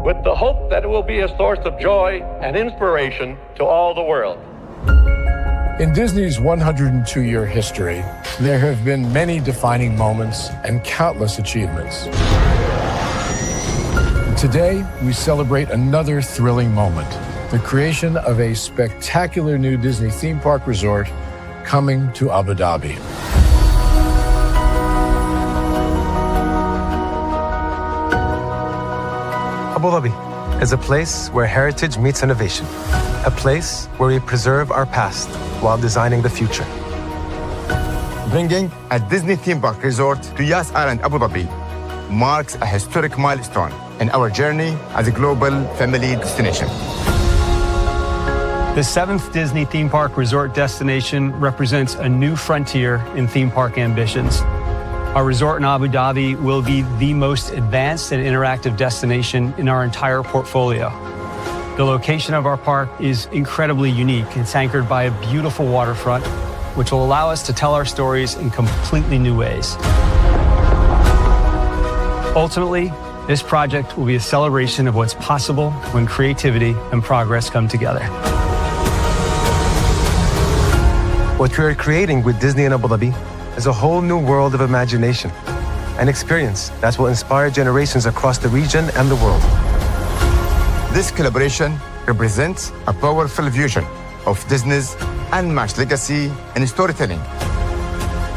with the hope that it will be a source of joy and inspiration to all the world. In Disney's 102-year history, there have been many defining moments and countless achievements. Today, we celebrate another thrilling moment, the creation of a spectacular new Disney theme park resort coming to Abu Dhabi. Abu Dhabi is a place where heritage meets innovation, a place where we preserve our past while designing the future. Bringing a Disney theme park resort to Yas Island, Abu Dhabi, marks a historic milestone in our journey as a global family destination. The 7th Disney theme park resort destination represents a new frontier in theme park ambitions. Our resort in Abu Dhabi will be the most advanced and interactive destination in our entire portfolio. The location of our park is incredibly unique. It's anchored by a beautiful waterfront, which will allow us to tell our stories in completely new ways. Ultimately, this project will be a celebration of what's possible when creativity and progress come together. What we are creating with Disney in Abu Dhabi is a whole new world of imagination, an experience that will inspire generations across the region and the world. This collaboration represents a powerful fusion of Disney's unmatched legacy in storytelling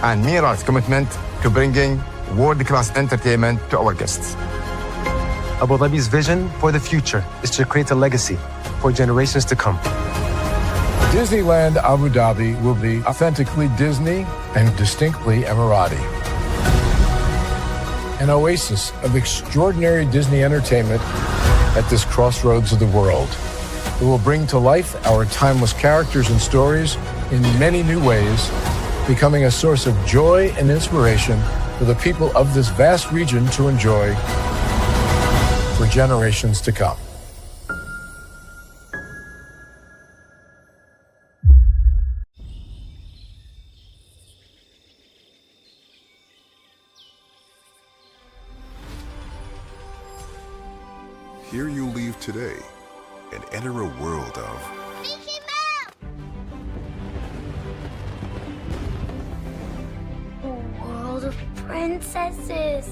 and mirrors commitment to bringing world-class entertainment to our guests. Abu Dhabi's vision for the future is to create a legacy for generations to come. Disneyland Abu Dhabi will be authentically Disney and distinctly Emirati. An oasis of extraordinary Disney entertainment at this crossroads of the world. It will bring to life our timeless characters and stories in many new ways, becoming a source of joy and inspiration for the people of this vast region to enjoy for generations to come. Here you leave today and enter a world of Mickey Mouse! A world of princesses.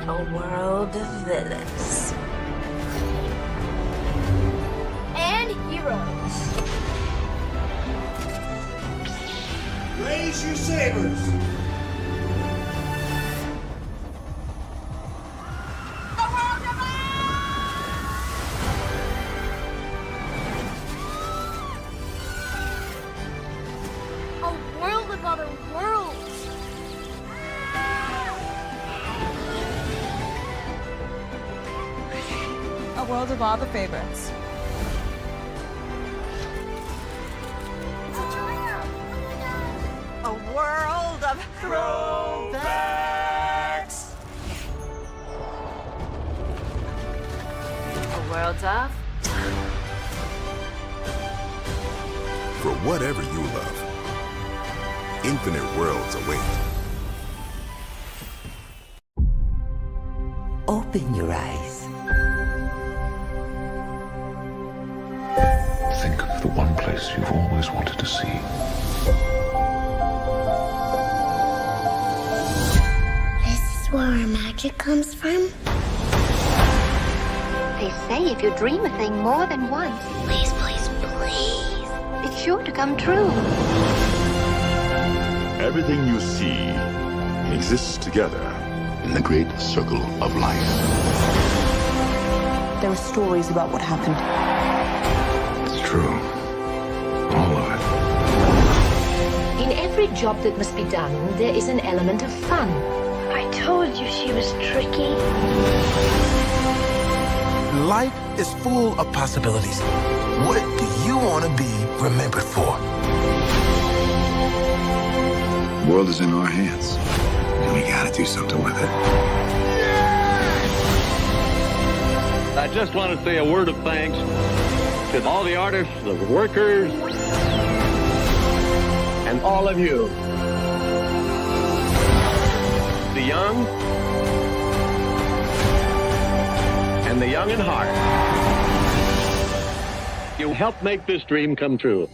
A world of villains. And heroes. Raise your sabers! A world of other worlds. A world of all the favorites. A world of throwbacks. A world of for whatever you love. Infinite worlds await. Open your eyes. Think of the one place you've always wanted to see. This is where our magic comes from. They say if you dream a thing more than once, Please, please, please. it's sure to come true. Everything you see exists together in the great circle of life. There are stories about what happened. It's true. All of it. In every job that must be done, there is an element of fun. I told you she was tricky. Life is full of possibilities. What do you want to be remembered for? The world is in our hands, and we gotta do something with it. I just want to say a word of thanks to all the artists, the workers, and all of you, the young and the young in heart. You help make this dream come true.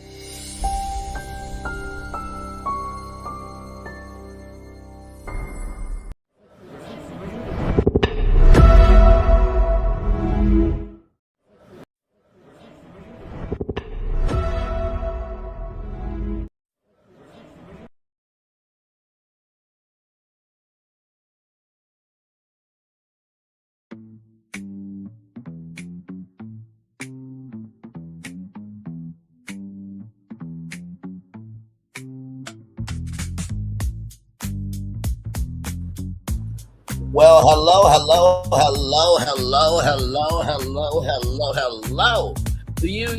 Well, hello to you,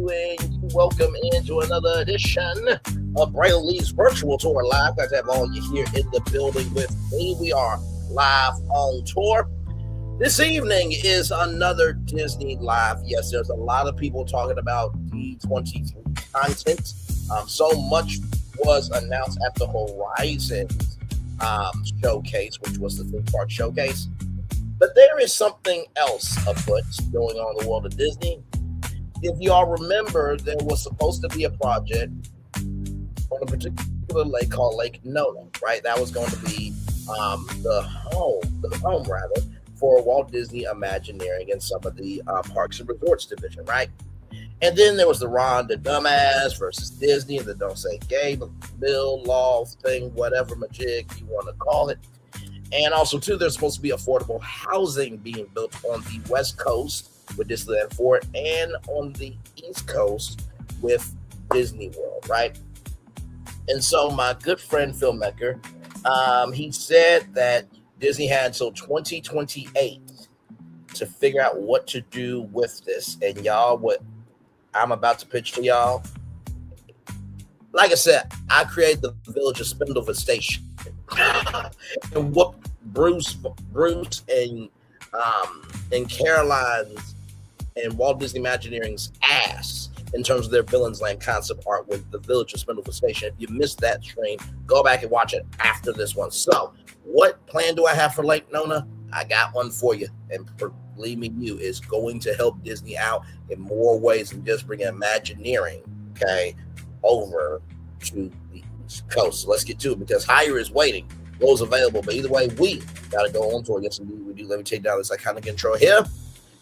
and welcome into another edition of Braille Lee's Virtual Tour Live. Glad to have all you here in the building with me. We are live on tour. This evening is another Disney Live. Yes, there's a lot of people talking about D23 content. So much was announced at the Horizons showcase, which was the theme park showcase. But there is something else afoot going on in the world of Disney. If y'all remember, there was supposed to be a project on a particular lake called Lake Nona, right? That was going to be the home rather, for Walt Disney Imagineering and some of the Parks and Resorts division, right? And then there was the Ron the Dumbass versus Disney and the Don't Say Gay bill, law thing, whatever majig you want to call it. And also, too, there's supposed to be affordable housing being built on the West Coast with Disneyland Fort and on the East Coast with Disney World, right? And so my good friend, filmmaker, he said that Disney had until 2028 to figure out what to do with this. And y'all, what I'm about to pitch for y'all, like I said, I created the village of Spindlewood Station and what Bruce and Caroline's and Walt Disney Imagineering's ass in terms of their Villains Land concept art with the village of Spindlewood Station. If you missed that stream, go back and watch it after this one. So, what plan do I have for Lake Nona? I got one for you, and believe me, you is going to help Disney out in more ways than just bringing Imagineering, okay, over to the East Coast. So let's get to it, because Hire is waiting. Those available, but either way, we got to go on tour. Yes, indeed, we do. Let me take down this iconic intro here.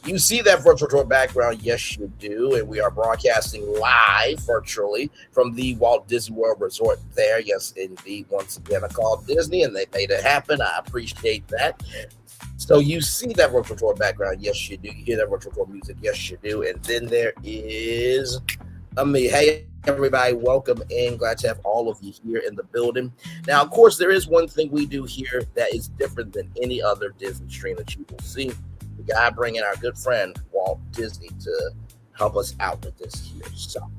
You see that virtual tour background? Yes, you do. And we are broadcasting live virtually from the Walt Disney World Resort there. Yes, indeed. Once again, I called Disney and they made it happen. I appreciate that. So you see that virtual tour background? Yes, you do. You hear that virtual tour music? Yes, you do. And then there is me. Hey, everybody, welcome in. Glad to have all of you here in the building. Now, of course, there is one thing we do here that is different than any other Disney stream that you will see. We got to bring in our good friend, Walt Disney, to help us out with this here. So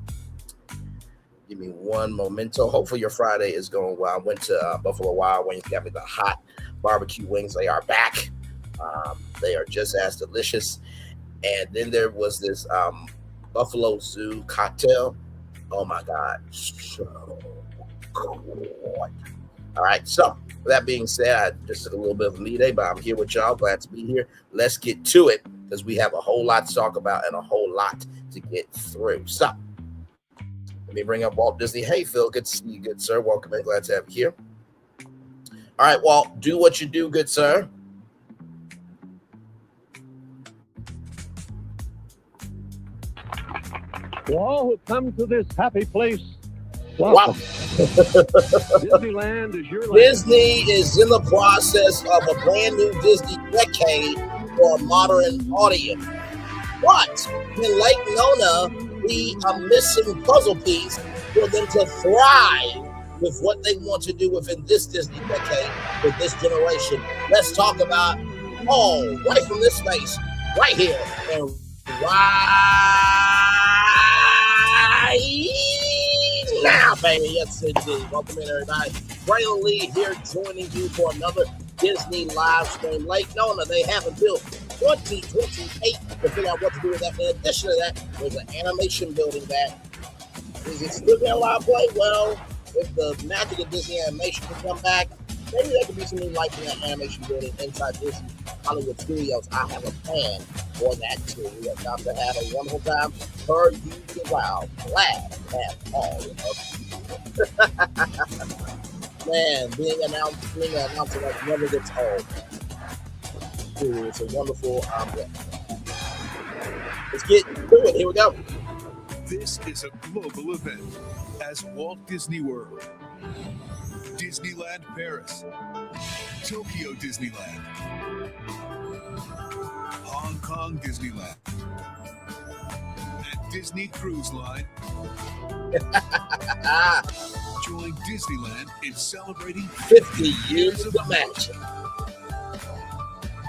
give me one momento. Hopefully your Friday is going well. I went to Buffalo Wild Wings, got me the hot barbecue wings. They are back. They are just as delicious. And then there was this Buffalo Zoo cocktail. Oh my God, so good. All right, so with that being said, I just took a little bit of a lead day, but I'm here with y'all. Glad to be here. Let's get to it, because we have a whole lot to talk about and a whole lot to get through. So let me bring up Walt Disney. Hey, Phil, good to see you, good sir. Welcome in. Glad to have you here. All right, Walt, do what you do, good sir. To all who come to this happy place, wow. Disneyland is your land. Disney is in the process of a brand new Disney decade for a modern audience. But in Lake Nona, we are missing puzzle piece for them to thrive with what they want to do within this Disney decade with this generation. Let's talk about right from this space, right here, and now, baby. Yes, indeed. Welcome in, everybody. Braille Lee here joining you for another Disney live stream. Lake Nona, they have until 2028 to figure out what to do with that. In addition to that, there's an animation building that Is it still getting a lot of play? Well, if the magic of Disney animation can come back, maybe there could be some new life in that animation building inside Disney Hollywood Studios. I have a plan for that too. We are about to have a wonderful time. Per usual, wow, glad to have all of you. Man, being an announcer that never gets old. Dude, it's a wonderful let's get to it. Here we go. This is a global event as Walt Disney World, Disneyland Paris, Tokyo Disneyland, Hong Kong Disneyland, and Disney Cruise Line join Disneyland in celebrating 50 years of magic.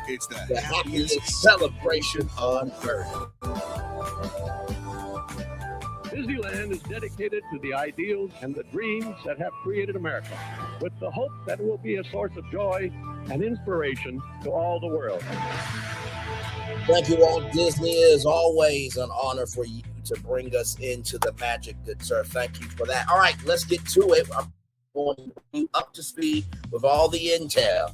It's the happiest celebration on earth. Disneyland is dedicated to the ideals and the dreams that have created America, with the hope that it will be a source of joy and inspiration to all the world. Thank you, Walt Disney. It is always an honor for you to bring us into the magic, good sir. Thank you for that. All right, let's get to it. I'm going to be up to speed with all the intel.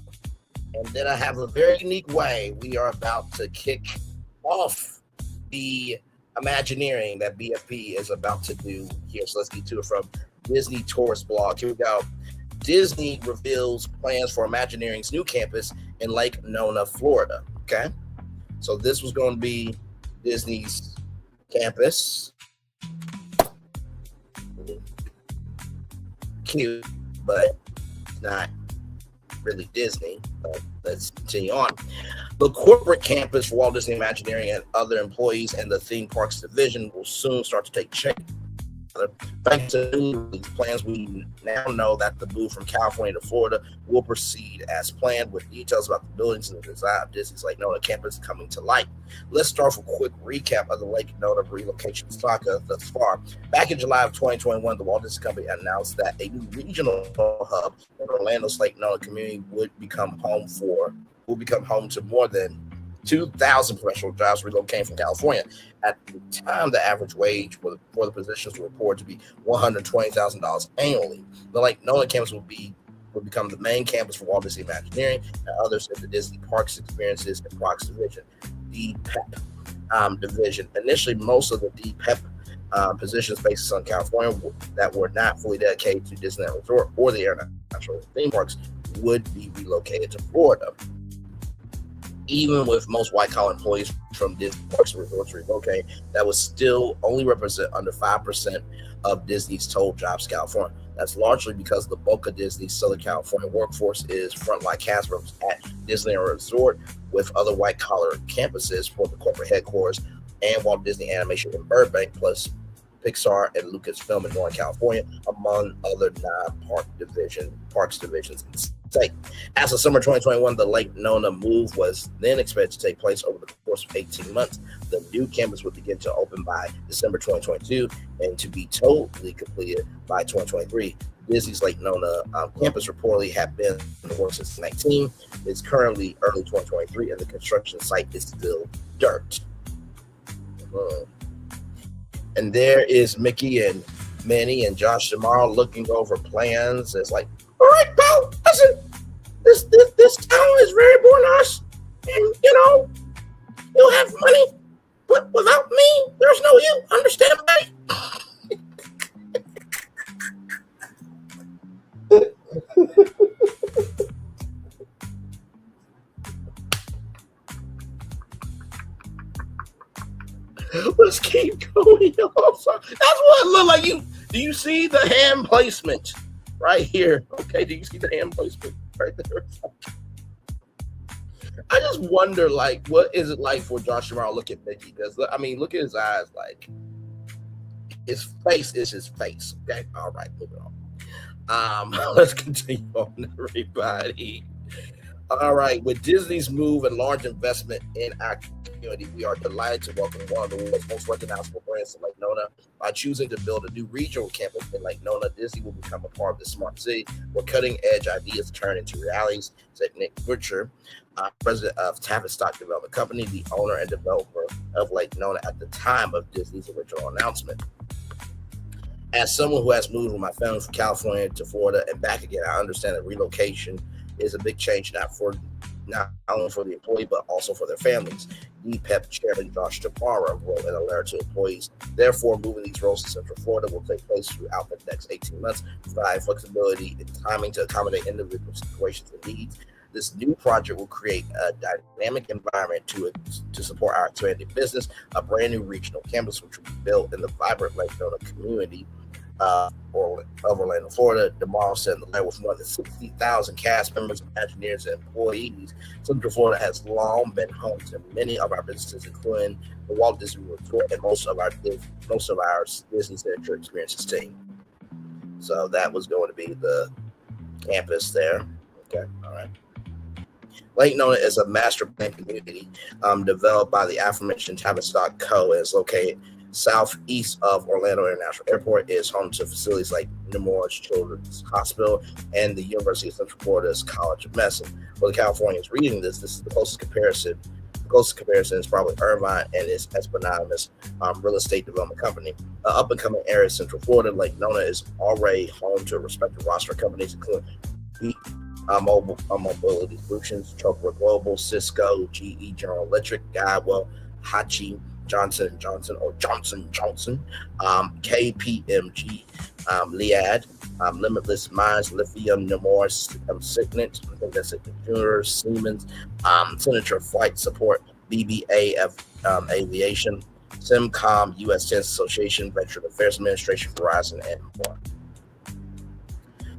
And then I have a very unique way. We are about to kick off the Imagineering that BFP is about to do here. So let's get to it from Disney Tourist Blog. Here we go. Disney reveals plans for Imagineering's new campus in Lake Nona, Florida. Okay. So this was going to be Disney's campus. Cute, but not really Disney. But let's continue on. The corporate campus for Walt Disney Imagineering and other employees and the theme parks division will soon start to take shape. Thanks to these plans, we now know that the move from California to Florida will proceed as planned, with details about the buildings and the design of Disney's Lake Nona campus coming to light. Let's start with a quick recap of the Lake Nona relocation saga thus far. Back in July of 2021, the Walt Disney Company announced that a new regional hub in Orlando's Lake Nona community would become home to more than 2,000 professional jobs relocating from California. At the time, the average wage for the positions were reported to be $120,000 annually. The Lake Nona campus will become the main campus for Walt Disney Imagineering and others in the Disney Parks Experiences and Parks Division, DPEP division. Initially, most of the DPEP positions based in Southern California that were not fully dedicated to Disneyland Resort or the international theme parks would be relocated to Florida. Even with most white-collar employees from Disney Parks and Resorts relocating, that would still only represent under 5% of Disney's total jobs in California. That's largely because the bulk of Disney's Southern California workforce is frontline cast members at Disneyland Resort, with other white-collar campuses for the corporate headquarters and Walt Disney Animation in Burbank, plus Pixar and Lucasfilm in Northern California, among other non-parks divisions in the state. As of summer 2021, the Lake Nona move was then expected to take place over the course of 18 months. The new campus would begin to open by December 2022 and to be totally completed by 2023. Disney's Lake Nona campus reportedly had been in the works since 2019. It's currently early 2023, and the construction site is still dirt. And there is Mickey and Minnie and Josh Jamal looking over plans. It's like, all right, pal, listen, this town is very important to us, and you'll have money, but without me, there's no you. Understand, buddy? Let's keep going. That's what it looked like. Do you see the hand placement right here? Okay, do you see the hand placement right there? I just wonder, what is it like for Josh Jamal look at Mickey? Because, look at his eyes. His face is his face. Okay, all right, moving on. Let's continue on, everybody. All right, with Disney's move and large investment in our community, we are delighted to welcome one of the world's most recognizable brands in Lake Nona. By choosing to build a new regional campus in Lake Nona, Disney will become a part of the smart city where cutting-edge ideas turn into realities, said Nick Butcher, president of Tavistock Development Company, the owner and developer of Lake Nona at the time of Disney's original announcement. As someone who has moved with my family from California to Florida and back again, I understand that relocation is a big change, not only for the employee, but also for their families. DPEP Chairman Josh Tamara wrote in a letter to employees. Therefore, moving these roles to Central Florida will take place throughout the next 18 months, providing flexibility and timing to accommodate individual situations and needs. This new project will create a dynamic environment to support our expanding business, a brand new regional campus, which will be built in the vibrant Lake Nona community of Orlando, Florida. DeMar said in the letter, with more than 60,000 cast members, Imagineers, and employees, Central Florida has long been home to many of our businesses, including the Walt Disney Resort and most of our Disney Signature Experiences team. So that was going to be the campus there. Okay, all right. Lake Nona is a master plan community developed by the aforementioned Tavistock Co. and is located southeast of Orlando International Airport. It is home to facilities like Nemours Children's Hospital and the University of Central Florida's College of Medicine. For the Californians reading this is the closest comparison. The closest comparison is probably Irvine and its eponymous real estate development company. Up and coming area of Central Florida, Lake Nona is already home to a respected roster of companies, including Mobility Solutions, Chopra Global, Cisco, GE, General Electric, Guidewell, Hachi, Johnson & Johnson, or Johnson & Johnson, KPMG, Liad, Limitless Minds, Lithium, Nemours, Signet, I think that's Signet Junior, Siemens, Signature Flight Support, BBA Aviation, SimCom, U.S. Tennis Association, Veteran Affairs Administration, Verizon, and more.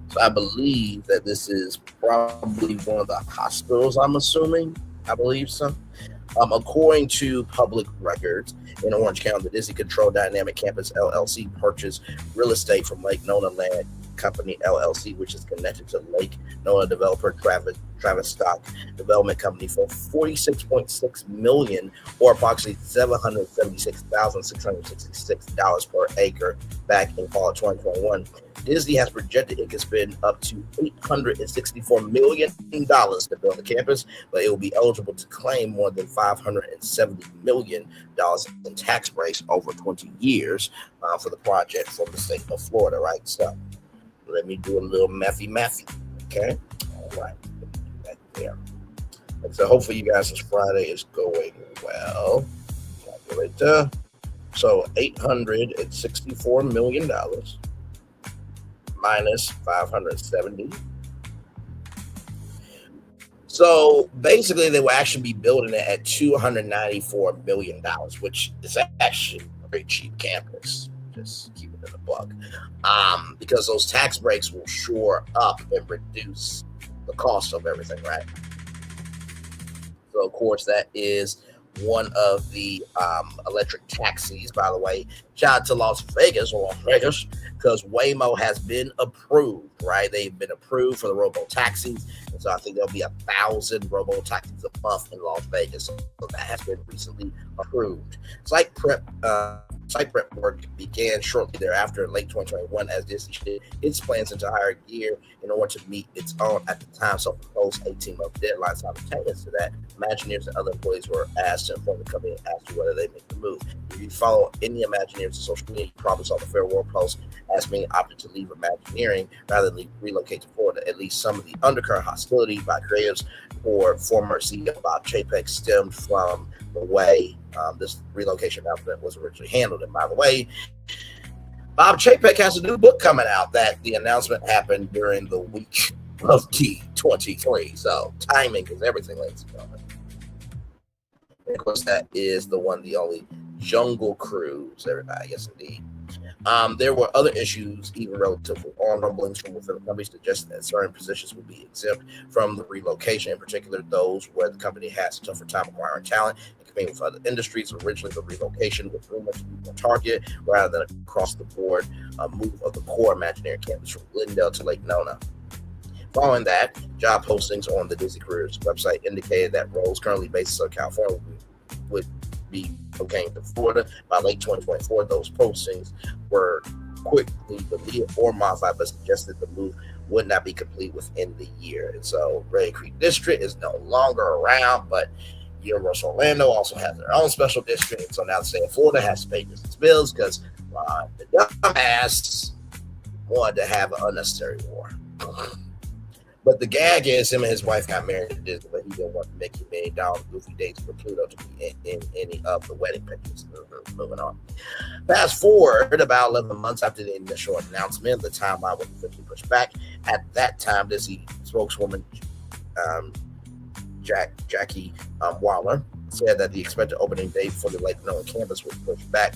So I believe that this is probably one of the hospitals, I'm assuming. I believe so. According to public records in Orange County, the Disney Controlled Dynamic Campus LLC purchased real estate from Lake Nona Land Company LLC, which is connected to Lake Nona developer Travis Stock Development Company, for $46.6 million, or approximately $776,666 per acre back in fall of 2021. Disney has projected it could spend up to $864 million to build the campus, but it will be eligible to claim more than $570 million in tax breaks over 20 years for the project from the state of Florida, right? So let me do a little mathy, okay? All right, back there. And so hopefully you guys, this Friday is going well. Calculator. So $864 million minus 570. So basically, they will actually be building it at $294 million, which is actually a very cheap campus. Just keep it in the buck. Because those tax breaks will shore up and reduce the cost of everything, right? So, of course, that is one of the electric taxis, by the way. Shout out to Las Vegas, because Waymo has been approved, right? They've been approved for the robo taxis, and so I think there'll be 1,000 robo taxis a month in Las Vegas. So that has been recently approved. Site prep work began shortly thereafter in late 2021 as Disney did its plans into higher gear in order to meet its own, at the time, self-imposed 18-month deadline. Simultaneous to that, Imagineers and other employees were asked to inform the company as to whether they make the move. If you follow any Imagineers on social media, you probably saw the Fair World post as being opted to leave Imagineering rather than relocate to Florida. At least some of the undercurrent hostility by creatives or former CEO Bob Chapek stemmed from the way this relocation announcement was originally handled. And by the way, Bob Chapek has a new book coming out that the announcement happened during the week of D23. So timing is everything, ladies and gentlemen. And of course, that is the one, the only Jungle Cruise, everybody. Yes, indeed. There were other issues, even relative to armed rumblings from within the company, suggesting that certain positions would be exempt from the relocation, in particular those where the company has a tougher time acquiring talent and competing with other industries. Originally, the relocation was rumored to be more targeted rather than across the board move of the core Imagineering campus from Glendale to Lake Nona. Following that, job postings on the Disney Careers website indicated that roles currently based in Southern California would be located to Florida by late 2024. Those postings were quickly deleted or modified, but suggested the move would not be complete within the year. And so Red Creek District is no longer around, but Universal Orlando also has their own special district. And so now the state of Florida has to pay business bills because The dumbass wanted to have an unnecessary war. But the gag is him and his wife got married at Disney, but he didn't want to make $1 million goofy dates for Pluto to be in any of the wedding pictures. Moving on. Fast forward about 11 months after the initial announcement, the timeline was officially pushed back. At that time, Disney spokeswoman Jackie Waller said that the expected opening date for the Lake Nona campus was pushed back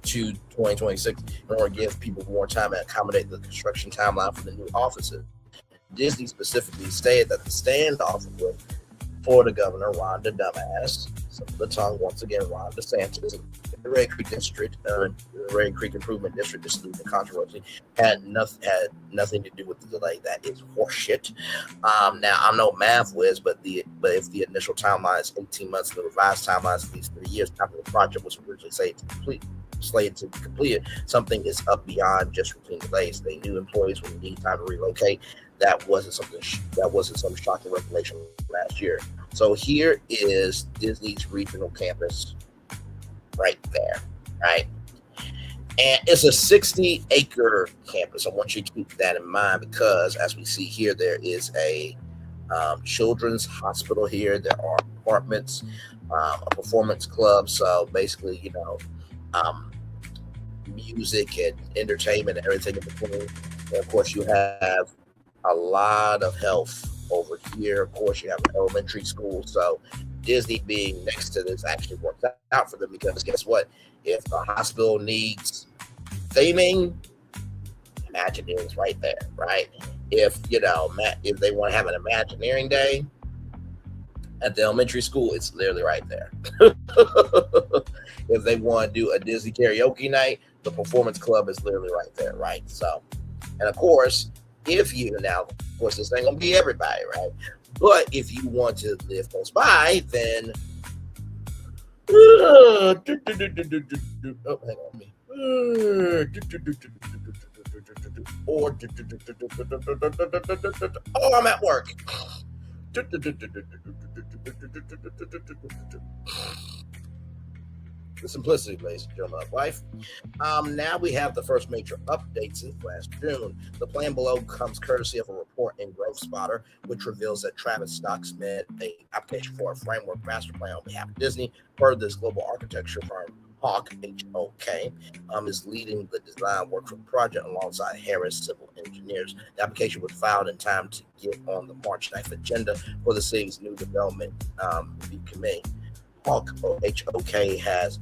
to 2026 in order to give people more time and accommodate the construction timeline for the new offices. Disney specifically stated that the standoff with Florida Governor Ron the Dumbass, some of the tongue once again, Ron DeSantis, the Red Creek District, the Red Creek Improvement District, just the controversy, had nothing to do with the delay. That is horseshit. Now I'm no math whiz, but if the initial timeline is 18 months, the revised timelines of these 3 years after the project was originally slated to be completed, something is up beyond just routine delays. They knew employees would need time to relocate. That wasn't some shocking revelation last year. So here is Disney's regional campus right there, right? And it's a 60-acre campus. I want you to keep that in mind because as we see here, there is a children's hospital here. There are apartments, a performance club. So basically, music and entertainment and everything in between. And of course, you have a lot of health over here. Of course, you have an elementary school. So Disney being next to this actually works out for them because guess what? If the hospital needs theming, Imagineering is right there, right? If they want to have an Imagineering day at the elementary school, it's literally right there. If they want to do a Disney karaoke night, the performance club is literally right there, right? So, and of course, this ain't gonna be everybody, right? But if you want to live close by, then hang on me. I'm at work. The simplicity, ladies and gentlemen, of life. Now we have the first major update since last June. The plan below comes courtesy of a report in Growth Spotter, which reveals that Travis Stock submitted an application for a framework master plan on behalf of Disney. Per this global architecture firm, Hawk, H-O-K, is leading the design work for the project alongside Harris Civil Engineers. The application was filed in time to get on the March 9th agenda for the city's new development review committee. Hawk, H-O-K, has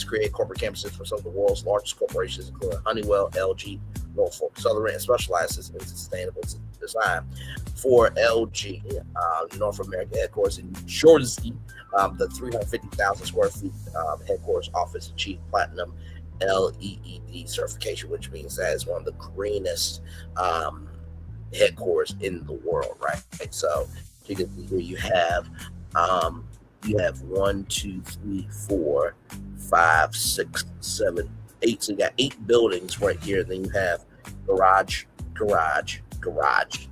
created corporate campuses for some of the world's largest corporations, including Honeywell, LG, Norfolk Southern, and specializes in sustainable design. For LG, North America headquarters in New Jersey, the 350,000 square feet headquarters office achieved platinum LEED certification, which means that is one of the greenest headquarters in the world, right? So you can see here you have 1, 2, 3, 4, 5, 6, 7, 8. So you got 8 buildings right here. Then you have garage.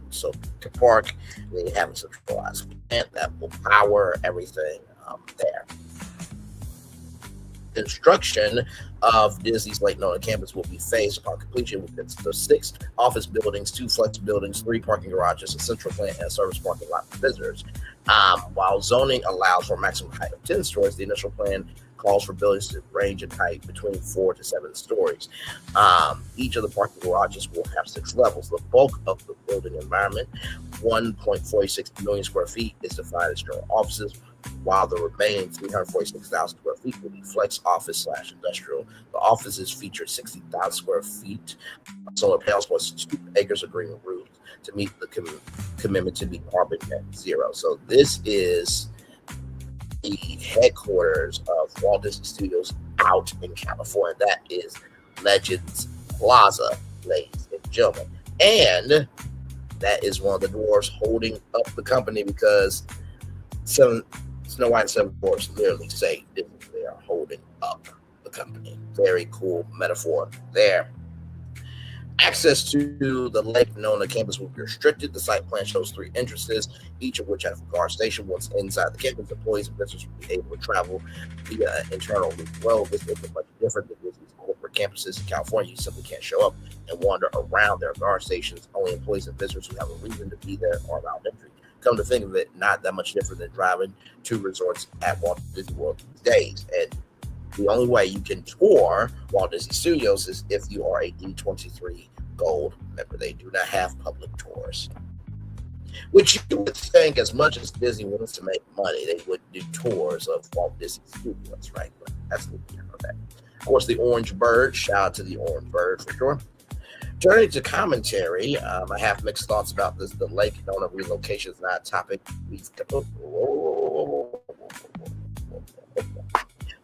So to park, and then you have a centralized plant that will power everything there. Construction of Disney's Lake Nona campus will be phased upon completion with the 6 office buildings, 2 flex buildings, 3 parking garages, a central plant, and a service parking lot for visitors. While zoning allows for a maximum height of 10 stories, the initial plan calls for buildings to range in height between 4 to 7 stories. Each of the parking garages will have 6 levels. The bulk of the building environment, 1.46 million square feet, is defined as general offices, while the remaining 346,000 square feet will be flex office / industrial. The offices feature 60,000 square feet solar panels plus 2 acres of green roofs to meet the commitment to be carbon net zero. So this is the headquarters of Walt Disney Studios out in California. That is Legends Plaza, ladies and gentlemen. And that is one of the dwarfs holding up the company because Snow White and 7 Dwarfs literally say they are holding up the company. Very cool metaphor there. Access to the Lake Nona campus will be restricted. The site plan shows 3 entrances, each of which has a guard station. Once inside the campus, employees and visitors will be able to travel via an internal road. This is much different than Disney's corporate campuses in California. You simply can't show up and wander around their guard stations. Only employees and visitors who have a reason to be there are allowed entry. Come to think of it, not that much different than driving to resorts at Walt Disney World these days. And the only way you can tour Walt Disney Studios is if you are a D23 Gold member. They do not have public tours. Which you would think, as much as Disney wants to make money, they would do tours of Walt Disney Studios, right? But that's the different of that. Of course, the Orange Bird. Shout out to the Orange Bird for sure. Turning to commentary, I have mixed thoughts about this. The Lake Nona relocation is not a topic we've.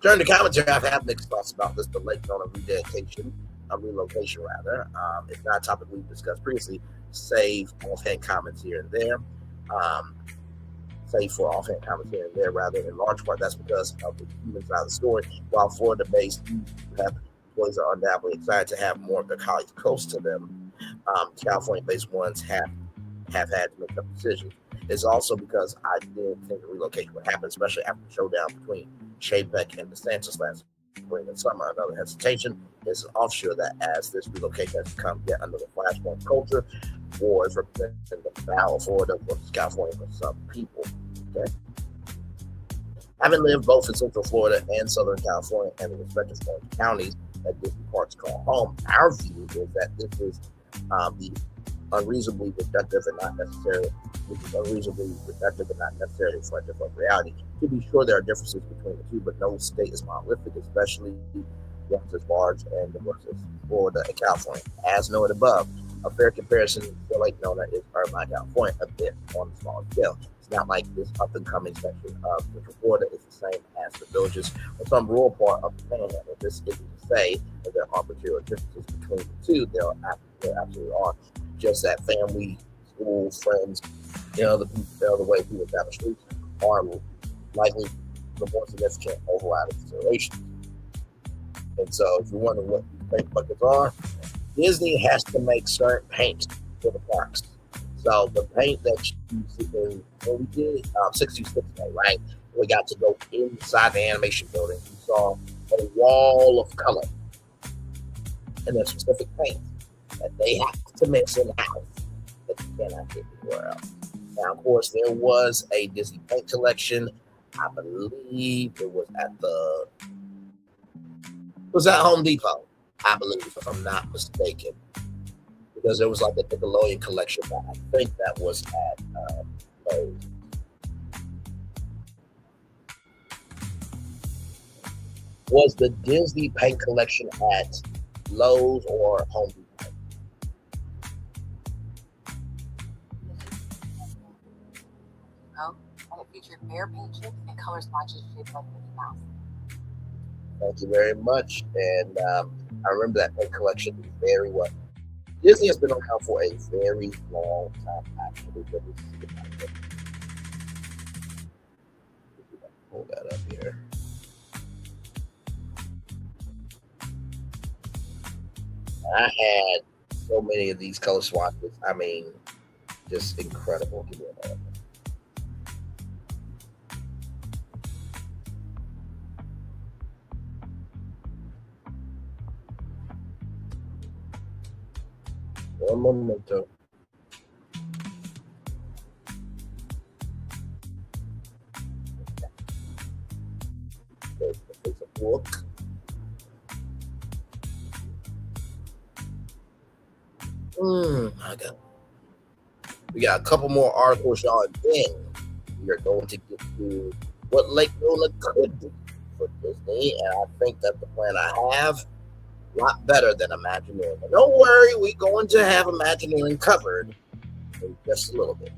Turning to commentary, I have mixed thoughts about this. The Lake Nona relocation rather. It's not a topic we've discussed previously, save offhand comments here and there. Save for offhand comments here and there, rather. In large part, that's because of the human side of the story. While Florida-based employees are undoubtedly excited to have more of their colleagues close to them, California-based ones have had to make tough decisions. It's also because I didn't think the relocation would happen, especially after the showdown between Chapek and DeSantis last spring and summer. Another hesitation is an offshoot that as this relocation has become yet another flashpoint culture, wars representing the battle of Florida versus California for some people. Okay. Having lived both in Central Florida and Southern California and the respective counties that Disney parks call home, our view is that this is the unreasonably reductive and not necessarily reflective of reality. To be sure, there are differences between the two, but no state is monolithic, especially ones as large and diverse as Florida and California. As noted above, a fair comparison to Lake Nona is Irvine, California, a bit on a smaller scale. It's not like this up-and-coming section of Central Florida is the same as the villages or some rural part of the Panhandle. This isn't to say that there are material differences between the two. There absolutely are. Just that family, school, friends, the way people establish streets are likely the more significant overriding considerations. And so, if you wonder what paint buckets are, Disney has to make certain paint for the parks. So the paint that you see in what we did 626 Day, right? We got to go inside the animation building. We saw a wall of color, and there's specific paint that they have to mix in the house that you cannot get anywhere else. Now, of course, there was a Disney paint collection. I believe it was at Home Depot, I believe, if I'm not mistaken. Because there was like a Nickelodeon collection, but I think that was at Lowe's. Was the Disney paint collection at Lowe's or Home Depot? And it featured bear paint chips and color splotches shaped like Mickey Mouse. Thank you very much. And I remember that paint collection very well. Disney has been around for a very long time, actually. Pull that up here. I had so many of these color swatches. I mean, just incredible. Give me a minute. One momento. There's a book. We got a couple more articles, y'all, and then we are going to get to what Lake Nona could do for Disney, and I think that the plan I have a lot better than Imagineering. But don't worry, we're going to have Imagineering covered in just a little bit.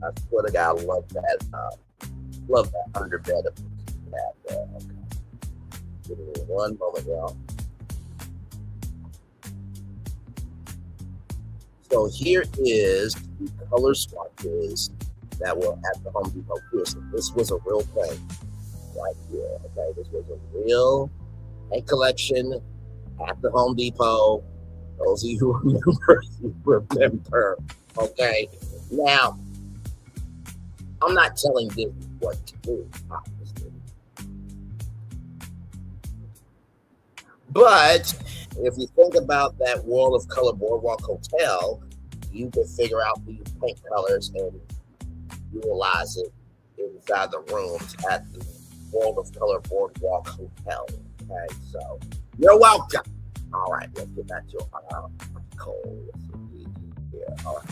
I swear to God, I love that underbed of Give me one moment, y'all. So here is the color swatches that were at the Home Depot. This was a real thing right here. Okay, this was a real paint collection at the Home Depot. Those of you who remember, you remember. Okay, now I'm not telling Disney what to do, obviously, but if you think about that World of Color Boardwalk Hotel, you can figure out these paint colors and utilize it inside the rooms at the World of Color Boardwalk Hotel. Okay, so you're welcome. All right, let's get back to cold. Yeah, all right.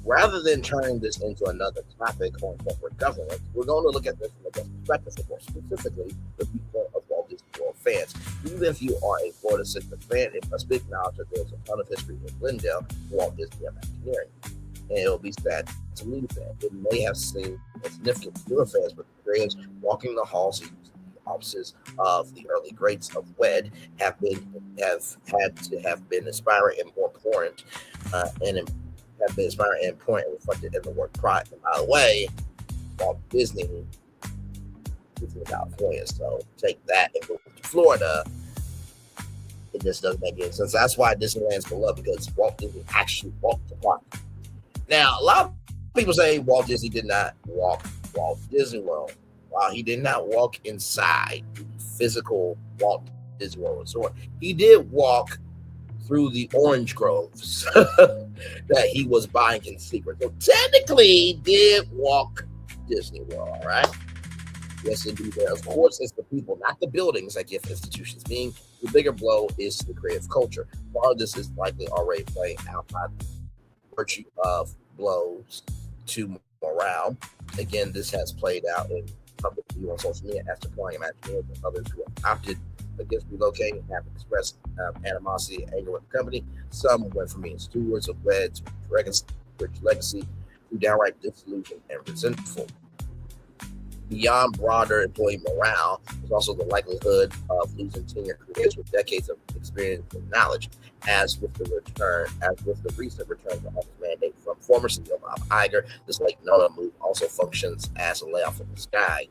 Rather than turning this into another topic on corporate governance, we're going to look at this from a different perspective, more specifically the viewpoint of Walt Disney World fans. Even if you are a Florida Citrus fan, it must be acknowledged that there's a ton of history in Glendale for Walt Disney Imagineering. And it'll be sad to lose that. It may have seemed insignificant to newer fans, but the creators walking the halls and the offices of the early greats of WED have had to have been inspiring and more important, and have been inspiring and important and reflected in the work product. And by the way, Walt Disney is in California, so take that and move to Florida. It just doesn't make any sense. That's why Disneyland's beloved, because Walt Disney actually walked the park. Now, a lot of people say Walt Disney did not walk Walt Disney World. While he did not walk inside the physical Walt Disney World resort, he did walk through the orange groves that he was buying in secret. So technically, he did walk Disney World, all right? Yes, indeed. Of course, it's the people, not the buildings, that give institutions meaning. The bigger blow is the creative culture. Part of this is likely already playing out by the virtue of blows to morale. Again, this has played out in public view on social media as deploying Imagineers and others who have opted against relocating have expressed animosity and anger with the company. Some went from being stewards of WED's rich legacy to downright disillusioned and resentful. Beyond broader employee morale is also the likelihood of losing tenured careers with decades of experience and knowledge, as with the recent return to office mandate from former CEO Bob Iger. This Lake Nona move also functions as a layoff in disguise.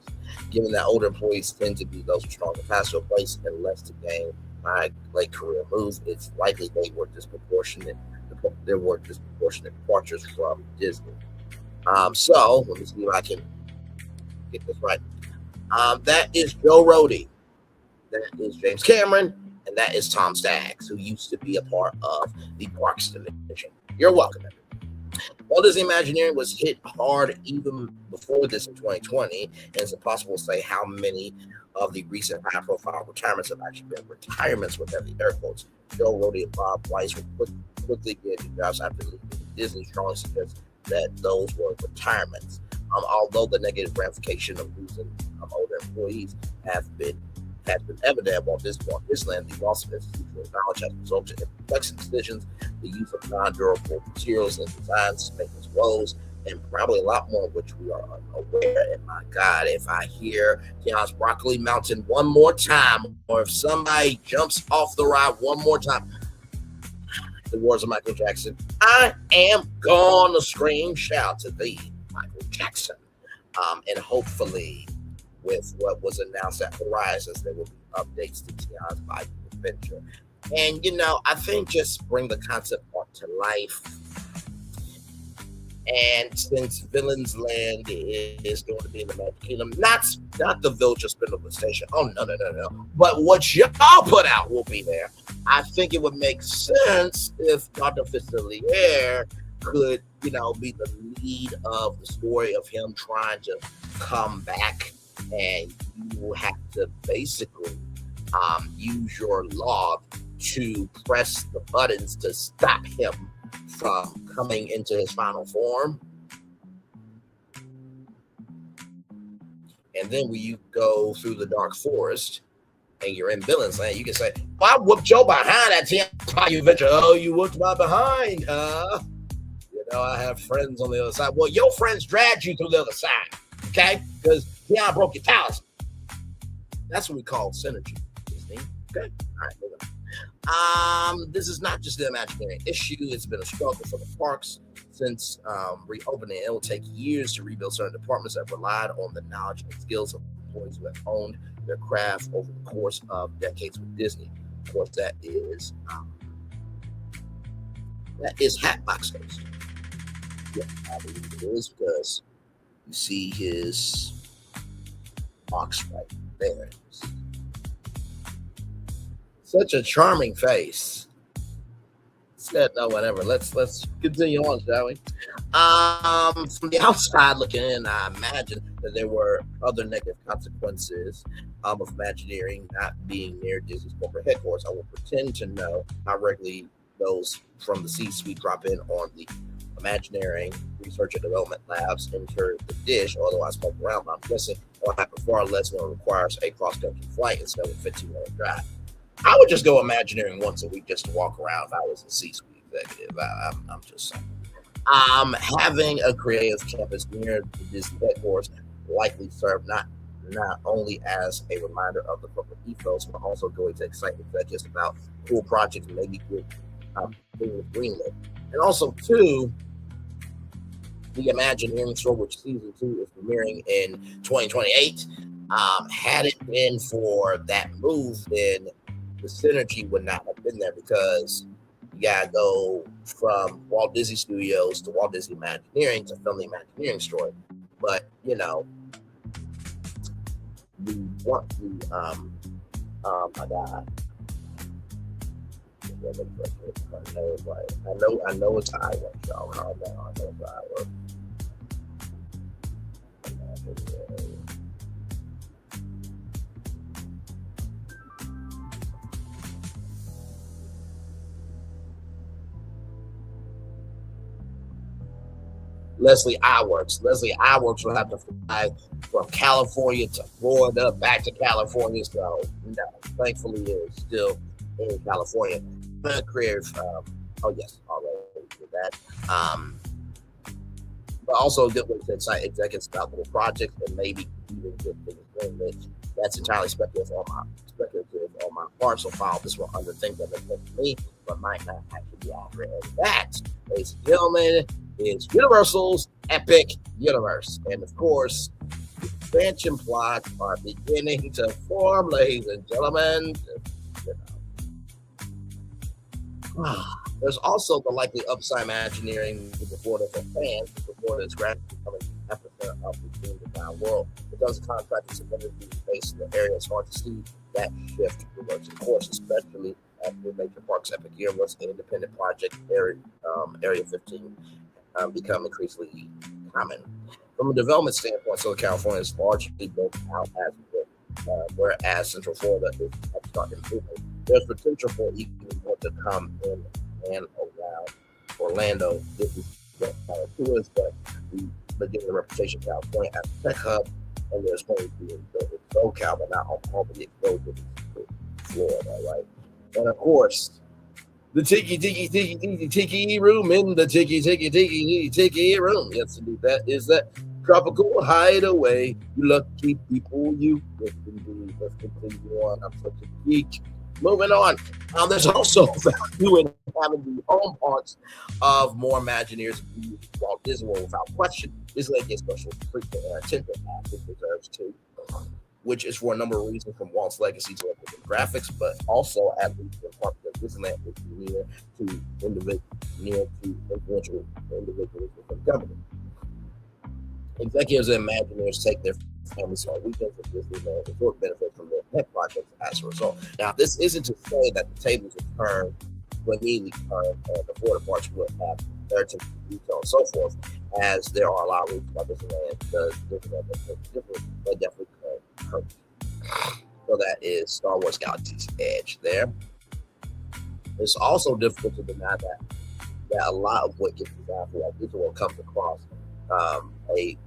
Given that older employees tend to be those with strong capacity to place and less to gain by late career moves, it's likely there were disproportionate departures from Disney. So let me see if I can get this right. That is Joe Rohde, that is James Cameron, and that is Tom Staggs, who used to be a part of the Parks Division. You're welcome, everyone. Walt Disney Imagineering was hit hard even before this in 2020, and it's impossible to say how many of the recent high-profile retirements have actually been retirements with heavy air quotes. Joe Rohde and Bob Weiss were quickly getting jobs after Disney strongly suggests that those were retirements. Although the negative ramification of losing older employees has been evident at Walt Disneyland, the loss of institutional knowledge has resulted in complexity decisions, the use of non-durable materials and designs, maintenance woes, and probably a lot more of which we are unaware. And my God, if I hear Keanu's Broccoli Mountain one more time, or if somebody jumps off the ride one more time, the words of Michael Jackson, I am gonna scream, shout to thee, Michael Jackson. And hopefully, with what was announced at Horizons, there will be updates to Keanu's life adventure. And, I think just bring the concept art to life. And since Villains Land is going to be in the Magic Kingdom, not the Village of Spindlewood Station. Oh, no. But what y'all put out will be there. I think it would make sense if Dr. Facilier could, be the lead of the story of him trying to come back, and you will have to basically use your log to press the buttons to stop him from coming into his final form. And then when you go through the Dark Forest and you're in Villains Land, you can say, well, I whooped your behind at T.I. Adventure. Oh, you whooped my behind, huh? I have friends on the other side. Well, your friends dragged you through the other side, okay? Because T.I. broke your talisman. That's what we call synergy. Disney. Okay. All right, moving on. This is not just the Imagineering issue. It's been a struggle for the parks since reopening. It will take years to rebuild certain departments that relied on the knowledge and skills of employees who have honed their craft over the course of decades with Disney. Of course, that is Hatbox Ghost. Yeah, I believe it is because you see his box right there. Such a charming face. Said no, whatever. Let's continue on, shall we? From the outside looking in, I imagine that there were other negative consequences of Imagineering not being near Disney's corporate headquarters. I will pretend to know how regularly those from the C-suite drop in on the Imagineering research and development labs enter the dish, or otherwise poke around. But I'm guessing it'll happen far less when it requires a cross-country flight instead of a 15-minute drive. I would just go Imagineering once a week just to walk around if I was a C-suite executive. I'm just saying. Having a creative campus near the Disney headquarters likely serve not only as a reminder of the corporate ethos, but also going to excite executives about cool projects and maybe good things greenlit. And also, too, the Imagineering store, which season 2 is premiering in 2028, had it been for that move, then the synergy would not have been there, because you gotta go from Walt Disney Studios to Walt Disney Imagineering to film the Imagineering story. But we want to my God. I know it's iWorks, y'all. Calm down. I know it's iWorks. Leslie iWorks will have to fly from California to Florida, back to California. So, thankfully, it's still in California. Creative, already did that. But also a good way to excite executives about little projects and maybe even get things greenlit. That's entirely speculative on my part. So file this one under things that make sense to me, but might not actually be accurate. And that, ladies and gentlemen, is Universal's Epic Universe. And of course, expansion plots are beginning to form, ladies and gentlemen. There's also the likely upside Imagineering to Florida for fans. Florida is gradually becoming an epicenter of the dream design world. Because the contract is significantly based in the area, it's hard to see that shift reverse course, especially at the major parks Epic Universe and independent project Area 15 become increasingly common. From a development standpoint, Southern California is largely built out whereas Central Florida is upstart improvement. There's potential for even more to come in and around Orlando. This is the tourist, but we begin the reputation of California as a tech hub, and there's going to be in SoCal, but not all the exposure to Florida, right? And of course, the tiki room in the tiki room. Yes, indeed, that is that tropical hideaway. You lucky people, you. Let's continue on. I'm such a geek. Moving on. There's also value in having the home parts of more Imagineers use Walt Disney World without question. This lake is special treatment and attention as it deserves to, which is for a number of reasons, from Walt's legacy to graphics, but also at least in part because Disneyland is near to influential individuals within the company. Executives and Imagineers take their families on weekends at Disneyland and sort benefit from their pet projects as a result. Now, this isn't to say that the tables will turn when immediately turn and the Florida parks will have their attention to detail and so forth, as there are a lot of reasons why Disneyland does different, but definitely hurt. So that is Star Wars Galaxy's Edge there. It's also difficult to deny that a lot of what gets designed for Walt Disney World comes across from a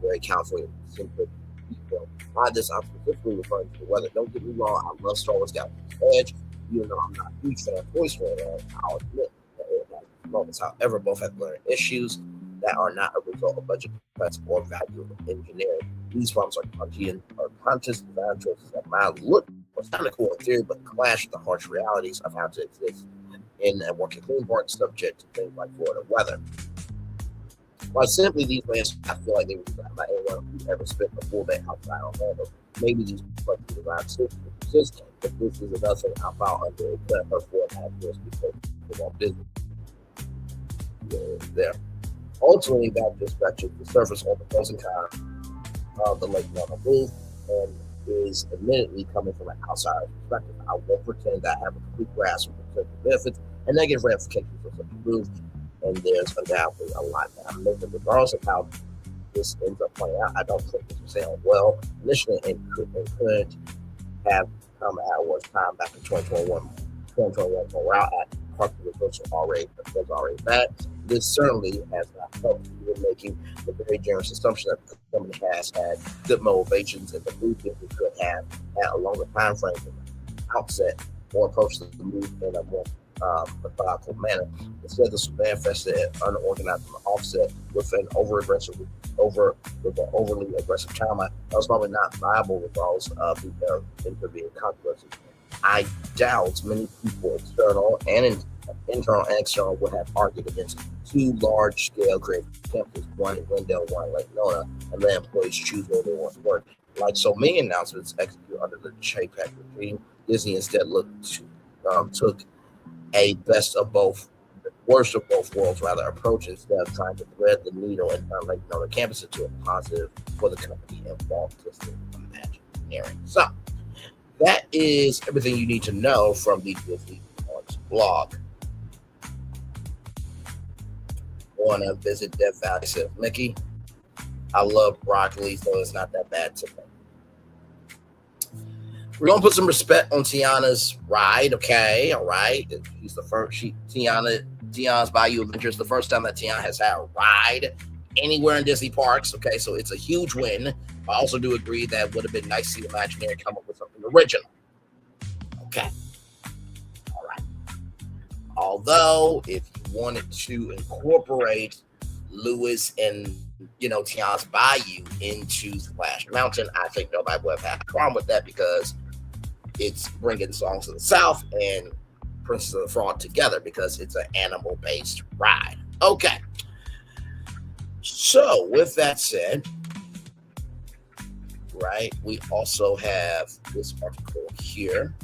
very California-centric viewpoint. By this, I'm specifically referring to the weather. Don't get me wrong, I love Star Wars Galaxy's Edge. Even though I'm not a huge fan of Toy Story, I'll admit that it has moments. However, both have learned issues that are not a result of budget cuts or value of engineering. These problems are conscious design choices that might look or sound cool in theory, but clash with the harsh realities of how to exist in a working theme park subject to things like Florida weather. Quite simply, these lands, I feel like they were designed by anyone who ever spent a full day outside on land. Maybe these construction designs exist, but this is another thing I found under a plan for 4.5 years before Walt Disney. There. Ultimately, that just scratches the surface on the pros and cons of the Lake Nona move, and is admittedly coming from an outsider perspective. I won't pretend that I have a complete grasp of the potential benefits and negative ramifications of such a move, and there's undoubtedly a lot that I'm making. Regardless of how this ends up playing out, I don't think this will sound well initially and couldn't have come at a worse time back in 2021 when we're out at Park Reversal was already bad. This certainly has not helped. We're making the very generous assumption that the company has had good motivations and the move business could have at a longer time frame than the outset or approach the move in a more methodical manner. Instead, this was manifested as unorganized from the offset with an overly aggressive timeline. That was probably not viable regardless of the intervening controversies. I doubt many people, internal and external, would have argued against two large-scale creative campuses, one in Glendale, one in Lake Nona, and let employees choose where they want to work. Like so many announcements executed under the JPEG regime, Disney instead took a worst of both worlds approach instead of trying to thread the needle and turn Lake Nona campus into a positive for the company and Walt Disney Imagineering. So that is everything you need to know from the Disney Parks blog. Want to visit Death Valley? Said Mickey, I love broccoli, so it's not that bad to me. We're gonna put some respect on Tiana's ride, okay? All right, she's the first. Tiana's Bayou Adventure is the first time that Tiana has had a ride anywhere in Disney parks. Okay, so it's a huge win. I also do agree that it would have been nice to see Imagineering come up with something original. Okay, all right. Although, if you wanted to incorporate Lewis and Tiana's Bayou into Splash Mountain, I think nobody would have had a problem with that because it's bringing Songs of the South and Princess of the Frog together because it's an animal-based ride. Okay. So, with that said, right, we also have this article here.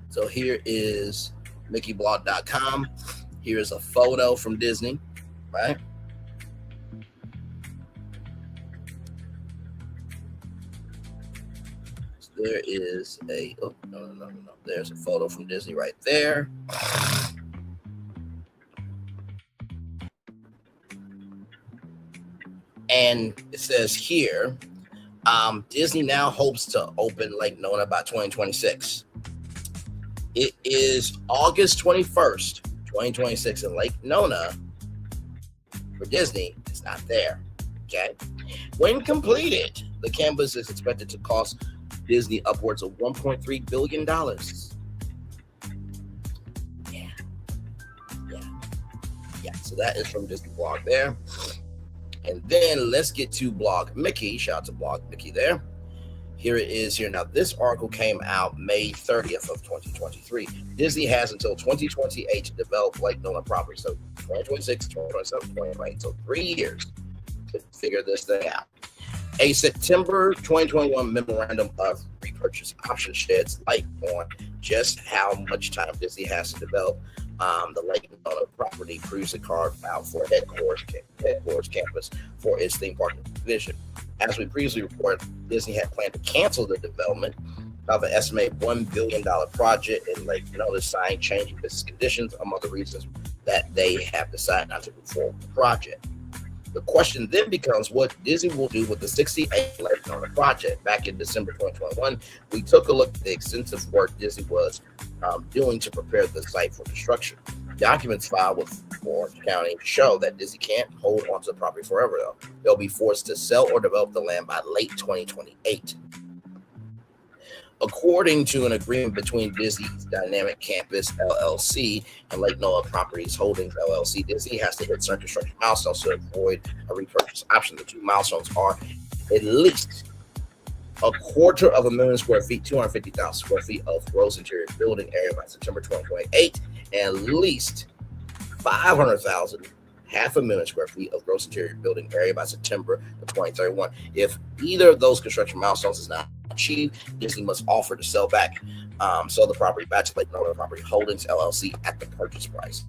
So here is mickeyblog.com. Here's a photo from Disney, right? So there is a, no. There's a photo from Disney right there. And it says here, Disney now hopes to open Lake Nona by 2026. It is August 21st, 2026, and Lake Nona for Disney is not there. Okay. When completed, the campus is expected to cost Disney upwards of $1.3 billion. Yeah. So that is from Disney blog there. And then let's get to Blog Mickey. Shout out to Blog Mickey there. Here it is here. Now, this article came out May 30th of 2023. Disney has until 2028 to develop Lake Nona property. So 2026, 2027, 2028. So 3 years to figure this thing out. A September 2021 memorandum of repurchase option sheds light on just how much time Disney has to develop the Lake Nona property previously carved out for headquarters campus for its theme park division. As we previously reported, Disney had planned to cancel the development of an estimated $1 billion project in Lake Nona, citing changing business conditions, among the reasons that they have decided not to move forward with the project. The question then becomes what Disney will do with the 68 Lake Nona project. Back in December 2021, we took a look at the extensive work Disney was doing to prepare the site for construction. Documents filed with Orange County show that Disney can't hold onto the property forever, though. They'll be forced to sell or develop the land by late 2028. According to an agreement between Disney's Dynamic Campus LLC and Lake Nona Properties Holdings LLC, Disney has to hit certain construction milestones to avoid a repurchase option. The two milestones are at least 250,000 square feet, 250,000 square feet of gross interior building area by September 2028, and at least 500,000, 500,000 square feet of gross interior building area by September of 2031. If either of those construction milestones is not achieved, Disney must offer to sell the property back to Lake Nona Property Holdings LLC at the purchase price.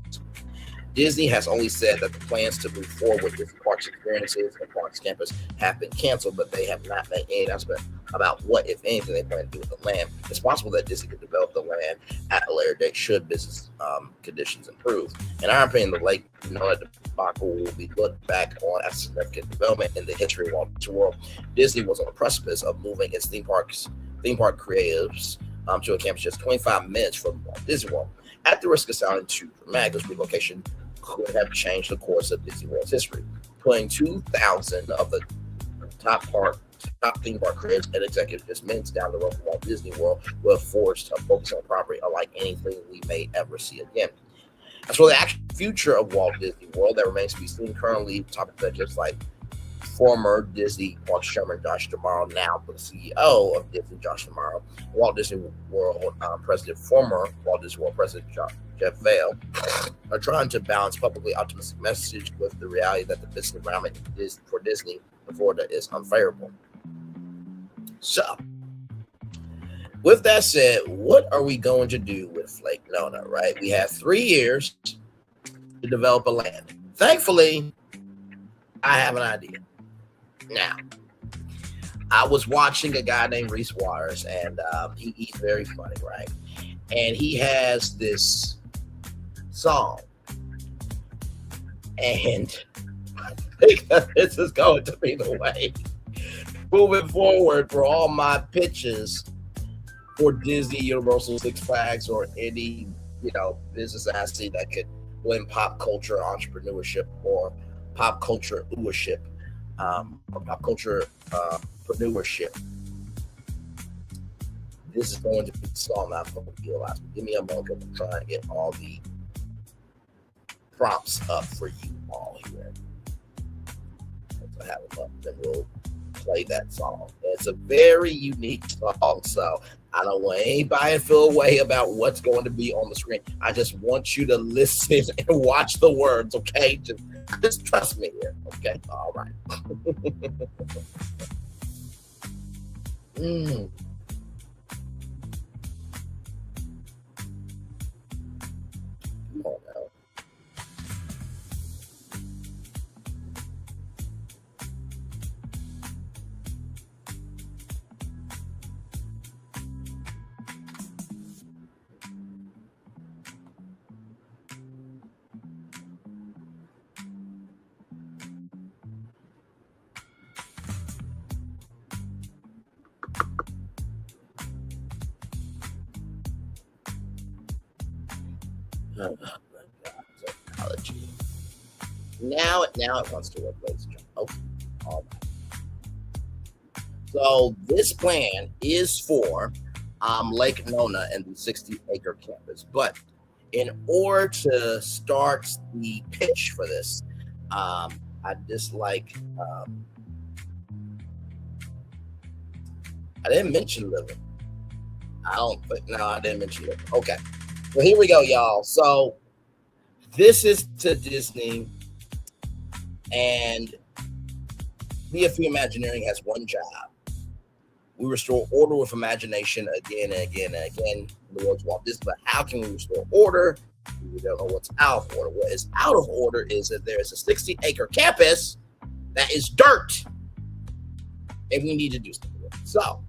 Disney has only said that the plans to move forward with Disney Parks experiences and Parks Campus have been canceled, but they have not made any announcement about what, if anything, they plan to do with the land. It's possible that Disney could develop the land at a later date should business conditions improve. In our opinion, the Lake Nona debacle will be looked back on as a significant development in the history of Walt Disney World. Disney was on the precipice of moving its theme park creatives to a campus just 25 minutes from Walt Disney World. At the risk of sounding too dramatic, this relocation could have changed the course of Disney World's history, putting 2,000 of the top theme park creators and executives just minutes down the road from Walt Disney World were forced to focus on property unlike anything we may ever see again. As for the actual future of Walt Disney World, that remains to be seen. Currently, topics that just like former Disney Parks Chairman Josh D'Amaro, now the CEO of Disney, Josh D'Amaro, Walt Disney World former Walt Disney World President Jeff Vail, are trying to balance publicly optimistic message with the reality that the business environment for Disney in Florida is unfavorable. So, with that said, what are we going to do with Lake Nona, right? We have 3 years to develop a land. Thankfully, I have an idea. Now, I was watching a guy named Reese Waters, and he's very funny, right? And he has this song, and I think that this is going to be the way moving forward for all my pitches for Disney, Universal, Six Flags, or any business I see that could blend pop culture entrepreneurship or pop culture entrepreneurship. This is going to be the song I'm going to utilize. Give me a moment to try and get all the prompts up for you all here. Once I have them up, then we'll play that song. It's a very unique song, so I don't want anybody to feel a way about what's going to be on the screen. I just want you to listen and watch the words, okay? Just trust me here, okay? All right. Come on now. Oh my God, technology. Now it wants to work, ladies and gentlemen. Okay, all right. So this plan is for Lake Nona and the 60-acre campus. But in order to start the pitch for this, I didn't mention living. I didn't mention living. Okay. Well, here we go, y'all. So this is to Disney, and BFU Imagineering has one job. We restore order with imagination again and again and again. In the words of Walt Disney, but how can we restore order? We don't know what's out of order. What is out of order is that there is a 60-acre campus that is dirt, and we need to do something with it. So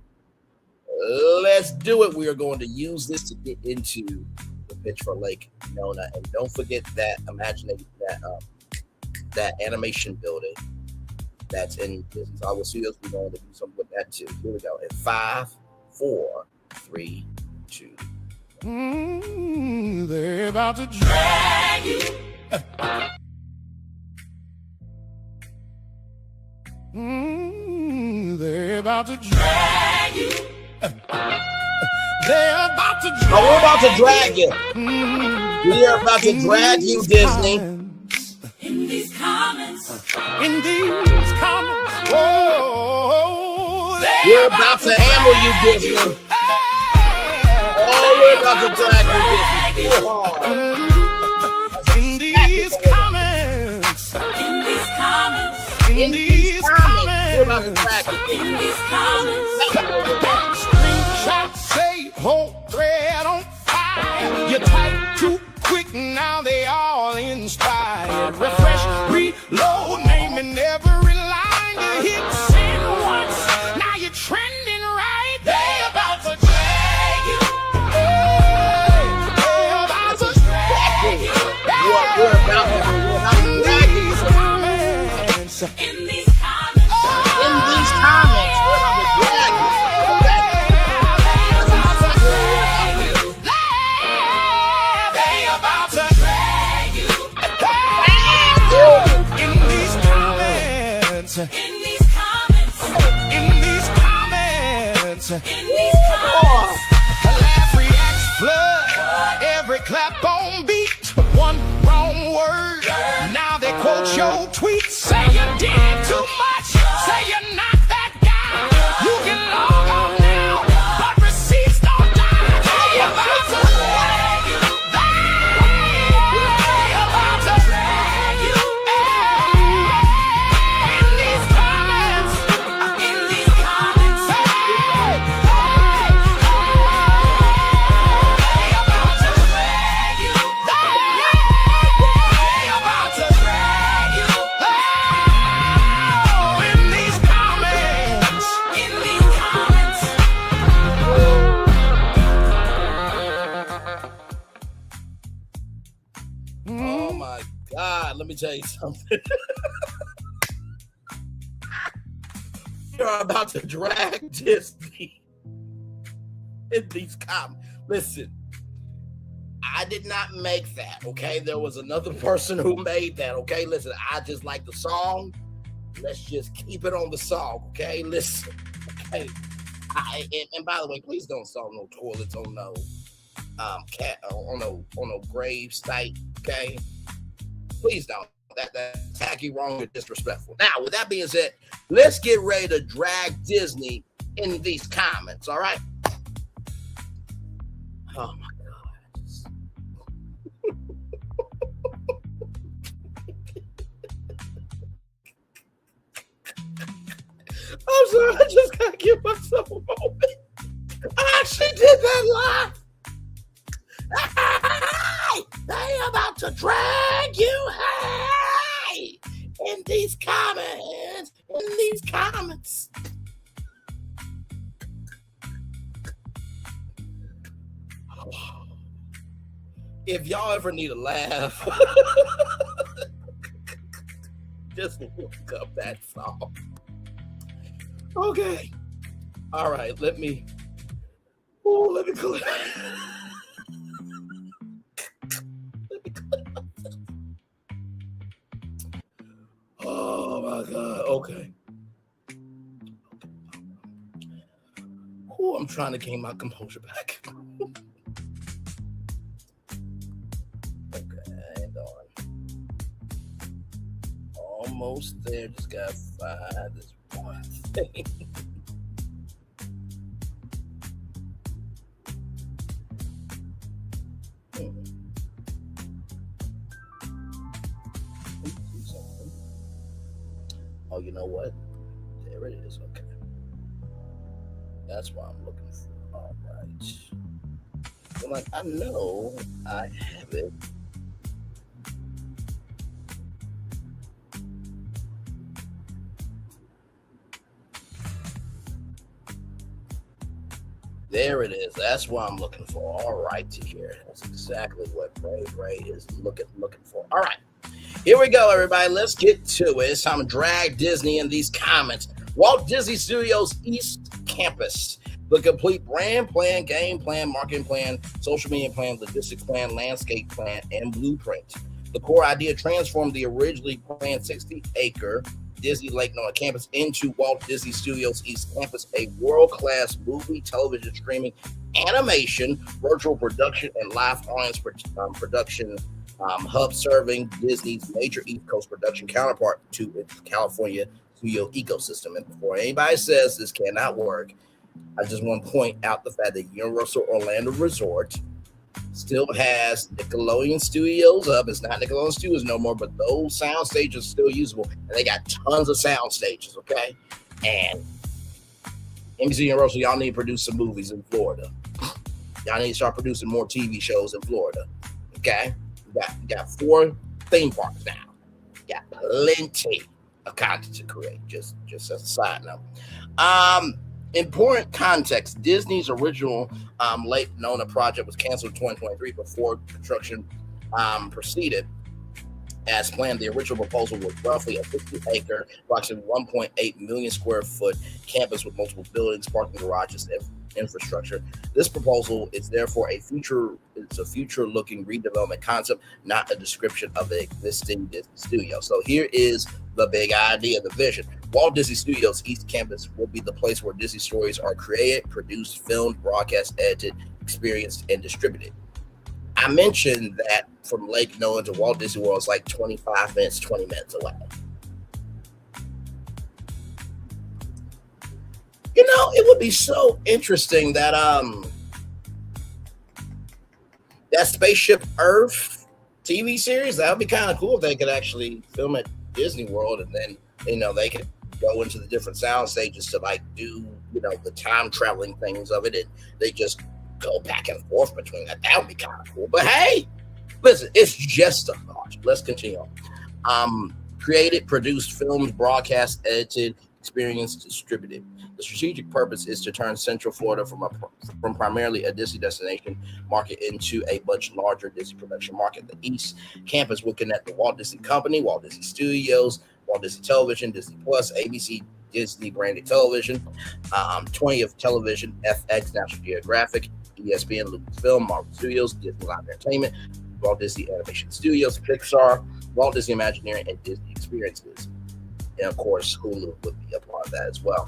let's do it. We are going to use this to get into the pitch for Lake Nona, and don't forget that that animation building that's in Disney's Hollywood Studios. We're going to do something with that too. Here we go. In 5, 4, 3, 2, 1. They're about to drag you. They're about to drag you. They're about to drag you. Oh, we're about to drag you. We are about to drag you, Disney. In these comments. In these comments. Oh, we're about to hammer you, Disney. Oh, we're about to drag you, Disney. In these comments. In these comments. In these comments. We're about to drag you. In these comments. Screenshots say whole thread on fire. You type too quick, now they all inspired. Refresh, reload, naming every line. You hit send once, now you're trending right. They about to drag you. They about to drag you. We're about to drag you. In these comments. In these comments, we're about to drag you. In these comments, in these comments, in these comments, laugh, reacts, flood, every clap on beat, one wrong word, now they quote your tweet, say you did too much, say you're not that guy, you can log on now, but receipts don't die, they about to drag you, they about to drag you. Oh my God, let me tell you something. You're about to drag Disney in these comments. Listen, I did not make that, okay? There was another person who made that, okay? Listen, I just like the song. Let's just keep it on the song, okay? Listen, okay? And by the way, please don't install no toilets on no on no grave site, okay? Please don't. That's tacky, wrong, and disrespectful. Now, with that being said, let's get ready to drag Disney in these comments, all right? Oh my God. I'm sorry, I just gotta give myself a moment. I actually did that live. Hey, they about to drag you. Hey, in these comments. In these comments. If y'all ever need a laugh, just look up that song. Okay. All right, let me clear. Oh my God. Okay. I'm trying to gain my composure back. Okay, hang on. Almost there. Just gotta find this one thing. Oh, you know what? There it is. Okay. That's what I'm looking for. All right. I'm like, I know I have it. There it is. That's what I'm looking for. All right, here. That's exactly what Ray is looking for. All right. Here we go, everybody. Let's get to it. It's time to drag Disney in these comments. Walt Disney Studios East Campus The complete brand plan, game plan, marketing plan, social media plan, logistics plan, landscape plan, and blueprint. The core idea transformed the originally planned 60-acre Disney Lake Nona campus into Walt Disney Studios East Campus, a world-class movie, television, streaming, animation, virtual production, and live audience production hub, serving Disney's major East Coast production counterpart to its California studio ecosystem. And before anybody says this cannot work, I just want to point out the fact that Universal Orlando Resort still has Nickelodeon Studios up. It's not Nickelodeon Studios no more, but those sound stages are still usable, and they got tons of sound stages, okay? And NBC Universal, y'all need to produce some movies in Florida. Y'all need to start producing more TV shows in Florida, okay? You got 4 theme parks now. You got plenty of content to create, just as a side note. Important context: Disney's original Lake Nona project was canceled in 2023 before construction proceeded as planned. The original proposal was roughly a 50-acre, approximately 1.8 million square foot campus with multiple buildings, parking garages, and infrastructure. This proposal is therefore a future-looking redevelopment concept, not a description of the existing Disney studio. So here is the big idea, the vision. Walt Disney Studios East Campus will be the place where Disney stories are created, produced, filmed, broadcast, edited, experienced, and distributed. I mentioned that from Lake Nona to Walt Disney World is like 25 minutes, 20 minutes away. You know, it would be so interesting that that Spaceship Earth TV series, that would be kind of cool if they could actually film at Disney World, and then, you know, they could go into the different sound stages to like do, you know, the time traveling things of it, and they just go back and forth between that. That would be kind of cool. But hey, listen, it's just a thought. Let's continue on. Created, produced, filmed, broadcast, edited, experienced, distributed. The strategic purpose is to turn Central Florida from primarily a Disney destination market into a much larger Disney production market. The East Campus will connect the Walt Disney Company, Walt Disney Studios, Walt Disney Television, Disney Plus, ABC, Disney branded television, 20th Television, FX, National Geographic, ESPN, Lucasfilm, Marvel Studios, Disney Live Entertainment, Walt Disney Animation Studios, Pixar, Walt Disney Imagineering, and Disney Experiences. And of course, Hulu would be a part of that as well.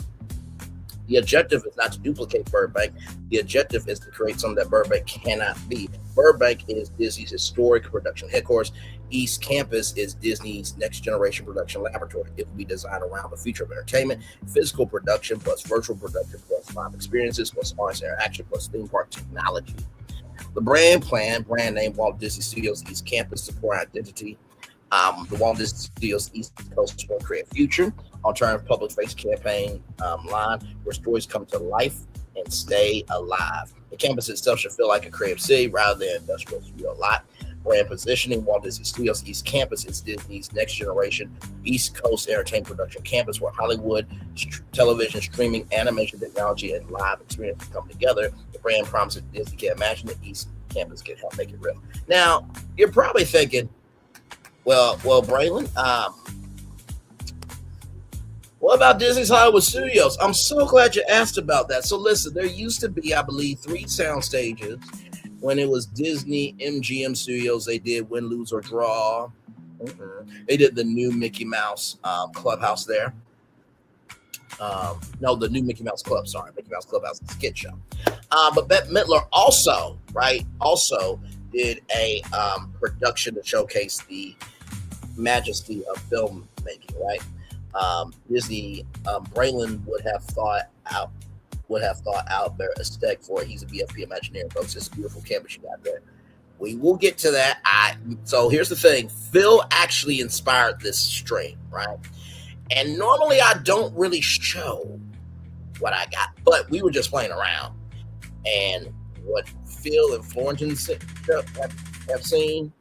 The objective is not to duplicate Burbank. The objective is to create something that Burbank cannot be. Burbank is Disney's historic production headquarters. East Campus is Disney's next generation production laboratory. It will be designed around the future of entertainment, physical production plus virtual production plus live experiences plus audience interaction plus theme park technology. The brand plan, brand name Walt Disney Studios East Campus, support identity. The Walt Disney Studios East Coast will create future. Alternative public face campaign line where stories come to life and stay alive. The campus itself should feel like a creative city rather than industrial studio lot. Brand positioning: Walt Disney Studios East Campus is Disney's next generation East Coast entertainment production campus where Hollywood, television, streaming, animation, technology, and live experiences come together. The brand promises Disney can imagine the East Campus can help make it real. Now, you're probably thinking, well, Braylon, what about Disney's Hollywood Studios? I'm so glad you asked about that. So listen, there used to be, I believe, 3 sound stages when it was Disney MGM Studios. They did Win, Lose, or Draw. They did the new Mickey Mouse Clubhouse there. No, the new Mickey Mouse Club. Sorry, Mickey Mouse Clubhouse is a skit show. But Bette Midler also did a production to showcase the majesty of filmmaking, right? Disney, Braylon would have thought out their aesthetic for it. He's a BFP Imagineering, folks. It's a beautiful campus you got there. We will get to that. So here's the thing. Phil actually inspired this stream, right? And normally I don't really show what I got, but we were just playing around. And what Phil and Florentin have seen,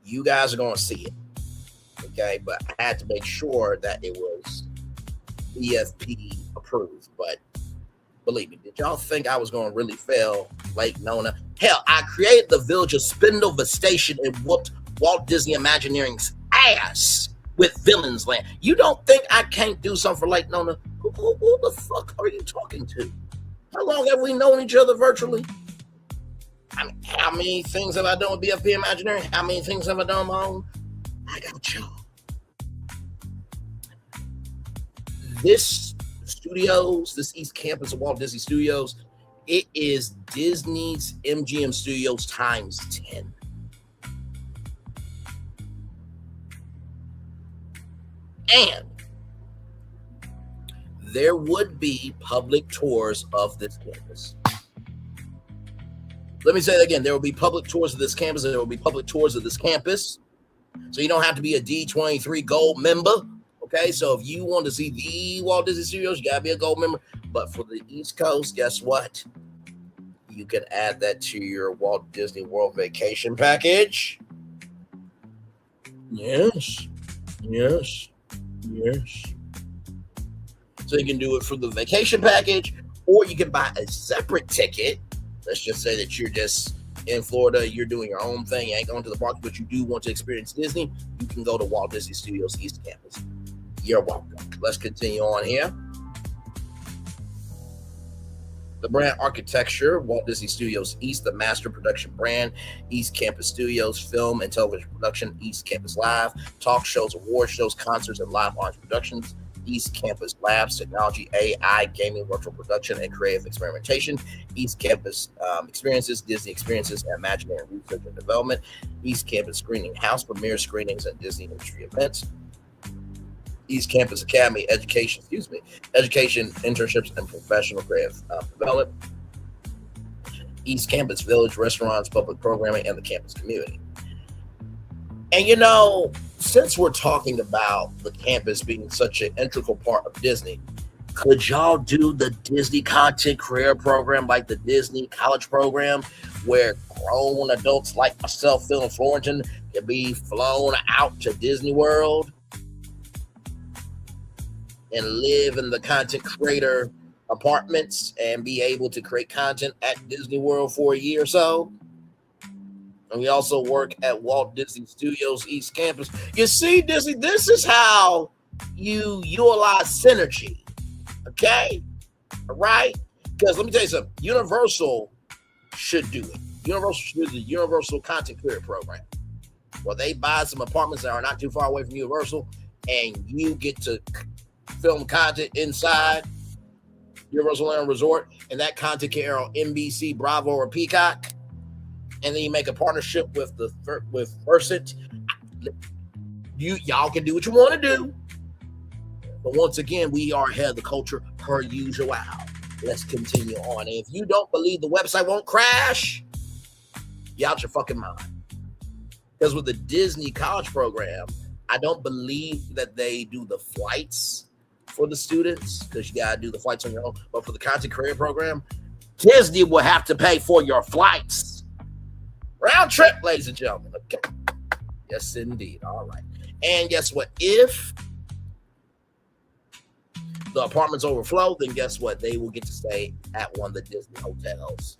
you guys are going to see it. Okay, but I had to make sure that it was BFP approved. But believe me, did y'all think I was going to really fail Lake Nona? Hell, I created the village of Spindleville Station and whooped Walt Disney Imagineering's ass with Villains Land. You don't think I can't do something for Lake Nona? Who the fuck are you talking to? How long have we known each other virtually? I mean, how many things have I done with BFP Imagineering? How many things have I done on my own? I got y'all. This studios, this East Campus of Walt Disney Studios, it is Disney's MGM Studios times 10. And there would be public tours of this campus. Let me say that again. There will be public tours of this campus, and there will be public tours of this campus. So you don't have to be a D23 Gold member. Okay, so if you want to see the Walt Disney Studios, you gotta be a Gold member. But for the East Coast, guess what? You can add that to your Walt Disney World vacation package. Yes. So you can do it for the vacation package, or you can buy a separate ticket. Let's just say that you're just in Florida, you're doing your own thing, you ain't going to the park, but you do want to experience Disney. You can go to Walt Disney Studios East Campus. You're welcome. Let's continue on here. The brand architecture, Walt Disney Studios East, the master production brand, East Campus Studios, film and television production, East Campus Live, talk shows, award shows, concerts, and live arts productions, East Campus Labs, technology, AI, gaming, virtual production, and creative experimentation, East Campus Experiences, Disney Experiences, and Imagineering Research and Development, East Campus Screening House, premiere screenings, and Disney industry events, East Campus Academy, education, internships, and professional creative development, East Campus Village, restaurants, public programming, and the campus community. And you know, since we're talking about the campus being such an integral part of Disney, could y'all do the Disney content career program like the Disney college program, where grown adults like myself, Phil and Florentin, can be flown out to Disney World and live in the content creator apartments and be able to create content at Disney World for a year or so? And we also work at Walt Disney Studios East Campus. You see, Disney, this is how you utilize synergy. Okay? All right? Because let me tell you something. Universal should do it. Universal should do the Universal Content Creator Program, where they buy some apartments that are not too far away from Universal, and you get to film content inside Universal Land Resort, and that content can air on NBC, Bravo, or Peacock. And then you make a partnership with Versant. Y'all can do what you want to do. But once again, we are ahead of the culture per usual. Let's continue on. And if you don't believe the website won't crash, you're out your fucking mind. Because with the Disney college program, I don't believe that they do the flights for the students, because you got to do the flights on your own. But for the content career program, Disney will have to pay for your flights. Round trip, ladies and gentlemen. Okay. Yes, indeed. All right. And guess what? If the apartments overflow, then guess what? They will get to stay at one of the Disney hotels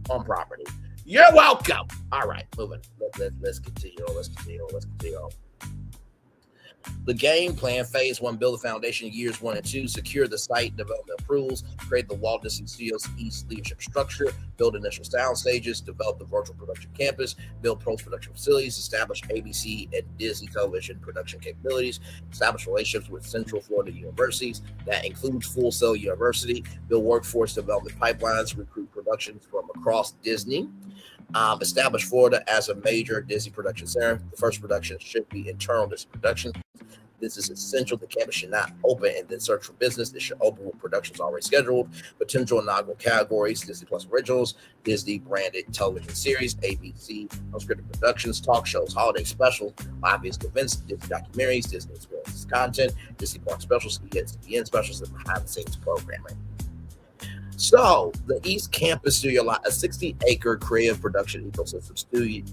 on property. You're welcome. All right, moving. Let's continue. Let's continue. The game plan, phase 1, build the foundation, years 1 and 2, secure the site development approvals, create the Walt Disney Studios East leadership structure, build initial sound stages, develop the virtual production campus, build post-production facilities, establish ABC and Disney television production capabilities, establish relationships with Central Florida universities. That includes Full Sail University, build workforce development pipelines, recruit productions from across Disney. Establish Florida as a major Disney production center. The first production should be internal Disney production. This is essential. The campus should not open and then search for business. It should open with productions already scheduled. Potential inaugural categories: Disney Plus Originals, Disney branded television series, ABC, unscripted productions, talk shows, holiday specials, obvious events, Disney documentaries, Disney experiences content, Disney Park specials, ESPN specials, and behind the scenes programming. So, the East Campus Studio Lot, a 60-acre creative production ecosystem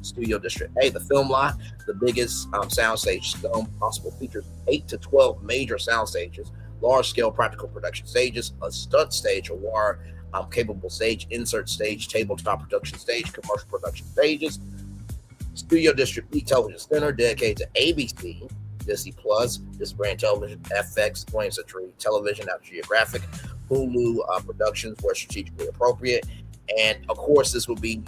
studio district. The film lot, the biggest soundstage film possible, features 8 to 12 major sound stages, large-scale practical production stages, a stunt stage, a wire-capable stage, insert stage, tabletop production stage, commercial production stages, studio district television center dedicated to ABC, Disney Plus, Disney brand television, FX, 20th Century Television, National Geographic, Hulu productions where strategically appropriate. And of course, this will be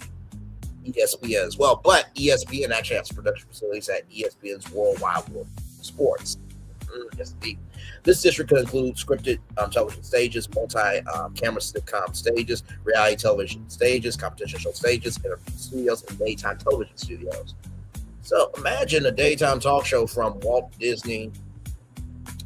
ESPN as well. But ESPN actually has production facilities at ESPN's Worldwide World of Sports. This district could include scripted television stages, multi-camera sitcom stages, reality television stages, competition show stages, interview studios, and daytime television studios. So imagine a daytime talk show from Walt Disney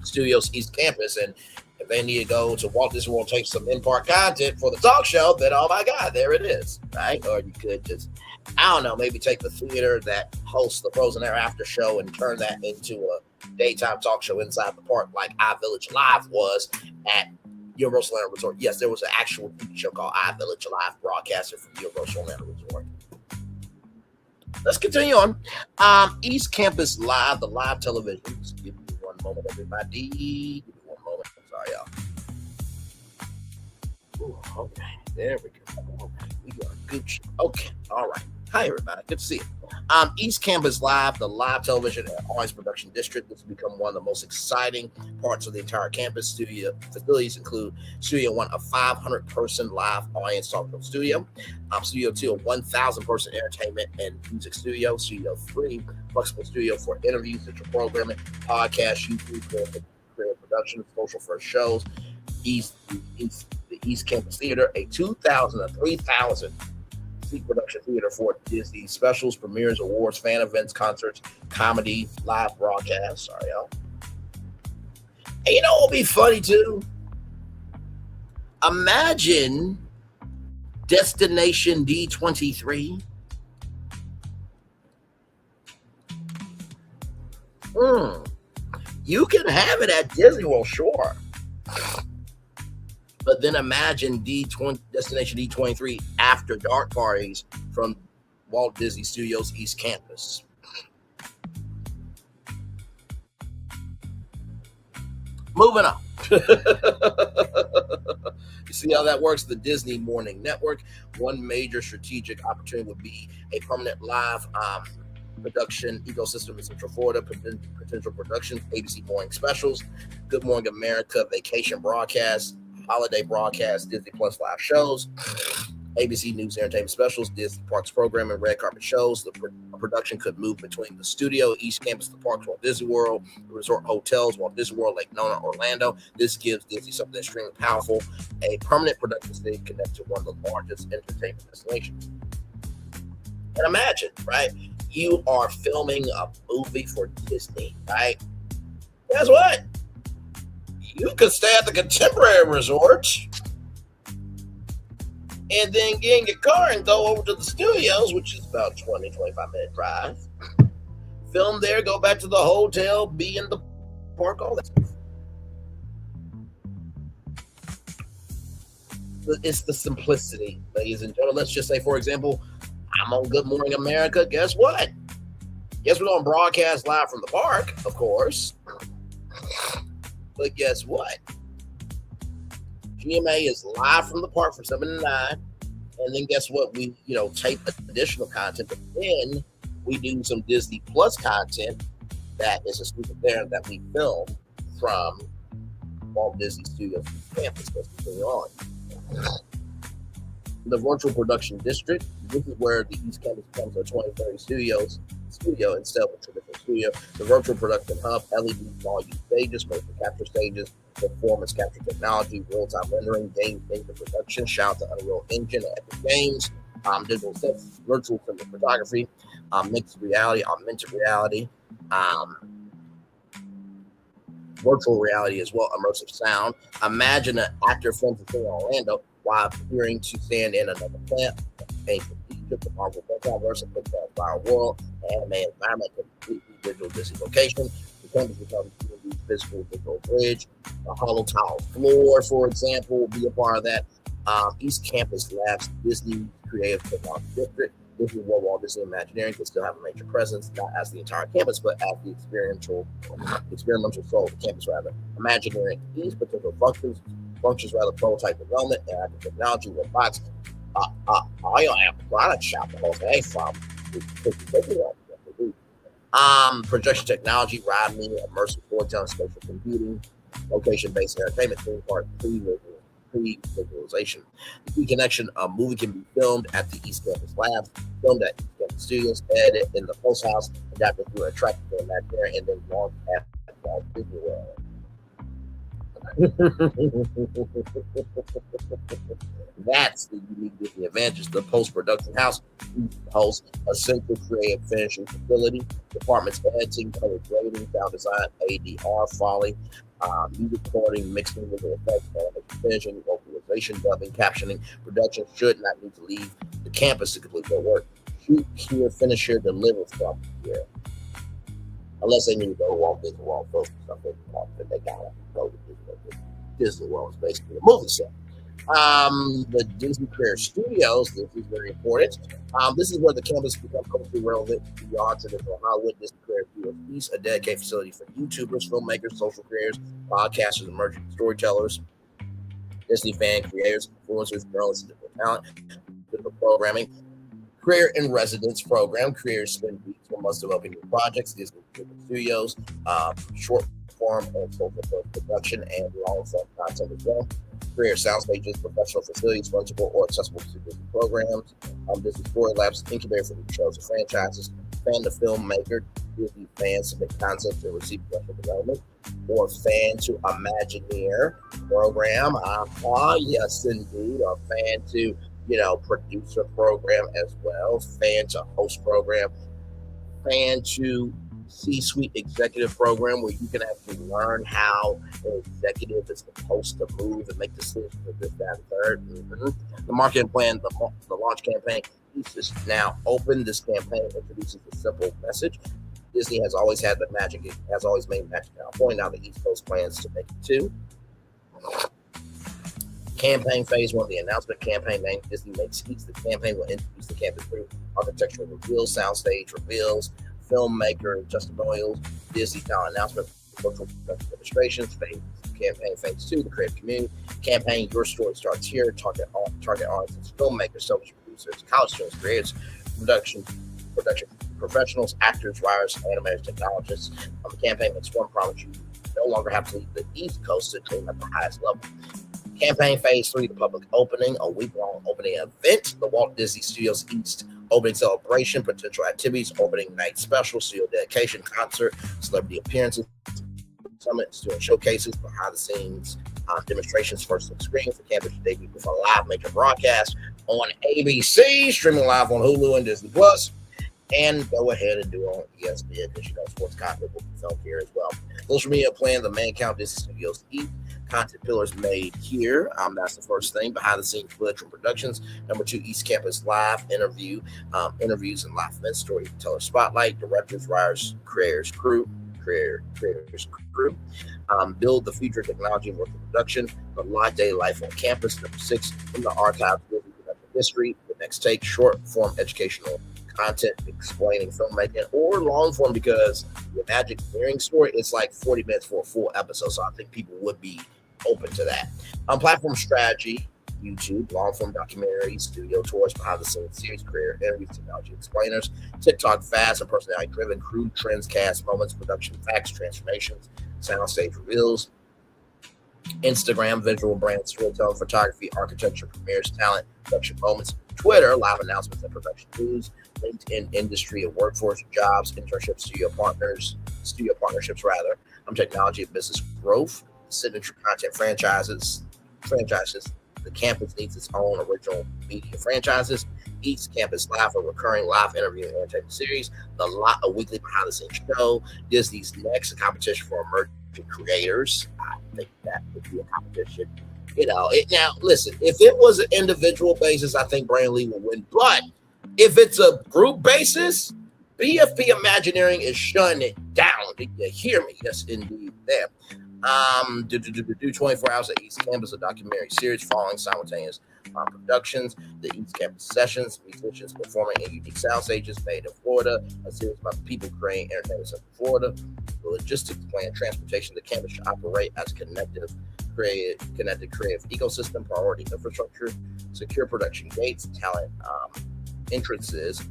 Studios East Campus, and if they need to go to Walt Disney World, take some in-park content for the talk show, then oh my God, there it is, right? Or you could just, I don't know, maybe take the theater that hosts the Frozen Air after show and turn that into a daytime talk show inside the park, like iVillage Live was at Universal Orlando Resort. Yes, there was an actual TV show called iVillage Live broadcasted from Universal Orlando Resort. Let's continue on. East Campus Live, the live television. Just give me one moment, everybody. Give me one moment. I'm sorry, y'all. Ooh, okay, there we go. Okay, we got Gucci. Okay, all right. Hi, everybody. Good to see you. East Campus Live, the live television and audience production district. This has become one of the most exciting parts of the entire campus. Studio facilities include Studio 1, a 500-person live audience talk show studio. Studio 2, a 1,000-person entertainment and music studio. Studio 3, flexible studio for interviews, digital programming, podcasts, YouTube, creative production, social first shows. The East Campus Theater, a 2,000 to 3,000 seat production theater for Disney specials, premieres, awards, fan events, concerts, comedy, live broadcasts. Sorry, y'all. And you know what will be funny too? Imagine Destination D23. You can have it at Disney World, sure. But then imagine Destination D23 after dark parties from Walt Disney Studios East Campus. Moving on. You see how that works? The Disney Morning Network. One major strategic opportunity would be a permanent live production ecosystem in Central Florida, potential productions, ABC Morning Specials, Good Morning America, vacation broadcasts, holiday broadcasts, Disney Plus live shows, ABC News Entertainment Specials, Disney Parks programming, red carpet shows. The production could move between the studio, East Campus, the parks, Walt Disney World, the resort hotels, Walt Disney World, Lake Nona, Orlando. This gives Disney something extremely powerful, a permanent production state connected to one of the largest entertainment destinations. And imagine, right? You are filming a movie for Disney, right? Guess what? You could stay at the Contemporary Resort and then get in your car and go over to the studios, which is about 20, 25-minute drive. Film there, go back to the hotel, be in the park, all that stuff. It's the simplicity, ladies and gentlemen. Let's just say, for example, I'm on Good Morning America. Guess what? Guess we're going to broadcast live from the park, of course. But guess what? GMA is live from the park from 7 to 9. And then guess what? We, tape additional content. But then we do some Disney Plus content that is exclusive there that we film from Walt Disney Studios campus. Let's continue on. The virtual production district. This is where the East Campus becomes a 2030 studio instead of a traditional studio. The virtual production hub, LED volume stages, motion capture stages, performance capture technology, real-time rendering, game maker production, shout out to Unreal Engine and Epic Games, digital sets, virtual cinematography, mixed reality, augmented reality, virtual reality as well, immersive sound. Imagine an actor films in Orlando while appearing to stand in another plant, the Marvel Multiverse, and Pixar's Our World, anime environment, completely digital Disney location. The campus becomes a physical digital bridge. A hollow tile floor, for example, will be a part of that. East Campus Labs, Disney Creative Technology District. This is where Walt Disney Imagineering can still have a major presence, not as the entire campus, but as the experimental soul of the campus, rather. Imagineering East, potential functions rather, prototype development, interactive technology, robotics. I am product shop the whole thing from projection technology, ride media, immersive storytelling, spatial computing, location-based entertainment, theme park, preview, pre-visualization. The key connection: a movie can be filmed at the East Campus Labs, filmed at East Campus Studios, edited in the Post House, adapted through an attractive imaginary, and then launched at Walt Disney World. That's the unique Disney advantage. The post-production house hosts a central creative finishing facility, departments editing, color grading, sound design, ADR, foley, music recording, mixing, visual effects, finishing, localization, dubbing, captioning. Production should not need to leave the campus to complete their work. Shoot here, finish here, deliver from here. Unless they need to go to Walt Disney World first or something, then they gotta go to Disney World. Is basically a movie set. The Disney Career Studios, this is very important. This is where the campus becomes culturally relevant beyond traditional Hollywood. Disney Career Studios East, a dedicated facility for YouTubers, filmmakers, social creators, podcasters, emerging storytellers, Disney fan creators, influencers, journalists, and different talent, different programming. Career in Residence program. Creators spend weeks or months developing new projects. Disney Studios, short form and social production, and long form content as well. Career sound stages, professional facilities, fungible or accessible to Disney programs. Disney Story Labs, incubator for new shows and franchises. Fan to filmmaker, Disney fans submit concepts and receive professional development. Or fan to Imagineer program. Yes, indeed. Or fan to producer program as well, fan to host program, fan to C-suite executive program, where you can actually learn how an executive is supposed to move and make decisions for this, that, and third. The marketing plan, the launch campaign, is now open. This campaign introduces a simple message. Disney has always had the magic. It has always made magic California. Now the East Coast plans to make it too. Campaign phase one, the announcement campaign name Disney Makes East. The campaign will introduce the campus through architectural reveals, soundstage reveals, filmmaker testimonials, Disney talent announcement, virtual production demonstrations. Campaign phase two, the creative community. Campaign Your Story Starts Here. Target artists, filmmakers, television producers, college students, creators, production professionals, actors, writers, animators, technologists. The campaign makes one promise: you no longer have to leave the East Coast to dream at the highest level. Campaign phase three, the public opening, a week-long opening event, the Walt Disney Studios East opening celebration, potential activities, opening night special, studio dedication, concert, celebrity appearances, summit, student showcases, behind-the-scenes demonstrations, first on screen for campus debut before a live major broadcast on ABC, streaming live on Hulu and Disney Plus. And go ahead and do it on ESPN because sports content will be filmed here as well. Social media plan, the main account, Disney Studios East. Content pillars made here. That's the first thing. Behind the scenes footage from productions. Number two, East Campus Live interviews and live events, storyteller spotlight, directors, writers, creators, crew. Build the future technology and working production. The live day life on campus. Number six, from the archives, history. The next take, short form educational content explaining filmmaking, or long form, because the Imagineering story is like 40 minutes for a full episode. So I think people would be open to that. Platform strategy, YouTube, long form documentaries, studio tours, behind the scenes series, career interviews, technology explainers, TikTok fast and personality driven, crew trends, cast moments, production facts, transformations, soundstage reveals, Instagram, visual brand storytelling, photography, architecture, premieres, talent, production moments, Twitter, live announcements and production news, LinkedIn, industry and workforce, jobs, internships, studio partnerships, technology and business growth, signature content franchises. The campus needs its own original media franchises. East Campus Live, a recurring live interview and entertainment series. A weekly behind the scenes show. Disney's Next, a competition for emerging creators. I think that would be a competition. Now listen, if it was an individual basis, I think Brandon Lee will win. But if it's a group basis, BFP Imagineering is shutting it down. Did you hear me? Yes, indeed. There. Do 24 hours at East Campus, a documentary series following simultaneous productions, the East Campus sessions, musicians performing in unique sound stages made in Florida, a series about the people creating entertainment in Florida, the logistics plan, transportation. The campus should operate as a connected creative ecosystem, priority infrastructure, secure production gates, talent entrances,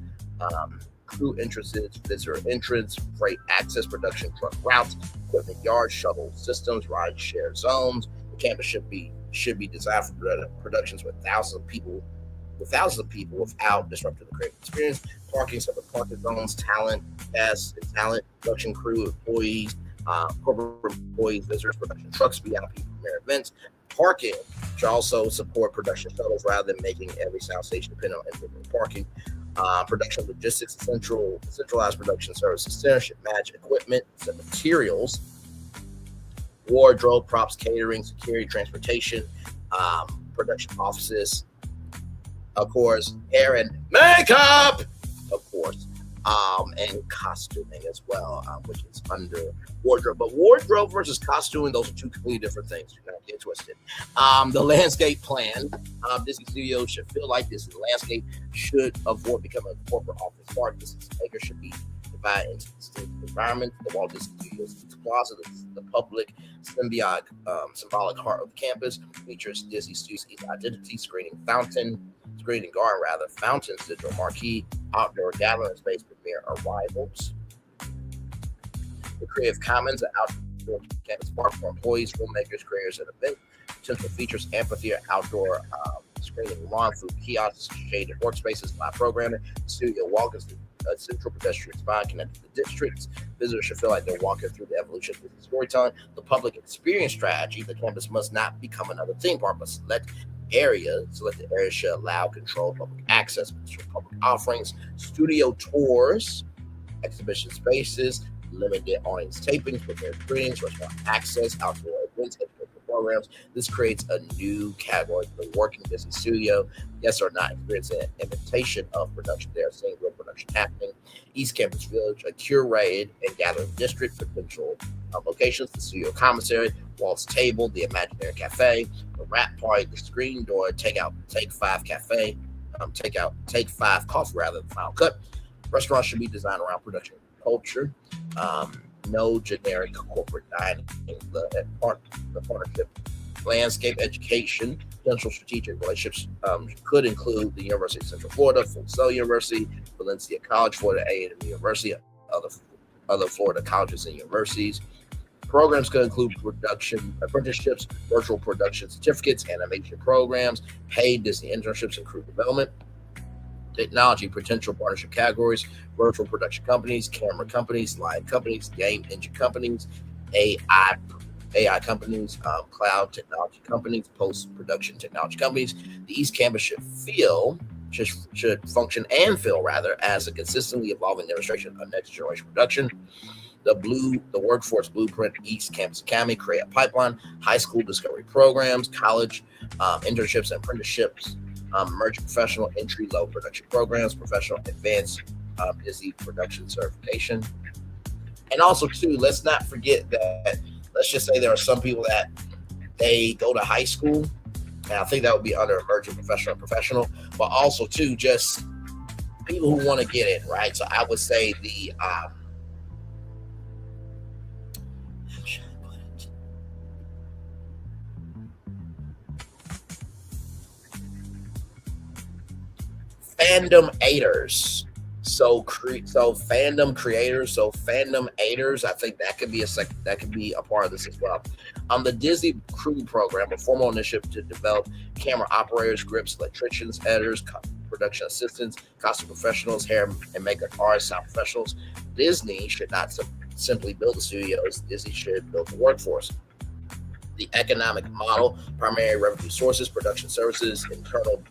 crew entrances, visitor entrance, freight access, production truck routes, equipment yards, shuttle systems, ride share zones. The campus should be should be designed for productions with thousands of people without disrupting the creative experience. Parking, separate parking zones, talent, production crew, employees, corporate employees, visitors, production trucks, VIP premiere events. Parking should also support production shuttles rather than making every soundstage depend on individual parking. Production logistics, centralized production services center should match equipment and materials, wardrobe, props, catering, security, transportation, production offices, of course, hair and makeup, of course, and costuming as well, which is under wardrobe. But wardrobe versus costuming, those are two completely different things. Do not get twisted. The landscape plan, Disney Studios should feel like this. The landscape should avoid becoming a corporate office park. This acre should be divided into distinct environments. The Walt Disney Studios Plaza, the public symbolic heart of the campus, features Disney Studios identity, screening garden, fountains, digital marquee, outdoor gathering space, premiere arrivals. The Creative Commons, an outdoor campus park for employees, filmmakers, creators, and event. Potential features, amphitheater, outdoor screening, lawn, food, kiosks, shaded workspaces, live programming, studio walk is a central pedestrian spot connected to the districts. Visitors should feel like they're walking through the evolution of Disney storytelling. The public experience strategy, the campus must not become another theme park, but select the area should allow controlled public access, public offerings, studio tours, exhibition spaces, limited audience tapings, prepared screenings, restaurant access, outdoor events, educational programs. This creates a new category for the working Disney studio. Yes or not, experiencing an imitation of production. They are seeing real production happening. East Campus Village, a curated and gathering district, potential locations, the studio commissary, Walt's Table, the Imagineering Cafe, the Rap Party, the Screen Door, Take 5 Cafe, Take 5 Coffee rather than Final Cut. Restaurants should be designed around production culture. No generic corporate dining. The partnership, landscape, education, potential strategic relationships could include the University of Central Florida, Full Sail University, Valencia College, Florida A&M University, other Florida colleges and universities. Programs could include production apprenticeships, virtual production certificates, animation programs, paid Disney internships, and crew development. Technology potential partnership categories: virtual production companies, camera companies, live companies, game engine companies, AI companies, cloud technology companies, post-production technology companies. The East Campus should function and feel rather as a consistently evolving demonstration of next generation production. The workforce blueprint: East Campus Academy, create a pipeline, high school discovery programs, college internships and apprenticeships, emerging professional entry-level production programs, professional advanced Disney production certification. And also, too, let's not forget that, let's just say there are some people that they go to high school, and I think that would be under emerging professional, but also, too, just people who want to get in, right? So I would say the fandom aiders. So fandom creators, so fandom aiders. I think that could be a part of this as well. The Disney Crew Program, a formal initiative to develop camera operators, grips, electricians, editors, production assistants, costume professionals, hair and makeup artists, sound professionals. Disney should not simply build the studios. Disney should build the workforce. The economic model: primary revenue sources, production services, internal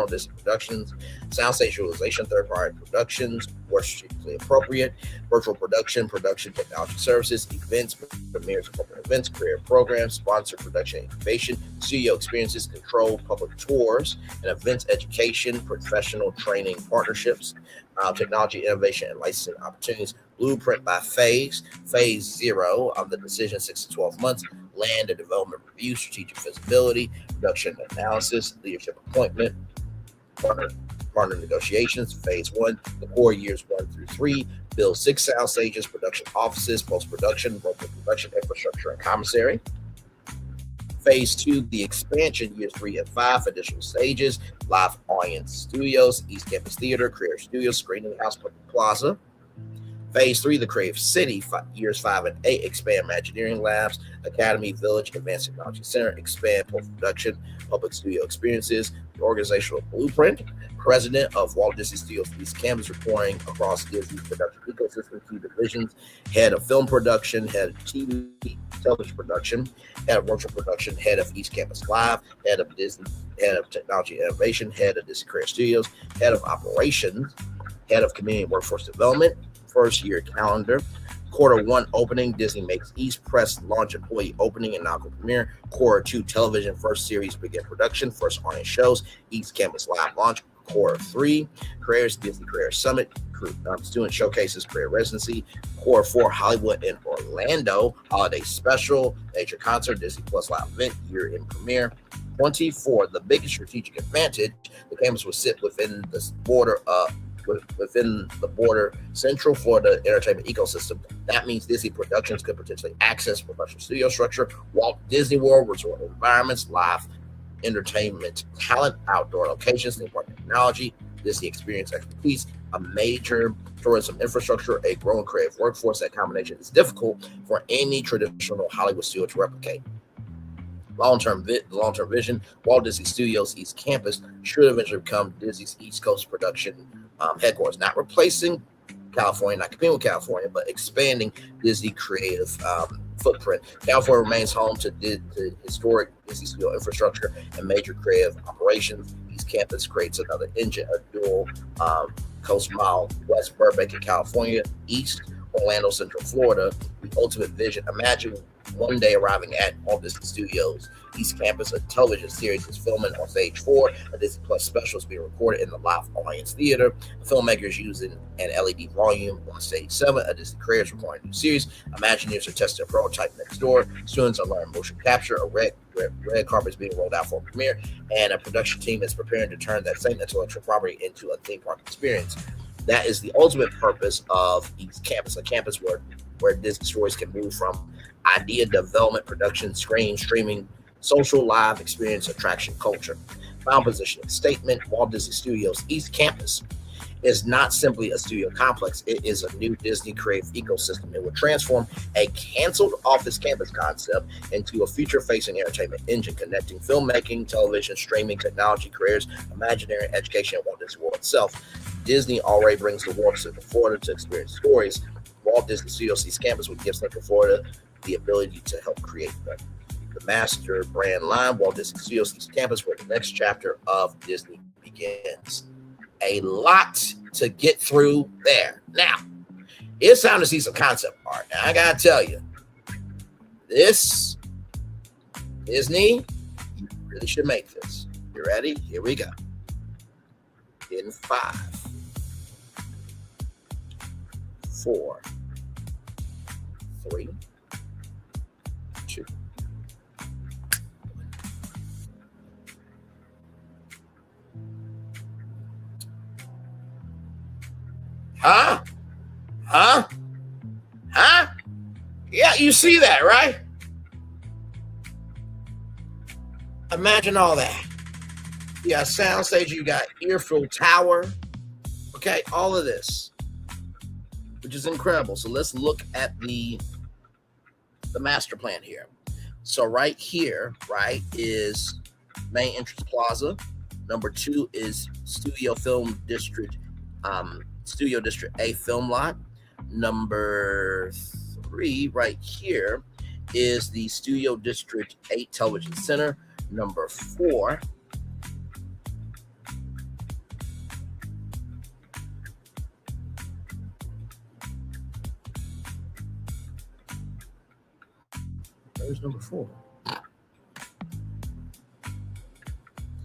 Disney productions, soundstage utilization, third-party productions, where strategically appropriate, virtual production technology services, events, premieres, corporate events, career programs, sponsored production incubation, studio experiences, controlled public tours, and events, education, professional training partnerships, technology, innovation, and licensing opportunities. Blueprint by phase 0 of the decision, 6 to 12 months, land and development review, strategic feasibility, production analysis, leadership appointment, partner negotiations. Phase 1, the core years 1 through 3, build 6 sound stages, production offices, post-production, local production infrastructure, and commissary. Phase 2, the expansion, years 3 and 5, additional stages, live audience studios, East Campus Theater, Creator Studios, Screening House, Public Plaza. Phase 3, the Creative City, years 5 and 8, expand Imagineering Labs, Academy, Village, Advanced Technology Center, expand post-production, public studio experiences, the organizational blueprint. President of Walt Disney Studios East Campus, reporting across Disney's production ecosystem, key divisions, head of film production, head of TV, television production, head of virtual production, head of East Campus Live, head of Disney, head of technology innovation, head of Disney Creative Studios, head of operations, head of community and workforce development, first year calendar, Q1 opening, Disney Makes East press launch employee opening and inaugural premiere, Q2 television first series begin production, first audience shows, East Campus Live launch, Q3 Creators Disney Creator Summit, student showcases, career residency, Q4 Hollywood in Orlando holiday special, major concert, Disney Plus Live event, year in premiere. 24, the biggest strategic advantage, the campus will sit within the border Central Florida entertainment ecosystem. That means Disney Productions could potentially access professional studio structure, Walt Disney World resort environments, live entertainment talent, outdoor locations, theme park technology, Disney experience expertise, a major tourism infrastructure, a growing creative workforce. That combination is difficult for any traditional Hollywood studio to replicate. Long-term vision, Walt Disney Studios East Campus should eventually become Disney's East Coast production headquarters, not replacing California, not competing with California, but expanding Disney creative footprint. California remains home to historic Disney studio infrastructure and major creative operations. East Campus creates another engine, a dual coast mile, West Burbank in California, East Orlando, Central Florida. The ultimate vision. Imagine one day arriving at Walt Disney Studios East Campus. A television series is filming on stage 4. A Disney Plus special is being recorded in the live audience theater. The filmmakers using an LED volume on stage 7. A Disney creators recording a new series. Imagineers are testing a prototype next door. Students are learning motion capture. A red carpet is being rolled out for a premiere, and a production team is preparing to turn that same intellectual property into a theme park experience. That is the ultimate purpose of East Campus, a campus where Disney stories can move from idea development, production, streaming, social, live experience, attraction, culture. Final positioning statement, Walt Disney Studios East Campus is not simply a studio complex. It is a new Disney creative ecosystem. It will transform a canceled office campus concept into a future-facing entertainment engine connecting filmmaking, television, streaming, technology, careers, Imagineering, education, and Walt Disney World itself. Disney already brings the world to Central Florida to experience stories. Walt Disney Studios East Campus would give Central Florida the ability to help create them. The master brand line, Walt Disney Studios East Campus, where the next chapter of Disney begins. A lot to get through there. Now, it's time to see some concept art. Now, I gotta tell you, this Disney, you really should make this. You ready? Here we go. In 5, 4, 3, 2. Huh? Yeah, you see that, right? Imagine all that. You got soundstage, you got Earfield Tower. Okay, all of this, which is incredible. So let's look at the master plan here. So right here, right, is main entrance plaza. Number 2 is Studio District A film lot. Number 3 right here is the Studio District 8 Television Center. Number 4 there's number 4.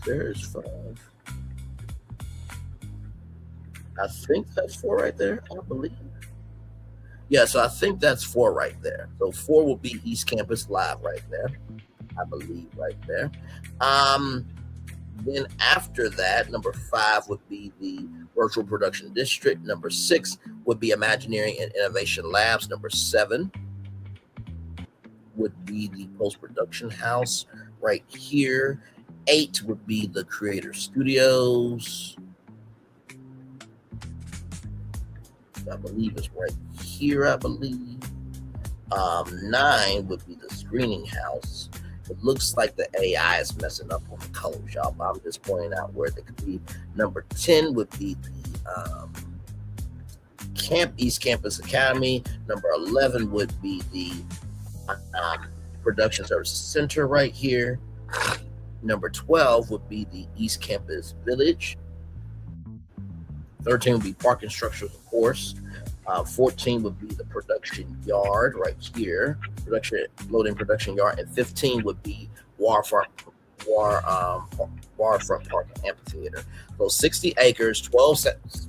There's 5. I think that's 4 right there, I believe. Yeah, so I think that's 4 right there. So 4 will be East Campus Live right there, I believe, right there. Then after that, number 5 would be the Virtual Production District. Number 6 would be Imagineering and Innovation Labs. Number 7 would be the Post-Production House right here. 8 would be the Creator Studios. I believe is right here, I believe. 9 would be the screening house. It looks like the AI is messing up on the colors, y'all, but I'm just pointing out where they could be. Number 10 would be the East Campus Academy. Number 11 would be the Production Services Center right here. Number 12 would be the East Campus Village. 13 would be parking structures, of course. 14 would be the production yard right here, loading production yard, and 15 would be waterfront park and amphitheater. So 60 acres, 12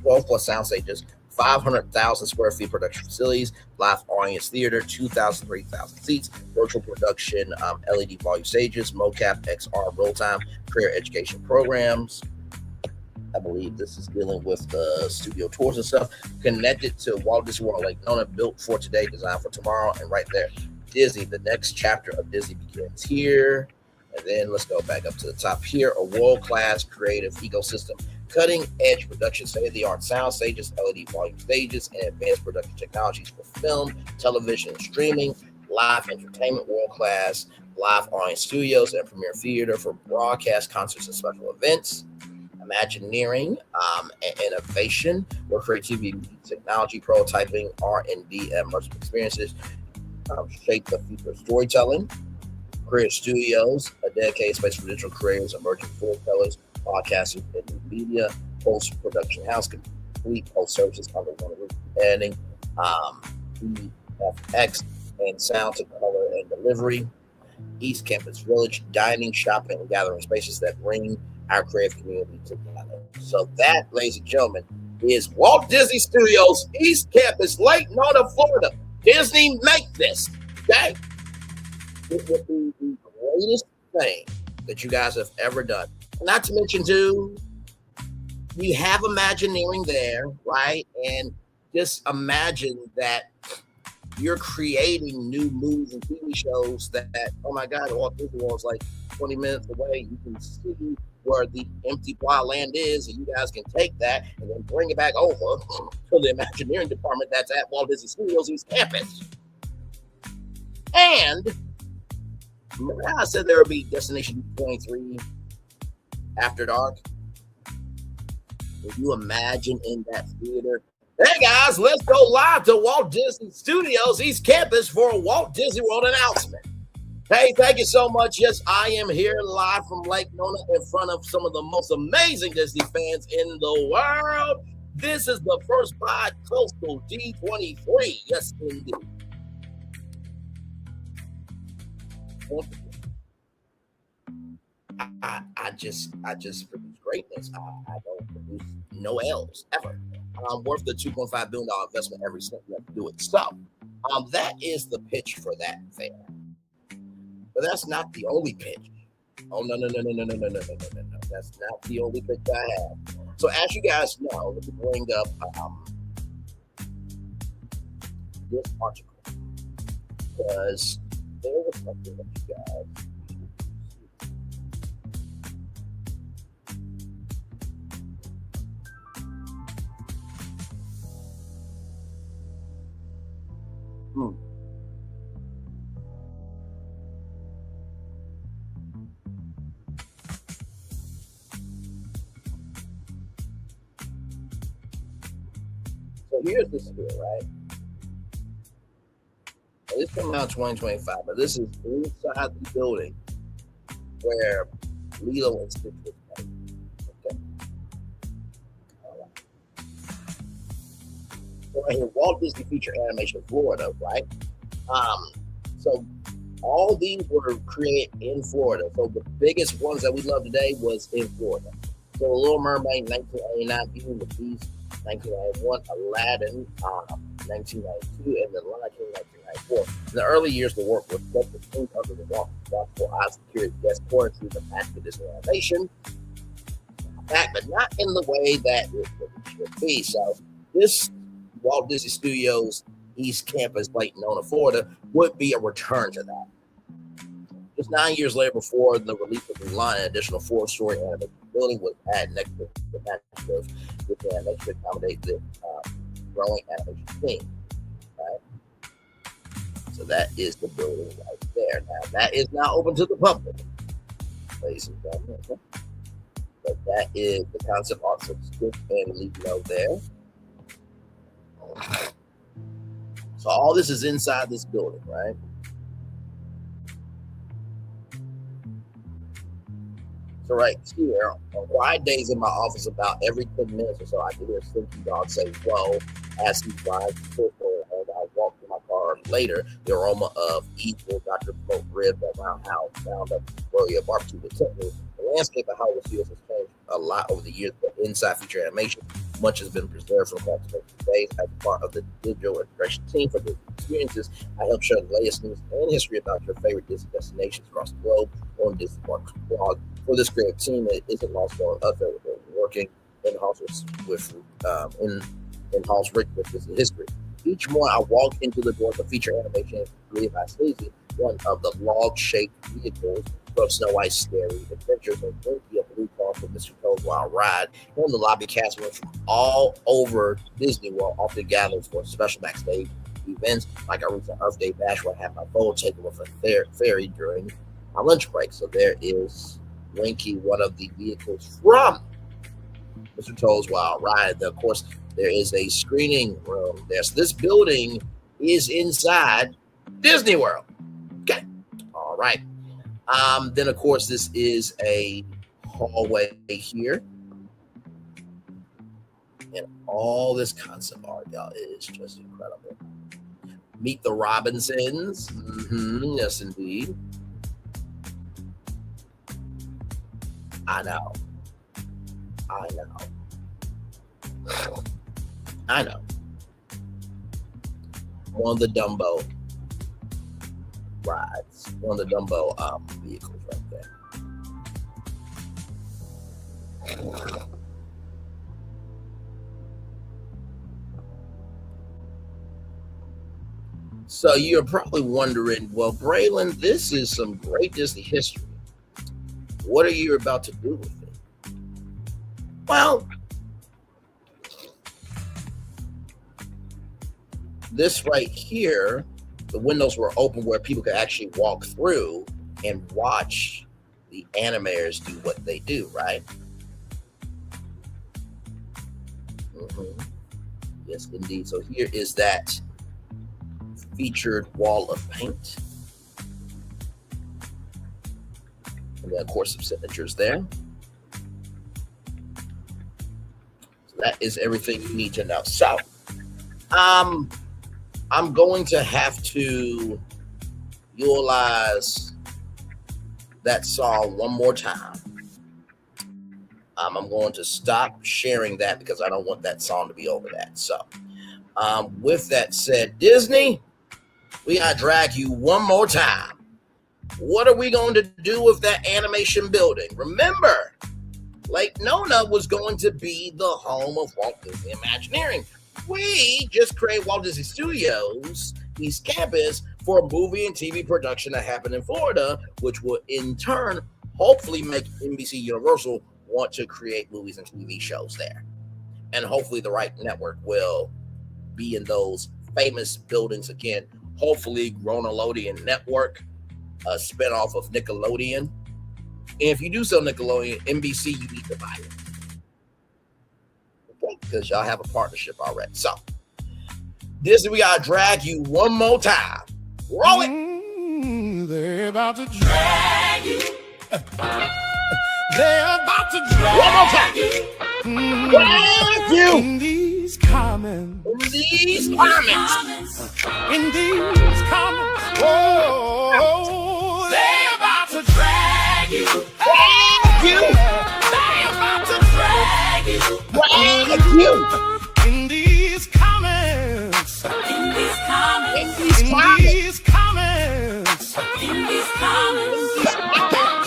plus sound stages, 500,000 square feet production facilities, live audience theater, 2,000, 3,000 seats, virtual production, LED volume stages, mocap, XR, real-time, career education programs. I believe this is dealing with the studio tours and stuff, connected to Walt Disney World Lake Nona, built for today, designed for tomorrow. And right there, Disney, the next chapter of Disney begins here. And then let's go back up to the top here, a world-class creative ecosystem, cutting-edge production, state-of-the-art sound stages, LED volume stages, and advanced production technologies for film, television, and streaming, live entertainment, world-class live audience studios, and premiere theater for broadcast, concerts, and special events. Imagineering and innovation, where creativity, technology, prototyping, R&D, and immersive experiences shape the future of storytelling. Creative Studios, a dedicated space for digital creators, emerging storytellers, podcasters, and new media. Post-production house, complete post services under one roof, adding VFX and sound to color and delivery. East Campus Village, dining, shopping, and gathering spaces that bring our creative community together. So that, ladies and gentlemen, is Walt Disney Studios, East Campus, Lake Nona, Florida. Disney, make this, okay? It would be the greatest thing that you guys have ever done. Not to mention, too, you have Imagineering there, right? And just imagine that you're creating new movies and TV shows that oh my God, Walt Disney World is like 20 minutes away. You can see where the empty wild land is, and you guys can take that and then bring it back over to the Imagineering department that's at Walt Disney Studios East Campus. And remember how I said there would be Destination 23 after dark? Would you imagine in that theater? Hey guys, let's go live to Walt Disney Studios East Campus for a Walt Disney World announcement. Hey, thank you so much. Yes, I am here live from Lake Nona in front of some of the most amazing Disney fans in the world. This is the first bi-coastal D23. Yes, indeed. I just produce greatness. I don't produce no L's ever. I'm worth the $2.5 billion investment every cent you have to do it. So that is the pitch for that fair. But that's not the only pitch. Oh, no. That's not the only pitch I have. So as you guys know, let me bring up this article. Because there was something that you guys So here's the spiel, right? So this came out in 2025, but this is inside the building where Lilo and Stitch was made. Okay. All right. So right here, Walt Disney Feature Animation Florida, right? So all these were created in Florida. So the biggest ones that we love today was in Florida. So The Little Mermaid, 1989, Beauty and the Beast, 1991, Aladdin, 1992, and then Lion King, 1994. In the early years, the work was set to think under the watchful eyes of curious guest quarantine the back of Disney animation, but not in the way that it should be. So this Walt Disney Studios East Campus, Lake Nona, Florida, would be a return to that. Just 9 years later, before the release of Mulan, an additional 4-story animated building was added next to the Magic with the animation to accommodate the growing animation team. Right? So that is the building right there. Now that is not open to the public, ladies and gentlemen. Okay? But that is the concept art. So skip and leave note there. So all this is inside this building, right? So right here, on quiet days in my office, about every 10 minutes or so, I can hear Slinky Dog say, "Whoa," as he drives the football, and I walk to my car later. The aroma of equal Dr. Smoke ribs at Roundhouse, found up Royal Barbecue with Tiffany. The landscape of Hollywood Studios has changed a lot over the years, but inside feature animation, much has been preserved from that days. As part of the digital integration team for Disney Experiences, I help share the latest news and history about your favorite Disney destinations across the globe on Disney Parks blog. For this great team, it isn't lost on us that we're working in-house with Disney history. Each morning, I walk into the door of feature animation created by Sleazy, one of the log-shaped vehicles from Snow White's Scary Adventures, and Winky, a blue car from Mr. Toad's Wild Ride. On the lobby, cast members from all over Disney World often gathers for special backstage events, like our recent Earth Day Bash, where I have my phone taken with a ferry during my lunch break. So there is Winky, one of the vehicles from Mr. Toad's Wild Ride. Of course, there is a screening room there. So this building is inside Disney World. Okay. All right. Then, of course, this is a hallway here. And all this concept art, y'all, is just incredible. Meet the Robinsons. Yes, indeed. I know. One of the Dumbo rides. One of the Dumbo vehicles right there. So you're probably wondering, well, Braylon, this is some great Disney history. What are you about to do with it? Well, this right here, the windows were open where people could actually walk through and watch the animators do what they do, right? Yes, indeed. So here is that featured wall of paint. And then, of course, some signatures there. So that is everything you need to know. So, I'm going to have to utilize that song one more time. I'm going to stop sharing that because I don't want that song to be over that. So, with that said, Disney, we gotta drag you one more time. What are we going to do with that animation building? Remember, Lake Nona was going to be the home of Walt Disney Imagineering. We just created Walt Disney Studios, East Campus, for a movie and TV production that happened in Florida, which will in turn hopefully make NBC Universal want to create movies and TV shows there. And hopefully the right network will be in those famous buildings again. Hopefully Nickelodeon Network, a spinoff of Nickelodeon. And if you do sell Nickelodeon, NBC, you need to buy it. Okay, because y'all have a partnership already. So, Disney, we gotta drag you one more time. Roll it. They're about to drag you. They're about to drag one more time. Drag you. In these comments. In these comments. In these comments. Oh, they're about to drag you. Drag you. They're about to drag you. Drag you. In these comments. In these comments. In these comments. In these comments.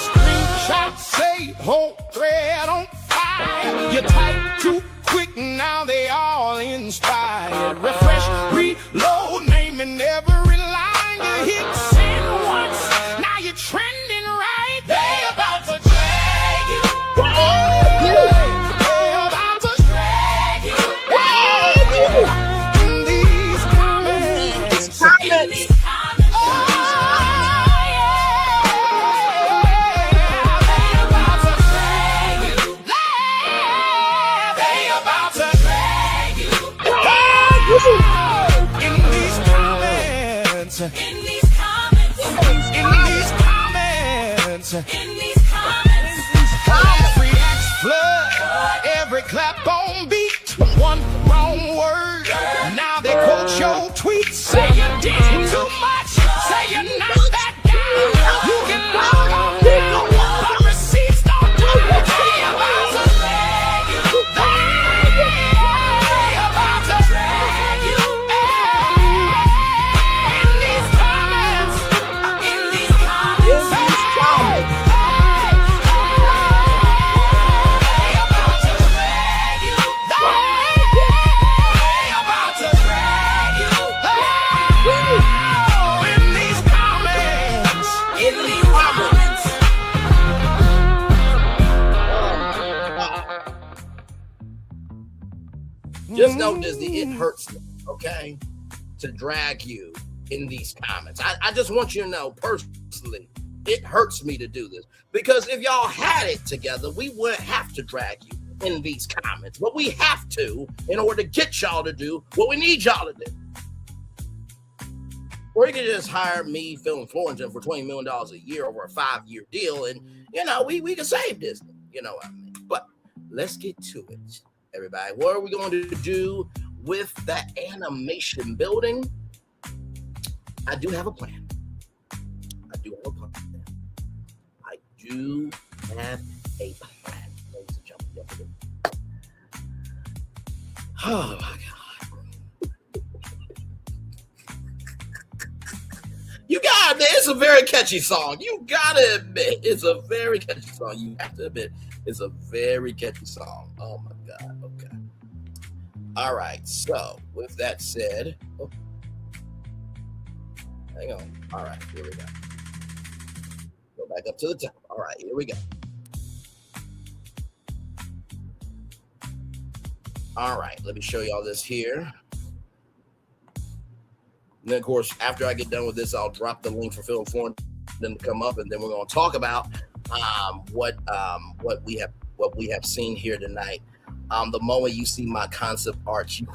Screenshots say whole thread on fire. You type too quick, now they all inspired. Refresh, reload, naming every line. You hit send once, now you're trending right. They about to drag you. They about to drag you. Say you did too much. Say you're not that guy. You can log on, pick up the receipts, don't do it. They about to drag you. They about to drag you. In these comments. In these comments. Just know, Disney, it hurts me, okay, to drag you in these comments. I just want you to know, personally, it hurts me to do this. Because if y'all had it together, we wouldn't have to drag you in these comments. But we have to in order to get y'all to do what we need y'all to do. Or you can just hire me, Phil, and Florentine for $20 million a year over a 5-year deal, and, we can save Disney. You know what I mean? But let's get to it. Everybody, what are we going to do with that animation building? I do have a plan. Ladies and gentlemen. Oh my God. You gotta admit, it's a very catchy song. You gotta admit, it's a very catchy song. You have to admit, it's a very catchy song. Oh my God. Okay. All right. So, with that said, hang on. All right. Here we go. Go back up to the top. All right. Here we go. All right. Let me show y'all this here. And then, of course, after I get done with this, I'll drop the link for Phil and Florence to come up, and then we're going to talk about what we have seen here tonight. The moment you see my concept art, you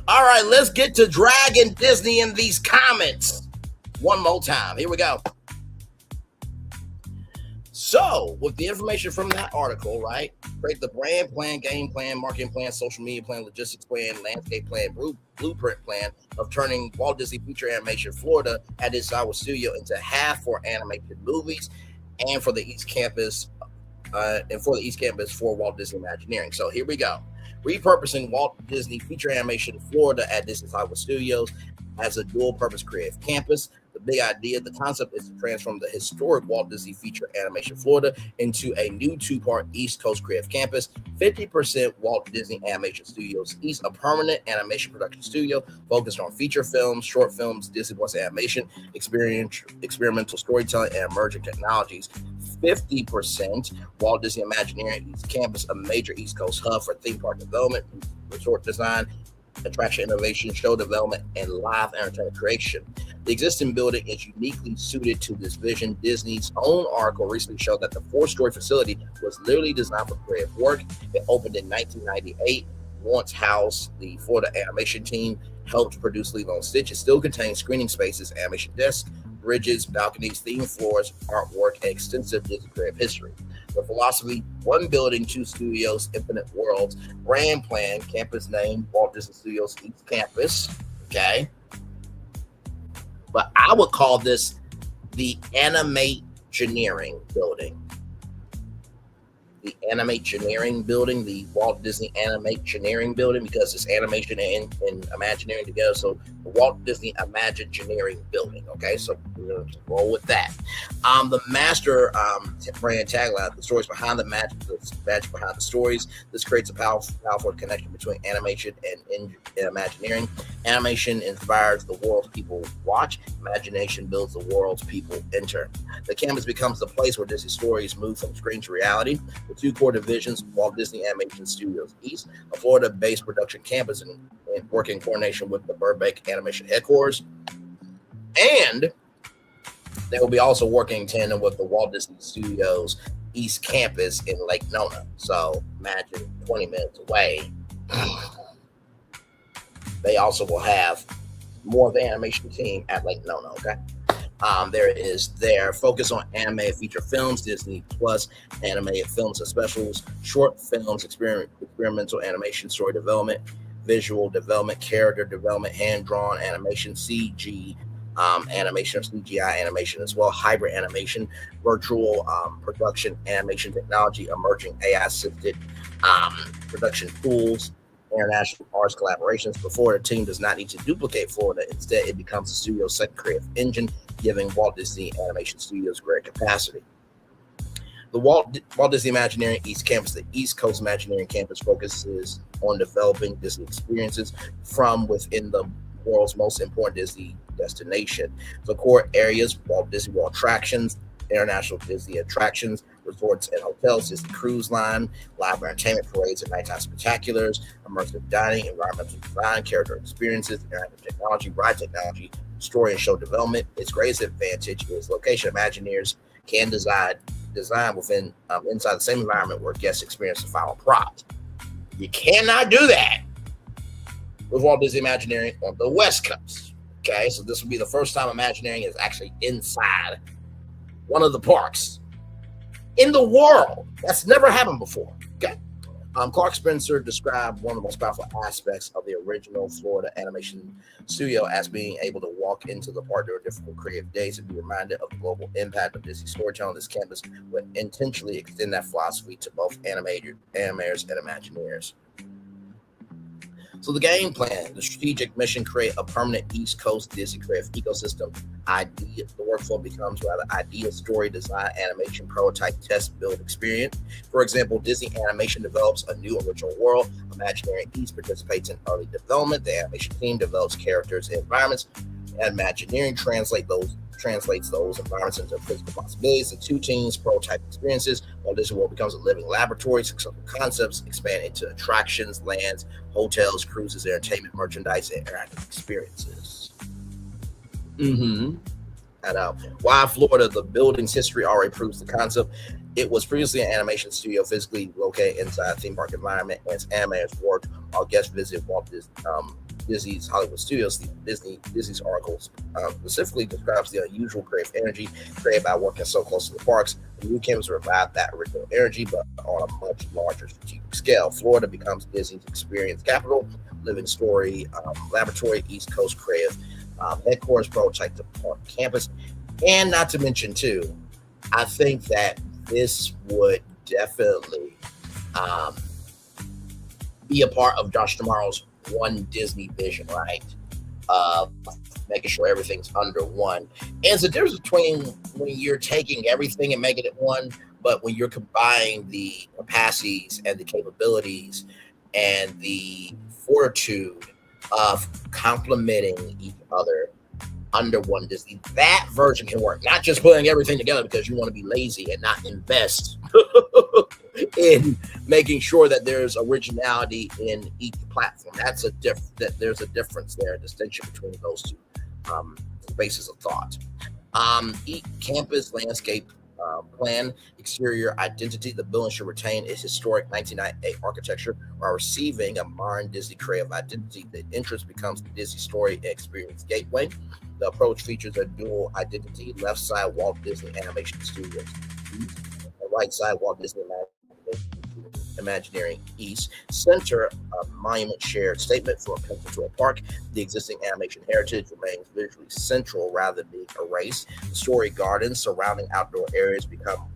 all right, let's get to dragging Disney in these comments one more time. Here we go. So, with the information from that article, right, create the brand plan, game plan, marketing plan, social media plan, logistics plan, landscape plan, blueprint plan of turning Walt Disney Feature Animation Florida at its Iowa studio into half for animated movies and for the East Campus for Walt Disney Imagineering. So here we go. Repurposing Walt Disney Feature Animation Florida at Disney's Iowa Studios as a dual-purpose creative campus. The big idea, the concept is to transform the historic Walt Disney Feature Animation Florida into a new 2-part East Coast creative campus, 50% Walt Disney Animation Studios East, a permanent animation production studio focused on feature films, short films, Disney Plus animation, experimental storytelling, and emerging technologies. 50% Walt Disney Imagineering East Campus, a major East Coast hub for theme park development, resort design, attraction innovation, show development, and live entertainment creation. The existing building is uniquely suited to this vision. Disney's own article recently showed that the 4-story facility was literally designed for creative work. It opened in 1998. Once housed, the Florida animation team helped produce Lilo and Stitch. It still contains screening spaces, animation desks, bridges, balconies, theme floors, artwork, and extensive Disney creative history. The philosophy, 1 building, 2 studios, infinite worlds, brand plan, campus name, Walt Disney Studios East Campus, okay? But I would call this the Animagineering building. The Animagineering building, the Walt Disney Animagineering building, because it's animation and Imagineering together. So the Walt Disney Imagineering building. Okay, so we're going to roll with that. The master brand tagline: the stories behind the magic, the magic behind the stories. This creates a powerful connection between animation and Imagineering. Animation inspires the worlds people watch. Imagination builds the worlds people enter. The campus becomes the place where Disney stories move from screen to reality. The 2 core divisions, Walt Disney Animation Studios East, a Florida-based production campus, and working in coordination with the Burbank Animation headquarters. And they will be also working in tandem with the Walt Disney Studios East Campus in Lake Nona. So imagine 20 minutes away. They also will have more of the animation team at Lake Nona, okay? There is their focus on animated feature films, Disney Plus animated films and specials, short films, experimental animation, story development, visual development, character development, hand-drawn animation, CG animation or CGI animation as well, hybrid animation, virtual production, animation technology, emerging AI-assisted production tools, international arts collaborations. Before, the team does not need to duplicate Florida. Instead, it becomes the studio's second creative engine, giving Walt Disney Animation Studios greater capacity. The Walt Disney Imagineering East Campus, the East Coast Imagineering Campus, focuses on developing Disney experiences from within the world's most important Disney destination. The core areas: Walt Disney World attractions, international Disney attractions, resorts and hotels, Disney Cruise Line, live entertainment, parades and nighttime spectaculars, immersive dining, environmental design, character experiences, interactive technology, ride technology, story and show development. Its greatest advantage is location. Imagineers can design within inside the same environment where guests experience the final product. You cannot do that with Walt Disney Imagineering on the West Coast. Okay, so this will be the first time Imagineering is actually inside one of the parks in the world. That's never happened before. Okay. Clark Spencer described one of the most powerful aspects of the original Florida Animation Studio as being able to walk into the park during difficult creative days and be reminded of the global impact of Disney storytelling. This campus would intentionally extend that philosophy to both animators and Imagineers. So the game plan, the strategic mission, create a permanent East Coast Disney creative ecosystem. The workflow becomes rather idea, story, design, animation, prototype, test, build, experience. For example, Disney Animation develops a new original world. Imagineering East participates in early development. The animation team develops characters and environments. Imagineering translates those environments into physical possibilities. The two teams prototype experiences, while Disney World becomes a living laboratory. Successful concepts expand into attractions, lands, hotels, cruises, entertainment, merchandise, and interactive experiences. Why Florida? The building's history already proves the concept. It was previously an animation studio physically located inside a theme park environment, and its animators worked while guests visited Walt Disney's Hollywood Studios. Disney's article specifically describes the unusual creative energy created by working so close to the parks. The new campus revived that original energy, but on a much larger strategic scale. Florida becomes Disney's experience capital, living story laboratory, East Coast creative headquarters, prototype to park campus. And not to mention too, I think that this would definitely be a part of Josh Tomorrow's One Disney vision, right? Making sure everything's under one. And it's a difference between when you're taking everything and making it one, but when you're combining the capacities and the capabilities and the fortitude of complementing each other under one Disney, that version can work. Not just putting everything together because you want to be lazy and not invest in making sure that there's originality in each platform. There's a difference there, a distinction between those two bases of thought. Each campus landscape plan, exterior identity. The building should retain its historic 1998 architecture while receiving a modern Disney creative identity. The entrance becomes the Disney Story Experience Gateway. The approach features a dual identity: left side Walt Disney Animation Studios East, the right side Walt Disney Imagineering East. Center a monument shared statement for a pencil to a park. The existing animation heritage remains visually central rather than being erased. The story gardens surrounding outdoor areas become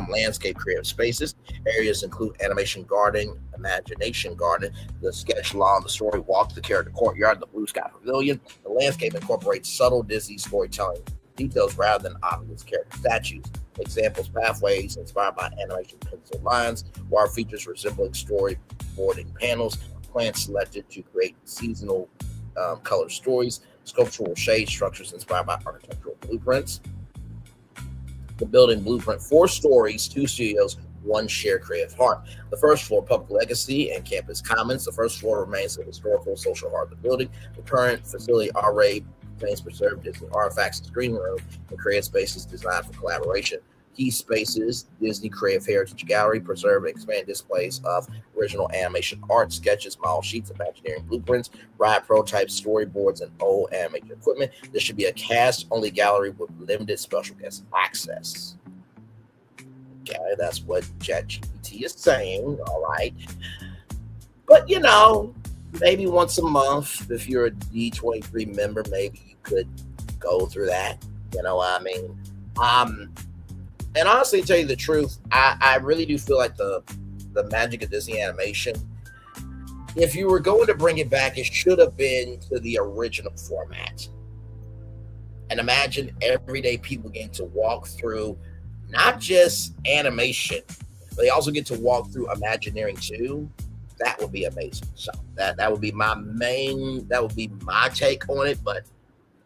landscape creative spaces. Areas include animation garden, imagination garden, the sketch lawn, the story walk, the character courtyard, the blue sky pavilion. The landscape incorporates subtle Disney storytelling details rather than obvious character statues. Examples: pathways inspired by animation pencil lines, wire features resembling storyboarding panels, plants selected to create seasonal color stories, sculptural shade structures inspired by architectural blueprints. The building blueprint: 4 stories, 2 studios, 1 shared creative heart. The first floor, public legacy and campus commons. The first floor remains the historical social heart of the building. The current facility already contains preserved Disney artifacts, screening room, and creative spaces designed for collaboration. Key spaces, Disney Creative Heritage Gallery, preserve and expand displays of original animation art, sketches, model sheets, Imagineering blueprints, ride prototypes, storyboards, and old animation equipment. This should be a cast-only gallery with limited special guest access. Okay, that's what ChatGPT is saying, all right. But, you know, maybe once a month, if you're a D23 member, maybe you could go through that. You know what I mean? And honestly, to tell you the truth, I really do feel like the magic of Disney animation, if you were going to bring it back, it should have been to the original format. And imagine everyday people getting to walk through not just animation, but they also get to walk through Imagineering too. That would be amazing. So that would be my take on it, but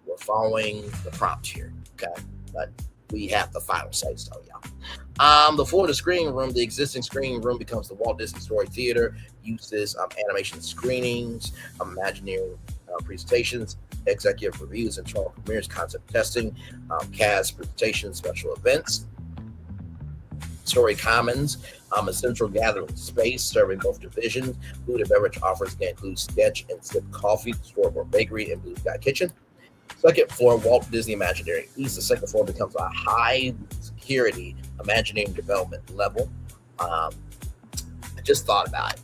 we're following the prompt here. Okay. But we have the final say so, y'all. The Florida screening room, the existing screening room becomes the Walt Disney Story Theater, uses animation screenings, Imagineering presentations, executive reviews, internal premieres, concept testing, cast presentations, special events. Story Commons, a central gathering space serving both divisions. Food and beverage offers can include Sketch and Sip Coffee, Storyboard Bakery, and Blue Sky Kitchen. Second floor, Walt Disney Imagineering East. The second floor becomes a high security Imagineering development level. I just thought about it.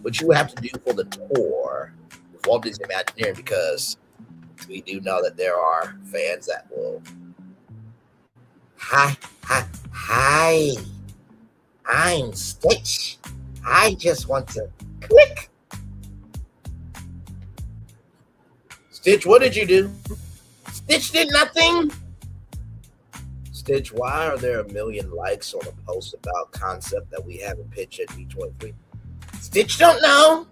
What you would have to do for the tour with Walt Disney Imagineering, because we do know that there are fans that will, hi, I'm Stitch. I just want to click. Stitch, what did you do? Stitch did nothing. Stitch, why are there 1 million likes on a post about concept that we haven't pitched at D23? Stitch don't know.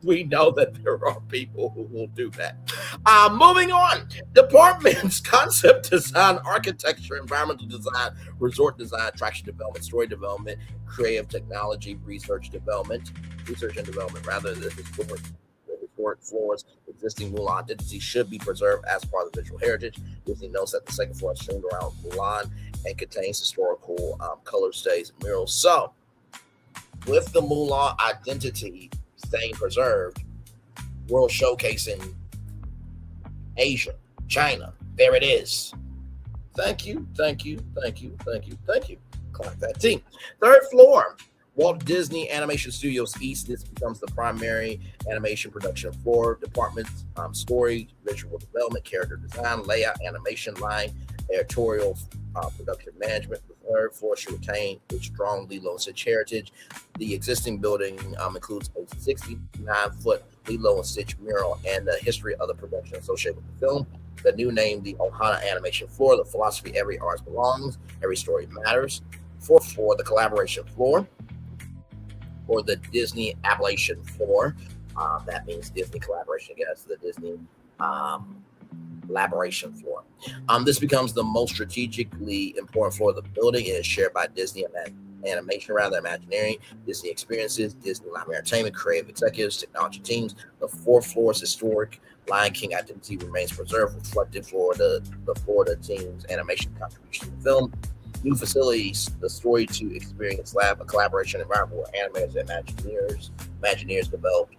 We know that there are people who will do that. Moving on. Departments, concept design, architecture, environmental design, resort design, attraction development, story development, creative technology, research and development, rather than historic floors. Existing Mulan identity should be preserved as part of the visual heritage. Disney notes that the second floor is streamed around Mulan and contains historical color stays and murals. So, with the Mulan identity staying preserved, world showcasing Asia, China, there it is. Thank you. Clap that team. Third floor, Walt Disney Animation Studios East. This becomes the primary animation production floor. Departments, story, visual development, character design, layout, animation line, editorial, production management. The third floor should retain its strong Lilo and Stitch heritage. The existing building includes a 69-foot Lilo and Stitch mural and the history of the production associated with the film. The new name, the Ohana Animation Floor. The philosophy, every art belongs, every story matters. Fourth floor, the collaboration floor, or the Disney Ablation floor. That means Disney collaboration against the Disney collaboration floor. This becomes the most strategically important floor of the building. It is shared by Disney Animation, Imagineering, Disney Experiences, Disney Live Entertainment, creative executives, technology teams. The fourth floor's historic Lion King identity remains preserved, reflected for the Florida team's animation contribution to the film. New facilities, the Story 2 Experience Lab, a collaboration environment where animators and Imagineers develop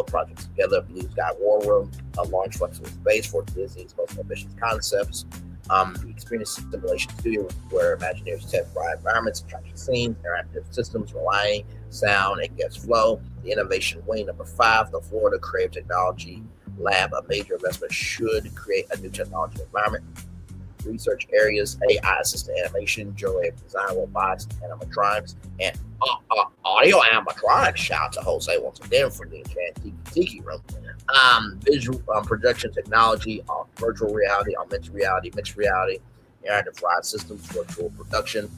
projects together. Blue Sky War Room, a large flexible space for Disney's most ambitious concepts. The Experience Simulation Studio, where Imagineers test dry environments, attraction scenes, interactive systems, relying sound, and guest flow. The Innovation Wing, number 5, the Florida Creative Technology Lab, a major investment should create a new technology environment. Research areas, AI assisted animation, generative design, robotics, animatronics, and audio animatronics. Shout out to Jose once again for the Enchanted Tiki Room. Visual projection technology, virtual reality, augmented reality, mixed reality, interactive ride systems, virtual production.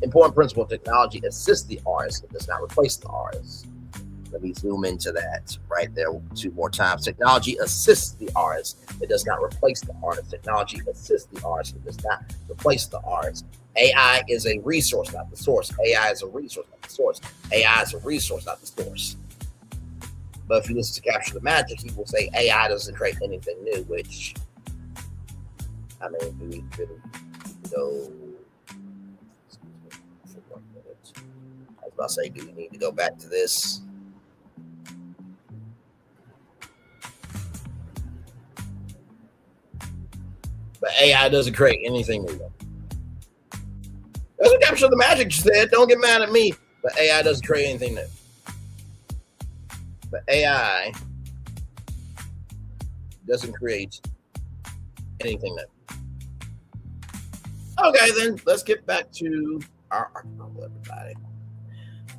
Important principle: technology assists the artist, it does not replace the artist. Let me zoom into that right there 2 more times. Technology assists the artist. It does not replace the artist. Technology assists the artist. It does not replace the artist. AI is a resource, not the source. AI is a resource, not the source. AI is a resource, not the source. But if you listen to Capture the Magic, he will say AI doesn't create anything new, which I mean, we could go. For 1 minute. I was about to say, do we need to go back to this? But AI doesn't create anything new. Doesn't capture the magic, you said. Don't get mad at me. But AI doesn't create anything new. But AI doesn't create anything new. Okay, then let's get back to our article, everybody.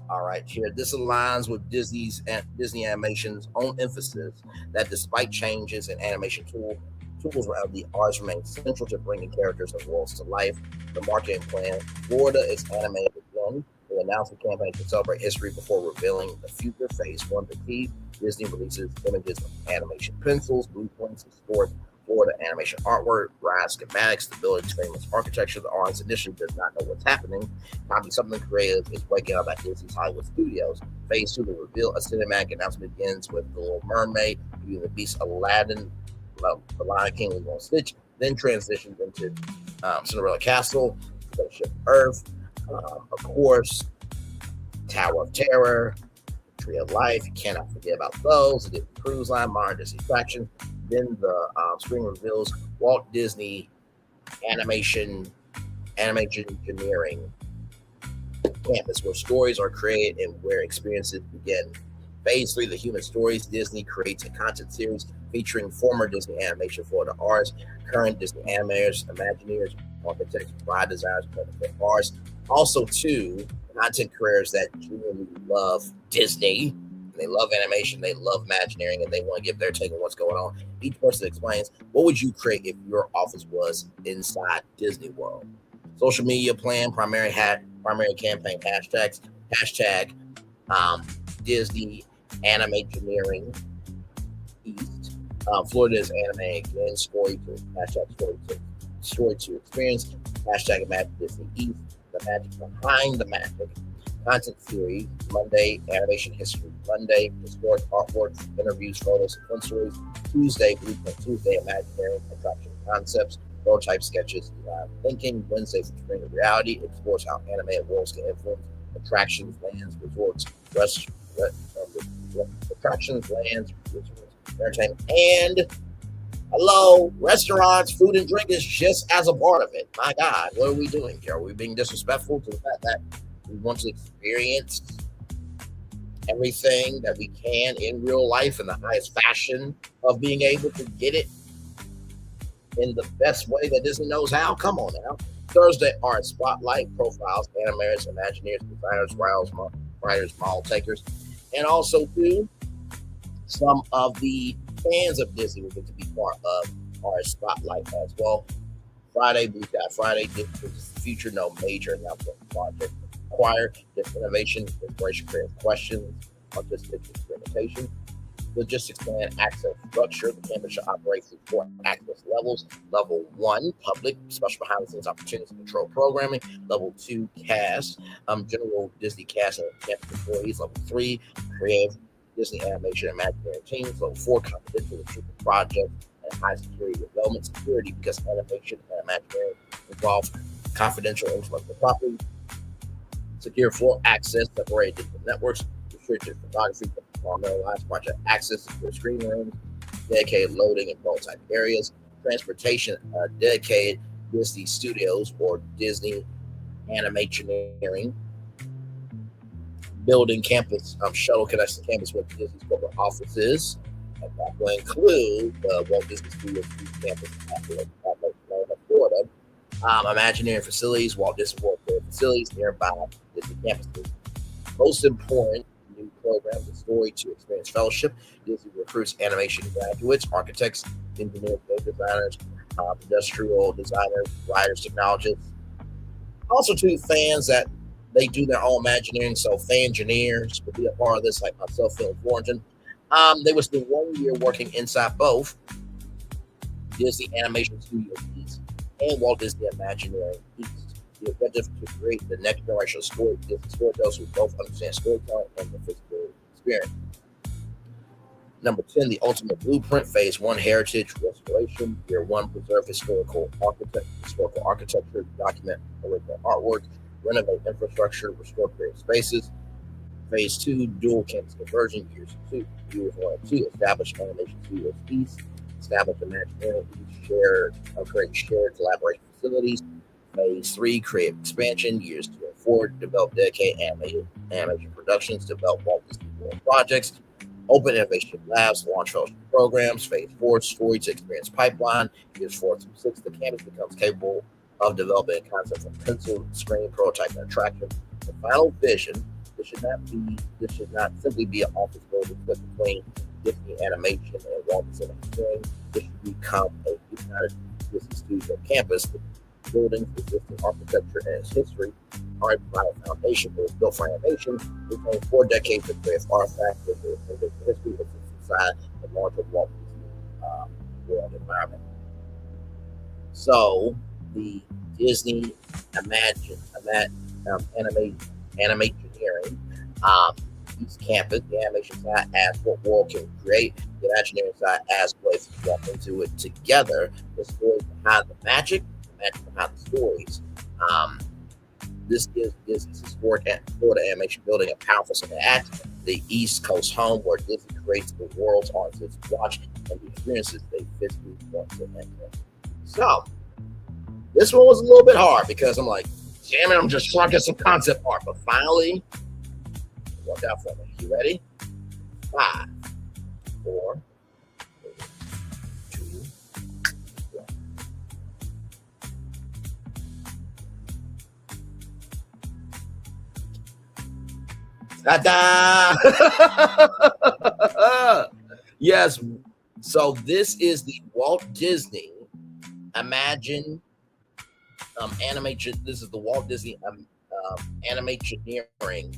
All right, here. This aligns with Disney Animation's own emphasis that despite changes in animation tools around the arts remain central to bringing characters and worlds to life. The marketing plan, Florida is animated again. They announced the campaign to celebrate history before revealing the future. Phase 1 to key. Disney releases images of animation pencils, blueprints, and Florida animation artwork, rise schematics, the building's famous architecture. The arts initiative does not know what's happening. Probably something creative is waking up at Disney's Hollywood Studios. Phase 2 to reveal a cinematic announcement begins with The Little Mermaid, Beauty and the Beast, Aladdin, The Lion King, Lilo and Stitch, then transitions into Cinderella Castle, Spaceship Earth, of course, Tower of Terror, Tree of Life. You cannot forget about those. The Disney Cruise Line, Modern Disney Attraction. Then the spring reveals Walt Disney Animation Engineering Campus, where stories are created and where experiences begin. Phase 3, The Human Stories. Disney creates a content series featuring former Disney Animation Florida artists, current Disney animators, Imagineers, architects, ride designers, benefit artists. Also, two content creators that genuinely love Disney. They love animation, they love Imagineering, and they want to give their take on what's going on. Each person explains, what would you create if your office was inside Disney World? Social media plan, primary campaign hashtags, hashtag Disney Animagineering East. Florida's animating again, story to hashtag story to experience, hashtag Imagine Disney East, the magic behind the magic. Content series, Monday, animation history, Monday, historic artwork, interviews, photos, and fun stories. Tuesday, Blueprint Tuesday, Imagineering, attraction concepts, prototype sketches, design thinking. Wednesday, Spring of Reality, explores how animated worlds can influence attractions, lands, resorts, entertainment, and restaurants, food and drink is just as a part of it. My God, what are we doing here? Are we being disrespectful to the fact that we want to experience everything that we can in real life in the highest fashion of being able to get it in the best way that Disney knows how? Come on now. Thursday, art spotlight, profiles, animators, Imagineers, designers, writers, model takers, and also too, some of the fans of Disney will get to be part of art spotlight as well. Friday, Blue Sky Friday, future, no major announcement project required. Just innovation, inspiration, creative questions, artistic experimentation. Logistics plan, access structure. The campus shall operate through 4 access levels. Level 1, public, special behind the scenes opportunities and control programming. Level 2, cast, general Disney cast and campus employees. Level 3, creative Disney animation and Imagineering teams. Level 4, confidential restricted projects and high security development. Security, because animation and Imagineering involve confidential intellectual property. Secure floor access, separated digital networks, restricted photography, normalized project access, secure screen rooms, dedicated loading and prototype areas, transportation, dedicated Disney Studios or Disney Animagineering, building campus shuttle connects the campus with Disney's corporate offices. And that will include the Walt Disney Studios campus at Lake Nona, Florida. Imagineering facilities, Walt Disney World facilities nearby Disney campuses. Most important new program, the Story to Experience Fellowship. Disney recruits animation graduates, architects, engineers, game designers, industrial designers, writers, technologists. Also, to fans that they do their own Imagineering, so fan-gineers will be a part of this, like myself, Phil Florentine. They will spend 1 year working inside both Disney Animation Studios East and Walt Disney Imagineering East. The objective to create the next generation of storytellers who both understand storytelling and the physical experience. Number 10, the ultimate blueprint, phase 1, heritage restoration. Year 1, preserve historical architecture, document original artwork, renovate infrastructure, restore creative spaces. Phase 2, dual campus conversion. Years 1 and 2, establish animation studios east, establish imagineering east, create shared collaboration facilities. Phase 3, create expansion. Years 2 and 4, develop dedicated animation productions, develop Walt Disney World projects, open innovation labs, launch fellowship programs. Phase 4, story to experience pipeline. Years 4 through 6, the campus becomes capable of developing a concept from pencil, screen, prototype, and attraction. The final vision, this should not simply be an office building split between Disney Animation and Walt Disney Studios. This should become a united Disney Studio campus. The building's existing architecture and its history are a foundation for its built for animation. Between 4 decades of creative artifacts of the history of inside the larger Walt Disney world environment. So the Disney Animagineering East Campus, the animation side asks what world can create, the Imagineering side asks ways to walk into it together, the stories behind the magic behind the stories. This gives Disney's historic Florida animation building a powerful center act, the East Coast home where Disney creates the world's artists watch and the experiences they physically want to enter. So, this one was a little bit hard because I'm like, damn it, I'm just trying to get some concept art. But finally, it worked out for me. You ready? 5, 4, 3, 2, 1. Ta-da! Yes. So this is the Walt Disney Imagine animation. This is the Walt Disney Animagineering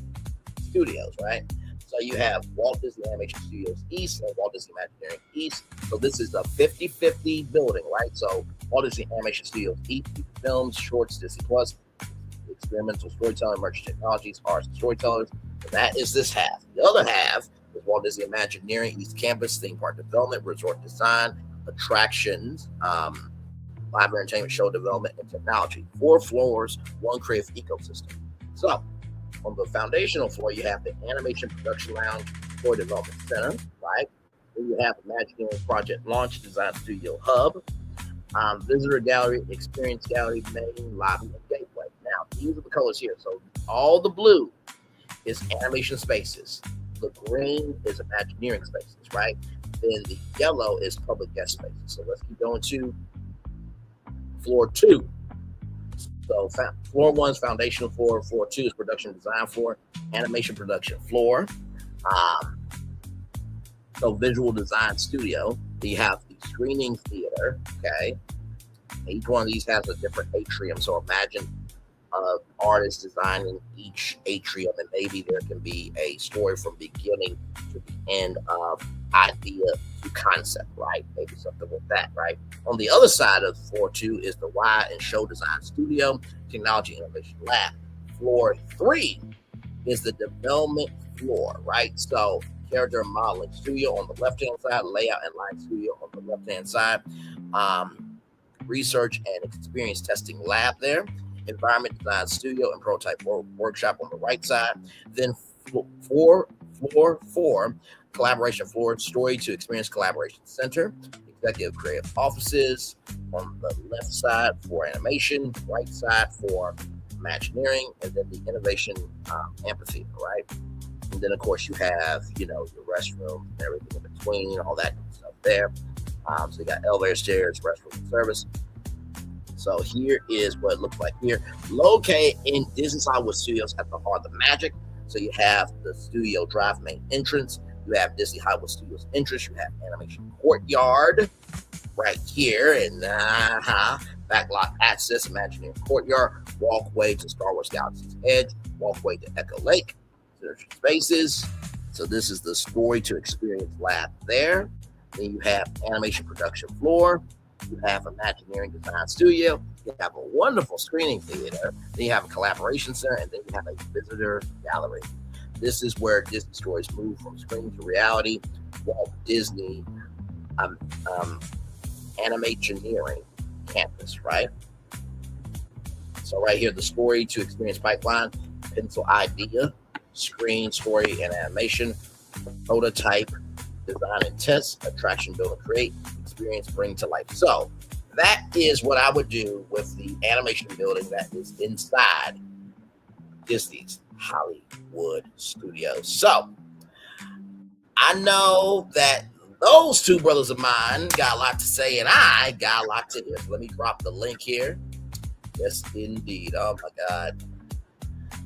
Studios, right? So you have Walt Disney Animation Studios East and Walt Disney Imagineering East. So this is a 50-50 building, right? So Walt Disney Animation Studios East, films, shorts, Disney Plus, experimental storytelling, emerging technologies, arts, and storytellers. So that is this half. The other half is Walt Disney Imagineering East Campus, theme park development, resort design, attractions, live entertainment, show development, and technology. 4 floors, 1 creative ecosystem. So, on the foundational floor, you have the Animation Production Lounge, Story Development Center, right? Then you have Imagineering Project Launch, Design Studio Hub, Visitor Gallery, Experience Gallery, Main, Lobby, and Gateway. Now, these are the colors here. So, all the blue is animation spaces. The green is Imagineering spaces, right? Then the yellow is public guest spaces. So, let's keep going to floor 2. So floor 1 is foundational floor. Floor 2 is production design floor, animation production floor. So visual design studio. You have the screening theater. Okay, each one of these has a different atrium. So imagine an artist designing each atrium, and maybe there can be a story from beginning to the end of idea to concept, right? Maybe something with that, right? On the other side of floor 2 is the ride and show design studio, technology innovation lab. Floor 3 is the development floor, right? So character modeling studio on the left-hand side, layout and line studio on the left-hand side, research and experience testing lab there, environment design studio and prototype workshop on the right side. Then floor 4, collaboration floor, story to experience collaboration center, executive creative offices on the left side for animation, right side for Imagineering, and then the innovation amphitheater, right? And then of course you have, your restroom and everything in between, all that stuff there. So you got elevator, stairs, restroom, and service. So here is what it looks like here. Located in Disney's Hollywood Studios at the heart of the magic. So you have the studio drive main entrance. You have Disney Hollywood Studios entrance. You have animation courtyard right here, and backlot access, Imagineering courtyard, walkway to Star Wars Galaxy's Edge, walkway to Echo Lake, spaces. So this is the story to experience lab there. Then you have animation production floor. You have Imagineering design studio. You have a wonderful screening theater. Then you have a collaboration center, and then you have a visitor gallery. This is where Disney stories move from screen to reality. Walt Disney Imagineering campus, right? So right here, the story to experience pipeline, pencil idea, screen, story, and animation, prototype, design and test, attraction, build and create, experience, bring to life. So that is what I would do with the animation building that is inside Disney's Hollywood Studios. So I know that those two brothers of mine got a lot to say, and I got a lot to hear. So let me drop the link here. Yes, indeed. Oh my God.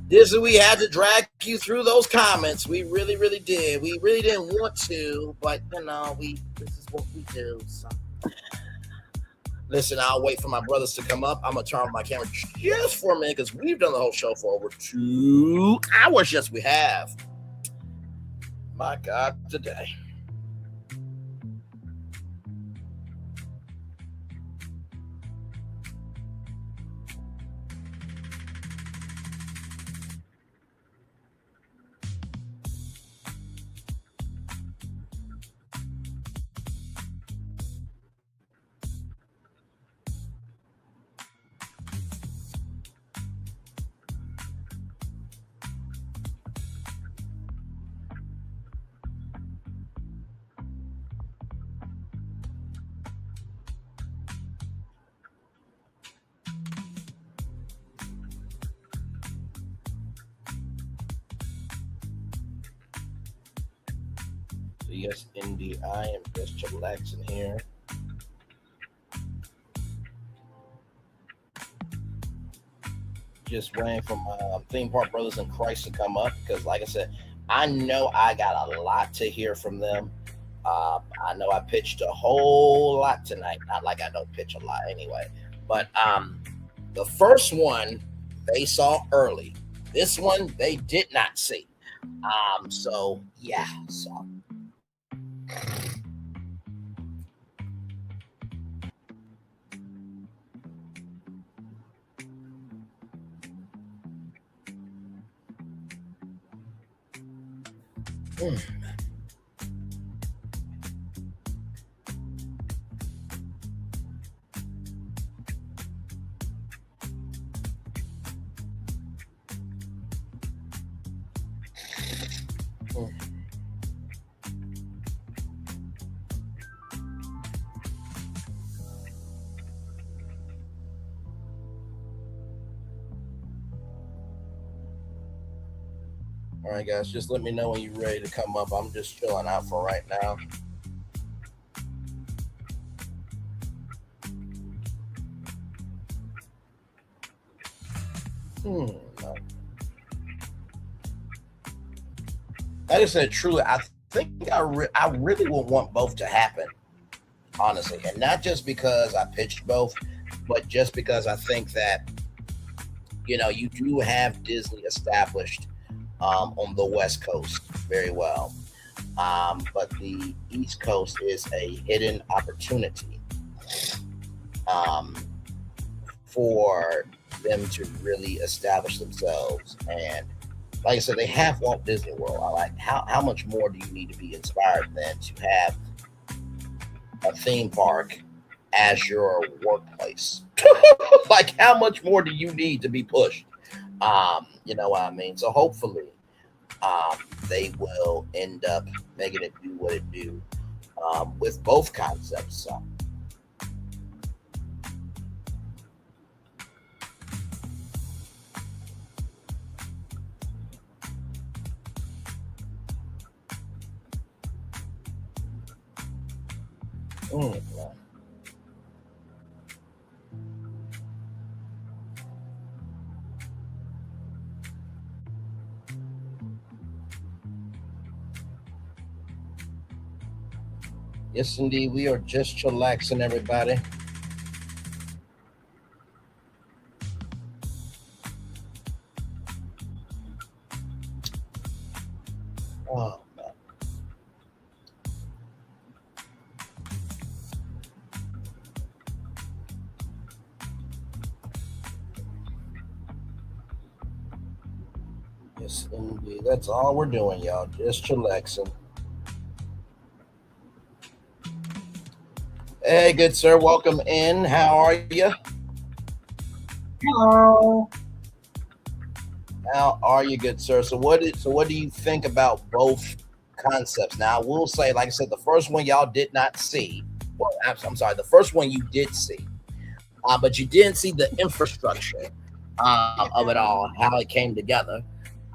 Disney, we had to drag you through those comments. We really, really did. We really didn't want to, but you know, this is what we do. So listen, I'll wait for my brothers to come up. I'm gonna turn off my camera just for a minute because we've done the whole show for over 2 hours. Yes, we have. My God, today. Yes, indeed. I am just chillaxing here. Just waiting for my theme park brothers in Christ to come up because, like I said, I know I got a lot to hear from them. I know I pitched a whole lot tonight. Not like I don't pitch a lot anyway. But the first one they saw early. This one they did not see. So yeah. So. All right, guys, just let me know when you're ready to come up. I'm just chilling out for right now. Like I said, truly, I think I really would want both to happen, honestly. And not just because I pitched both, but just because I think that, you know, you do have Disney established on the West Coast very well. But the East Coast is a hidden opportunity for them to really establish themselves. And like I said, they have Walt Disney World. I like how much more do you need to be inspired than to have a theme park as your workplace? Like, how much more do you need to be pushed? You know what I mean? So hopefully they will end up making it do what it do with both concepts. So. Yes, indeed. We are just chillaxing, everybody. Oh, man. Yes, indeed. That's all we're doing, y'all. Just chillaxing. Hey, good sir. Welcome in. How are you? Hello. How are you, good sir? So what do you think about both concepts? Now, I will say, like I said, the first one y'all did not see. Well, I'm sorry, the first one you did see, but you didn't see the infrastructure of it all, how it came together.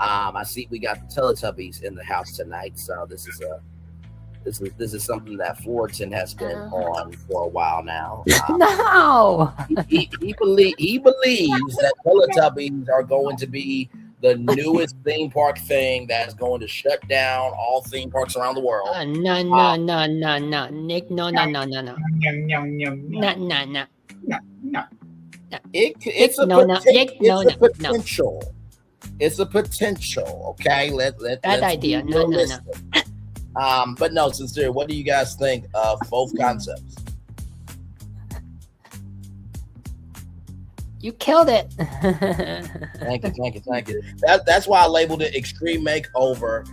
I see we got the Teletubbies in the house tonight, so this is something that Fullerton has been on for a while now. No, he believes that Teletubbies are going to be the newest theme park thing that's going to shut down all theme parks around the world. No, Nick, no. It's a potential. It's a potential. Okay, let's idea. No. But no, sincere. What do you guys think of both concepts? You killed it. Thank you. That's why I labeled it Extreme Makeover,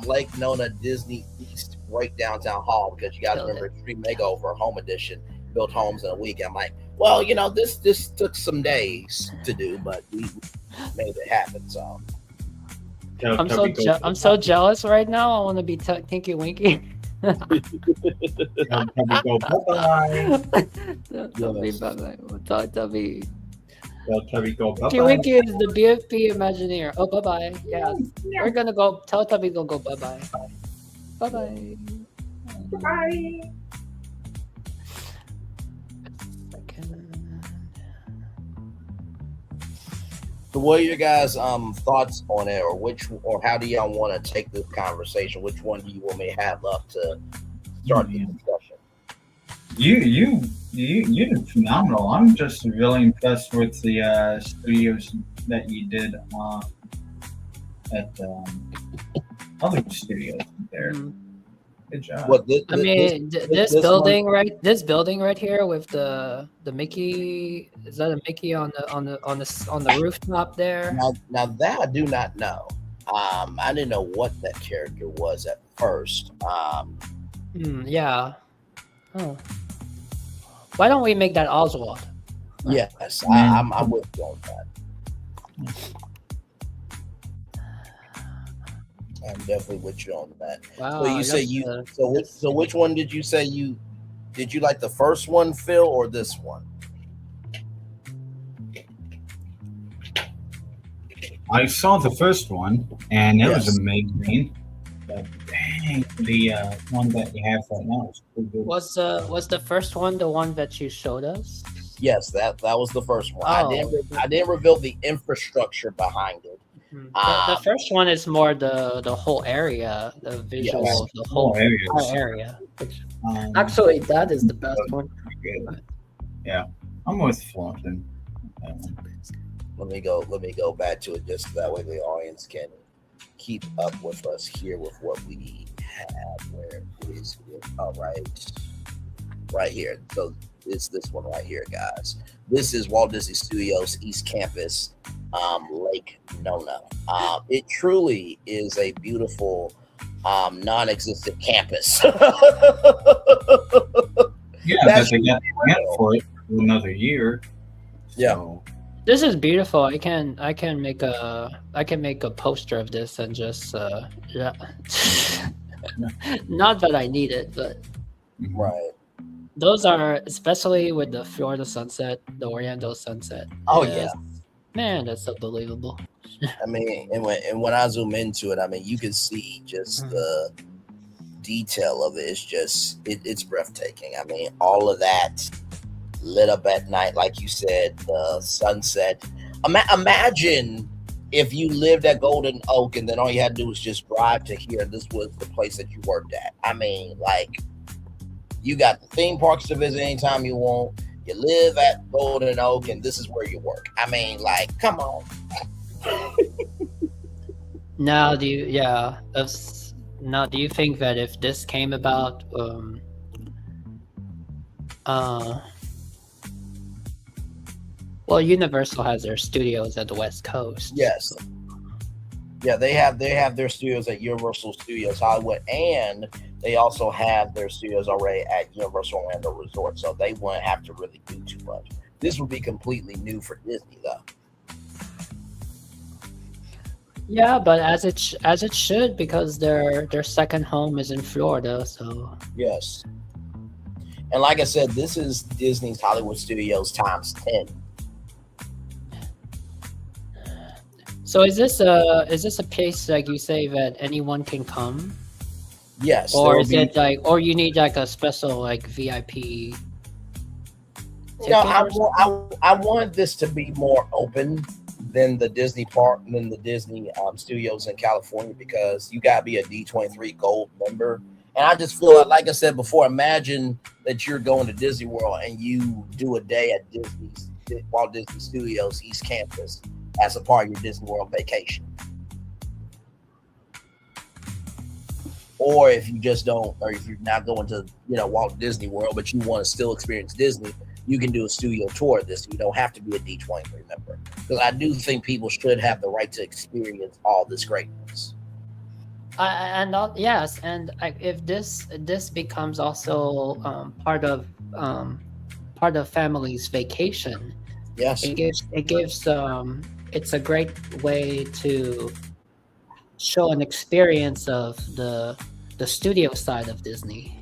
Lake Nona Disney East Break Downtown Hall, because you got to remember Extreme Makeover Home Edition built homes in a week. I'm like, well, this took some days to do, but we made it happen. So I'm so jealous right now. I want to be Tinky Winky. Tinky Winky is the BFP Imagineer. Oh, bye-bye. Yeah, we're gonna go. Teletubbies will go bye-bye. Bye-bye. Bye. So what are your guys' thoughts on it, or how do y'all want to take this conversation? Which one do you want me to have up to start the discussion? You did phenomenal. I'm just really impressed with the studios that you did at other studios there. Good job. This building right here with the Mickey, is that a Mickey on the rooftop there? Now that I do not know. I didn't know what that character was at first. Yeah. Oh. Why don't we make that Oswald? Yes, I'm with you on that. I'm definitely with you on that. Wow, so you say so which one did you say did you like the first one, Phil, or this one? I saw the first one and it was amazing. But dang, the one that you have right now is pretty good. Was the first one the one that you showed us? Yes, that was the first one. Oh. I didn't reveal the infrastructure behind it. The first one is more the whole area, the visual of the whole area. Actually, that is the best one. Yeah, I'm with Fullerton. Let me go back to it just so that way the audience can keep up with us here with what we have. Where is it? All right here. So it's this one right here, guys. This is Walt Disney Studios East Campus, Lake Nona. It truly is a beautiful, non-existent campus. Yeah, that's they got for it for another year. Yeah. So. This is beautiful. I can make a poster of this and just yeah. Not that I need it, but right. Those are, especially with the Florida sunset, the Orlando sunset. Oh yeah, man, that's unbelievable. I mean, and when I zoom into it, I mean, you can see just the detail of it. It's breathtaking. I mean, all of that lit up at night, like you said, the sunset. Imagine if you lived at Golden Oak and then all you had to do was just drive to here. This was the place that you worked at. I mean, like, you got the theme parks to visit anytime you want. You live at Golden Oak and this is where you work. I mean, like, come on. Now, do you think that if this came about, well, Universal has their studios at the West Coast. Yes. Yeah, they have their studios at Universal Studios Hollywood, and they also have their studios already at Universal Orlando Resort, so they wouldn't have to really do too much. This would be completely new for Disney, though. Yeah, but as it should, because their second home is in Florida. So Yes, and like I said, this is Disney's Hollywood Studios times 10. so is this a place like you say that anyone can come, Yes, or is it like, or you need like a special like VIP? You know, I want this to be more open than the Disney studios in California, because you gotta be a D23 Gold member. And I just feel like I said before, imagine that you're going to Disney World and you do a day at Walt Disney Studios East Campus as a part of your Disney World vacation. Or if you just don't, or if you're not going to, Walt Disney World, but you want to still experience Disney, you can do a studio tour of this. You don't have to be a D23 member, because I do think people should have the right to experience all this greatness. Yes, and if this becomes also part of family's vacation, yes, it gives it's a great way to show an experience of the studio side of Disney.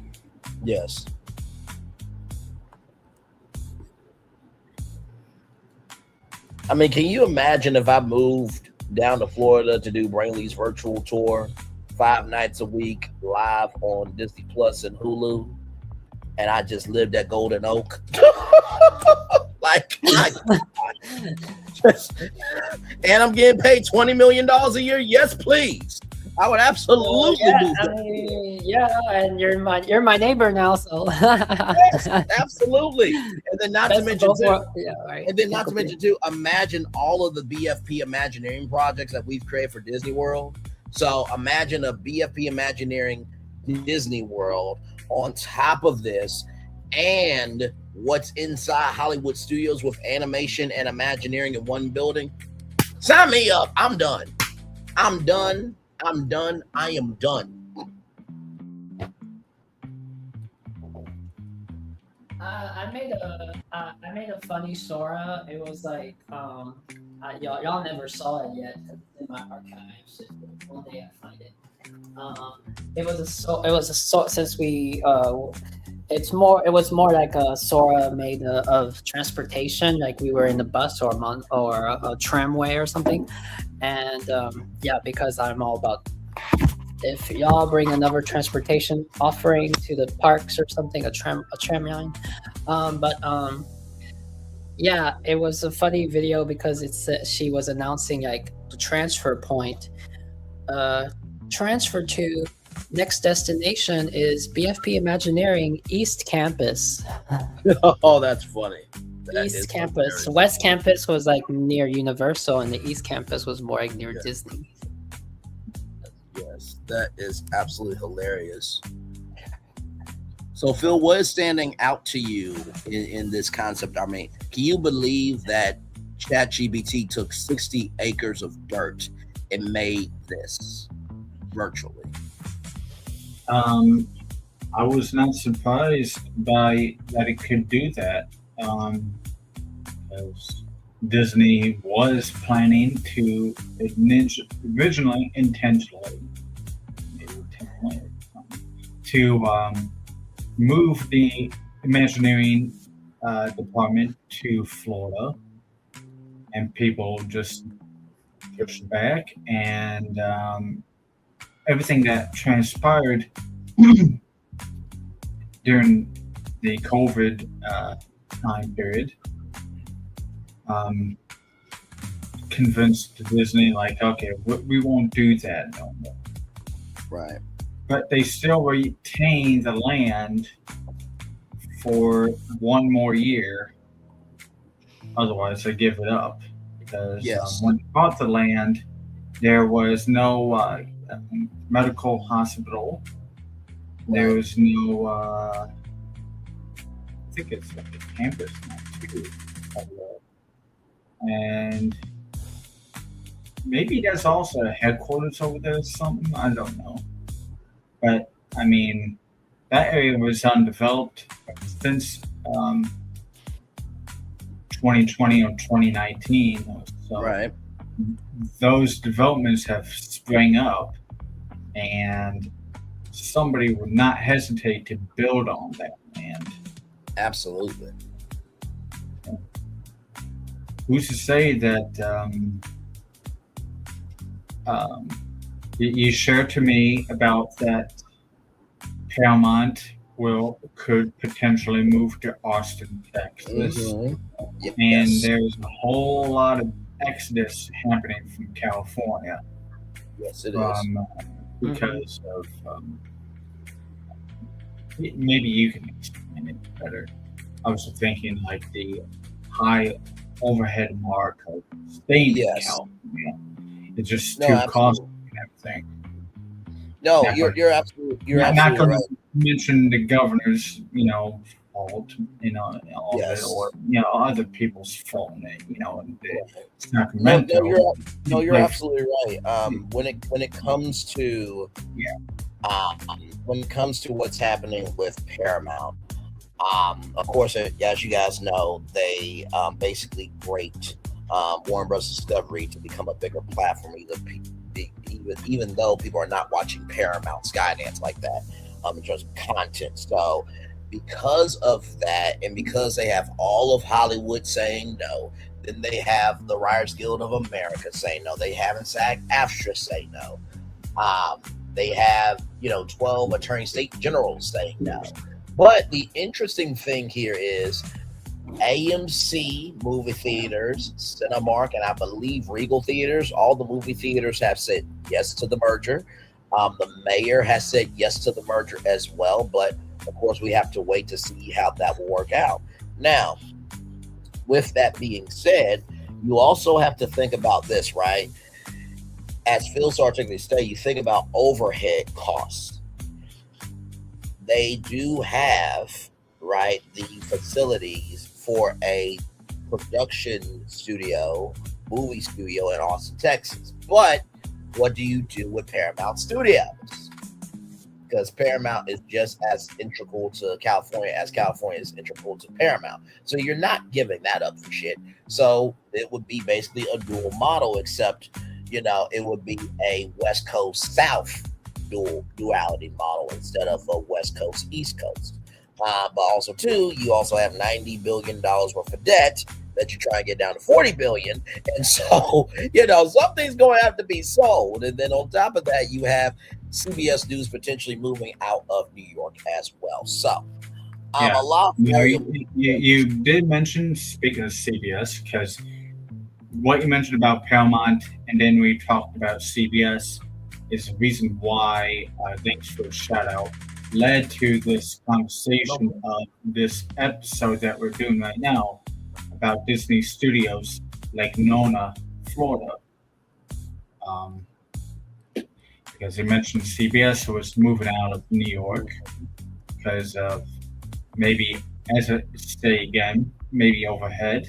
Yes. I mean, can you imagine if I moved down to Florida to do Brainley's virtual tour 5 nights a week live on Disney Plus and Hulu, and I just lived at Golden Oak? And I'm getting paid $20 million a year? Yes, please. I would absolutely do that. And you're my neighbor now, so yes, absolutely. And then not to mention too, imagine all of the BFP Imagineering projects that we've created for Disney World. So imagine a BFP Imagineering Disney World on top of this, and what's inside Hollywood Studios with animation and Imagineering in one building. Sign me up. I'm done. I am done. I made a funny Sora. It was like y'all never saw it yet in my archives. One day I find it. It was a since we it was more like a Sora made of transportation, like we were in the bus or a tramway or something. And because I'm all about, if y'all bring another transportation offering to the parks or something, a tram line. It was a funny video because she was announcing like the transfer point. Transfer to next destination is BFP Imagineering East Campus. Oh, that's funny. East Campus. West Campus was like near Universal, and the East Campus was more like near Disney. Yes, that is absolutely hilarious. So, Phil, what is standing out to you in this concept? I mean, can you believe that ChatGPT took 60 acres of dirt and made this virtually? I was not surprised by that it could do that. Because Disney was planning to originally intentionally to move the Imagineering department to Florida, and people just pushed back, and everything that transpired during the COVID time period convinced Disney, like, okay, we won't do that no more. Right. But they still retain the land for one more year. Otherwise, they give it up. Because when they bought the land, there was no medical hospital. There was no, I think it's like a campus now too. And maybe there's also a headquarters over there or something. I don't know. But, I mean, that area was undeveloped since 2020 or 2019. So right. Those developments have sprang up, and somebody would not hesitate to build on that land. Absolutely. Who's to say that you shared to me about that Paramount could potentially move to Austin, Texas, Yes. and there's a whole lot of exodus happening from California. Yes, it is. Because of maybe you can explain it better. I was thinking like the high overhead mark of staying in California. It's just too costly and everything. No, you're absolutely not going right. to mention the governor's, fault, all of it, or other people's fault. And Sacramento. You're absolutely right. When it comes to what's happening with Paramount, of course, as you guys know, they basically break Warner Bros. Discovery to become a bigger platform. Even though people are not watching Paramount Skydance like that in terms of content. So because of that, and because they have all of Hollywood saying no, then they have the Writers Guild of America saying no. They have SAG-AFTRA say no. They have 12 attorney state generals saying no. But the interesting thing here is AMC movie theaters, Cinemark, and I believe Regal theaters, all the movie theaters have said yes to the merger. The mayor has said yes to the merger as well, but of course we have to wait to see how that will work out. Now, with that being said, you also have to think about this, right? As Phil articulately stated, you think about overhead costs. They do have, right, the facilities for a production studio, movie studio in Austin, Texas. But what do you do with Paramount Studios? Because Paramount is just as integral to California as California is integral to Paramount. So you're not giving that up for shit. So it would be basically a dual model, except, it would be a West Coast South duality model instead of a West Coast East Coast. But also, too, you also have $90 billion worth of debt that you try and get down to $40 billion. And so, something's going to have to be sold. And then on top of that, you have CBS News potentially moving out of New York as well. So, a lot of you did mention, speaking of CBS, because what you mentioned about Paramount and then we talked about CBS is the reason why, thanks for the shout out, led to this conversation of this episode that we're doing right now about Disney Studios, Lake Nona, Florida. Because they mentioned CBS was moving out of New York because of maybe, as I say again, maybe overhead.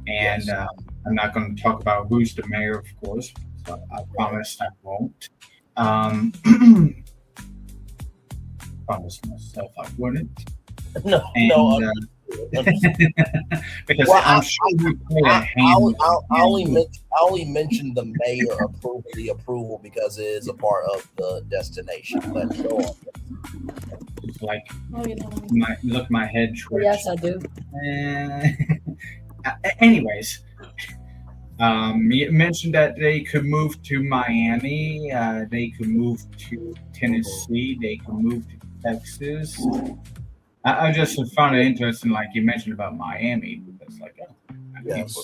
And I'm not going to talk about who's the mayor, of course, so I promise I won't. Promise myself I wouldn't. No. Because I'm sure we play a hand. I only mentioned the mayor approval because it is a part of the destination. But go on. It's like my head twitch. Yes, I do. Anyways, you mentioned that they could move to Miami, they could move to Tennessee, they could move to Texas. I just found it interesting, like you mentioned about Miami, because yes.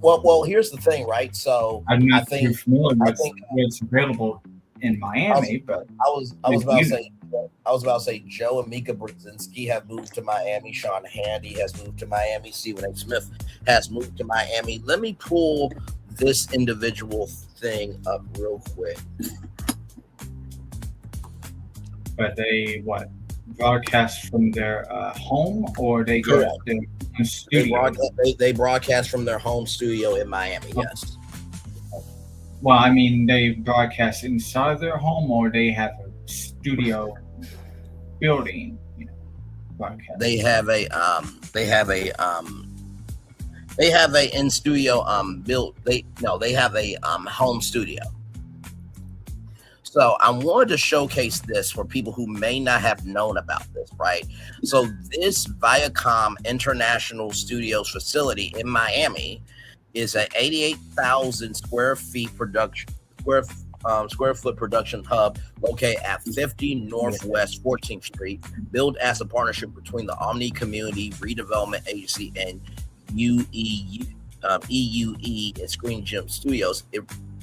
Well, here's the thing, right? So I'm not too familiar with what's available in Miami, but I was about to say Joe and Mika Brzezinski have moved to Miami. Sean Handy has moved to Miami. Stephen A. Smith has moved to Miami. Let me pull this individual thing up real quick. But they broadcast from their home, or they go to their studio? They broadcast from their home studio in Miami. Yes. Okay. Well, I mean, they broadcast inside their home, or they have a studio building. Broadcast. They have a in studio built. They have a home studio. So I wanted to showcase this for people who may not have known about this, right? So this Viacom International Studios facility in Miami is an 88,000 square foot production hub located at 50 Northwest 14th Street, built as a partnership between the Omni Community Redevelopment Agency and EUE and Screen Gem Studios.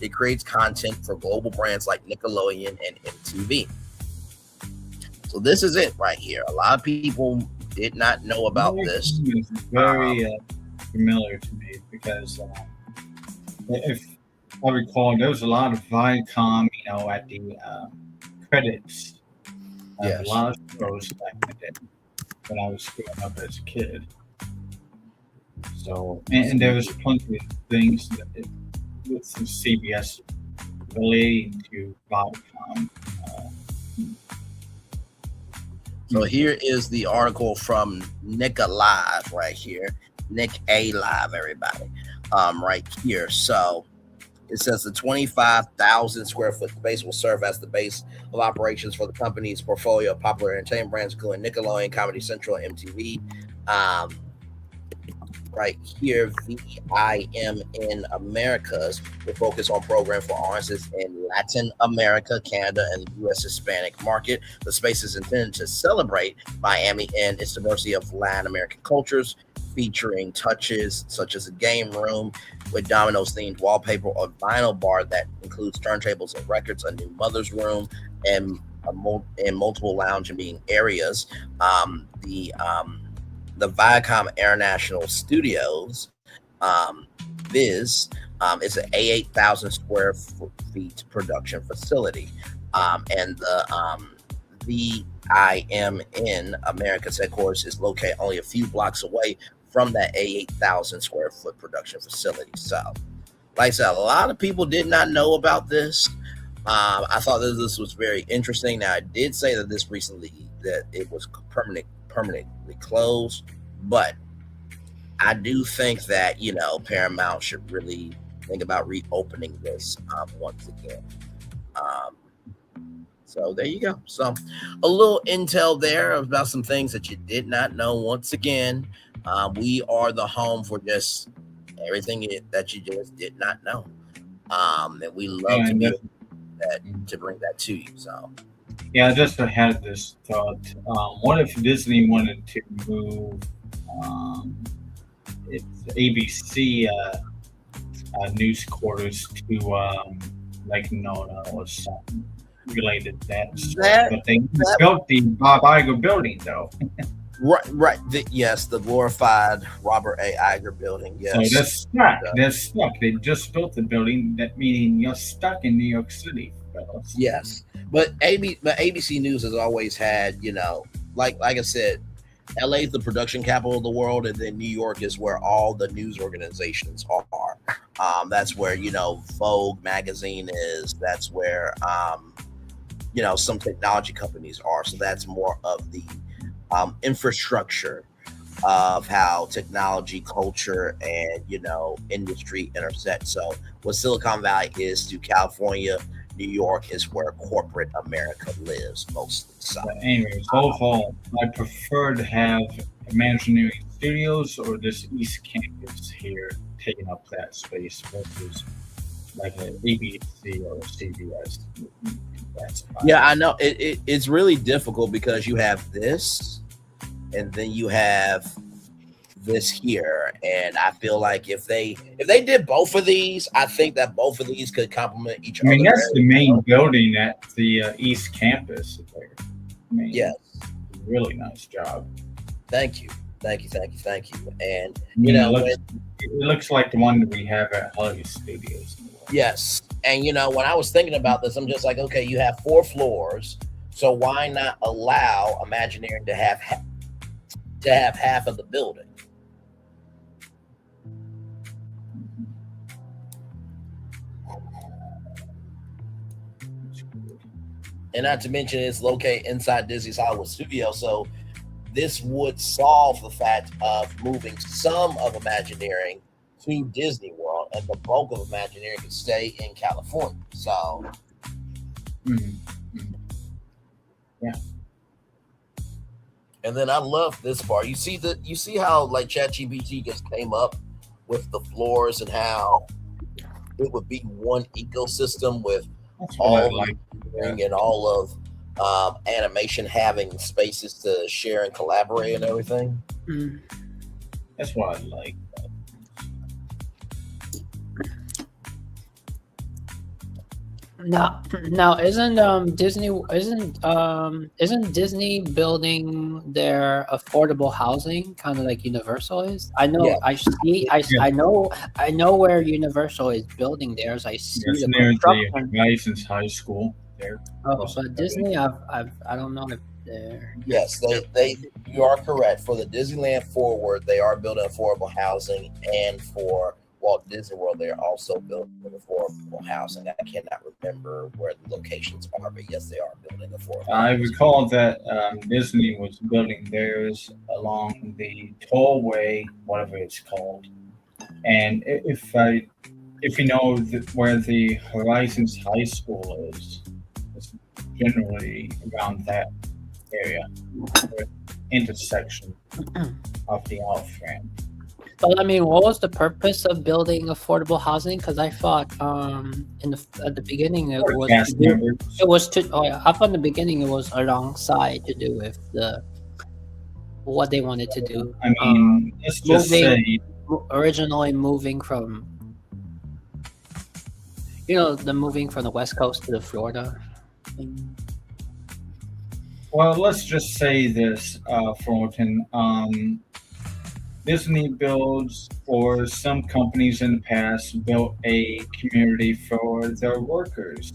It creates content for global brands like Nickelodeon and MTV. So this is it right here. A lot of people did not know about this. It's very familiar to me because if I recall, there was a lot of Viacom, at the credits. Yes. A lot of shows back in the day when I was growing up as a kid. So, and there was plenty of things that with some CBS relating to Viacom. So here is the article from Nick Alive right here. Nick A Live, everybody. Right here. So it says the 25,000 square foot space will serve as the base of operations for the company's portfolio of popular entertainment brands, including Nickelodeon, Comedy Central, and MTV. Right here, VIMN Americas will focus on programs for audiences in Latin America, Canada, and the U.S. Hispanic market. The space is intended to celebrate Miami and its diversity of Latin American cultures, featuring touches such as a game room with Domino's themed wallpaper, or vinyl bar that includes turntables and records, a new mother's room, and multiple lounge and meeting areas. The Viacom International Studios, is an 88,000 square feet production facility, and the VIMN America's headquarters is located only a few blocks away from that 88,000 square foot production facility. So, like I said, a lot of people did not know about this. I thought that this was very interesting. Now, I did say that this recently, that it was permanently closed, but I do think that, Paramount should really think about reopening this once again. So there you go. So a little intel there about some things that you did not know. Once again, we are the home for just everything that you just did not know. And we love to be to bring that to you. So yeah, I just had this thought. What if Disney wanted to move its ABC news quarters to Lake Nona or something related to that? But they built the Bob Iger building, though. Right. Yes, the glorified Robert A. Iger building. Yes. So they're stuck. They're stuck. They just built the building. That meaning you're stuck in New York City, fellas. Yes, but ABC News has always had, like I said, LA is the production capital of the world, and then New York is where all the news organizations are. That's where Vogue magazine is. That's where some technology companies are. So that's more of the infrastructure of how technology, culture, and industry intersect. So what Silicon Valley is to California, New York is where corporate America lives mostly. So anyways, overall, I prefer to have Imagineering Studios or this East Campus here taking up that space versus like an ABC or CBS. Yeah, I know it's really difficult because you have this, and then you have this here, and I feel like if they did both of these, I think that both of these could complement each other. I mean, that's the main building at the East Campus there. Yes, really nice job. Thank you. And it looks like the one that we have at Hollywood Studios. Yes, and when I was thinking about this, I'm just like, okay, you have 4 floors, so why not allow Imagineering to have half of the building? And not to mention it's located inside Disney's Hollywood Studio, so this would solve the fact of moving some of Imagineering to Disney World, and the bulk of Imagineering could stay in California. So, yeah. And then I love this part. You see how like ChatGPT just came up with the floors and how it would be one ecosystem with all and all of animation having spaces to share and collaborate and everything. That's what I like. Now isn't Disney building their affordable housing kind of like Universal is? I know. Yeah. I know where Universal is building theirs. I see it's the near construction. the Horizons High School there. Oh, but Disney, I don't know if they're. Yes, you are correct. For the Disneyland Forward, they are building affordable housing, and for Walt Disney World, they're also building affordable housing. I cannot remember where the locations are, but yes, they are building affordable. I recall that Disney was building theirs along the tollway, whatever it's called. And if you know where the Horizons High School is, it's generally around that area, intersection of the off-ramp. But I mean, what was the purpose of building affordable housing? Because I thought at the beginning up from the beginning it was alongside to do with what they wanted to do. I mean, let's just say originally moving from the West Coast to the Florida. Well, let's just say this, Fulton. Disney builds, or some companies in the past built a community for their workers.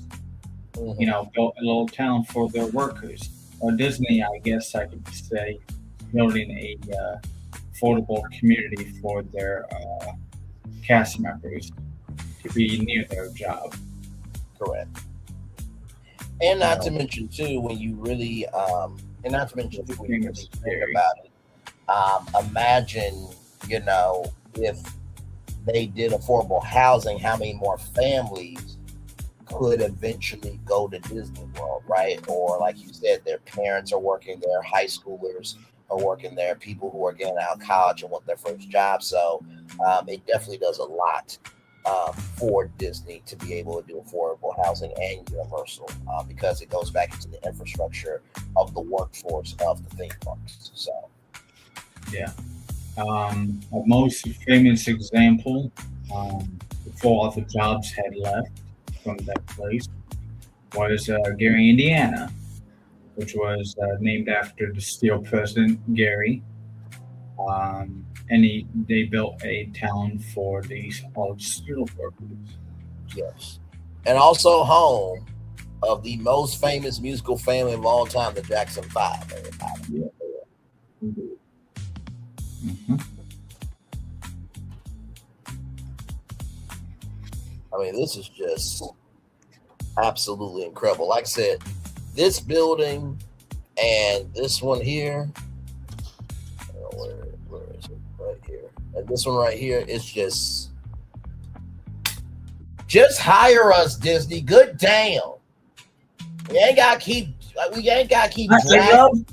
You know, built a little town for their workers. Or Disney, I guess I could say, building a affordable community for their cast members to be near their job. Correct. And not to mention too, when you really think about it. Imagine, if they did affordable housing, how many more families could eventually go to Disney World, right? Or like you said, their parents are working there, high schoolers are working there, people who are getting out of college and want their first job. So it definitely does a lot for Disney to be able to do affordable housing and Universal because it goes back into the infrastructure of the workforce of the theme parks. So. Yeah. A most famous example, before all the jobs had left from that place, was Gary, Indiana, which was named after the steel president, Gary. And they built a town for all the steel workers. Yes. And also home of the most famous musical family of all time, the Jackson 5. Yeah. I mean, this is just absolutely incredible. Like I said, this building and this one here, where is it? Right here. And this one right here is just hire us, Disney. Good damn. We ain't gotta keep dragging.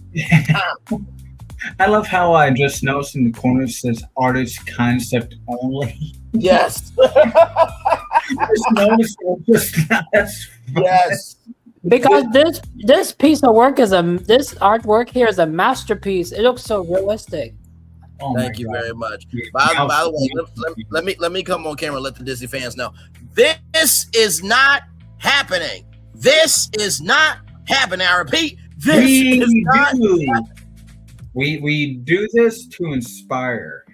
I love how I just noticed in the corner it says artist concept only. Yes. I just noticed yes. Because this piece of work this artwork here is a masterpiece. It looks so realistic. Oh Thank you very much. By the way, let me come on camera and let the Disney fans know. This is not happening. This is not happening. I repeat, this is not happening. We do this to inspire.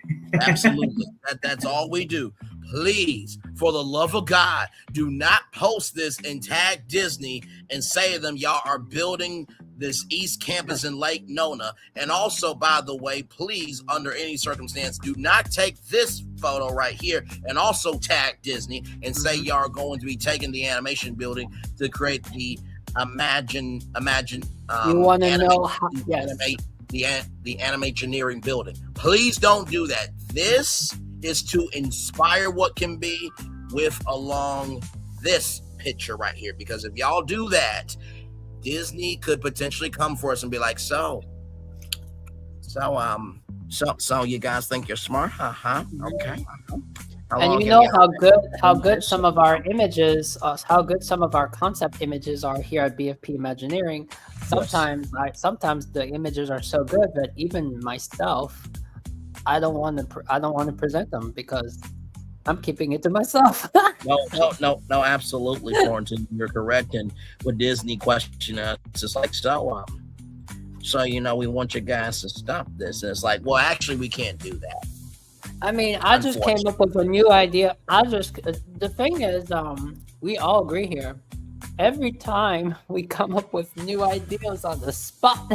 Absolutely. That's all we do. Please, for the love of God, do not post this and tag Disney and say to them, y'all are building this East Campus in Lake Nona. And also, by the way, please, under any circumstance, do not take this photo right here and also tag Disney and say y'all are going to be taking the animation building to create the imagine. You want to know how? Yes. The Animagineering building. Please don't do that. This is to inspire what can be with along this picture right here. Because if y'all do that, Disney could potentially come for us and be like, so you guys think you're smart? Okay. And you know how good some of our images, how good some of our concept images are here at BFP Imagineering. Sometimes, sometimes the images are so good that even myself, I don't want to present them because I'm keeping it to myself. No, absolutely, Thornton, you're correct. And with Disney questioning us, it's like, so we want you guys to stop this. And it's like, well, actually, we can't do that. I mean, I just came up with a new idea. The thing is, we all agree here. Every time we come up with new ideas on the spot,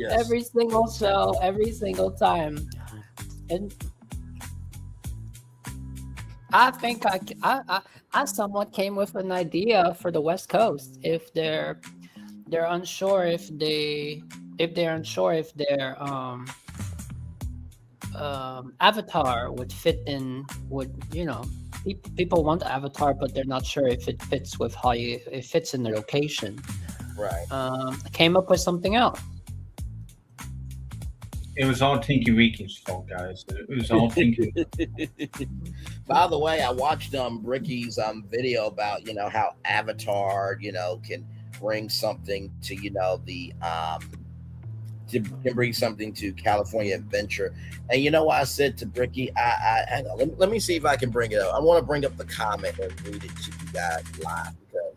every single show, every single time, and I think I somewhat came with an idea for the West Coast. If they're unsure if their avatar would fit in, people want avatar, but they're not sure if it fits with it fits in the location. Right. I came up with something else. It was all Tinky Winky's fault, guys. It was all Tinky. By the way, I watched Bricky's video about how Avatar can bring something to can bring something to California Adventure. And you know what I said to Bricky? Hang on, let me see if I can bring it up. I want to bring up the comment and read it to you guys live because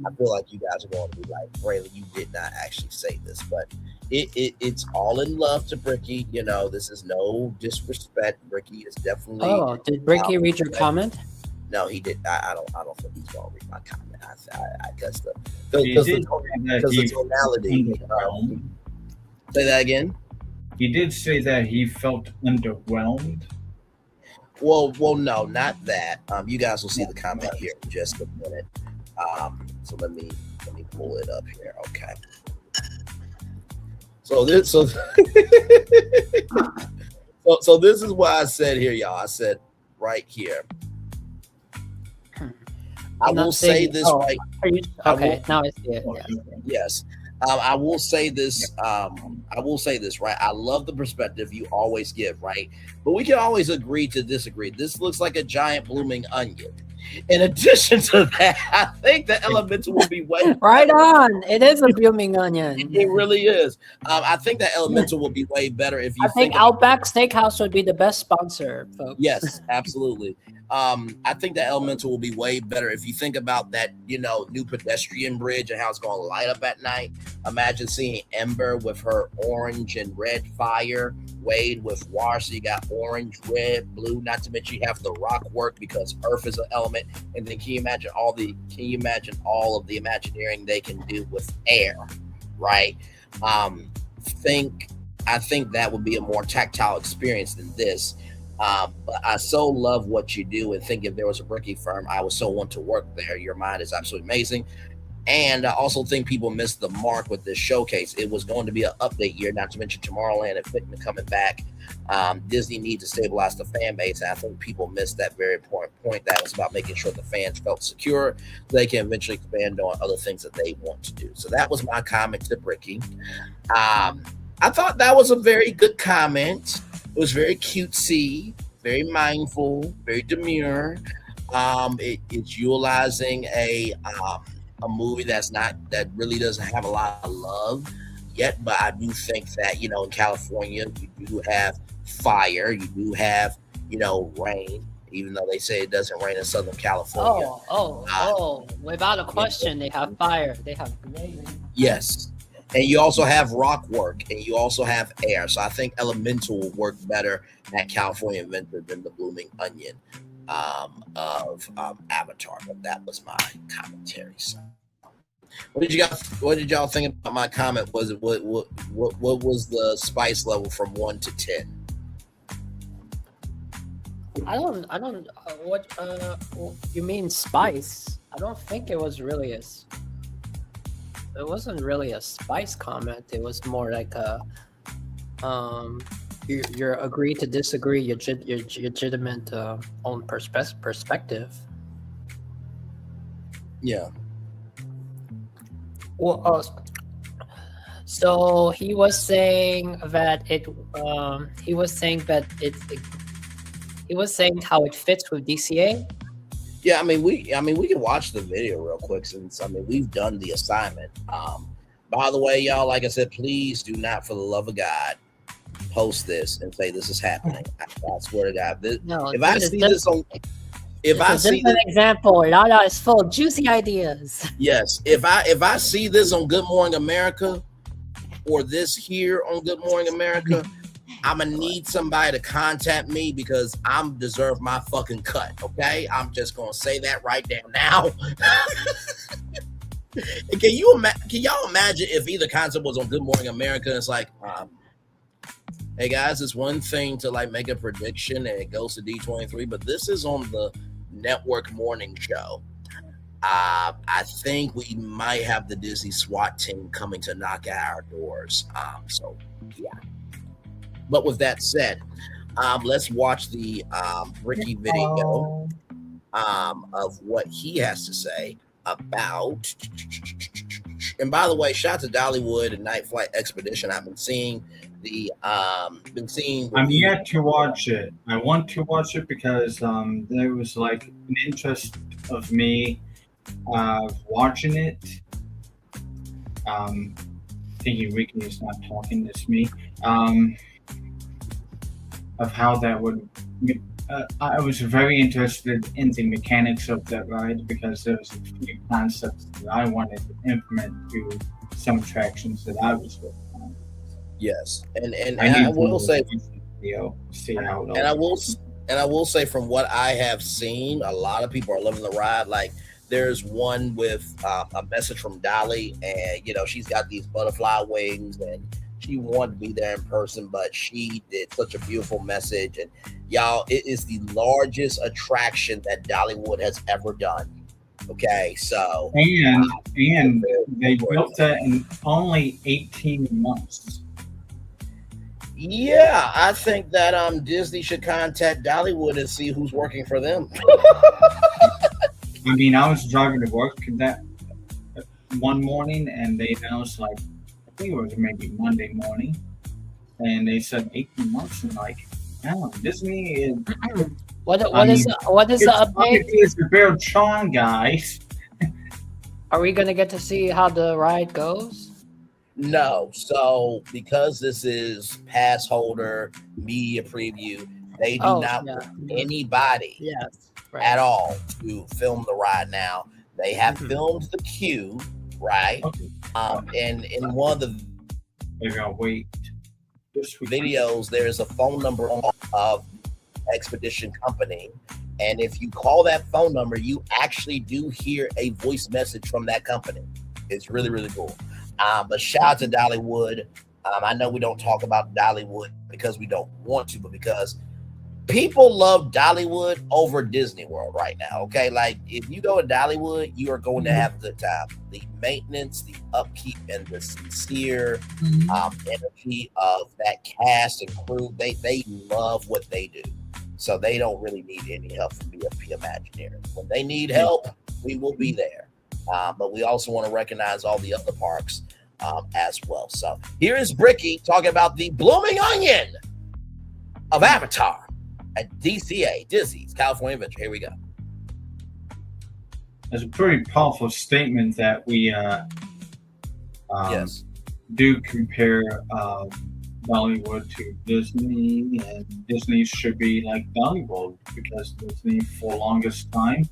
I feel like you guys are going to be like, Braylon, you did not actually say this, but it's all in love to Bricky. This is no disrespect. Bricky is definitely. Oh, did Bricky read your comment? No, he did. I don't think he's going to read my comment. I guess the tonality. Say that again. He did say that he felt underwhelmed. Well, no, not that. You guys will see the comment here in just a minute. So let me pull it up here. Okay. So this is what I said here, y'all. I said right here. I will say this right. Okay, now I see it. Yes. I will say this. Right. I love the perspective you always give. Right. But we can always agree to disagree. This looks like a giant blooming onion. In addition to that, I think the elemental will be way right on. It is a blooming onion. It really is. I think that elemental will be way better if you. I think Outback Steakhouse would be the best sponsor, folks. Yes, absolutely. I think that elemental will be way better if you think about that, new pedestrian bridge and how it's going to light up at night. Imagine seeing Ember with her orange and red fire, Wade with water. So you got orange, red, blue. Not to mention you have the rock work because Earth is an element. And then can you imagine all of the Imagineering they can do with air, right? I think that would be a more tactile experience than this. But I so love what you do and think if there was a Bricky firm, I would so want to work there. Your mind is absolutely amazing. And I also think people missed the mark with this showcase. It was going to be an update year, not to mention Tomorrowland and Fitment coming back. Disney needs to stabilize the fan base. And I think people missed that very important point that was about making sure the fans felt secure so they can eventually expand on other things that they want to do. So that was my comment to Bricky. I thought that was a very good comment. It was very cutesy, very mindful, very demure. It's utilizing a movie that really doesn't have a lot of love yet, but I do think that in California you do have fire, you do have rain, even though they say it doesn't rain in Southern California. Without a question, they have fire. They have rain. Yes. And you also have rock work and you also have air. So I think elemental will work better at California Adventure than the blooming onion of Avatar. But that was my commentary. So what did y'all think about my comment? Was it what was the spice level from 1 to 10? I don't what you mean spice? I don't think it was really wasn't really a spice comment. It was more like a you're agree to disagree. Your legitimate own perspective. Yeah. Well, so he was saying that it. He was saying that he was saying how it fits with DCA. Yeah, I mean we can watch the video real quick since we've done the assignment. By the way, y'all, like I said, please do not, for the love of God, post this and say this is happening. I swear to God, if I see this on, an example, Lala is full of juicy ideas. Yes, if I see this on Good Morning America, or this here on Good Morning America, I'm gonna need somebody to contact me because I'm deserve my fucking cut. Okay, I'm just gonna say that right there now. Can y'all imagine if either concept was on Good Morning America? And it's like, hey guys, it's one thing to like make a prediction and it goes to D23, but this is on the network morning show. I think we might have the Disney SWAT team coming to knock at our doors. So yeah. But with that said, let's watch the Ricky video of what he has to say about. And by the way, shout out to Dollywood and Night Flight Expedition. I've been seeing I'm yet to watch it. I want to watch it because there was like an interest of me watching it. Thinking Ricky is not talking, it's me. Of how that would. I was very interested in the mechanics of that ride because there was a few concepts that I wanted to implement to some attractions that I was with. Yes, and I will say, see how it and I will say from what I have seen, a lot of people are loving the ride. Like there's one with a message from Dolly, and she's got these butterfly wings, and she wanted to be there in person, but she did such a beautiful message. And y'all, it is the largest attraction that Dollywood has ever done. Okay, so and they built that in only 18 months. Yeah, I think that Disney should contact Dollywood and see who's working for them. I mean, I was driving to work that one morning, and they announced, like, I think it was maybe Monday morning, and they said 18 months, and like, oh, Disney is. What is the update? It's the Bear Chong, guys. Are we gonna get to see how the ride goes? No, so because this is pass holder media preview, they do not want anybody at all to film the ride. Now they have filmed the queue, right? Okay. And in one of the videos, there's a phone number of Expedition Company, and if you call that phone number, you actually do hear a voice message from that company. It's really, really cool. But shout out to Dollywood. I know we don't talk about Dollywood because we don't want to, but because people love Dollywood over Disney World right now. Okay, like if you go to Dollywood, you are going to have a good time. The maintenance, the upkeep, and the sincere energy of that cast and crew, they love what they do. So they don't really need any help from BFP Imagineering. When they need help, we will be there. But we also want to recognize all the other parks as well. So here is Bricky talking about the blooming onion of Avatar at DCA, Disney's California Adventure. Here we go. It's a pretty powerful statement that we do compare Dollywood to Disney, and Disney should be like Dollywood because Disney for longest time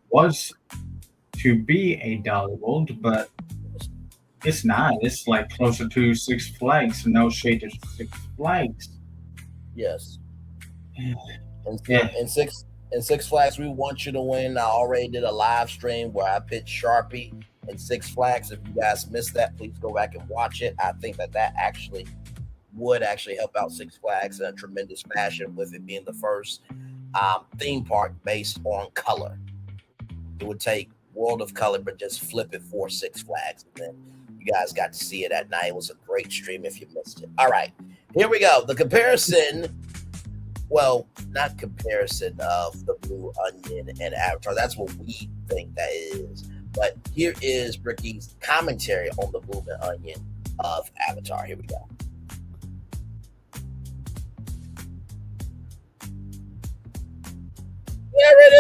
was to be a Dollywood, but it's not. It's like closer to Six Flags. No shade to Six Flags. Yes. And Six Flags, we want you to win. I already did a live stream where I pitched Sharpie and Six Flags. If you guys missed that, please go back and watch it. I think that actually would help out Six Flags in a tremendous fashion, with it being the first theme park based on color. It would take World of Color, but just flip it for Six Flags. And then you guys got to see it at night. It was a great stream if you missed it. All right, here we go. The comparison, well, not comparison of the Blue Onion and Avatar. That's what we think that is. But here is Ricky's commentary on the Blue Onion of Avatar. Here we go. There it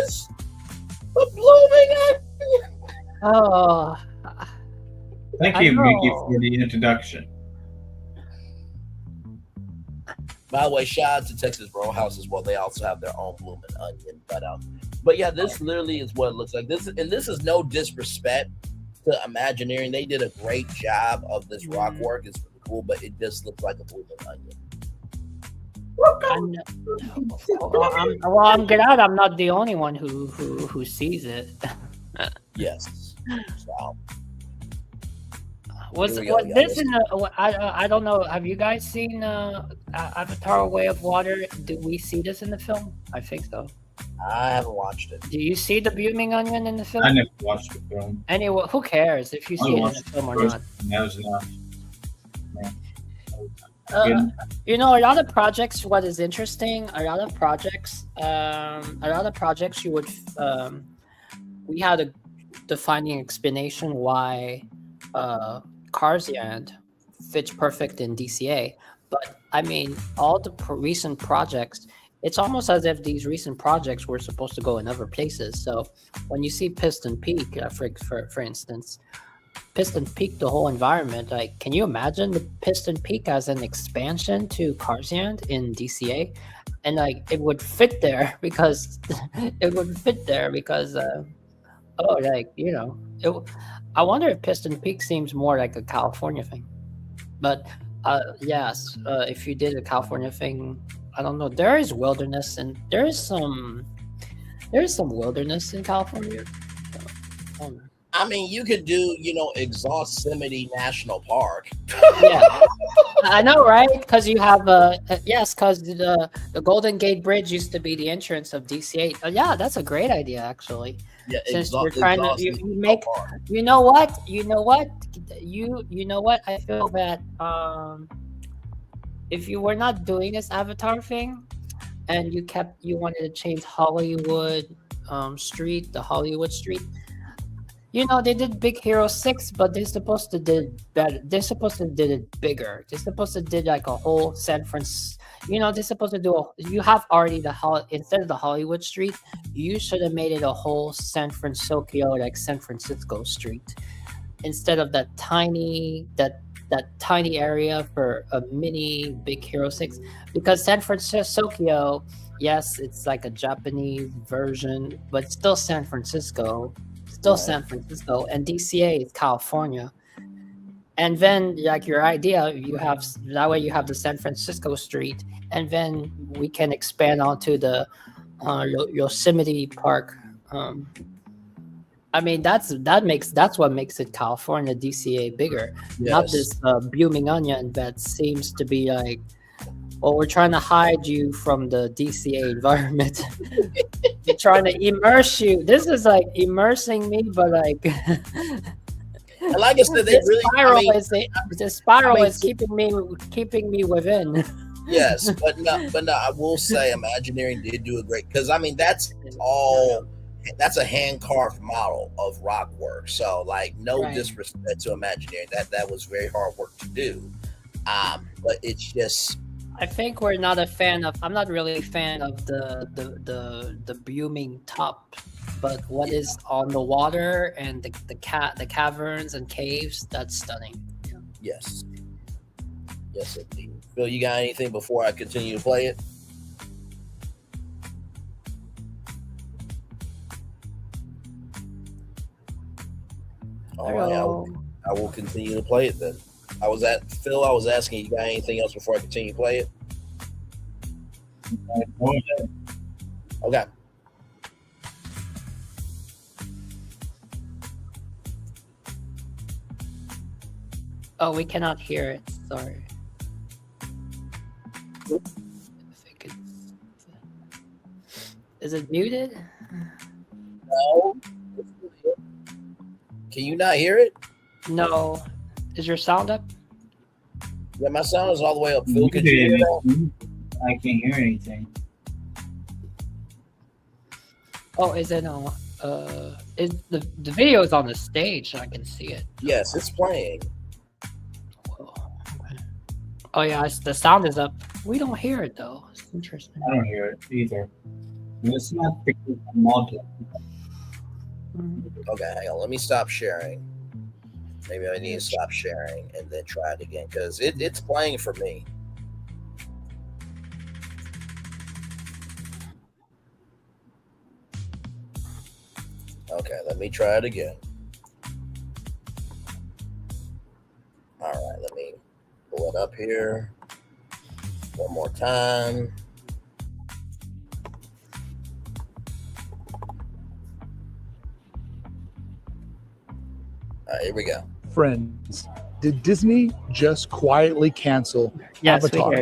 is! The blooming onion! Oh. Thank you, Mickey, for the introduction. By the way, shout out to Texas Roadhouse as well. They also have their own blooming onion. But yeah, this literally is what it looks like. This is no disrespect to Imagineering. They did a great job of this rock work. It's really cool, but it just looks like a blooming onion. I'm glad I'm not the only one who sees it. Yes. So, was this in the? I don't know. Have you guys seen Avatar: Way of Water? Did we see this in the film? I think so. I haven't watched it. Do you see the blooming onion in the film? I never watched the film. Anyway, who cares if you see it in the film or not? That was enough. You know, a lot of projects. What is interesting? A lot of projects. You would. We had a defining explanation why Carsland fits perfect in DCA, but I mean, all the recent projects. It's almost as if these recent projects were supposed to go in other places. So when you see Piston Peak, for instance. Piston Peak, the whole environment, like, can you imagine the Piston Peak as an expansion to Carsland in DCA? And like, it would fit there because I wonder if Piston Peak seems more like a California thing. But yes, if you did a California thing, I don't know. There is wilderness and there is some wilderness in California. So, I mean, you could do, Exhaustimity National Park. Yeah, I know, right? Because you have because the Golden Gate Bridge used to be the entrance of DC8. Yeah, that's a great idea, actually. Yeah, since we're trying to you make, you know what? I feel that if you were not doing this Avatar thing, and you wanted to change Hollywood Street, the Hollywood Street. They did Big Hero 6, but they're supposed to did it better. They're supposed to did it bigger. They're supposed to did like a whole San Francisco. They're supposed to do you have already instead of the Hollywood Street, you should have made it a whole San Francisco, like San Francisco Street, instead of that tiny area for a mini Big Hero 6. Because San Francisco, yes, it's like a Japanese version, but it's still San Francisco. San Francisco, and DCA is California. And then, like, your idea, you have the San Francisco Street, and then we can expand onto the Yosemite Park. I mean, that's what makes it California DCA bigger, not this blooming onion that seems to be like, well, we're trying to hide you from the DCA environment. We're trying to immerse you. This is like immersing me, but like, and like I said, the spiral is keeping me within. Yes, but no, I will say, Imagineering did do a great, because I mean that's a hand carved model of rock work. So like, no disrespect to Imagineering, that was very hard work to do. But it's just. I think we're not a fan of. I'm not really a fan of the blooming top, but what is on the water and the caverns and caves, that's stunning. Yeah. Yes, indeed. Phil, you got anything before I continue to play it? All right, I will continue to play it then. I was asking, you got anything else before I continue to play it? Okay. Oh, we cannot hear it. Sorry. Is it muted? No. Can you not hear it? No. Is your sound up? Yeah, my sound is all the way up. Phil, could you hear that? I can't hear anything. Oh, is it on? Is the video is on the stage, so I can see it. Yes, it's playing. Oh yeah, the sound is up. We don't hear it though. It's interesting. I don't hear it either. It's not because I'm multiple. Okay, hang on. Let me stop sharing. Maybe I need to stop sharing and then try it again because it's playing for me. Okay, let me try it again. All right, let me pull it up here one more time. All right, here we go. Friends, did Disney just quietly cancel Avatar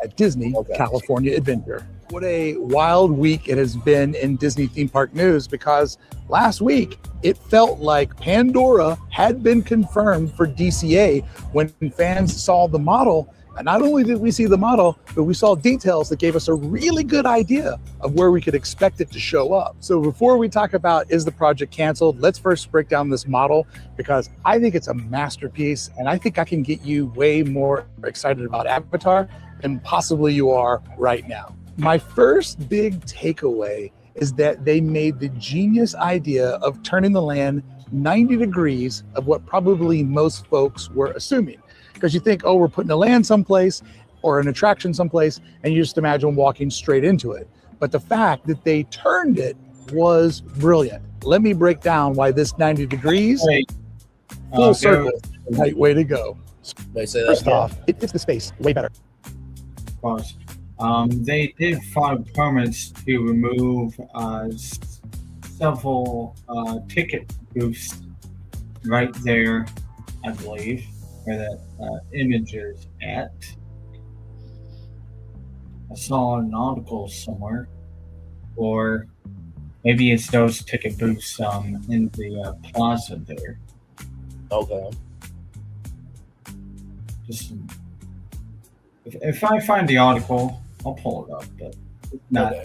at Disney California Adventure? What a wild week it has been in Disney theme park news, because last week it felt like Pandora had been confirmed for DCA when fans saw the model. And not only did we see the model, but we saw details that gave us a really good idea of where we could expect it to show up. So before we talk about is the project canceled, let's first break down this model, because I think it's a masterpiece and I think I can get you way more excited about Avatar than possibly you are right now. My first big takeaway is that they made the genius idea of turning the land 90 degrees of what probably most folks were assuming. Because you think, oh, we're putting a land someplace or an attraction someplace, and you just imagine walking straight into it. But the fact that they turned it was brilliant. Let me break down why this 90 degrees, full circle, is the right way to go. First off, it fits the space way better. Of course. They did file permits to remove several ticket booths right there, I believe, where that image is at. I saw an article somewhere, or maybe it's those ticket booths in the plaza there. Okay. Just if I find the article, I'll pull it up, but it's not. Okay.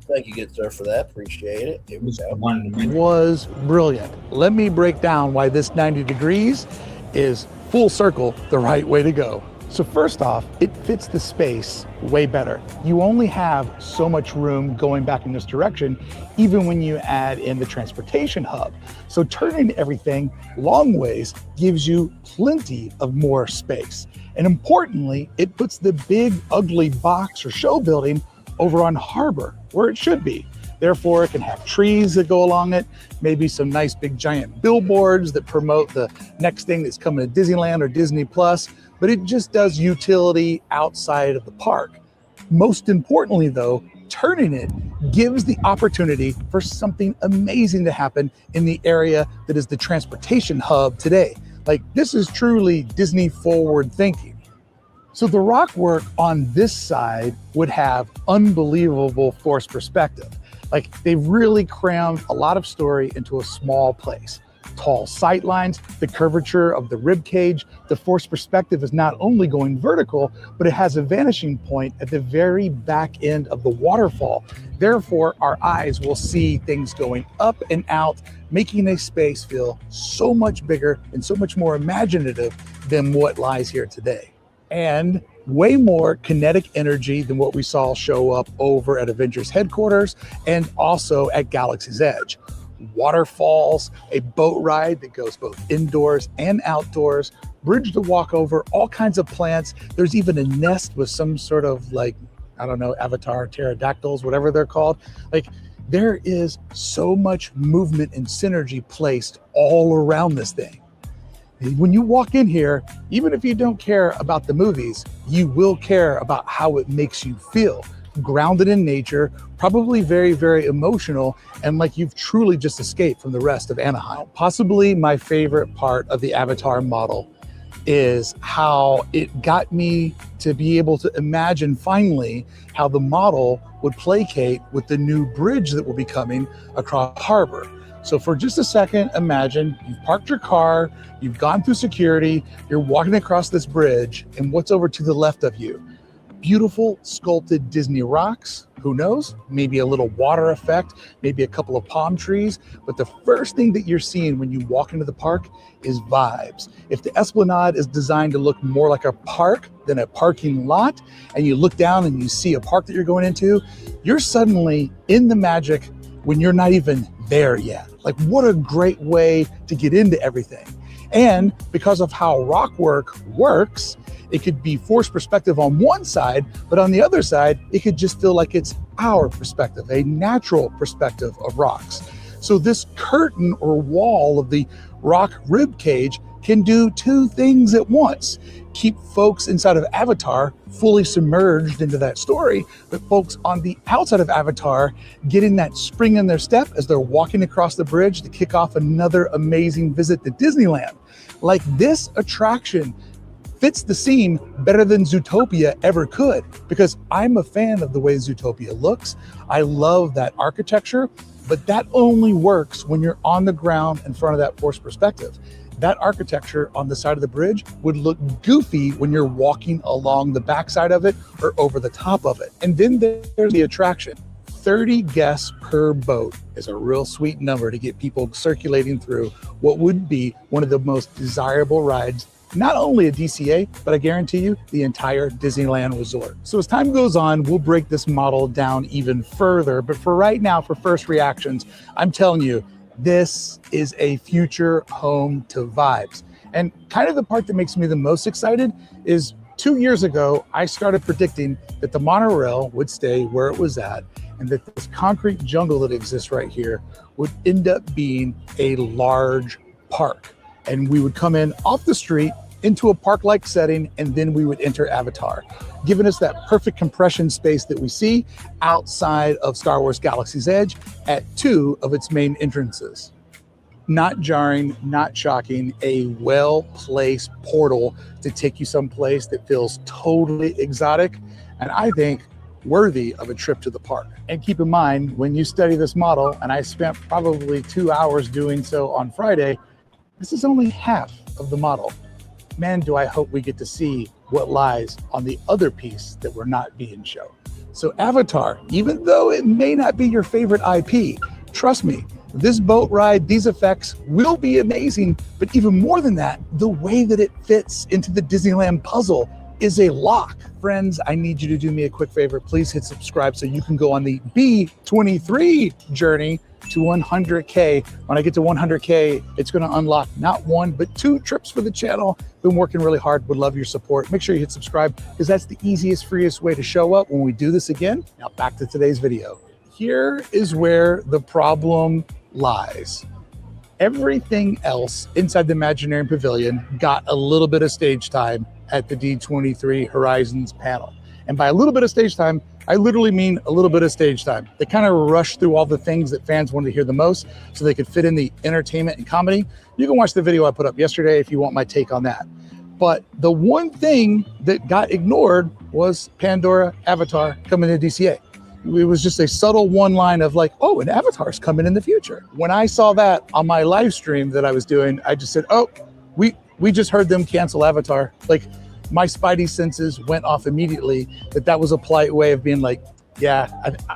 Thank you, good sir, for that. Appreciate it. It was brilliant. Let me break down why this 90 degrees is full circle the right way to go. So first off, it fits the space way better. You only have so much room going back in this direction, even when you add in the transportation hub. So turning everything long ways gives you plenty of more space. And importantly, it puts the big ugly box or show building over on Harbor, where it should be. Therefore, it can have trees that go along it, maybe some nice big giant billboards that promote the next thing that's coming to Disneyland or Disney Plus, but it just does utility outside of the park. Most importantly though, turning it gives the opportunity for something amazing to happen in the area that is the transportation hub today. Like, this is truly Disney forward thinking. So the rock work on this side would have unbelievable force perspective. Like, they've really crammed a lot of story into a small place. Tall sight lines, the curvature of the rib cage, the force perspective is not only going vertical, but it has a vanishing point at the very back end of the waterfall. Therefore, our eyes will see things going up and out, making a space feel so much bigger and so much more imaginative than what lies here today. And way more kinetic energy than what we saw show up over at Avengers headquarters and also at Galaxy's Edge. Waterfalls, a boat ride that goes both indoors and outdoors, bridge to walk over, all kinds of plants. There's even a nest with some sort of, like, I don't know, avatar pterodactyls, whatever they're called. Like, there is so much movement and synergy placed all around this thing. When you walk in here, even if you don't care about the movies, you will care about how it makes you feel. Grounded in nature, probably very, very emotional, and like you've truly just escaped from the rest of Anaheim. Possibly my favorite part of the Avatar model is how it got me to be able to imagine finally how the model would placate with the new bridge that will be coming across Harbor. So for just a second, imagine you've parked your car, you've gone through security, you're walking across this bridge, and what's over to the left of you? Beautiful sculpted Disney rocks. Who knows? Maybe a little water effect, maybe a couple of palm trees. But the first thing that you're seeing when you walk into the park is vibes. If the Esplanade is designed to look more like a park than a parking lot, and you look down and you see a park that you're going into, you're suddenly in the magic when you're not even there yet. Like, what a great way to get into everything. And because of how rock work works, it could be forced perspective on one side, but on the other side, it could just feel like it's our perspective, a natural perspective of rocks. So this curtain or wall of the rock rib cage can do two things at once. Keep folks inside of Avatar fully submerged into that story, but folks on the outside of Avatar getting that spring in their step as they're walking across the bridge to kick off another amazing visit to Disneyland. Like, this attraction fits the scene better than Zootopia ever could, because I'm a fan of the way Zootopia looks. I love that architecture, but that only works when you're on the ground in front of that forced perspective. That architecture on the side of the bridge would look goofy when you're walking along the backside of it or over the top of it. And then there's the attraction. 30 guests per boat is a real sweet number to get people circulating through what would be one of the most desirable rides, not only at DCA, but I guarantee you the entire Disneyland resort. So as time goes on, we'll break this model down even further. But for right now, for first reactions, I'm telling you, this is a future home to vibes. And kind of the part that makes me the most excited is 2 years ago, I started predicting that the monorail would stay where it was at, and that this concrete jungle that exists right here would end up being a large park. And we would come in off the street into a park-like setting, and then we would enter Avatar, giving us that perfect compression space that we see outside of Star Wars Galaxy's Edge at 2 of its main entrances. Not jarring, not shocking, a well-placed portal to take you someplace that feels totally exotic, and I think worthy of a trip to the park. And keep in mind, when you study this model, and I spent probably 2 hours doing so on Friday, this is only half of the model. Man, do I hope we get to see what lies on the other piece that we're not being shown. So Avatar, even though it may not be your favorite IP, trust me, this boat ride, these effects will be amazing, but even more than that, the way that it fits into the Disneyland puzzle is a lock. Friends, I need you to do me a quick favor. Please hit subscribe so you can go on the B23 journey to 100K. When I get to 100K, it's going to unlock not 1, but 2 trips for the channel. Been working really hard. Would love your support. Make sure you hit subscribe, because that's the easiest, freest way to show up when we do this again. Now back to today's video. Here is where the problem lies. Everything else inside the Imagineering Pavilion got a little bit of stage time at the D23 Horizons panel. And by a little bit of stage time, I literally mean a little bit of stage time. They kind of rushed through all the things that fans wanted to hear the most so they could fit in the entertainment and comedy. You can watch the video I put up yesterday if you want my take on that. But the one thing that got ignored was Pandora Avatar coming to DCA. It was just a subtle one line of like, oh, an Avatar's coming in the future. When I saw that on my live stream that I was doing, I just said, oh, we just heard them cancel Avatar. Like, my spidey senses went off immediately that was a polite way of being like, yeah,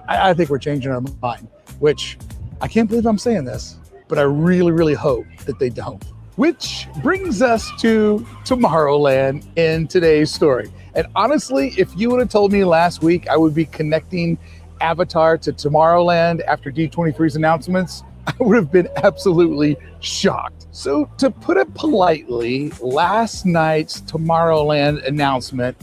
I think we're changing our mind, which I can't believe I'm saying this, but I really, really hope that they don't. Which brings us to Tomorrowland in today's story. And honestly, if you would have told me last week I would be connecting Avatar to Tomorrowland after D23's announcements, I would have been absolutely shocked. So to put it politely, last night's Tomorrowland announcement,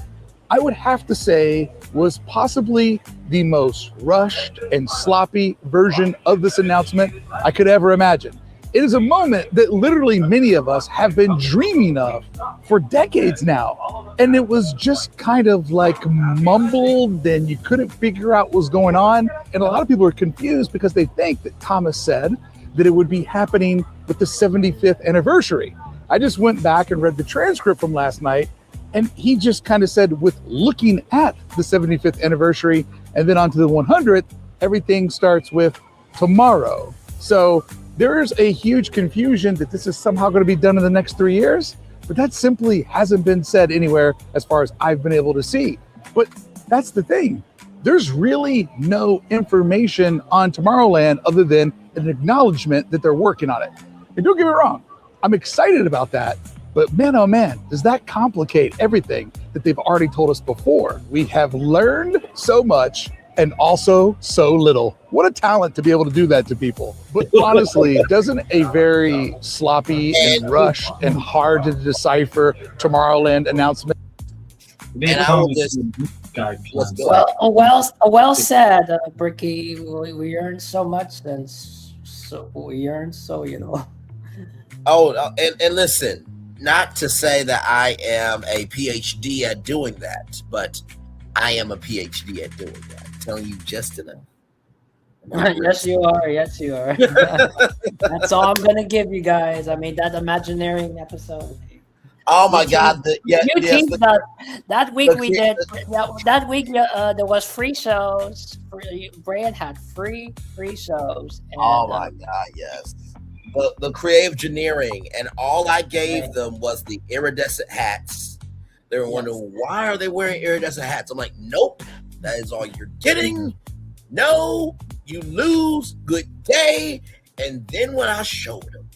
I would have to say was possibly the most rushed and sloppy version of this announcement I could ever imagine. It is a moment that literally many of us have been dreaming of for decades now. And it was just kind of like mumbled, and you couldn't figure out what was going on. And a lot of people are confused because they think that Thomas said that it would be happening with the 75th anniversary. I just went back and read the transcript from last night, and he just kind of said with looking at the 75th anniversary and then onto the 100th, everything starts with tomorrow. So There's a huge confusion that this is somehow going to be done in the next 3 years, but that simply hasn't been said anywhere as far as I've been able to see. But that's the thing. There's really no information on Tomorrowland other than an acknowledgement that they're working on it. And don't get me wrong, I'm excited about that, but man, oh man, does that complicate everything that they've already told us before. We have learned so much and also so little. What a talent to be able to do that to people. But honestly, doesn't a very sloppy and rushed and hard to decipher Tomorrowland announcement? And I will just well said, Bricky. We earned so much, and so Oh, and listen, not to say that I am a PhD at doing that, but I am a PhD at doing that. I'm telling you just enough. Yes, you are. Yes, you are. That's all I'm gonna give you guys. I mean, that Imagineering episode. Oh my God! That week we did. That week there was free shows. Brand had free shows. And, oh my God! Yes, the creative engineering, and all I gave them was the iridescent hats. They were wondering why are they wearing iridescent hats. I'm like, nope, that is all you're getting. No, you lose. Good day. And then when I showed them.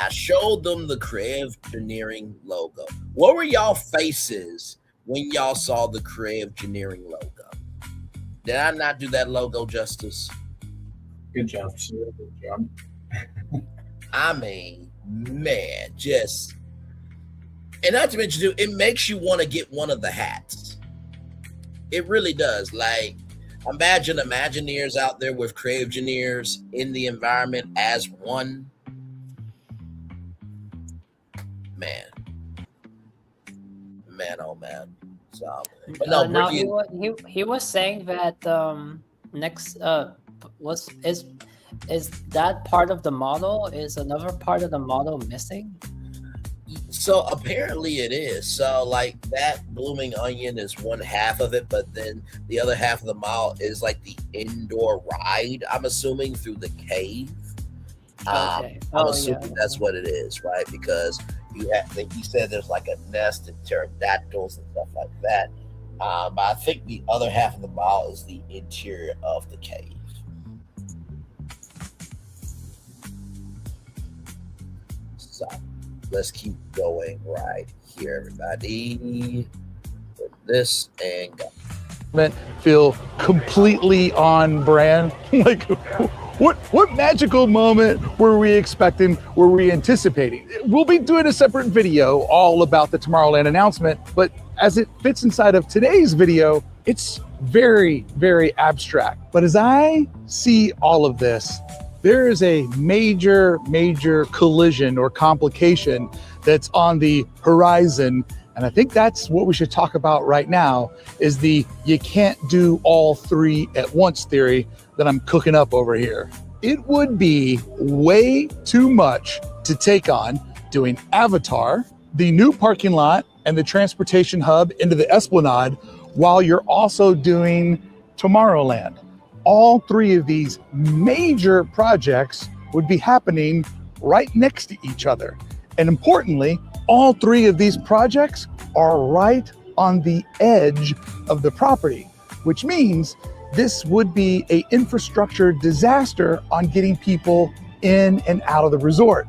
I showed them the creative engineering logo. What were y'all faces when y'all saw the creative engineering logo? Did I not do that logo justice? Good job, sir. Good job. I mean, man, just, and not to mention, it makes you want to get one of the hats. It really does. Like, imagine Imagineers out there with creative engineers in the environment as one. Man, oh man. So, but no, now he was saying that is that part of the model? Is another part of the model missing? So apparently it is. So like that blooming onion is one half of it, but then the other half of the mall is like the indoor ride, I'm assuming, through the cave. Okay. I'm assuming that's what it is, right? Because he said there's like a nest of pterodactyls and stuff like that. But I think the other half of the mall is the interior of the cave. So let's keep going right here, everybody. With this and go. Feel completely on brand. Like, what magical moment were we expecting? Were we anticipating? We'll be doing a separate video all about the Tomorrowland announcement, but as it fits inside of today's video, it's very, very abstract. But as I see all of this, there is a major collision or complication that's on the horizon. And I think that's what we should talk about right now, is the you can't do all three at once theory that I'm cooking up over here. It would be way too much to take on doing Avatar, the new parking lot, and the transportation hub into the Esplanade while you're also doing Tomorrowland. All three of these major projects would be happening right next to each other. And importantly, all three of these projects are right on the edge of the property, which means this would be an infrastructure disaster on getting people in and out of the resort.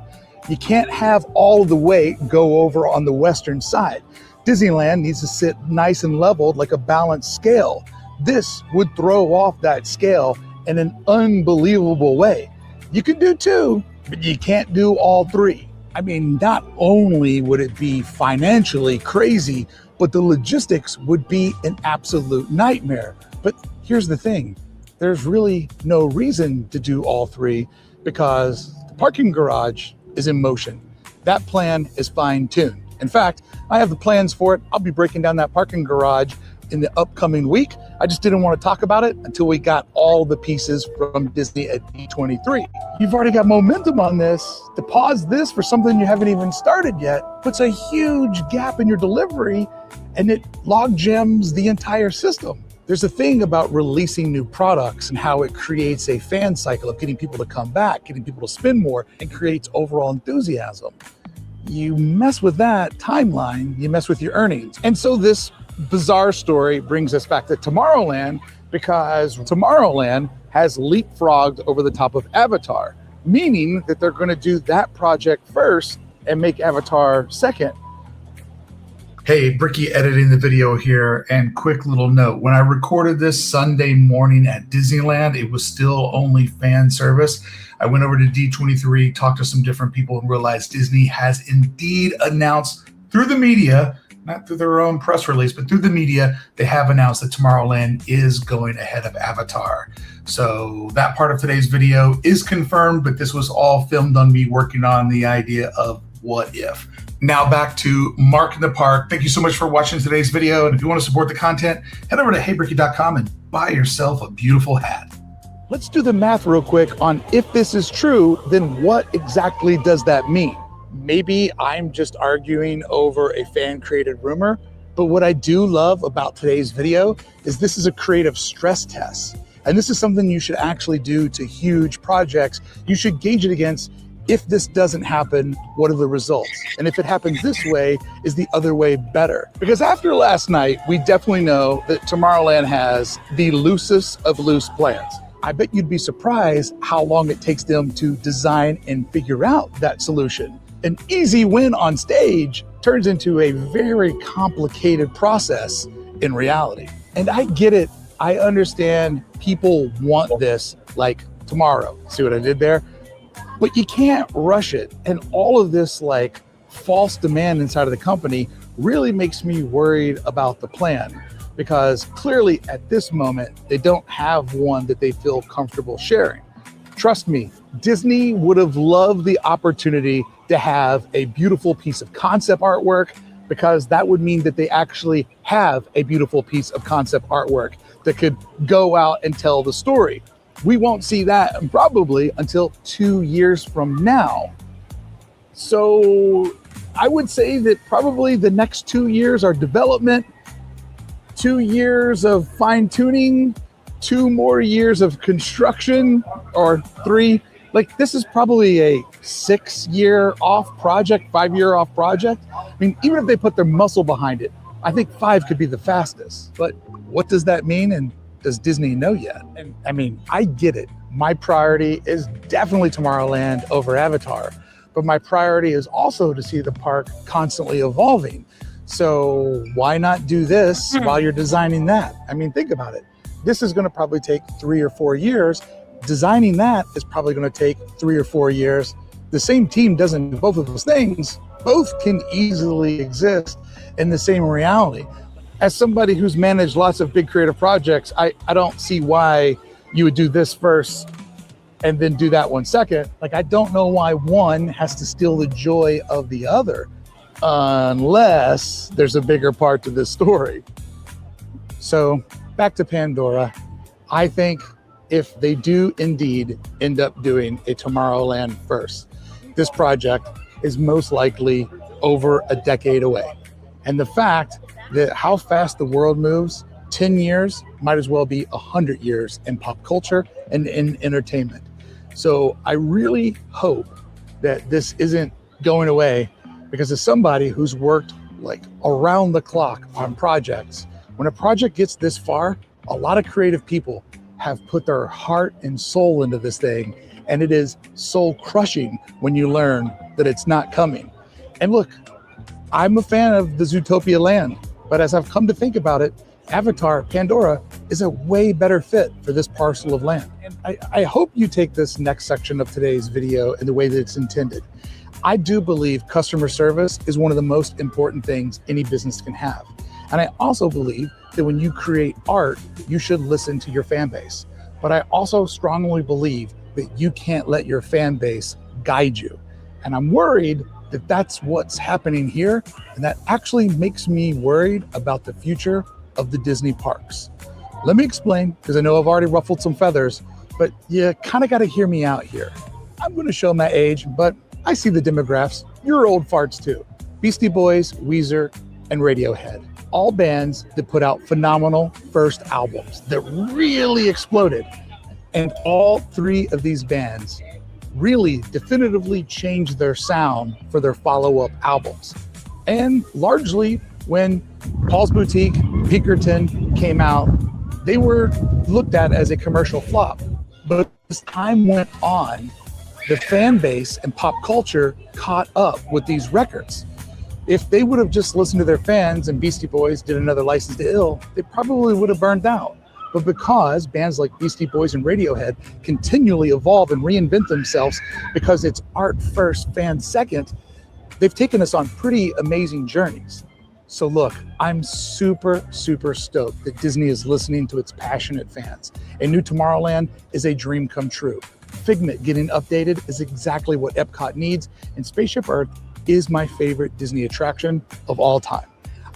You can't have all of the weight go over on the western side. Disneyland needs to sit nice and leveled like a balanced scale. This would throw off that scale in an unbelievable way. You can do two, but you can't do all three. I mean, not only would it be financially crazy, but the logistics would be an absolute nightmare. But here's the thing, there's really no reason to do all three because the parking garage is in motion. That plan is fine-tuned. In fact, I have the plans for it. I'll be breaking down that parking garage in the upcoming week. I just didn't want to talk about it until we got all the pieces from Disney at D23. You've already got momentum on this. To pause this for something you haven't even started yet puts a huge gap in your delivery, and it log jams the entire system. There's a thing about releasing new products and how it creates a fan cycle of getting people to come back, getting people to spend more, and creates overall enthusiasm. You mess with that timeline, you mess with your earnings. And so this bizarre story brings us back to Tomorrowland, because Tomorrowland has leapfrogged over the top of Avatar, meaning that they're going to do that project first and make Avatar second. Hey, Bricky editing the video here, and quick little note. When I recorded this Sunday morning at Disneyland, it was still only fan service. I went over to D23, talked to some different people, and realized Disney has indeed announced through the media, not through their own press release, but through the media, they have announced that Tomorrowland is going ahead of Avatar. So that part of today's video is confirmed, but this was all filmed on me working on the idea of what if. Now back to Mark in the Park. Thank you so much for watching today's video. And if you want to support the content, head over to heybricky.com and buy yourself a beautiful hat. Let's do the math real quick on if this is true, then what exactly does that mean? Maybe I'm just arguing over a fan-created rumor, but what I do love about today's video is this is a creative stress test. And this is something you should actually do to huge projects. You should gauge it against, if this doesn't happen, what are the results? And if it happens this way, is the other way better? Because after last night, we definitely know that Tomorrowland has the loosest of loose plans. I bet you'd be surprised how long it takes them to design and figure out that solution. An easy win on stage turns into a very complicated process in reality. And I get it. I understand people want this like tomorrow. See what I did there? But you can't rush it. And all of this like false demand inside of the company really makes me worried about the plan, because clearly at this moment, they don't have one that they feel comfortable sharing. Trust me, Disney would have loved the opportunity to have a beautiful piece of concept artwork, because that would mean that they actually have a beautiful piece of concept artwork that could go out and tell the story. We won't see that probably until 2 years from now. So I would say that probably the next 2 years are development, 2 years of fine tuning, 2 more years of construction, or 3. Like, this is probably a 6-year off project, 5-year off project. I mean, even if they put their muscle behind it, I think 5 could be the fastest. But what does that mean? And does Disney know yet? And I mean, I get it. My priority is definitely Tomorrowland over Avatar, but my priority is also to see the park constantly evolving. So why not do this while you're designing that? I mean, think about it. This is going to probably take 3 or 4 years. Designing that is probably going to take 3 or 4 years. The same team doesn't do both of those things. Both can easily exist in the same reality. As somebody who's managed lots of big creative projects, I don't see why you would do this first and then do that one second. Like, I don't know why one has to steal the joy of the other, unless there's a bigger part to this story. So back to Pandora. I think if they do indeed end up doing a Tomorrowland first, this project is most likely over a decade away. And the fact that how fast the world moves, 10 years might as well be 100 years in pop culture and in entertainment. So I really hope that this isn't going away, because as somebody who's worked like around the clock on projects, when a project gets this far, a lot of creative people have put their heart and soul into this thing, and it is soul crushing when you learn that it's not coming. And look, I'm a fan of the Zootopia land, but as I've come to think about it, Avatar, Pandora, is a way better fit for this parcel of land. And I hope you take this next section of today's video in the way that it's intended. I do believe customer service is one of the most important things any business can have. And I also believe that when you create art, you should listen to your fan base. But I also strongly believe that you can't let your fan base guide you. And I'm worried that that's what's happening here. And that actually makes me worried about the future of the Disney parks. Let me explain, because I know I've already ruffled some feathers, but you kind of got to hear me out here. I'm going to show my age, but I see the demographics. You're old farts too. Beastie Boys, Weezer, and Radiohead. all bands that put out phenomenal first albums that really exploded. And all three of these bands really definitively changed their sound for their follow-up albums. And largely when Paul's Boutique, Pinkerton came out, they were looked at as a commercial flop. But as time went on, the fan base and pop culture caught up with these records. If they would have just listened to their fans and Beastie Boys did another License to Ill, they probably would have burned out. But because bands like Beastie Boys and Radiohead continually evolve and reinvent themselves because it's art first, fans second, they've taken us on pretty amazing journeys. So look, I'm super, super stoked that Disney is listening to its passionate fans. A new Tomorrowland is a dream come true. Figment getting updated is exactly what Epcot needs, and Spaceship Earth is my favorite Disney attraction of all time.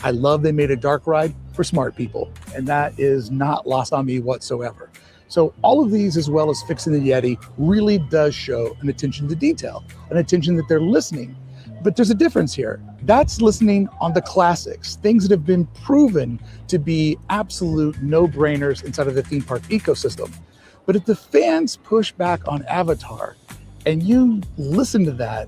I love they made a dark ride for smart people, and that is not lost on me whatsoever. So all of these, as well as Fixing the Yeti, really does show an attention to detail, an attention that they're listening. But there's a difference here. That's listening on the classics, things that have been proven to be absolute no-brainers inside of the theme park ecosystem. But if the fans push back on Avatar and you listen to that,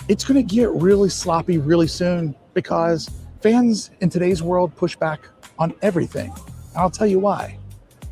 it's going to get really sloppy really soon, because fans in today's world push back on everything. And I'll tell you why.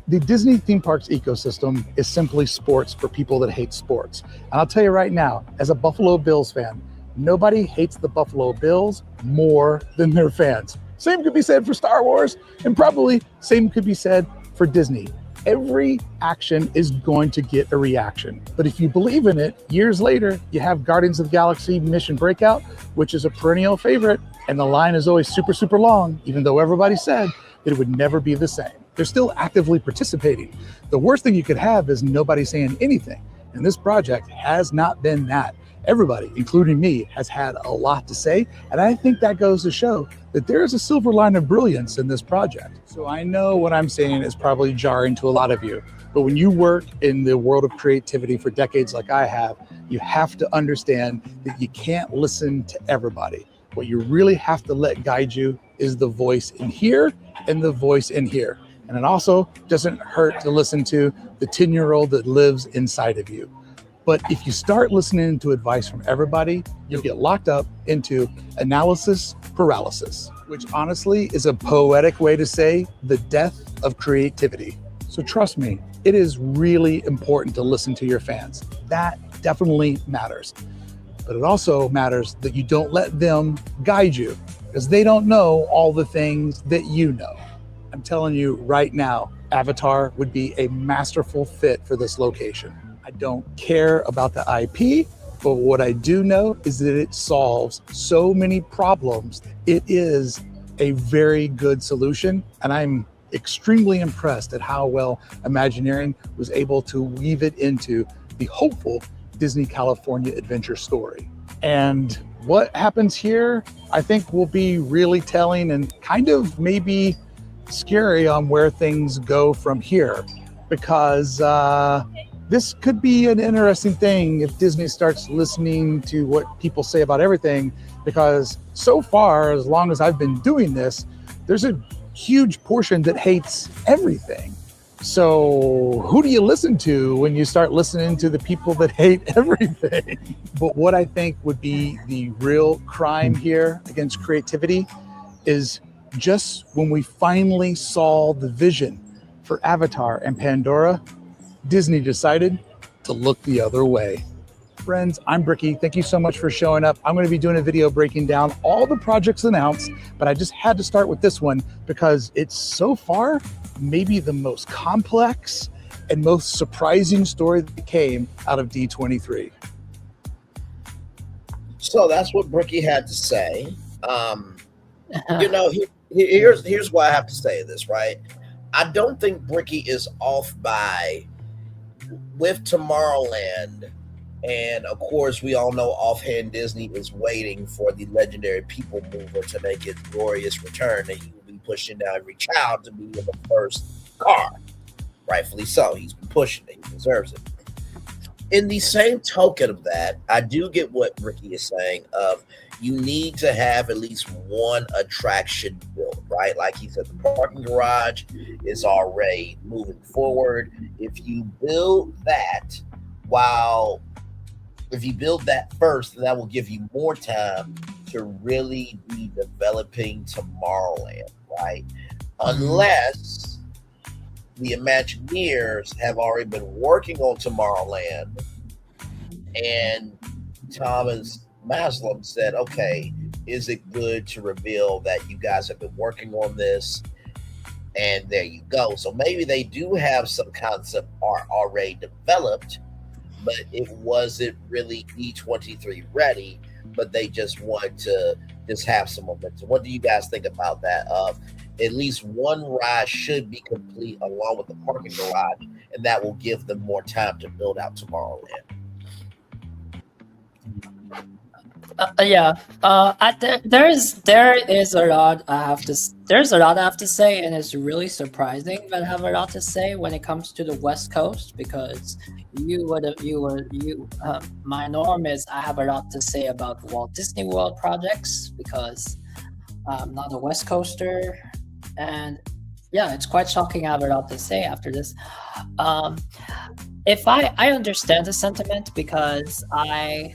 The Disney theme parks ecosystem is simply sports for people that hate sports. And I'll tell you right now, as a Buffalo Bills fan, nobody hates the Buffalo Bills more than their fans. Same could be said for Star Wars, and probably same could be said for Disney. Every action is going to get a reaction. But if you believe in it, years later, you have Guardians of the Galaxy Mission Breakout, which is a perennial favorite, and the line is always super, super long, even though everybody said that it would never be the same. They're still actively participating. The worst thing you could have is nobody saying anything. And this project has not been that. Everybody, including me, has had a lot to say, and I think that goes to show that there is a silver line of brilliance in this project. So I know what I'm saying is probably jarring to a lot of you, but when you work in the world of creativity for decades like I have, you have to understand that you can't listen to everybody. What you really have to let guide you is the voice in here and the voice in here. And it also doesn't hurt to listen to the 10-year-old that lives inside of you. But if you start listening to advice from everybody, you'll get locked up into analysis paralysis, which honestly is a poetic way to say the death of creativity. So trust me, it is really important to listen to your fans. That definitely matters. But it also matters that you don't let them guide you, because they don't know all the things that you know. I'm telling you right now, Avatar would be a masterful fit for this location. I don't care about the IP, but what I do know is that it solves so many problems. It is a very good solution, and I'm extremely impressed at how well Imagineering was able to weave it into the hopeful Disney California adventure story. And what happens here, I think, will be really telling and kind of maybe scary on where things go from here, because this could be an interesting thing if Disney starts listening to what people say about everything, because so far, as long as I've been doing this, there's a huge portion that hates everything. So who do you listen to when you start listening to the people that hate everything? But what I think would be the real crime here against creativity is just when we finally saw the vision for Avatar and Pandora, Disney decided to look the other way. Friends, I'm Bricky. Thank you so much for showing up. I'm going to be doing a video breaking down all the projects announced, but I just had to start with this one because it's so far maybe the most complex and most surprising story that came out of D23. So that's what Bricky had to say. You know, here's why I have to say this, right? I don't think Bricky is off by with Tomorrowland. And of course, we all know offhand Disney is waiting for the legendary People Mover to make its glorious return, and he will be pushing down every child to be in the first car. Rightfully so. He's been pushing it. He deserves it. In the same token of that, I do get what Ricky is saying of, you need to have at least one attraction built, right? Like he said, the parking garage is already moving forward. If you build that first, that will give you more time to really be developing Tomorrowland, right? Unless the Imagineers have already been working on Tomorrowland and Thomas Maslam said, okay, is it good to reveal that you guys have been working on this? And there you go. So maybe they do have some concept art already developed, but it wasn't really D23 ready, but they just wanted to just have some momentum. What do you guys think about that? Of at least one ride should be complete along with the parking garage, and that will give them more time to build out Tomorrowland. There is a lot I have to. There's a lot I have to say, and it's really surprising that I have a lot to say when it comes to the West Coast, because my norm is I have a lot to say about Walt Disney World projects because I'm not a West Coaster, and yeah, it's quite shocking I have a lot to say after this. If I understand the sentiment because I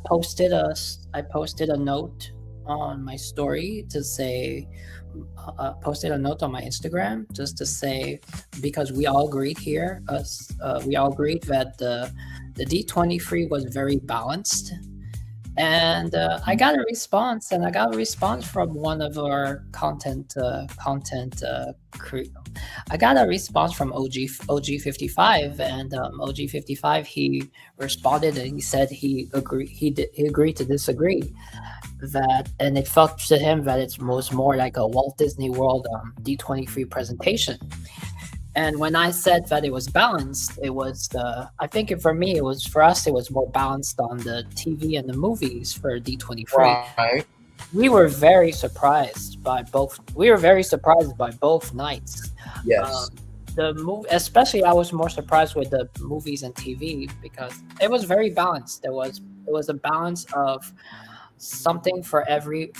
posted a note on my story to say, posted a note on my Instagram just to say, because we all agreed here, we all agreed that the D23 was very balanced. And I got a response, from one of our content I got a response from OG55, and OG55 he responded and he said he agreed to disagree, that, and it felt to him that it was more like a Walt Disney World D23 presentation. And when I said that it was balanced, it was I think for us, it was more balanced on the TV and the movies for D23. Right. We were very surprised by both. Nights. Yes. Especially I was more surprised with the movies and TV because it was very balanced. It was a balance of something for everyone.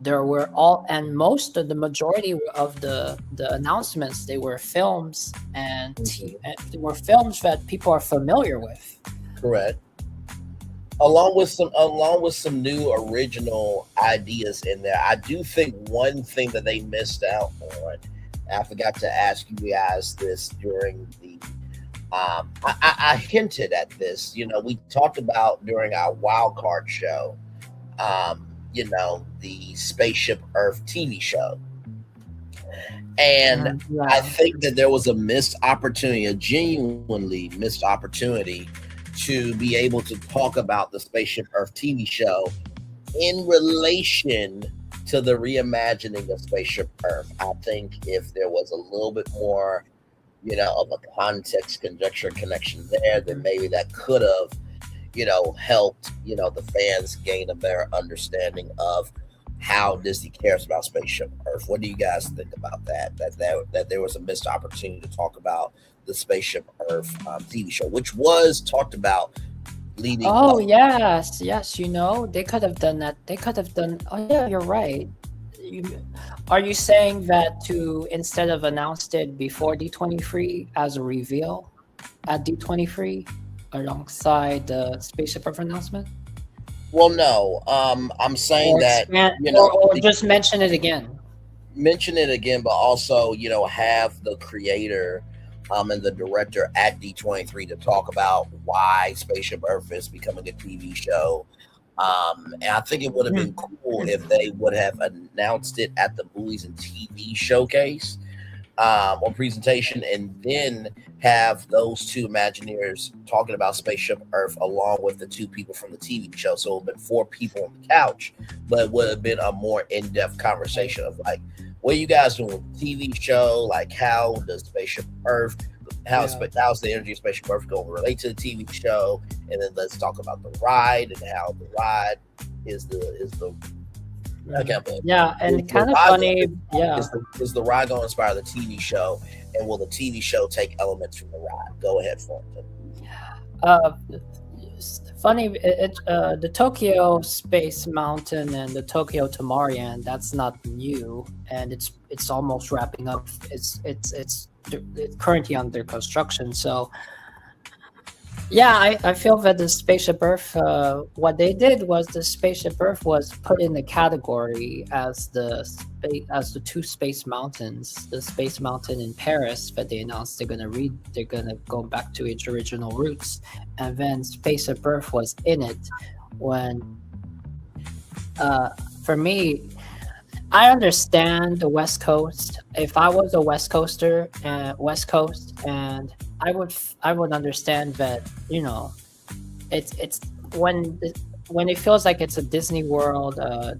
There were the majority of the announcements, they were films and they were films that people are familiar with. Correct. Along with some new original ideas in there. I do think one thing that they missed out on, I forgot to ask you guys this during the I hinted at this, we talked about during our wild card show, the Spaceship Earth TV show. And I think that there was a genuinely missed opportunity to be able to talk about the Spaceship Earth TV show in relation to the reimagining of Spaceship Earth. I think if there was a little bit more, of a context, conjecture, connection there, then maybe that could have, helped, the fans gain a better understanding of how Disney cares about Spaceship Earth. What do you guys think about that? That there was a missed opportunity to talk about the Spaceship Earth TV show, which was talked about leading. Oh, yes. They could have done that. Oh, yeah, you're right. Are you saying that instead of announced it before D23 as a reveal at D23 alongside the Spaceship Earth announcement? Well, no. I'm saying or just mention it again. Mention it again, but also, have the creator and the director at D23 to talk about why Spaceship Earth is becoming a TV show. And I think it would have been cool if they would have announced it at the Movies and TV showcase or presentation, and then have those two Imagineers talking about Spaceship Earth along with the two people from the TV show. So it would have been 4 people on the couch, but it would have been a more in-depth conversation of like, what are you guys doing with the TV show? Like, how does Spaceship Earth, how's the energy of Spaceship Earth going to relate to the TV show? And then let's talk about the ride and how the ride is the and kind of funny. Is the ride going to inspire the TV show, and will the TV show take elements from the ride? Go ahead, Thornton. funny. The Tokyo Space Mountain and the Tokyo Tomorrowland, that's not new, and it's almost wrapping up. It's currently under construction. So yeah, I feel that the Spaceship Earth, what they did was the Spaceship Earth was put in the category as the two space mountains. The Space Mountain in Paris that they announced they're gonna go back to its original roots, and then Spaceship Earth was in it. When for me, I understand the West Coast. If I was a West Coast, and I would understand that, you know, it's when it feels like it's a Disney World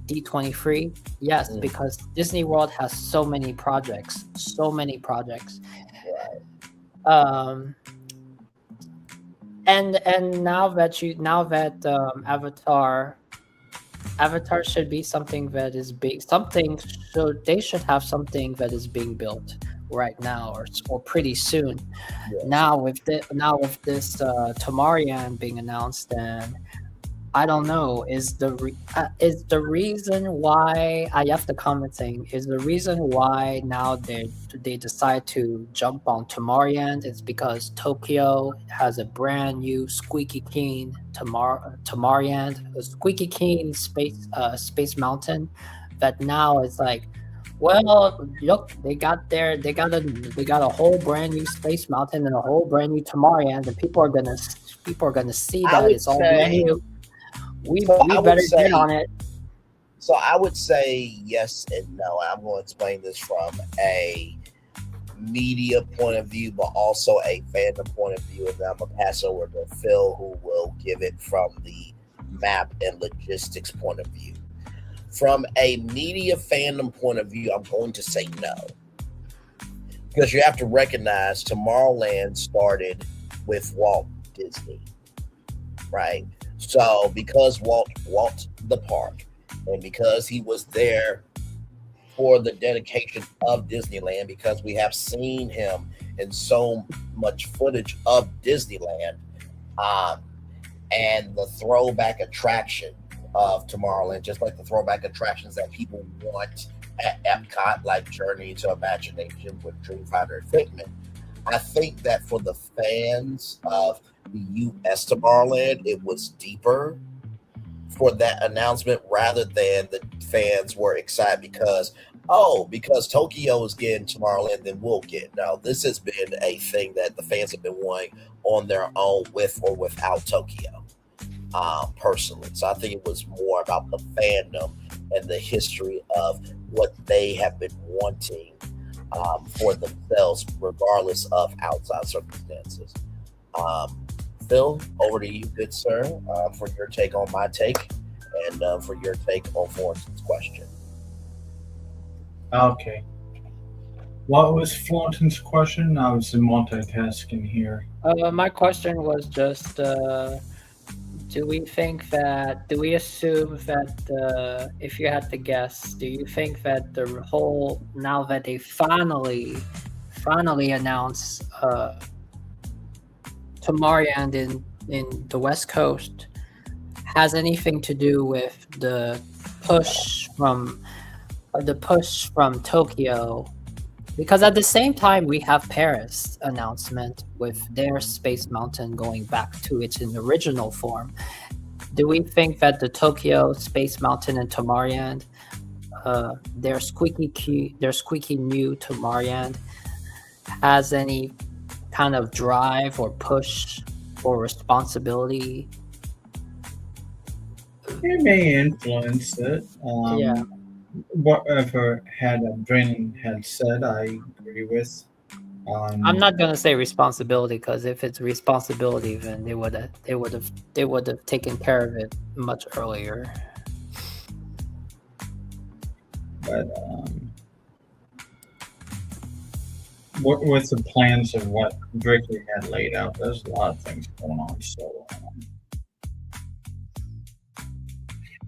D23. Yes, because Disney World has so many projects. And now that Avatar should be something that is big. So they should have something that is being built right now or pretty soon. Yes. Now with this Tomorrowland being announced, and I don't know, is the reason why I left the comment saying is the reason why now they decide to jump on Tomorrowland is because Tokyo has a brand new squeaky clean Tomorrowland, a squeaky clean space mountain that now is like, well, look, they got a whole brand new space mountain and a whole brand new Tomorrowland, and people are gonna see that it's all brand new. We better get on it. So I would say yes and no. I'm going to explain this from a media point of view, but also a fandom point of view, and then I'm going to pass over to Phil, who will give it from the map and logistics point of view. From a media fandom point of view, I'm going to say no. Because you have to recognize Tomorrowland started with Walt Disney, right? So because Walt the park, and because he was there for the dedication of Disneyland, because we have seen him in so much footage of Disneyland, and the throwback attraction of Tomorrowland, just like the throwback attractions that people want at Epcot, like Journey to Imagination with Dreamfinder and Figment. I think that for the fans of the U.S. Tomorrowland, it was deeper for that announcement rather than the fans were excited because Tokyo is getting Tomorrowland, then we'll get. Now, this has been a thing that the fans have been wanting on their own with or without Tokyo, personally. So I think it was more about the fandom and the history of what they have been wanting for themselves, regardless of outside circumstances. Phil, over to you, good sir, for your take on my take and for your take on Florенce's question. Okay. What was Florенce's question? I was multitasking here. My question was just, do we assume that, if you had to guess, do you think that the whole, now that they finally announced Tomorrowland in the West Coast, has anything to do with the push from Tokyo? Because at the same time, we have Paris announcement with their Space Mountain going back to its original form. Do we think that the Tokyo Space Mountain and Tomorrowland, their squeaky new Tomorrowland, has any kind of drive or push or responsibility? It may influence it. Yeah. Whatever Brandon had said, I agree with. I'm not gonna say responsibility, because if it's responsibility, then they would have taken care of it much earlier. But with the plans of what Brickley had laid out, there's a lot of things going on. So,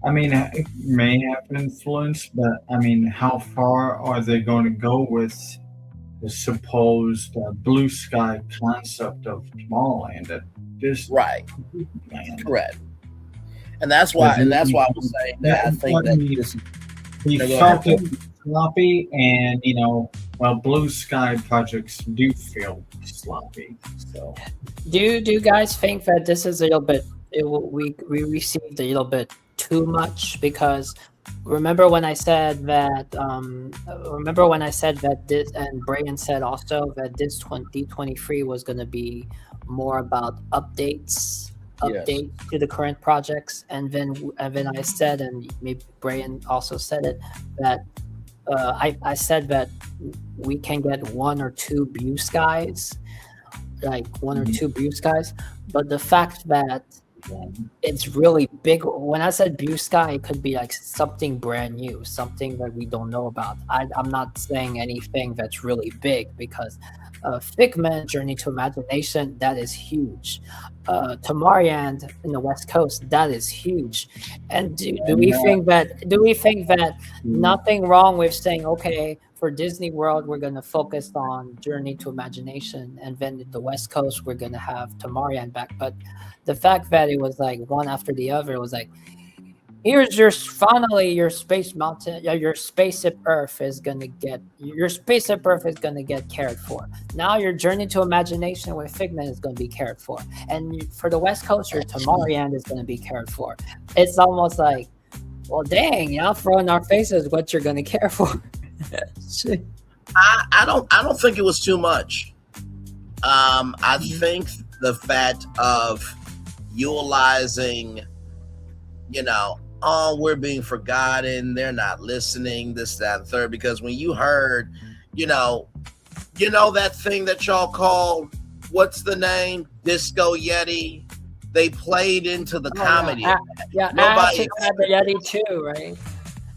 I mean, it may have influence, but I mean, how far are they going to go with the supposed blue sky concept of Tomorrowland at Disney. Right. Correct. And that's why I was saying that I think that this he felt it sloppy, and blue sky projects do feel sloppy. So do you guys think that this is a little bit we received a little bit too much? Because remember when I said that this, and Brian said also that this D23 was going to be more about updates to the current projects, and then I said, and maybe Brian also said it, that I said that we can get one or two blue skies, but the fact that it's really big. When I said blue sky, it could be like something brand new, something that we don't know about. I'm not saying anything that's really big, because Figment, Journey to Imagination, that is huge. Tomorrowland in the West Coast, that is huge. And do we think that nothing wrong with saying, okay, for Disney World, we're going to focus on Journey to Imagination, and then the West Coast, we're going to have Tomorrowland back. But the fact that it was like one after the other, it was like, here's your Space Mountain, your Spaceship Earth is gonna get cared for. Now your Journey to Imagination with Figment is gonna be cared for, and for the West Coast, your Tomorrowland is gonna be cared for. It's almost like, well, dang, throw in our faces what you're gonna care for. I don't think it was too much. I think the fact of utilizing, we're being forgotten, they're not listening, this, that, and third, because when you heard, that thing that y'all call, what's the name? Disco Yeti, they played into the comedy. Nobody had the Yeti too, right?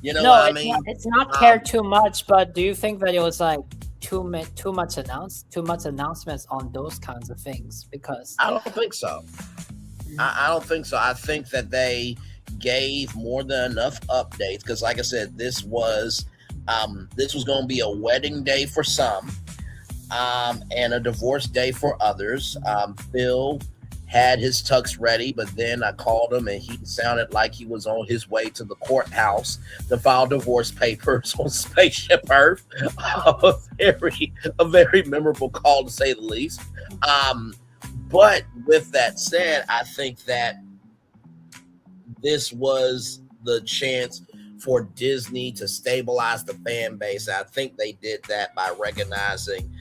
What I mean? It's not cared too much, but do you think that it was like too much announcements on those kinds of things? Because I don't think so. I don't think so. I think that they gave more than enough updates, because like I said, this was going to be a wedding day for some, and a divorce day for others. Phil had his tux ready, but then I called him and he sounded like he was on his way to the courthouse to file divorce papers on Spaceship Earth. A very memorable call, to say the least. But with that said, I think that this was the chance for Disney to stabilize the fan base. I think they did that by recognizing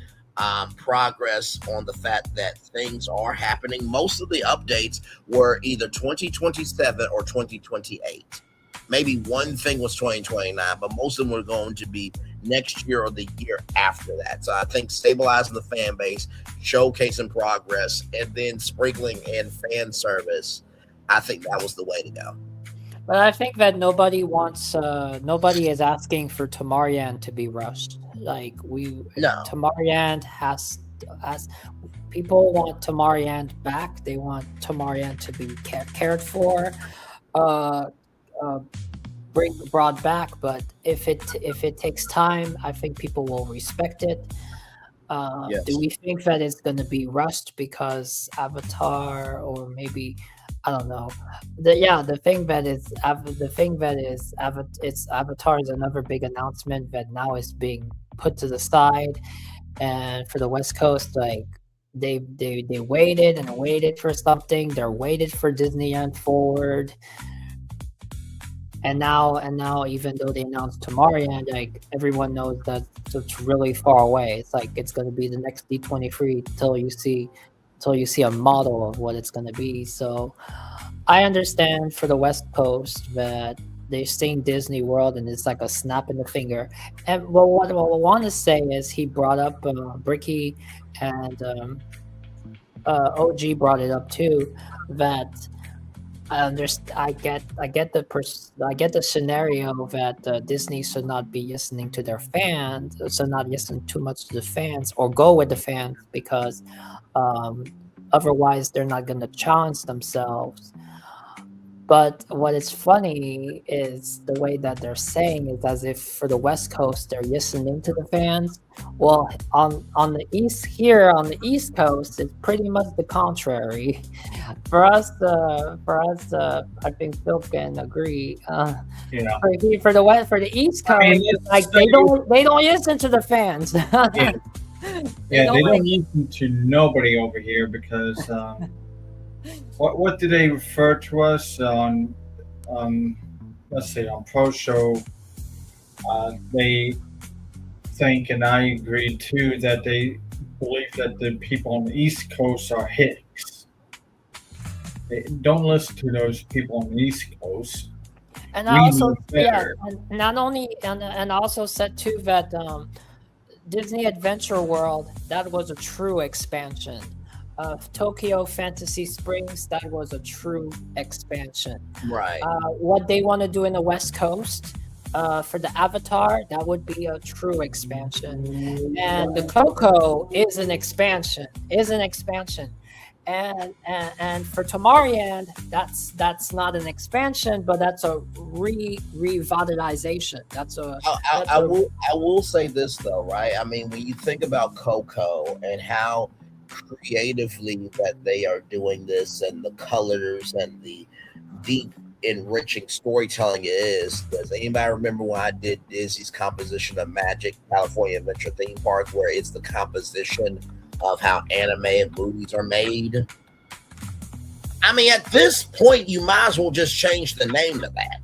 progress on the fact that things are happening. Most of the updates were either 2027 or 2028. Maybe one thing was 2029, but most of them were going to be next year or the year after that. So I think stabilizing the fan base, showcasing progress, and then sprinkling in fan service, I think that was the way to go. But I think that nobody is asking for Tomorrowland to be rushed. Tomorrowland has people want Tomorrowland back. They want Tomorrowland to be cared for, brought back. But if it takes time, I think people will respect it. Yes. Do we think that it's going to be rushed because Avatar, or maybe, I don't know. The thing that is Avatar is another big announcement that now is being put to the side. And for the West Coast, like they waited and waited for something. They're waited for Disneyland Forward. And now, even though they announced Tomorrowland, like everyone knows that it's really far away. It's like it's going to be the next D23 till you see a model of what it's going to be. So I understand for the West Coast that they're seeing Disney World and it's like a snap in the finger. And what I want to say is he brought up Bricky, and OG brought it up too, that I get the scenario that Disney should not be listening to their fans, so not listening too much to the fans or go with the fans, because otherwise they're not going to challenge themselves. But what is funny is the way that they're saying is as if for the West Coast they're listening to the fans. Well, on the East Coast, it's pretty much the contrary. For us, I think Phil can agree. For the East Coast, they don't listen to the fans. They don't listen to nobody over here because what do they refer to us on let's see, on Pro Show? They think, and I agree too, that they believe that the people on the East Coast are hicks. They don't listen to those people on the East Coast. And I also, and also said too that Disney Adventure World, that was a true expansion. Tokyo Fantasy Springs, that was a true expansion. Right. What they want to do in the West Coast for the Avatar, that would be a true expansion. And the Coco is an expansion. And for Tomorrowland, that's not an expansion, but that's a revitalization. I will say this though, right? I mean, when you think about Coco and how creatively that they are doing this, and the colors and the deep, enriching storytelling it is. Does anybody remember when I did Disney's composition of Magic California Adventure Theme Park, where it's the composition of how anime and movies are made? I mean, at this point, you might as well just change the name to that,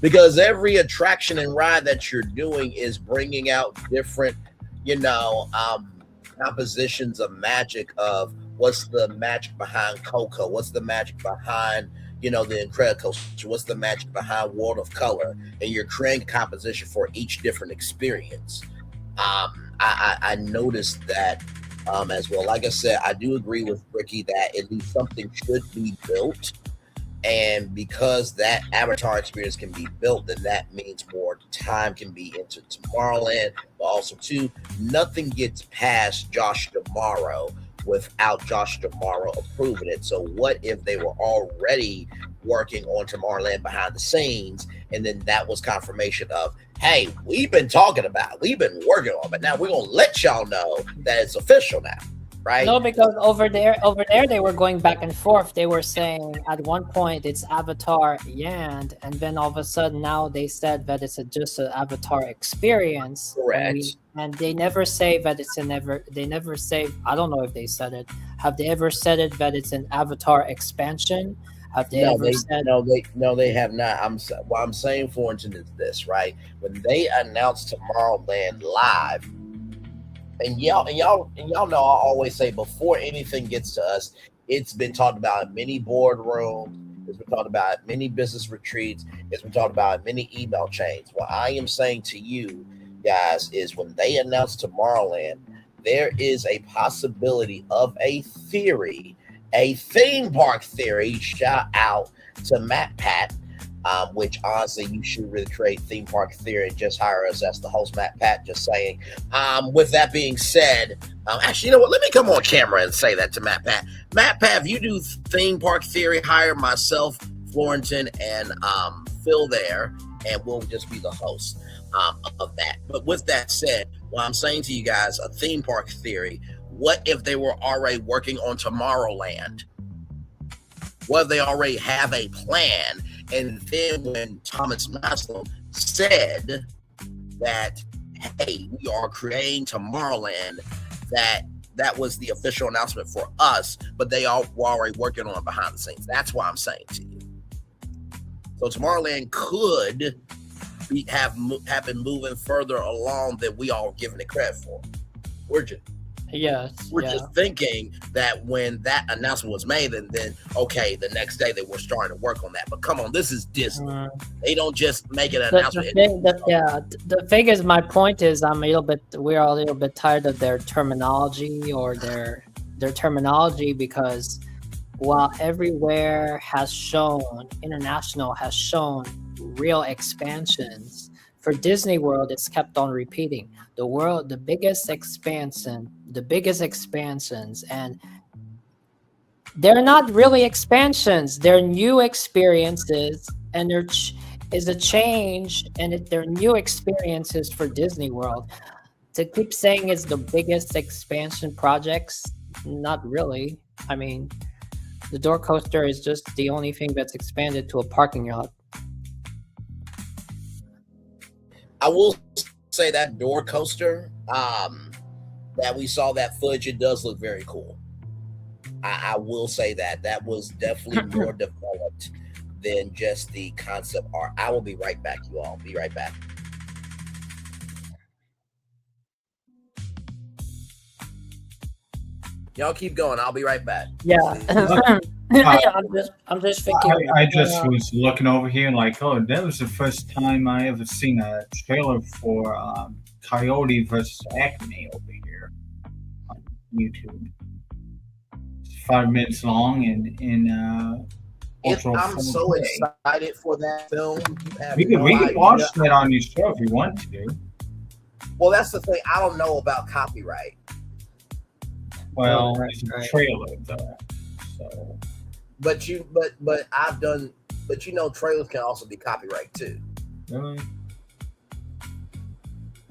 because every attraction and ride that you're doing is bringing out different, compositions of magic, of what's the magic behind Coco, what's the magic behind, the Incredicoaster, what's the magic behind World of Color, and you're creating a composition for each different experience. I noticed that as well. Like I said, I do agree with Ricky that at least something should be built. And because that Avatar experience can be built, then that means more time can be into Tomorrowland. But also, too, nothing gets past Josh D'Amaro without Josh D'Amaro approving it. So what if they were already working on Tomorrowland behind the scenes, and then that was confirmation of, hey, we've been talking about it, we've been working on it, but now we're going to let y'all know that it's official now. Right? No, because over there, they were going back and forth. They were saying at one point it's Avatar Land, and then all of a sudden now they said that it's just an Avatar experience. Correct. And they never say that it's they never say, I don't know if they said it. Have they ever said it that it's an Avatar expansion? Have they ever said? No, they have not. What I'm saying, for instance, is this, right? When they announced Tomorrowland Live, and y'all know, I always say before anything gets to us, it's been talked about in many boardrooms, it's been talked about at many business retreats, it's been talked about in many email chains. What I am saying to you guys is when they announce Tomorrowland, there is a possibility of a theory, a theme park theory. Shout out to Matt Pat. Which honestly, you should really create theme park theory and just hire us as the host, Matt Pat. Just saying. With that being said, actually, you know what? Let me come on camera and say that to Matt Pat. Matt Pat, if you do theme park theory, hire myself, Florentin, and Phil there, and we'll just be the host of that. But with that said, what I'm saying to you guys, a theme park theory. What if they were already working on Tomorrowland? What if they already have a plan? And then when Thomas Maslow said that, hey, we are creating Tomorrowland, that was the official announcement for us, but they all were already working on it behind the scenes. That's what I'm saying to you. So Tomorrowland could have been moving further along than we all giving it credit for. We're just thinking that when that announcement was made, and then okay, the next day they were starting to work on that. But come on, this is Disney. They don't just make an announcement. The thing is, my point is, we're a little bit tired of their terminology or their terminology, because while everywhere has shown, international has shown real expansions, for Disney World, it's kept on repeating. The biggest expansions, and They're not really expansions. They're new experiences, and is a change, and they're new experiences for Disney World. To keep saying it's the biggest expansion projects, not really. I mean, the door coaster is just the only thing that's expanded to a parking lot. I will say that door coaster that we saw that footage, it does look very cool. I will say that was definitely more developed than just the concept art. I will be right back, you all. Be right back. Y'all keep going. I'll be right back. Yeah. I'm just thinking. I just was looking over here and like, oh, that was the first time I ever seen a trailer for Coyote versus Acme over here on YouTube. It's 5 minutes long and I'm so excited for that film. We can watch that on your show if you want to. Well, that's the thing. I don't know about copyright. Well, it's a trailer though. So. But trailers can also be copyright too. Really?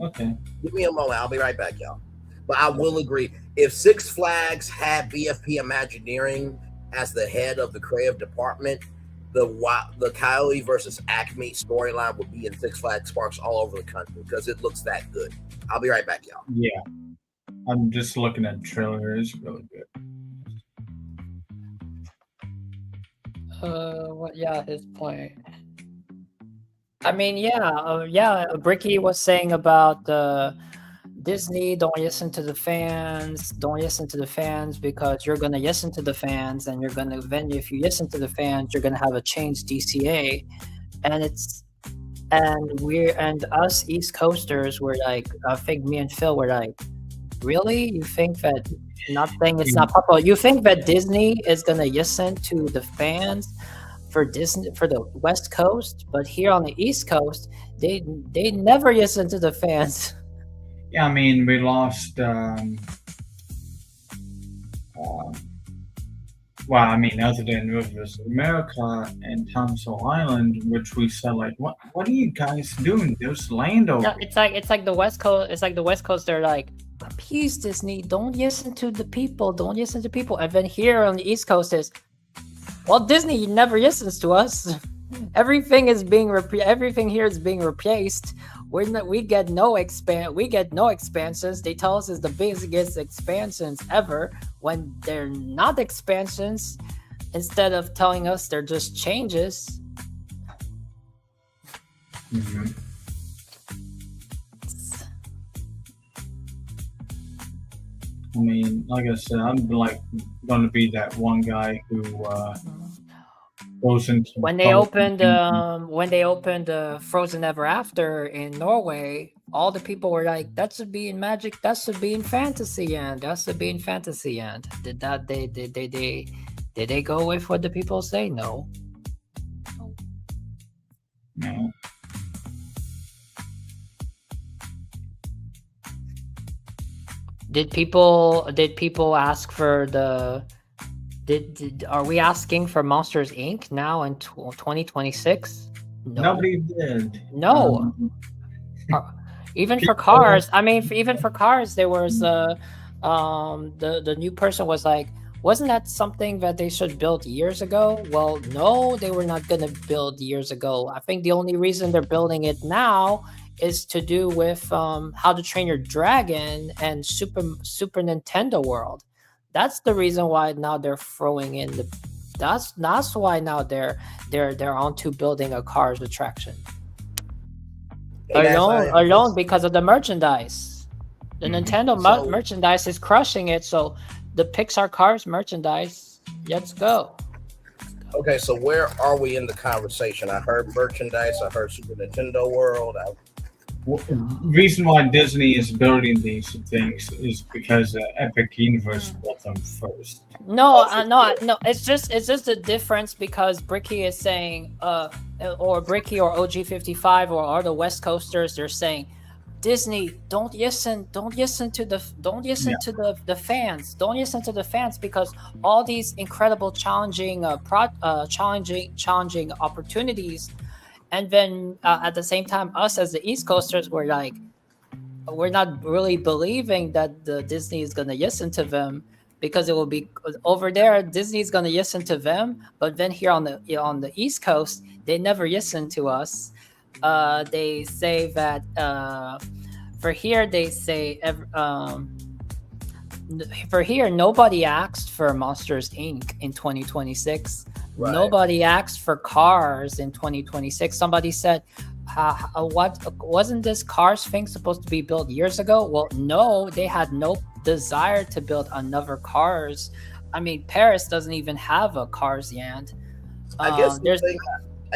Okay. Give me a moment. I'll be right back, y'all. But I will agree. If Six Flags had BFP Imagineering as the head of the creative department, the Coyote versus Acme storyline would be in Six Flags parks all over the country because it looks that good. I'll be right back, y'all. Yeah. I'm just looking at the trailer. It's really good. His point. I mean, Bricky was saying about Disney, don't listen to the fans, because you're gonna listen to the fans, and if you listen to the fans, you're gonna have a changed DCA, and us East Coasters were like, I think me and Phil were like, really? You think that, not saying it's not popular, you think that Disney is gonna listen to the fans for the West Coast, but here on the East Coast, they never listen to the fans. Yeah, I mean, we lost. Other than Rivers America and Townhall Island, which we said, like, what are you guys doing? There's land over. Yeah, it's like the West Coast. It's like the West Coast. They're like, please, Disney, don't listen to the people. Don't listen to people. And then here on the East Coast is, well, Disney never listens to us. Everything is being everything here is being replaced. We get no expansions. They tell us it's the biggest expansions ever when they're not expansions. Instead of telling us they're just changes. Mm-hmm. I mean, like I said, I'm like going to be that one guy who goes into when they opened Frozen Ever After in Norway. All the people were like, "That should be in Magic. That should be in Fantasyland. That should be in Fantasyland." Did they go with what the people say? No. No. Did people ask for the? Are we asking for Monsters Inc. now in 2026? No. Nobody did. No. Even for Cars, even for Cars, there was the new person was like, wasn't that something that they should build years ago? Well, no, they were not going to build years ago. I think the only reason they're building it now is to do with How to Train Your Dragon and Super Nintendo World. That's the reason why now they're throwing in the. That's why now they're onto building a Cars attraction. Alone because of the merchandise. The Nintendo merchandise is crushing it. So the Pixar Cars merchandise, let's go. Okay, so where are we in the conversation? I heard merchandise. I heard Super Nintendo World. The reason why Disney is building these things is because Epic Universe built them first. No. It's just a difference because Bricky is saying, or Bricky or OG55 or the West Coasters, they're saying, Disney, don't listen to the fans. Don't listen to the fans, because all these incredible challenging opportunities, and then at the same time, us as the East Coasters were like, we're not really believing that the Disney is gonna listen to them, because it will be over there. Disney is gonna listen to them, but then here on the East Coast, they never listen to us. They say that for here, they say for here, nobody asked for Monsters Inc. in 2026. Right. Nobody asked for Cars in 2026. Somebody said, what wasn't this Cars thing supposed to be built years ago? Well, no, they had no desire to build another Cars. I mean, Paris doesn't even have a Cars yet. I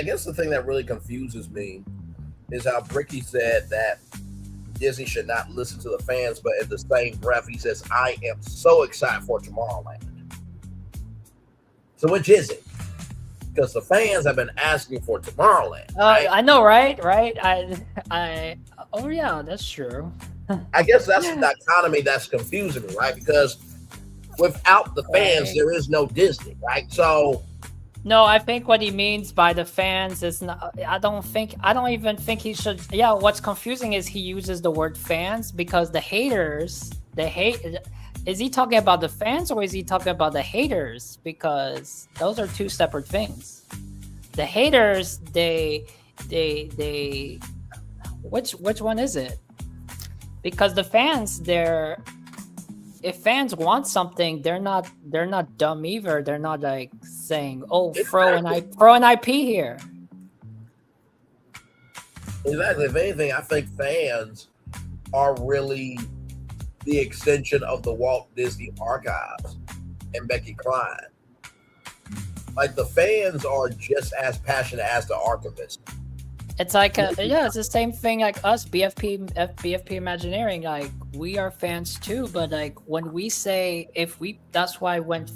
guess the thing that really confuses me is how Bricky said that Disney should not listen to the fans, but in the same breath, he says, I am so excited for Tomorrowland. So which is it? Because the fans have been asking for Tomorrowland. Right? I know, right? Oh yeah, that's true. I guess that's the dichotomy that's confusing me, right? Because without the fans, there is no Disney, right? So no, I think what he means by the fans is not. I don't even think he should. Yeah, what's confusing is he uses the word fans, because the haters, they hate. Is he talking about the fans, or is he talking about the haters? Because those are two separate things. The haters, they which one is it? Because the fans, if fans want something, they're not dumb either. They're not like saying, "Oh, throw an IP here." Exactly. If anything, I think fans are really the extension of the Walt Disney Archives and Becky Klein. Like, the fans are just as passionate as the archivists. It's like it's the same thing like us, BFP Imagineering. Like, we are fans too, but like when we say that's why when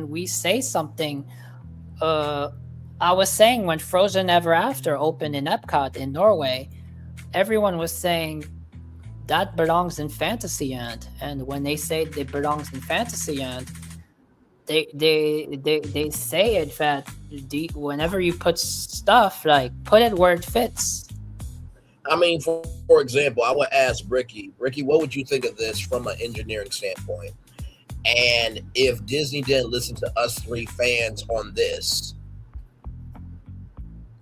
we say something, I was saying when Frozen Ever After opened in Epcot in Norway, everyone was saying that belongs in Fantasyland, and when they say it belongs in Fantasyland, they say it that whenever you put stuff, like, put it where it fits. I mean, for example, I would ask Ricky, what would you think of this from an engineering standpoint? And if Disney didn't listen to us three fans on this,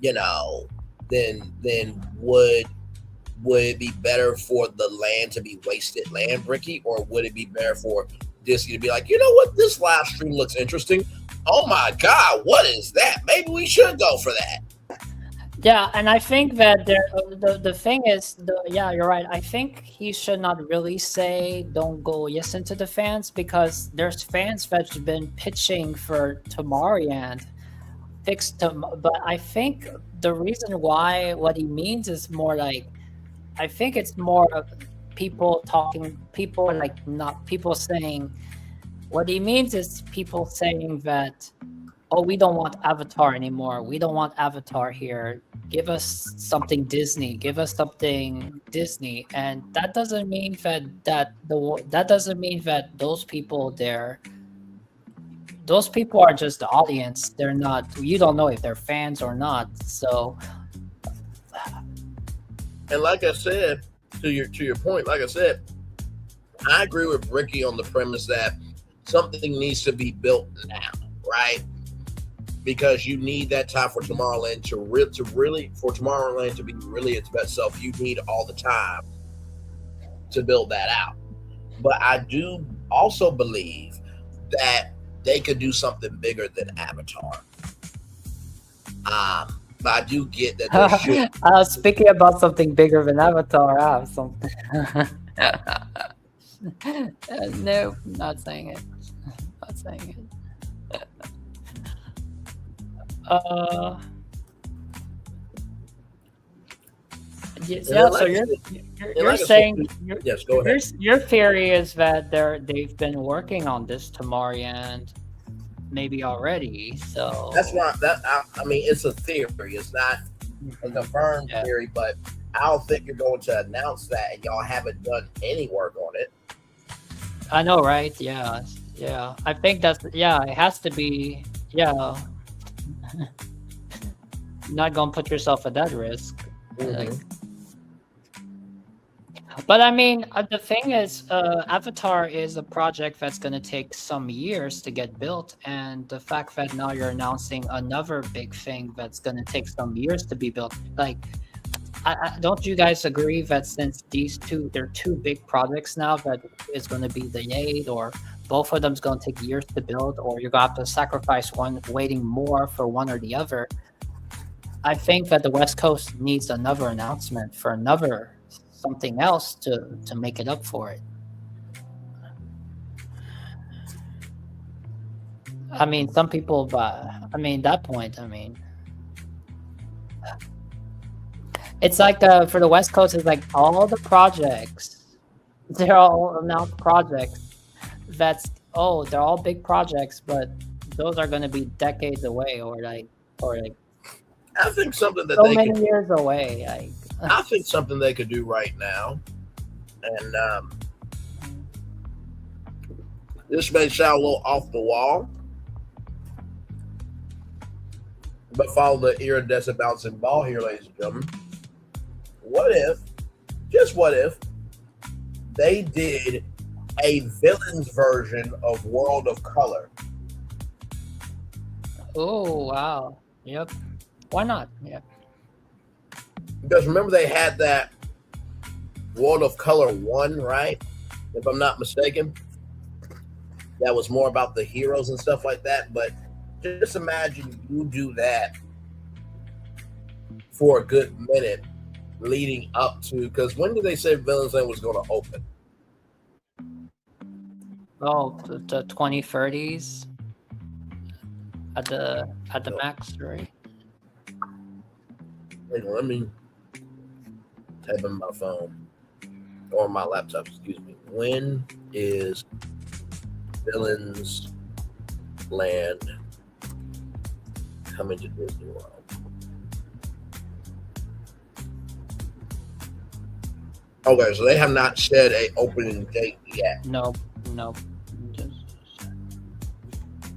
then would it be better for the land to be wasted land, Ricky, or would it be better for Disney to be like, you know what, this live stream looks interesting. Oh my God, what is that? Maybe we should go for that. Yeah, and I think that the thing is, you're right. I think he should not really say don't go listen to the fans, because there's fans that's been pitching for Tomorrowland. But I think the reason why what he means is more like, I think it's more of people saying, what he means is people saying that, oh, we don't want Avatar anymore. We don't want Avatar here. Give us something Disney. Give us something Disney. And that doesn't mean that those people there, those people are just the audience. They're not. You don't know if they're fans or not. So. And like I said, to your point, like I said, I agree with Ricky on the premise that something needs to be built now, right? Because you need that time for Tomorrowland for Tomorrowland to be really its best self. You need all the time to build that out. But I do also believe that they could do something bigger than Avatar. But I do get that there should. Speaking about something bigger than Avatar, I have something. No, not saying it. Not saying it. So you're saying yes, go ahead. Your theory is that they've been working on this Tomorrowland maybe already. So that's not that. I mean, it's a theory. It's not a confirmed theory, but I don't think you're going to announce that, and y'all haven't done any work on it. I know, right? Yeah. I think that's it has to be. Yeah. Not gonna put yourself at that risk. Like, but I mean, the thing is, Avatar is a project that's going to take some years to get built, and the fact that now you're announcing another big thing that's going to take some years to be built, like, don't you guys agree that since they're two big projects now, that is going to be delayed, or both of them's going to take years to build, or you're going to have to sacrifice one, waiting more for one or the other? I think that the West Coast needs another announcement for something else to make it up for it. I mean, some people, that point, it's like for the West Coast, it's like all the projects, they're all announced projects. They're all big projects, but those are going to be decades away, or like. I think something that so many years away. I think something they could do right now, and this may sound a little off the wall, but follow the iridescent bouncing ball here, ladies and gentlemen. What if they did a villains version of World of Color? Oh, wow. Yep. Why not? Yeah. Because remember, they had that World of Color 1, right? If I'm not mistaken. That was more about the heroes and stuff like that. But just imagine you do that for a good minute leading up to, because when did they say Villains Land was going to open? Oh, the 2030s at the max, right? Let me type in my phone or my laptop, excuse me. When is Villains Land coming to Disney World? Okay, so they have not said a opening date yet. Nope.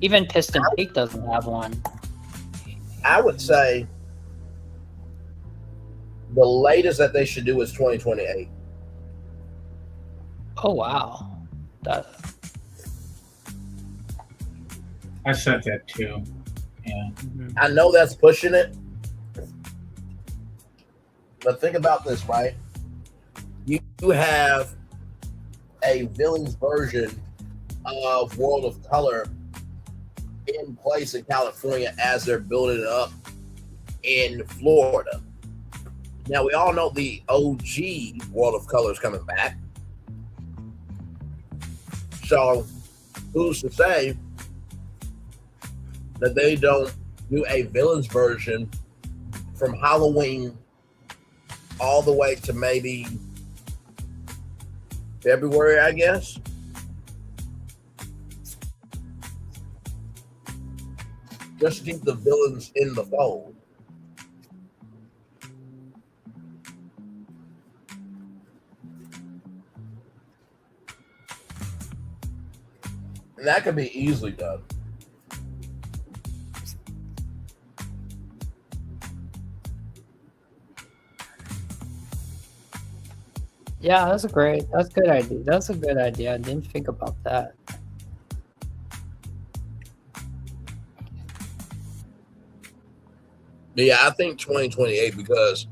Even Piston Peak doesn't have one. I would say the latest that they should do is 2028. Oh, wow. I said that too. Yeah. I know that's pushing it. But think about this, right? You have a villains version of World of Color in place in California as they're building it up in Florida. Now, we all know the OG World of Color is coming back. So, who's to say that they don't do a villains version from Halloween all the way to maybe February, I guess? Just to keep the villains in the fold. And that could be easily done. Yeah, that's a good idea. That's a good idea. I didn't think about that. Yeah, I think 2028 because,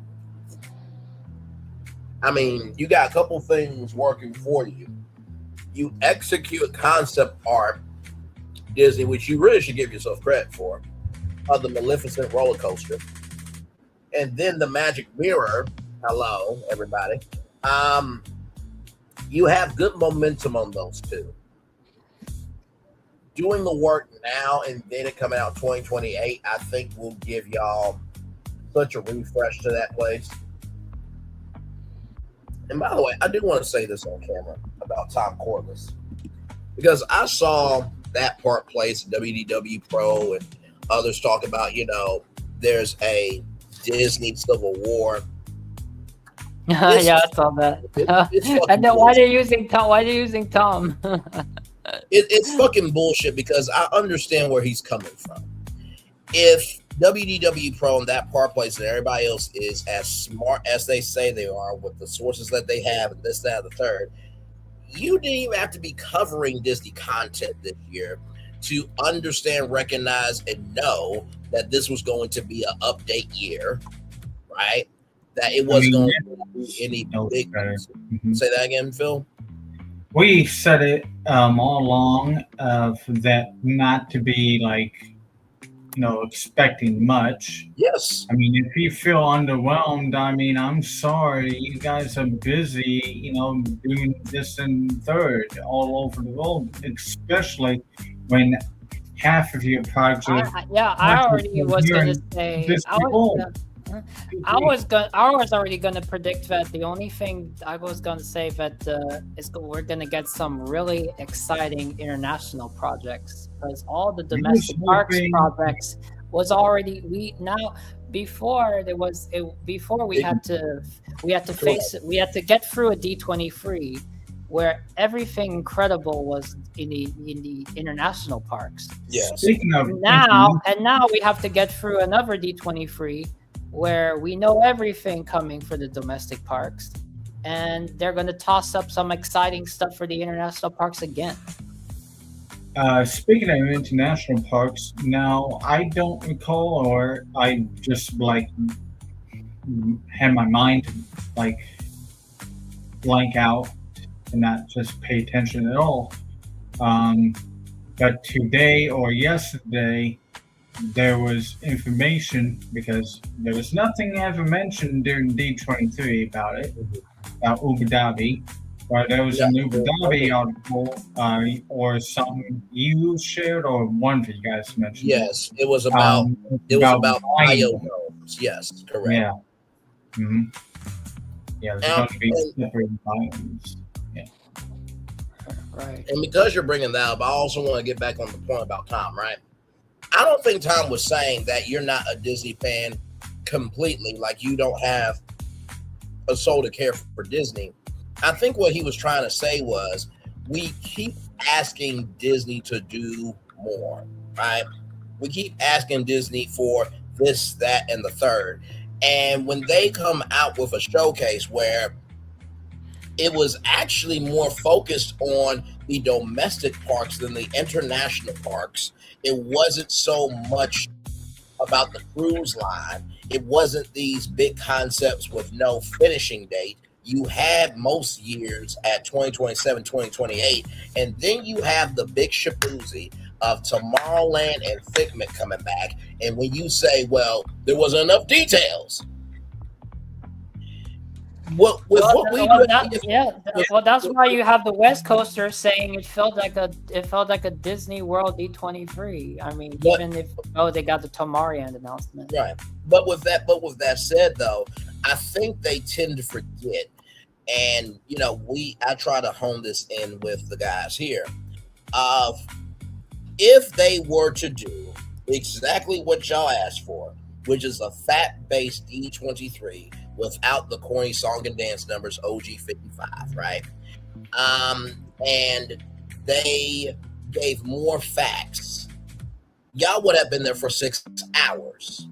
I mean, you got a couple things working for you. You execute concept art, Disney, which you really should give yourself credit for, of the Maleficent roller coaster. And then the Magic Mirror. Hello, everybody. You have good momentum on those two. Doing the work now and then it coming out 2028, I think will give y'all such a refresh to that place. And by the way, I do want to say this on camera about Tom Corliss, because I saw that part place, WDW Pro, and others talk about, there's a Disney Civil War Yeah, I saw that. And then why are they using Tom? Why are they using Tom? It's fucking bullshit because I understand where he's coming from. If WDW Pro and that Park Place and everybody else is as smart as they say they are with the sources that they have and this, that, and the third, you didn't even have to be covering Disney content this year to understand, recognize, and know that this was going to be an update year, right? That it wasn't going to be any big. Say that again, Phil. We said it all along that not to be like, expecting much. Yes. I mean, if you feel underwhelmed, I mean, I'm sorry. You guys are busy, doing this and third all over the world, especially when half of your projects. I already was going to say. I was already going to predict that the only thing I was going to say that we're going to get some really exciting international projects, because all the domestic parks projects was already before we had to get through a D23 where everything incredible was in the international parks. Yes. Now we have to get through another D23 where we know everything coming for the domestic parks, and they're going to toss up some exciting stuff for the international parks again. Speaking of international parks, now I don't recall, or I just had my mind blank out and not just pay attention at all. But today or yesterday, there was information, because there was nothing ever mentioned during D23 about it, about Abu Dhabi. But there was an Abu Dhabi article or something you shared, or one of you guys mentioned. Yes, it was about biodomes. Yes, correct. Yeah. Mm-hmm. Yeah, there's going to be separate biomes. Yeah. Right. And because you're bringing that up, I also want to get back on the point about Tom, right? I don't think Tom was saying that you're not a Disney fan completely, like you don't have a soul to care for Disney. I think what he was trying to say was we keep asking Disney to do more, right? We keep asking Disney for this, that, and the third. And when they come out with a showcase where it was actually more focused on the domestic parks than the international parks, it wasn't so much about the cruise line. It wasn't these big concepts with no finishing date. You had most years at 2027, 2028, and then you have the big shabuzi of Tomorrowland and Figment coming back. And when you say, well, there wasn't enough details. That's why you have the West Coasters saying it felt like a Disney World D23. I mean, even if they got the Tomorrowland announcement, right? But with that said, though, I think they tend to forget, and I try to hone this in with the guys here. If they were to do exactly what y'all asked for, which is a fact-based D23 without the corny song and dance numbers, OG 55, right? And they gave more facts, y'all would have been there for 6 hours.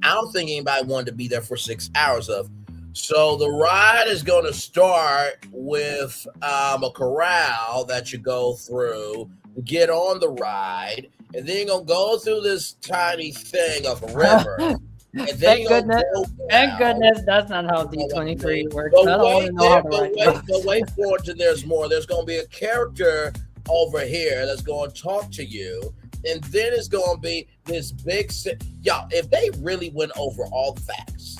I don't think anybody wanted to be there for 6 hours of. So the ride is going to start with a corral that you go through, get on the ride, and then you're going to go through this tiny thing of a river. And thank goodness that's not how D23 works. But wait for it, and there's more. There's going to be a character over here that's going to talk to you, and then it's going to be this big. Y'all, if they really went over all the facts,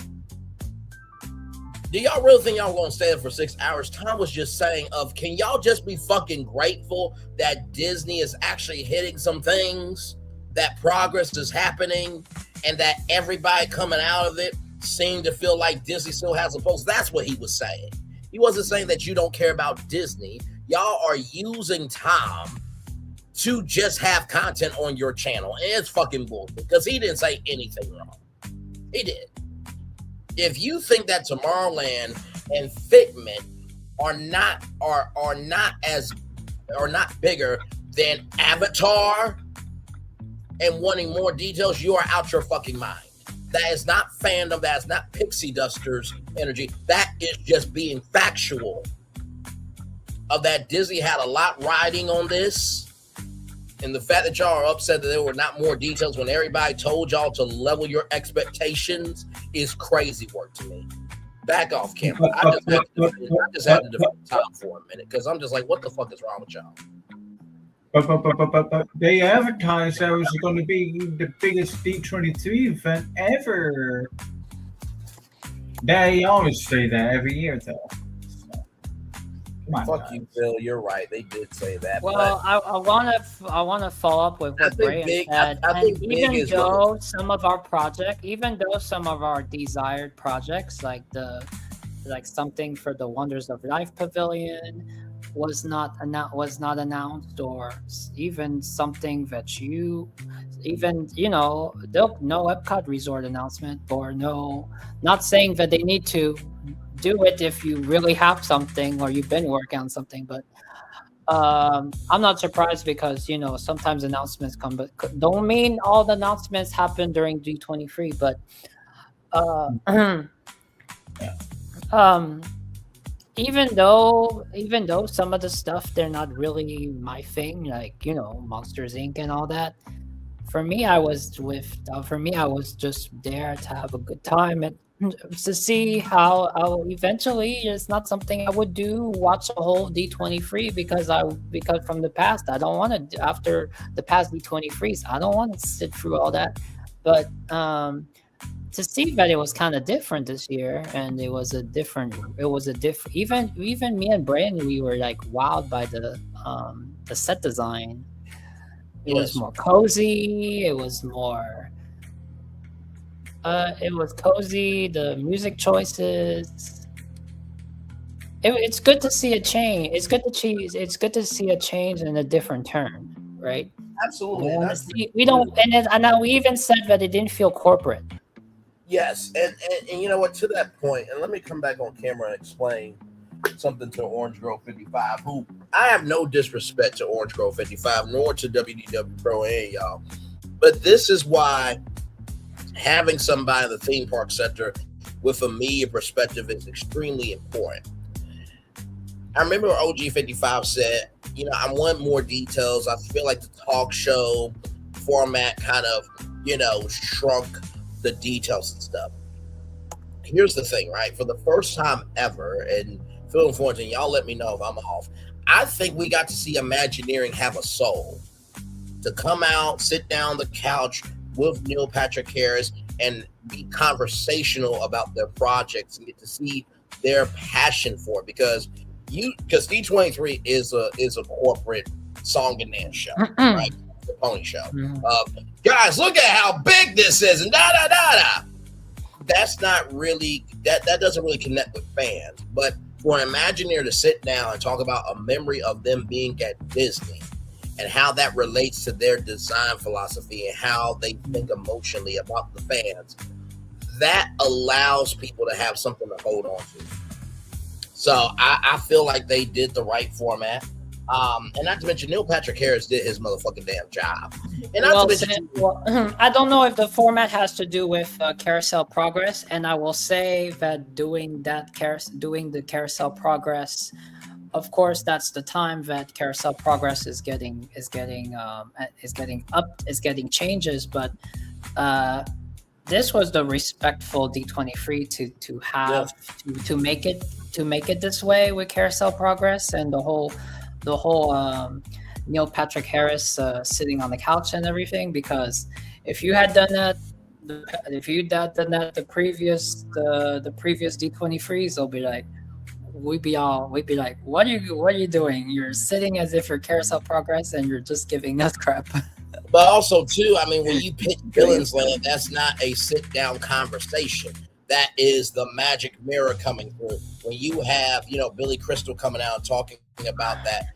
do y'all really think y'all going to stay there for 6 hours? Tom was just saying can y'all just be fucking grateful that Disney is actually hitting some things, that progress is happening, and that everybody coming out of it seemed to feel like Disney still has a pulse. That's what he was saying. He wasn't saying that you don't care about Disney. Y'all are using Tom to just have content on your channel. And it's fucking bullshit because he didn't say anything wrong. He did. If you think that Tomorrowland and Figment are not bigger than Avatar and wanting more details, you are out your fucking mind. That is not fandom. That is not pixie dusters energy. That is just being factual of that Disney had a lot riding on this. And the fact that y'all are upset that there were not more details when everybody told y'all to level your expectations is crazy work to me. Back off, camera. I just had to devote time for a minute because I'm just like, what the fuck is wrong with y'all? But they advertised that it was going to be the biggest D23 event ever. They always say that every year, though. Fuck you, Bill. You're right. They did say that. Well, I want to follow up with what Brian said. And even though some of our desired projects, like something for the Wonders of Life Pavilion, was not announced, or even something that no Epcot Resort announcement, or not saying that they need to do it if you really have something or you've been working on something, but I'm not surprised because sometimes announcements come, but don't mean all the announcements happen during D23. But even though some of the stuff they're not really my thing, like Monsters Inc. and all that. For me, I was just there to have a good time and to see how eventually it's not something I would watch a whole D23 because from the past I don't want to, after the past D23s I don't want to sit through all that, but to see that it was kind of different this year, and it was a different even me and Brandon, we were like wowed by the set design. It was more cozy, it was cozy, the music choices. It's good to see a change. It's good to see a change and a different turn, right? Absolutely. We even said that it didn't feel corporate. Yes, and you know what? To that point, and let me come back on camera and explain something to Orange Grove 55, who I have no disrespect to Orange Grove 55, nor to WDW Pro A, y'all. But this is why having somebody in the theme park sector with a media perspective is extremely important. I remember OG55 said, I want more details. I feel like the talk show format kind of, shrunk the details and stuff. Here's the thing, right? For the first time ever, and Phil and Fortune, y'all let me know if I'm off. I think we got to see Imagineering have a soul. To come out, sit down on the couch with Neil Patrick Harris and be conversational about their projects and get to see their passion for it, because D23 is a corporate song and dance show, right? The pony show. Guys, look at how big this is, and da da da da. That's not really that doesn't really connect with fans. But for an Imagineer to sit down and talk about a memory of them being at Disney and how that relates to their design philosophy and how they think emotionally about the fans, that allows people to have something to hold on to. So I feel like they did the right format. And not to mention, Neil Patrick Harris did his motherfucking damn job. And I don't know if the format has to do with Carousel Progress, and I will say that doing the Carousel Progress, of course, that's the time that Carousel Progress is getting changes, but this was the respectful D23 to have to make it this way with Carousel Progress and the whole Neil Patrick Harris sitting on the couch and everything. Because if you had done that, the previous D23s, they'll be like, we'd be like, what are you doing? You're sitting as if you're Carousel Progress and you're just giving us crap. But also too, I mean, when you pick Villains Land, that's not a sit down conversation. That is the magic mirror coming through. When you have, Billy Crystal coming out and talking about that,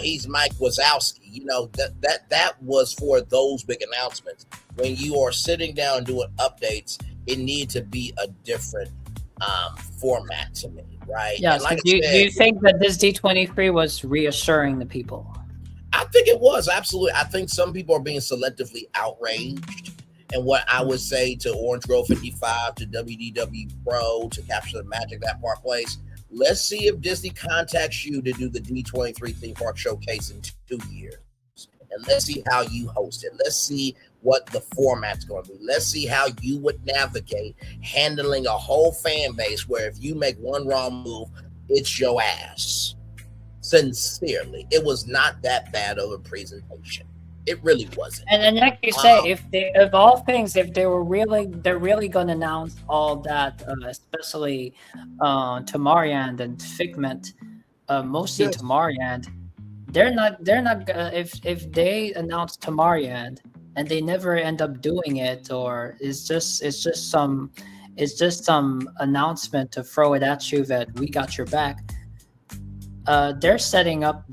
he's Mike Wazowski, that was for those big announcements. When you are sitting down doing updates, it needs to be a different format to me. right? Yeah. And So like do I said, you think that this D23 was reassuring the people? I think it was absolutely. I think some people are being selectively outraged. And what I would say to Orange Grove 55, to WDW Pro, to Capture the Magic, that Park Place, let's see if Disney contacts you to do the D23 theme park showcase in 2 years. And let's see how you host it. Let's see what the format's going to be. Let's see how you would navigate handling a whole fan base where if you make one wrong move, it's your ass. Sincerely, it was not that bad of a presentation. It really wasn't. And like you say, of all things, if they're really going to announce all that, especially Tomorrowland and Figment, mostly Tomorrowland, they're not if they announce Tomorrowland and they never end up doing it, or it's just some announcement to throw it at you that we got your back. They're setting up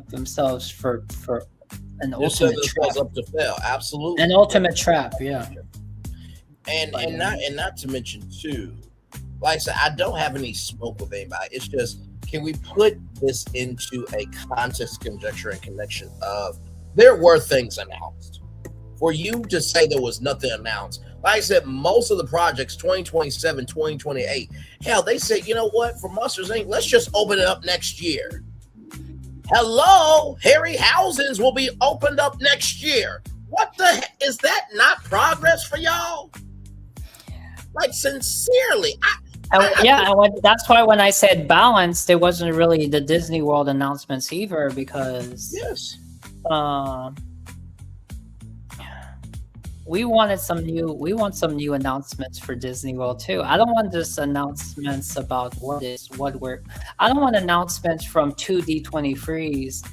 themselves for an ultimate trap. Up to fail, absolutely. An ultimate trap, yeah. And not to mention too, like I said, I don't have any smoke with anybody. It's just, can we put this into a context, conjecture, and connection of there were things announced. For you to say there was nothing announced, like I said, most of the projects, 2027, 2028, hell, they said, you know what, for Monsters Inc., let's just open it up next year. Hello, Harryhausen's will be opened up next year. What the heck? Is that not progress for y'all? Like, sincerely. That's why when I said balanced, it wasn't really the Disney World announcements either, because we want some new announcements for Disney World too. I don't want just announcements about I don't want announcements from 2D23s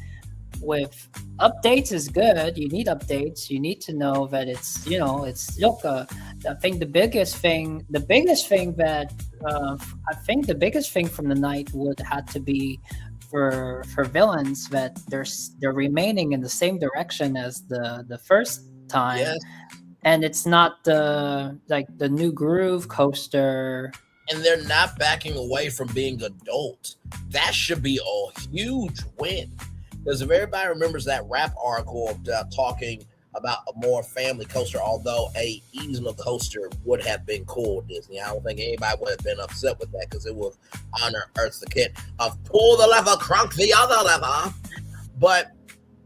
with updates is good. You need updates. You need to know that it's I think the biggest thing from the night would have to be for villains, that they're remaining in the same direction as the first time. Yes. And it's not the new Groove coaster. And they're not backing away from being adult. That should be a huge win. Because if everybody remembers that rap article talking about a more family coaster, although a seasonal coaster would have been cool, Disney. I don't think anybody would have been upset with that, because it was honor Earth the Kid of pull the lever, crunk the other lever. But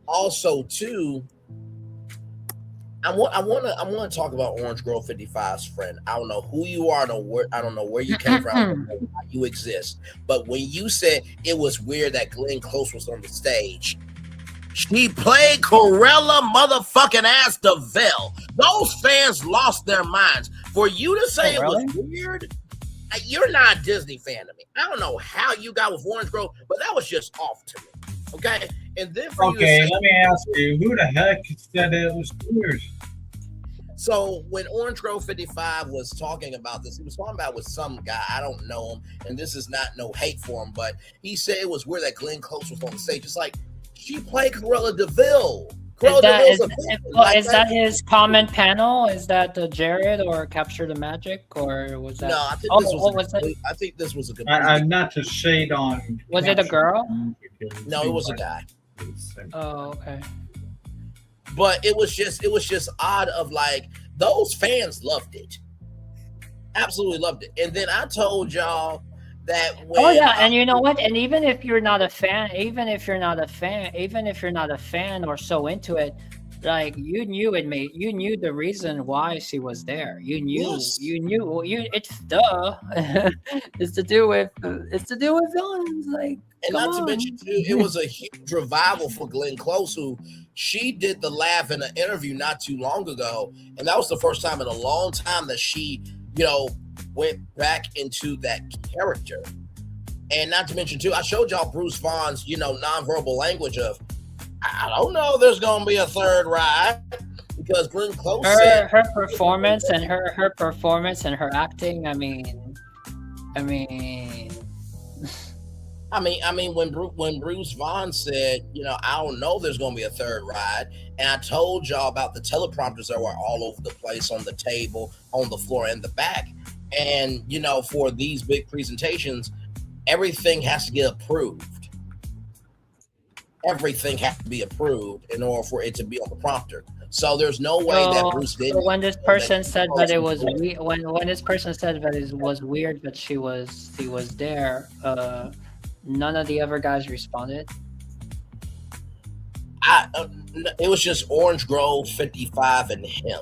also too, I want to talk about Orange Grove 55's friend. I don't know who you are. I don't know where you came from. I don't know why you exist. But when you said it was weird that Glenn Close was on the stage, she played Corella motherfucking ass DeVille. Those fans lost their minds. For you to say it was weird, you're not a Disney fan to me. I don't know how you got with Orange Grove, but that was just off to me. Okay? And then let me ask you, who the heck said it was weird? So when Orange Grove 55 was talking about this, he was talking about with some guy, I don't know him, and this is not no hate for him, but he said it was weird that Glenn Close was on the stage. It's like, she played Corella DeVille. Is that his comment panel? Is that Jared or Capture the Magic, or was that? No, I think this was a good. Not to shade on. Was it a girl? No, it was a guy. Oh, okay. But it was just odd of like, those fans loved it. Absolutely loved it. And then I told y'all that when, and you know what? And even if you're not a fan, even if you're not a fan or so into it, like you knew the reason why she was there. It's to do with villains, like. And not to mention too, it was a huge revival for Glenn Close, who she did the laugh in an interview not too long ago, and that was the first time in a long time that she, went back into that character. And not to mention too, I showed y'all Bruce Vaughn's, nonverbal language of, I don't know, there's gonna be a third ride, because Glenn Close said her performance and her acting. I mean, when Bruce Vaughn said, I don't know, there's going to be a third ride, and I told y'all about the teleprompters that were all over the place, on the table, on the floor, in the back. And for these big presentations, everything has to get approved. Everything has to be approved in order for it to be on the prompter. So there's no way that Bruce didn't. So when this person said that it was when this person said that it was weird that he was there, none of the other guys responded. It was just Orange Grove 55 and him.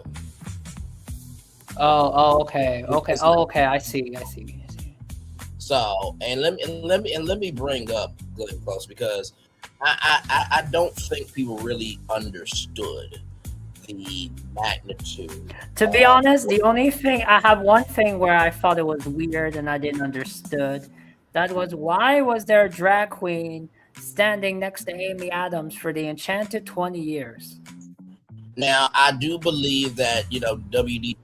Okay. I see. So, and let me bring up Glenn Close, because I don't think people really understood the magnitude. To be honest, the only thing I have one thing where I thought it was weird and I didn't understood. That was, why was there a drag queen standing next to Amy Adams for the enchanted 20 years? Now, I do believe that WD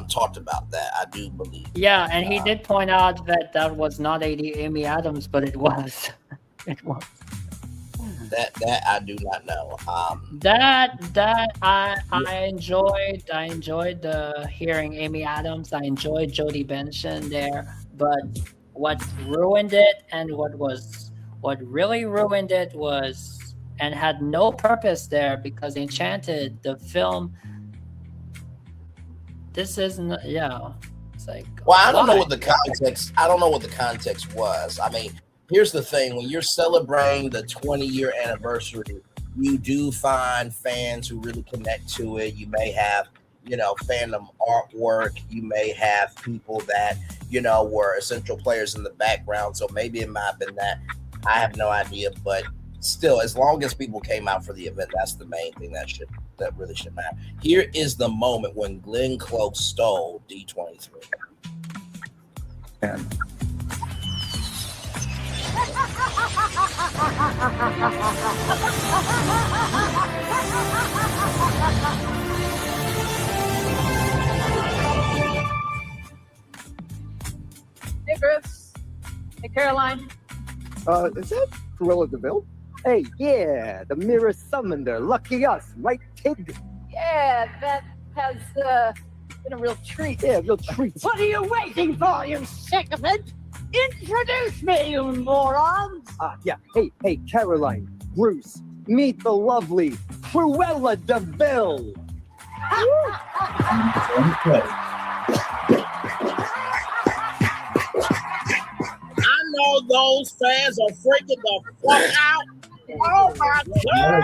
talked about that. I do believe. Yeah, and he did point out that was not Amy Adams, but it was. It was. That I do not know. I enjoyed hearing Amy Adams. I enjoyed Jodie Benson there, but what ruined it and what really ruined it was, and had no purpose there, because Enchanted, the film, this isn't, it's like, well, I don't know what the context was. I mean, here's the thing: when you're celebrating the 20-year anniversary, you do find fans who really connect to it. You may have, fandom artwork. You may have people that, were essential players in the background. So maybe it might have been that. I have no idea, but still, as long as people came out for the event, that's the main thing that really should matter. Here is the moment when Glenn Close stole D23. And Hey, Chris. Hey, Caroline. Is that Cruella DeVille? Hey, yeah, the mirror summoned her. Lucky us, right, kid? Yeah, that has been a real treat. Yeah, real treat. What are you waiting for, you sycophant? Introduce me, you morons! Yeah. Hey, Caroline, Bruce, meet the lovely Cruella DeVille. I know those fans are freaking the fuck out. Oh my God!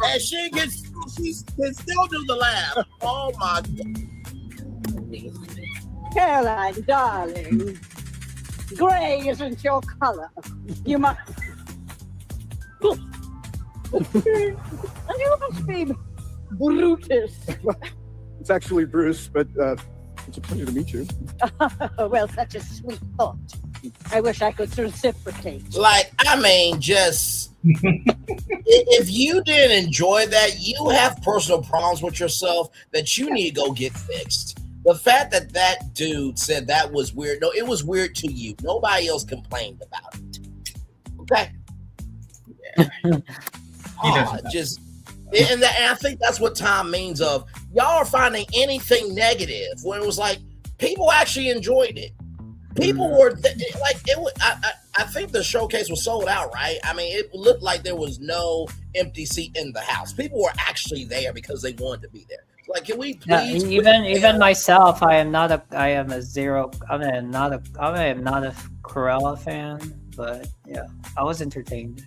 And she can still do the laugh. Oh my God. Caroline, darling, gray isn't your color. You must. You must be Brutus. It's actually Bruce, but it's a pleasure to meet you. Well, such a sweet thought. I wish I could reciprocate. Like, I mean, just if you didn't enjoy that, you have personal problems with yourself that you need to go get fixed. The fact that dude said that was weird, no, it was weird to you. Nobody else complained about it. Okay? Yeah. And I think that's what Tom means of, y'all are finding anything negative when it was like, people actually enjoyed it. People were like, it was, I think the showcase was sold out, right? I mean, it looked like there was no empty seat in the house. People were actually there because they wanted to be there. Like, can we please? Even myself, I am not a Cruella fan, but yeah, I was entertained.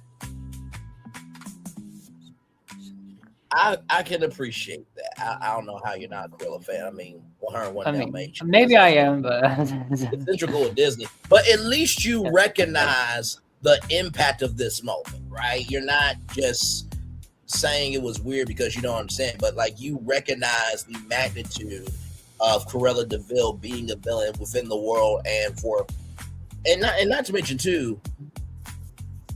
I can appreciate that. I don't know how you're not a Cruella fan. I mean, 101 Dalmatians. Maybe I am, but it's integral with Disney. But at least you recognize the impact of this moment, right? You're not just saying it was weird because you don't understand, but like you recognize the magnitude of Cruella DeVille being a villain within the world, and not to mention too,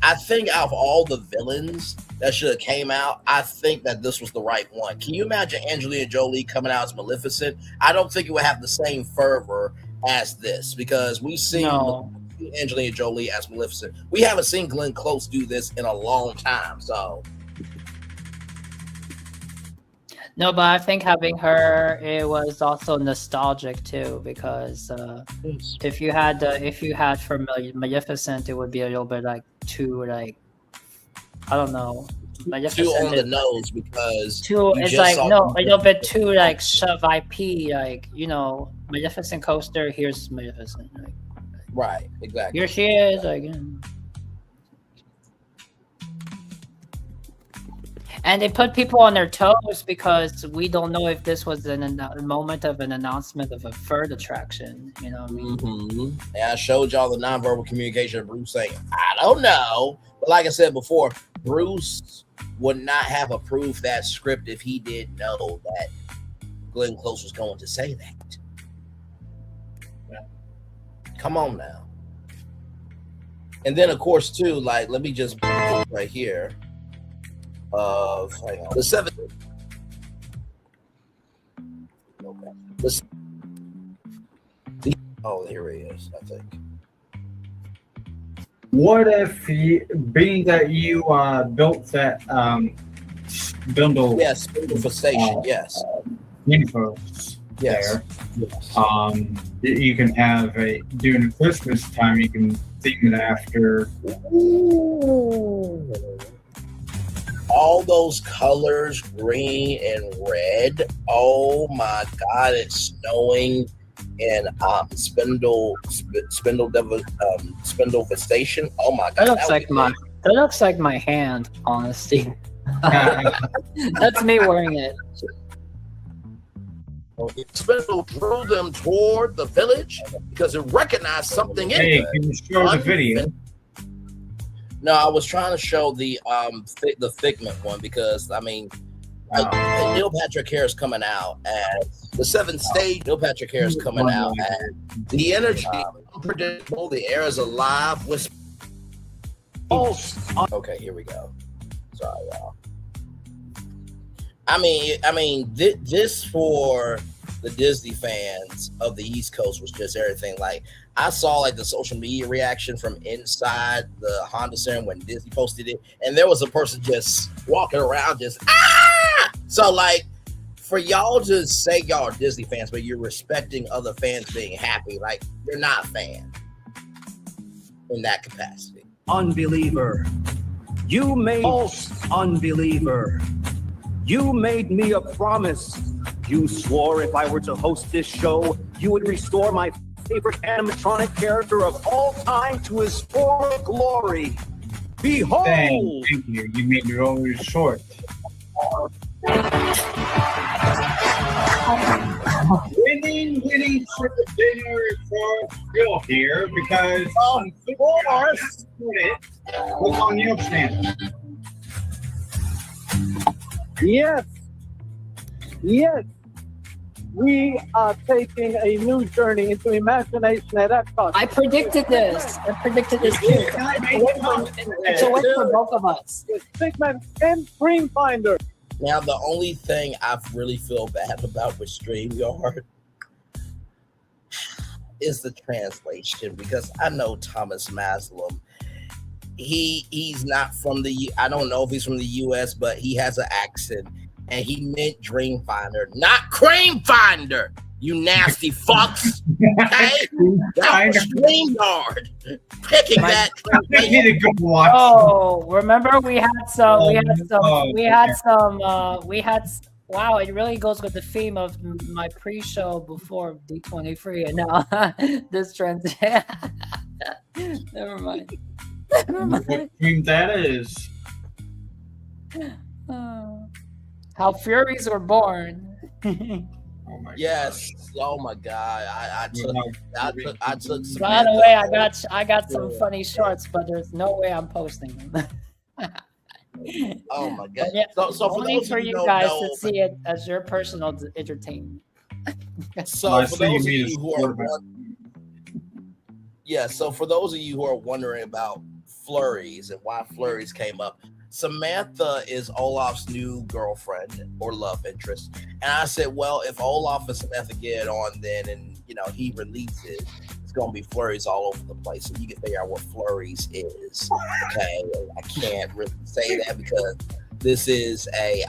I think out of all the villains that should have came out, I think that this was the right one. Can you imagine Angelina Jolie coming out as Maleficent? I don't think it would have the same fervor as this, because we've seen Angelina Jolie as Maleficent. We haven't seen Glenn Close do this in a long time. So No, but I think having her, it was also nostalgic too, because if you had for Maleficent, it would be a little bit like too like, I don't know, Too on the nose because it's like a little bit too like shove IP, like, you know, Maleficent coaster. Here's Maleficent, like, right, exactly. Here she is, like. And they put people on their toes because we don't know if this was a moment of an announcement of a third attraction. You know what I mean? Mm-hmm. And I showed y'all the nonverbal communication of Bruce saying, I don't know. But like I said before, Bruce would not have approved that script if he didn't know that Glenn Close was going to say that. Yeah. Come on now. And then, of course, too, like, let me just put right here. Hang on. The 7th. Okay. Oh, here he is, I think. What if being that you built that spindle? Yes, spindle for station. Yes. Universe. Yes. There. Yes. You can have during Christmas time. You can theme it after. Ooh. All those colors, green and red. Oh my God! It's snowing in Spindle Station. Oh my God! That looks like my hand. Honestly, that's me wearing it. Spindle drew them toward the village because it recognized something in Hey, it. can you show the video? No, I was trying to show the Figment one because I mean, Neil Patrick Harris coming out as the 7th stage. Neil Patrick Harris coming out as the energy unpredictable. The air is alive. Okay, here we go. Sorry, y'all. I mean, this for the Disney fans of the East Coast was just everything. Like, I saw like the social media reaction from inside the Honda Center when Disney posted it, and there was a person just walking around just So like, for y'all to say y'all are Disney fans, but you're respecting other fans being happy, like you're not a fan in that capacity. Unbeliever, you made false unbeliever. You made me a promise. You swore if I were to host this show, you would restore my favorite animatronic character of all time to his former glory. Behold! Thank you. You made your own short. Winning trip to dinner for real here because on course it was on your channel. Yes. We are taking a new journey into imagination at Epcot. I predicted this. Too. It's a win for both of us. With Figment and Dreamfinder. Now, the only thing I really feel bad about with StreamYard is the translation, because I know Thomas Maslam. He's not from I don't know if he's from the US, but he has an accent. And he meant Dreamfinder, not Creamfinder, you nasty fucks. Okay? That was StreamYard picking that. Oh, remember we had wow, it really goes with the theme of my pre-show before D23, and now this trend. Never mind. What dream that is? How Furies were born. Oh my yes. God. Oh my God. I took some. By the way, I got some funny shorts, but there's no way I'm posting them. Oh my God. Yeah, so only for you guys to see it as your personal entertainment. So for those of you who are so for those of you who are wondering about flurries and why flurries came up, Samantha is Olaf's new girlfriend or love interest. And I said, well, if Olaf and Samantha get on then and he releases, it's gonna be flurries all over the place. So you can figure out what flurries is. Okay. I can't really say that because this is a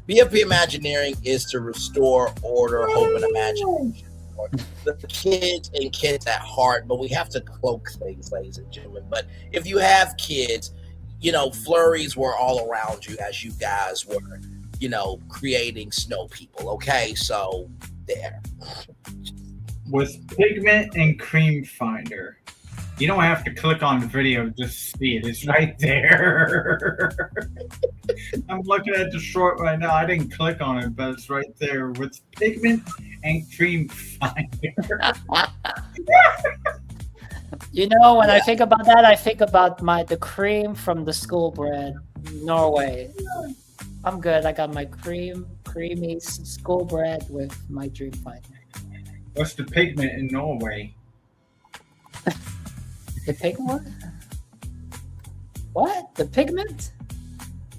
BFP Imagineering is to restore order, hope, and imagination for the kids and kids at heart. But we have to cloak things, ladies and gentlemen. But if you have kids, you know, flurries were all around you as you guys were, you know, creating snow people. Okay, so there. With pigment and cream finder, you don't have to click on the video just to see it. It's right there. I'm looking at the short right now. I didn't click on it, but it's right there with pigment and cream finder. You know, when I think about that, I think about the cream from the school bread, Norway. I'm good. I got my creamy school bread with my dream finder. What's the pigment in Norway? The pigment? What? The pigment?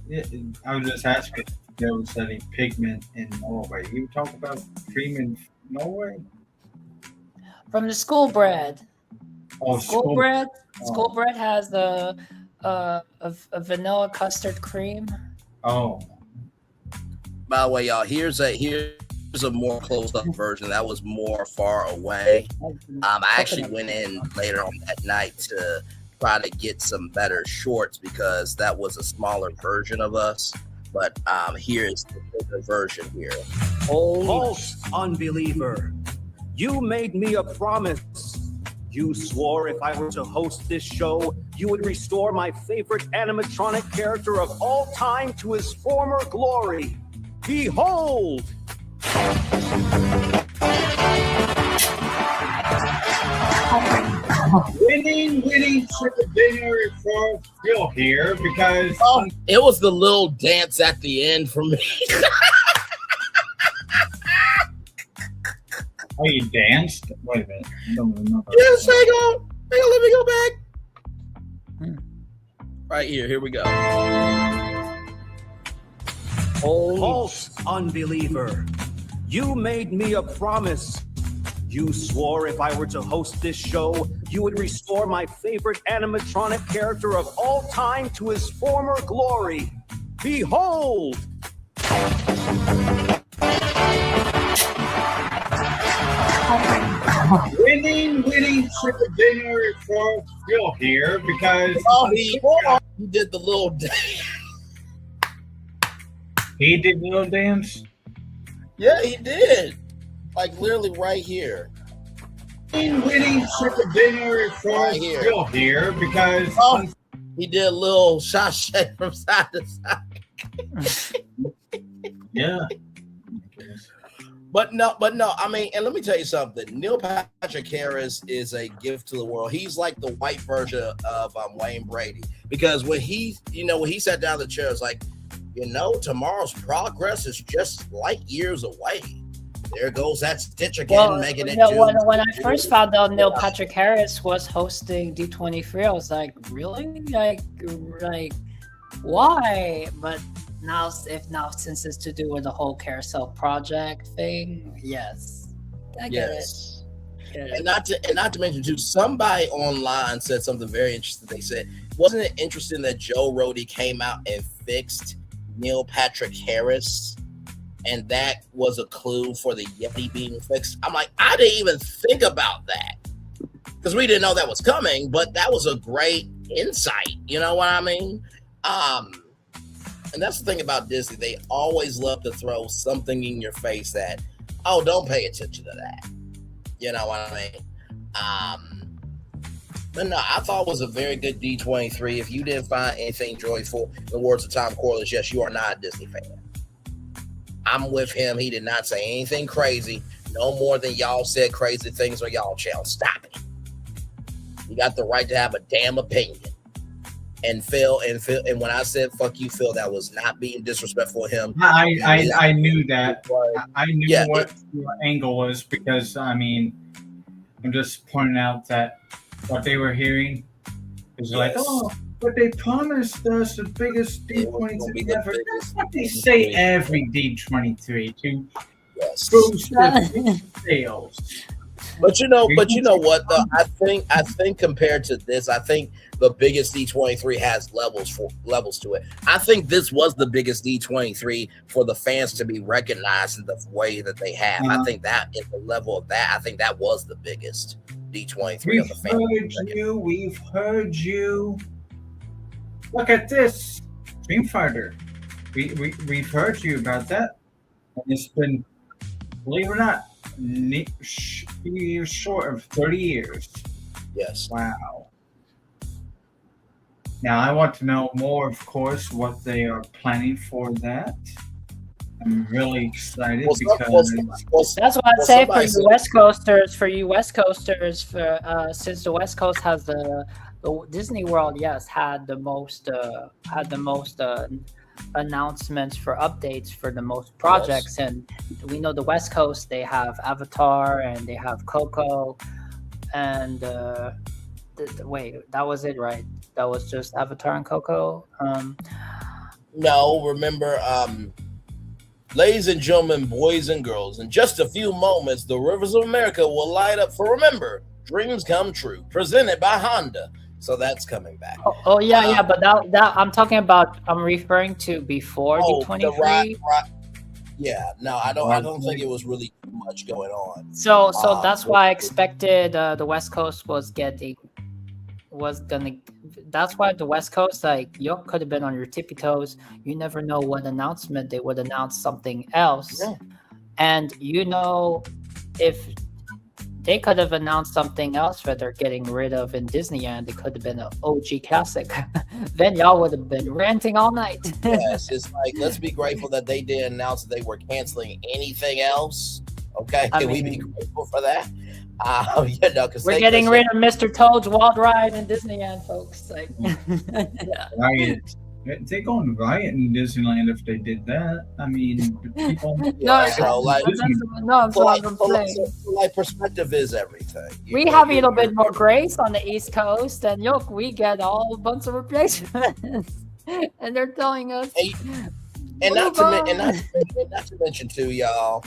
Yeah, I was just asking if there was any pigment in Norway. You talk about cream in Norway? From the school bread. Oh, school bread. School bread has a vanilla custard cream. Oh. By the way, y'all, here's a more closed up version that was more far away. I actually went in later on that night to try to get some better shorts because that was a smaller version of us. But here's the bigger version here. False unbeliever. You made me a promise. You swore if I were to host this show, you would restore my favorite animatronic character of all time to his former glory. Behold! Winning chicken dinner for Phil here because it was the little dance at the end for me. Oh, you danced? Wait a minute. I don't remember. Yes, hang on. Let me go back. Right here we go. False unbeliever. You made me a promise. You swore if I were to host this show, you would restore my favorite animatronic character of all time to his former glory. Behold! Winning chicken dinner for Phil here because he did the little dance. He did the little dance? Yeah, he did. Like literally right here. Winning chicken dinner for Phil here because he did a little shot shake from side to side. Yeah. But no, I mean, and let me tell you something. Neil Patrick Harris is a gift to the world. He's like the white version of Wayne Brady. Because when he sat down in the chair, it's like, tomorrow's progress is just light years away. There goes that stitch again, making it. When I first found out Neil Patrick Harris was hosting D23, I was like, really? Like, why? But now since it's to do with the whole carousel project thing, yes, I get it. And not to mention too, somebody online said something very interesting. They said, wasn't it interesting that Joe Rohde came out and fixed Neil Patrick Harris, and that was a clue for the Yeti being fixed? I'm like, I didn't even think about that because we didn't know that was coming, but that was a great insight. You know what I mean? And that's the thing about Disney. They always love to throw something in your face that, oh, don't pay attention to that. You know what I mean? But no, I thought it was a very good D23. If you didn't find anything joyful, in the words of Tom Corliss, yes, you are not a Disney fan. I'm with him. He did not say anything crazy. No more than y'all said crazy things on y'all channel. Stop it. You got the right to have a damn opinion. And Phil, and when I said "fuck you, Phil," that was not being disrespectful to him. I knew that. I knew what your angle was because I'm just pointing out that what they were hearing is like, oh, but they promised us the biggest D23 ever. That's what they say every D23 to boost the sales. But you know what though? I think compared to this, I think the biggest D23 has levels to it. I think this was the biggest D23 for the fans to be recognized in the way that they have. I think that is the level of that. I think that was the biggest D23 of the fans. We've heard you. Look at this, Dreamfighter. We've heard you about that, and it's been, believe it or not, short of 30 years. Yes. Wow. Now I want to know more, of course, what they are planning for that. I'm really excited because that's what I'd say for you West Coasters. Since the West Coast has the Disney World, yes, had the most announcements for updates for the most projects, and we know the West Coast, they have Avatar and they have Coco, and wait, that was it, right? That was just Avatar and Coco. No, remember, ladies and gentlemen, boys and girls, in just a few moments, the rivers of America will light up for Remember, Dreams Come True, presented by Honda. So that's coming back. Yeah, but that I'm referring to before D23. Yeah, no, I don't think it was really too much going on. So that's why I expected the West Coast that's why the West Coast, like, you could have been on your tippy toes. You never know what announcement they would announce something else. Yeah. And if they could have announced something else that they're getting rid of in Disneyland, it could have been an OG classic. Then y'all would have been ranting all night. Yes, it's like, let's be grateful that they didn't announce that they were canceling anything else. Okay, can we be grateful for that? Because we're getting rid of Mr. Toad's Wild Ride in Disneyland, folks. Like, riot. They're going to riot in Disneyland if they did that. I mean, people. Like, perspective is everything. We have a little bit more grace on the East Coast, and we get all a bunch of replacements, and they're telling us. And not to mention too, y'all.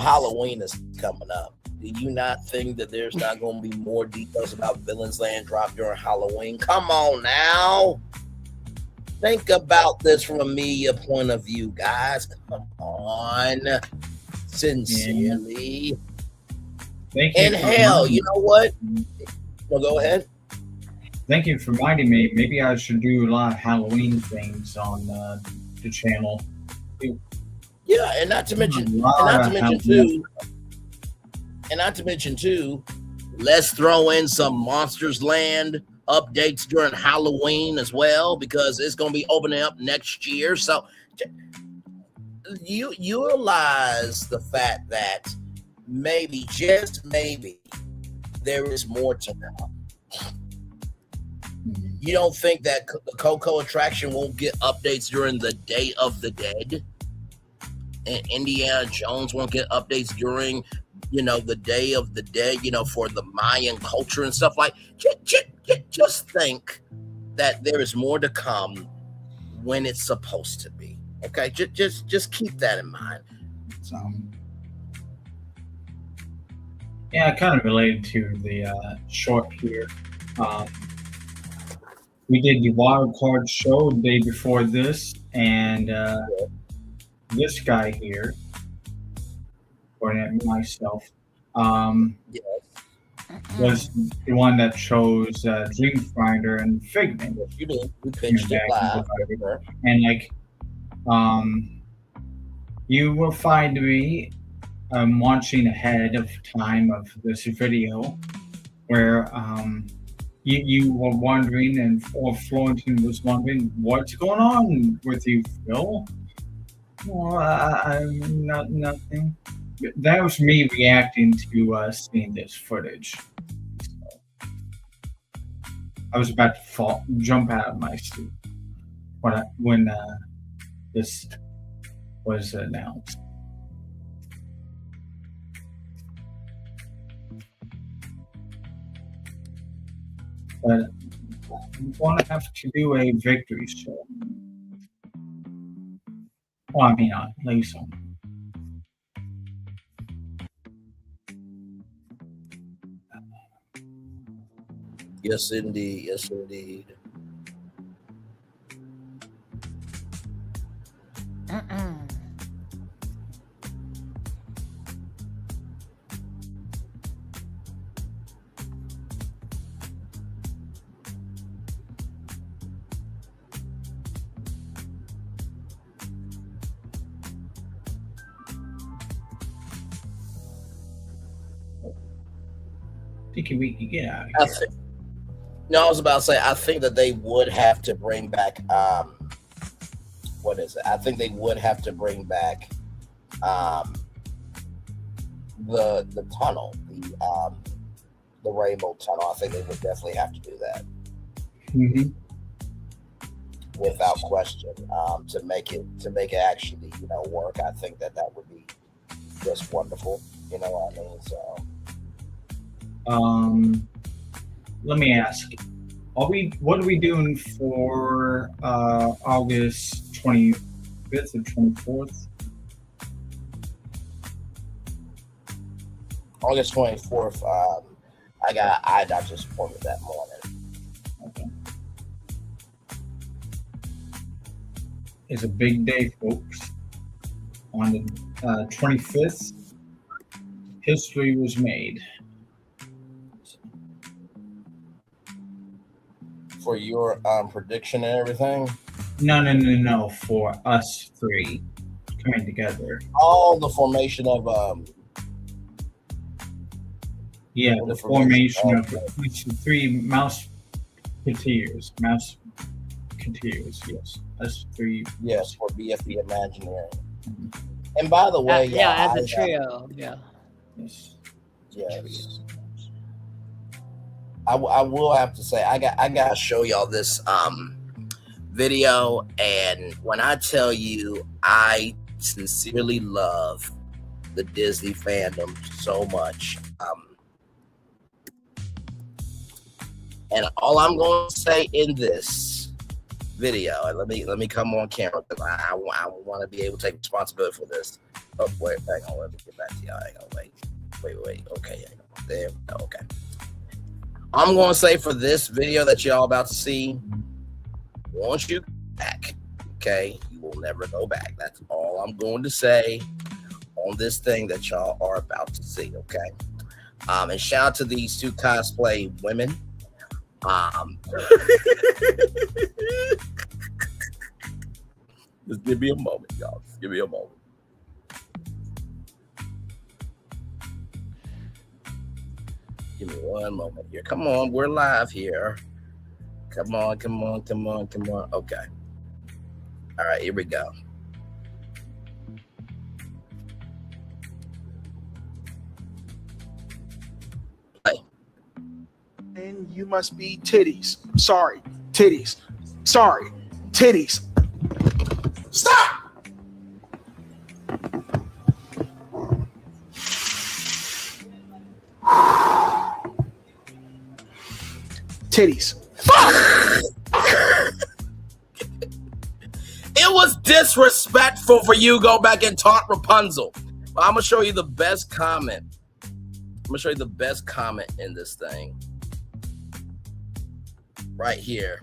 Halloween is coming up. Do you not think that there's not going to be more details about Villains Land drop during Halloween? Come on now. Think about this from a media point of view, guys. Come on. Sincerely. Thank you. And hell, you know what? Well, go ahead. Thank you for reminding me. Maybe I should do a lot of Halloween things on the channel. Yeah, and not to mention too, let's throw in some Monsters Land updates during Halloween as well, because it's going to be opening up next year. So you utilize the fact that maybe, just maybe, there is more to come. You don't think that the Coco attraction won't get updates during the Day of the Dead? And Indiana Jones won't get updates during, the Day of the Dead, for the Mayan culture and stuff like. Just think that there is more to come when it's supposed to be. Okay, just keep that in mind. Yeah, kind of related to the short here. We did the wild card show the day before this, and this guy here, pointing at myself, was the one that chose Dreamfinder and Figment. You did. We pitched it live. And you will find me watching ahead of time of this video, where you were wondering, or Florentine was wondering, what's going on with you, Phil? Well, I'm nothing. That was me reacting to seeing this footage. So, I was about to jump out of my seat when this was announced. But I'm going to have to do a victory show. Well, I mean, at least Yes, indeed. Yes, indeed. Wiki, get out of here. No, I was about to say, I think that they would have to bring back, what is it? I think they would have to bring back the tunnel, the rainbow tunnel. I think they would definitely have to do that. Mm-hmm. Without question, to make it actually, work. I think that would be just wonderful. You know what I mean? So. Let me ask, what are we doing for August 25th and 24th? August 24th, I got an eye doctor's appointment that morning. Okay. It's a big day, folks. On the 25th, history was made. For your prediction and everything? No. For us three coming together. Oh, the formation of the formation of three mouse Musketeers. Yes, us three. Yes, for BFB Imagineering. Mm-hmm. And by the way, as a trio, Yes. I will have to say, I gotta show y'all this video, and when I tell you, I sincerely love the Disney fandom so much. And all I'm going to say in this video, and let me come on camera because I want to be able to take responsibility for this. Oh wait, hang on, let me get back to y'all. Hang on, wait. Okay, hang on. There we go. Okay. I'm going to say for this video that y'all about to see, once you go back, okay, you will never go back. That's all I'm going to say on this thing that y'all are about to see, okay? And shout out to these two cosplay women. Just give me a moment, y'all. Just give me a moment. Give me one moment here. Come on, we're live here. Come on. Okay. All right, here we go. Play. And you must be titties. Sorry, titties. Sorry, titties. Stop! Titties. Fuck! It was disrespectful for you to go back and taunt Rapunzel. But I'm gonna show you the best comment. I'm gonna show you the best comment in this thing. Right here.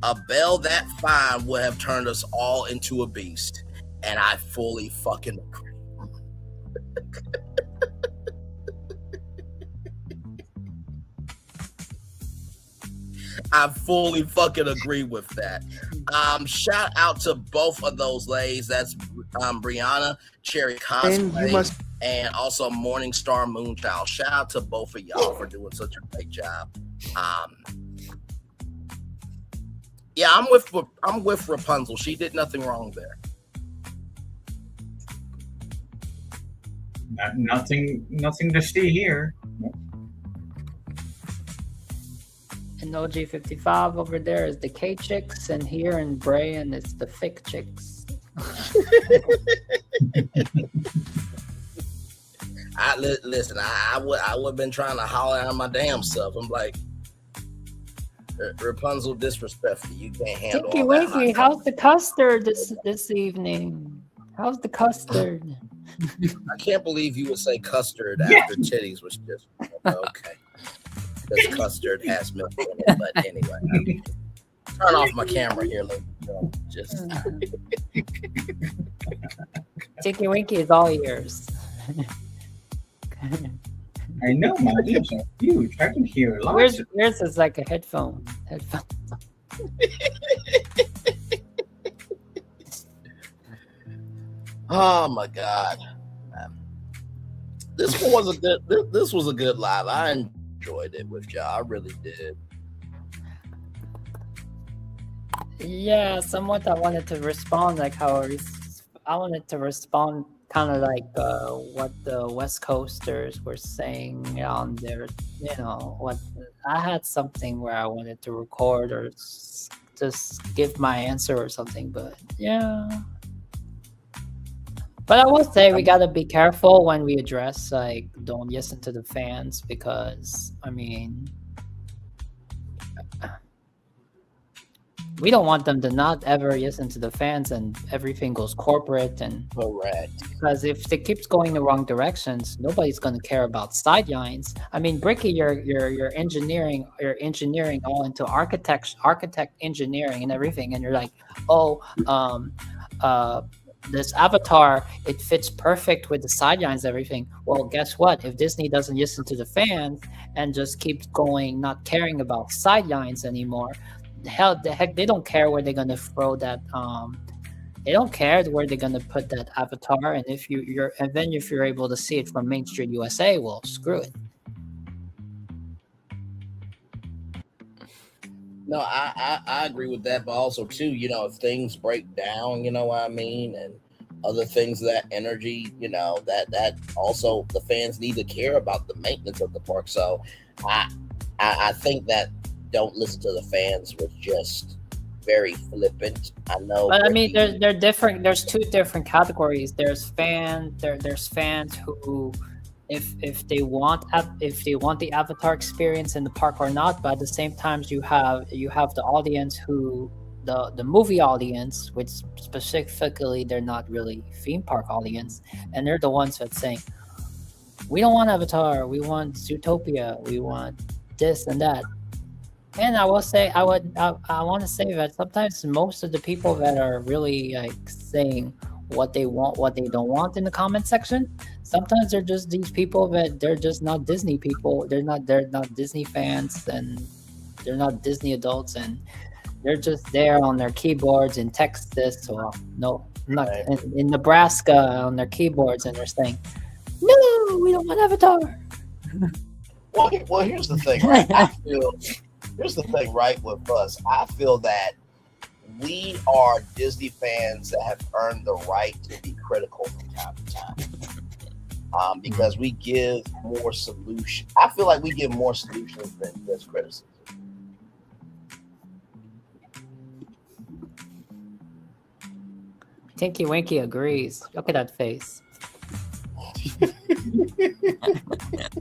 A bell that fine would have turned us all into a beast. And I fully fucking agree. I fully fucking agree with that. Shout out to both of those ladies. That's Brianna Cherry Cosplay and also Morningstar Moonchild. Shout out to both of y'all for doing such a great job. Yeah, I'm with Rapunzel. She did nothing wrong there. Nothing to see here. And OG55 over there is the K chicks, and here in Brayan it's the Fick chicks. Listen. I would have been trying to holler at my damn self. I'm like, Rapunzel disrespectful. You can't handle Tinky all Winky, that. how's the custard this evening? How's the custard? I can't believe you would say custard after titties was just okay. this custard has milk in it. But anyway, turn off my camera here, ladies and gentlemen. Just Tinky Winky is all ears. I know my ears are huge. I can hear a lot. Yours is like a headphone. Oh my God. This one was a good. This was a good live. I enjoyed it with y'all. I really did. Yeah, somewhat. I wanted to respond like how I wanted to respond kind of like what the West Coasters were saying on their, what I had something where I wanted to record or just give my answer or something, but yeah. But I will say we gotta be careful when we address, like, don't listen to the fans, because I mean, we don't want them to not ever listen to the fans and everything goes corporate and correct. Because if it keeps going the wrong directions, nobody's gonna care about sidelines. I mean, Bricky, you're engineering all into architect engineering and everything, and you're like, this avatar, it fits perfect with the sidelines and everything. Well, guess what? If Disney doesn't listen to the fans and just keeps going, not caring about sidelines anymore, the heck, they don't care where they're gonna throw that. They don't care where they're gonna put that avatar. And if if you're able to see it from Main Street USA, well, screw it. No, I agree with that, but also too, if things break down, you know what I mean, and other things, that energy, that also the fans need to care about the maintenance of the park. So I think that don't listen to the fans was just very flippant. I know, but I mean, they're different. There's two different categories. There's fans who, if they want the avatar experience in the park or not, but at the same time you have the audience who the movie audience, which specifically they're not really theme park audience, and they're the ones that saying, we don't want Avatar, we want Zootopia, we want this and that. And I will say, I want to say that sometimes most of the people that are really like saying what they want, what they don't want in the comment section, sometimes they're just these people that they're just not Disney people. They're not Disney fans, and they're not Disney adults, and they're just there on their keyboards in Texas or in Nebraska on their keyboards, and they're saying, "No, we don't want Avatar." Well, here's the thing, right? Here's the thing, right, with us. I feel that we are Disney fans that have earned the right to be critical from time to time, because we give more solutions. I feel like we give more solutions than just criticism. Tinky Winky agrees. Look at that face.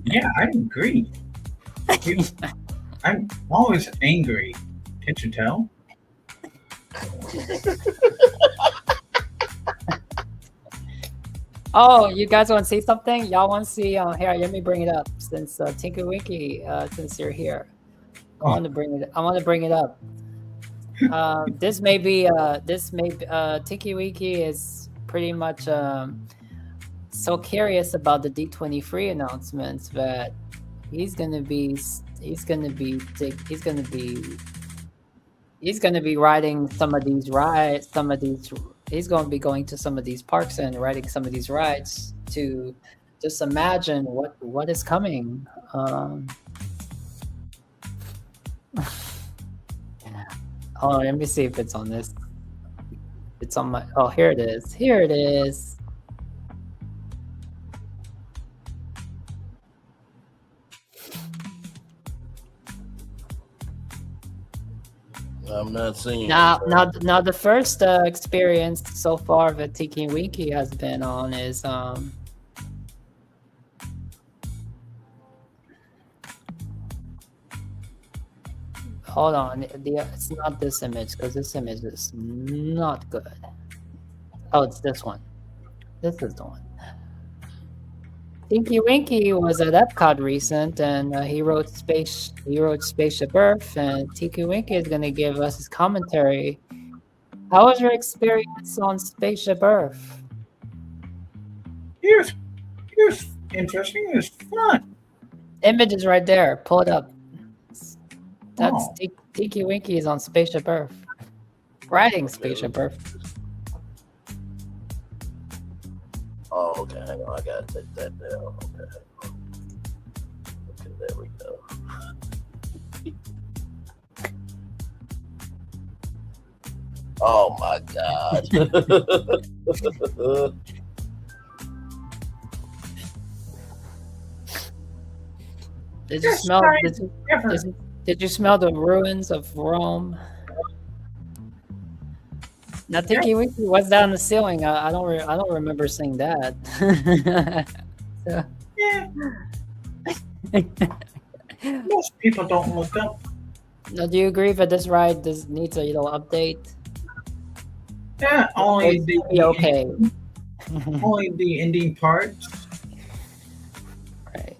Yeah, I agree. I'm always angry. Can't you tell? Oh, you guys want to see something? Y'all want to see? Here, let me bring it up. Since Tinky Winky, since you're here, I want to bring it up. This may be Tinky Winky is pretty much so curious about the D23 announcements that he's gonna be riding some of these rides. He's going to be going to some of these parks and riding some of these rides to just imagine what is coming. Oh, let me see if it's on this. It's on my. Oh, here it is. Here it is. I'm not seeing now the first experience so far that Tinky Winky has been on is hold on, it's not this image, because this image is not good. Oh, it's this one. This is the one. Tinky Winky was at Epcot recent, and he wrote Spaceship Earth, and Tinky Winky is going to give us his commentary. How was your experience on Spaceship Earth? It was interesting. It was fun. Image is right there. Pull it up. That's Tinky Winky is on Spaceship Earth. Riding Spaceship Earth. Oh, okay. Hang on. I gotta take that down. Okay. Okay, there we go. Oh my God. Did you smell? Did you smell the ruins of Rome? Now, Tinky Winky was down the ceiling. I don't remember seeing that. So. Yeah. Most people don't look up. Now, do you agree that this ride needs a update? Yeah, only the okay. Only the ending parts. Right.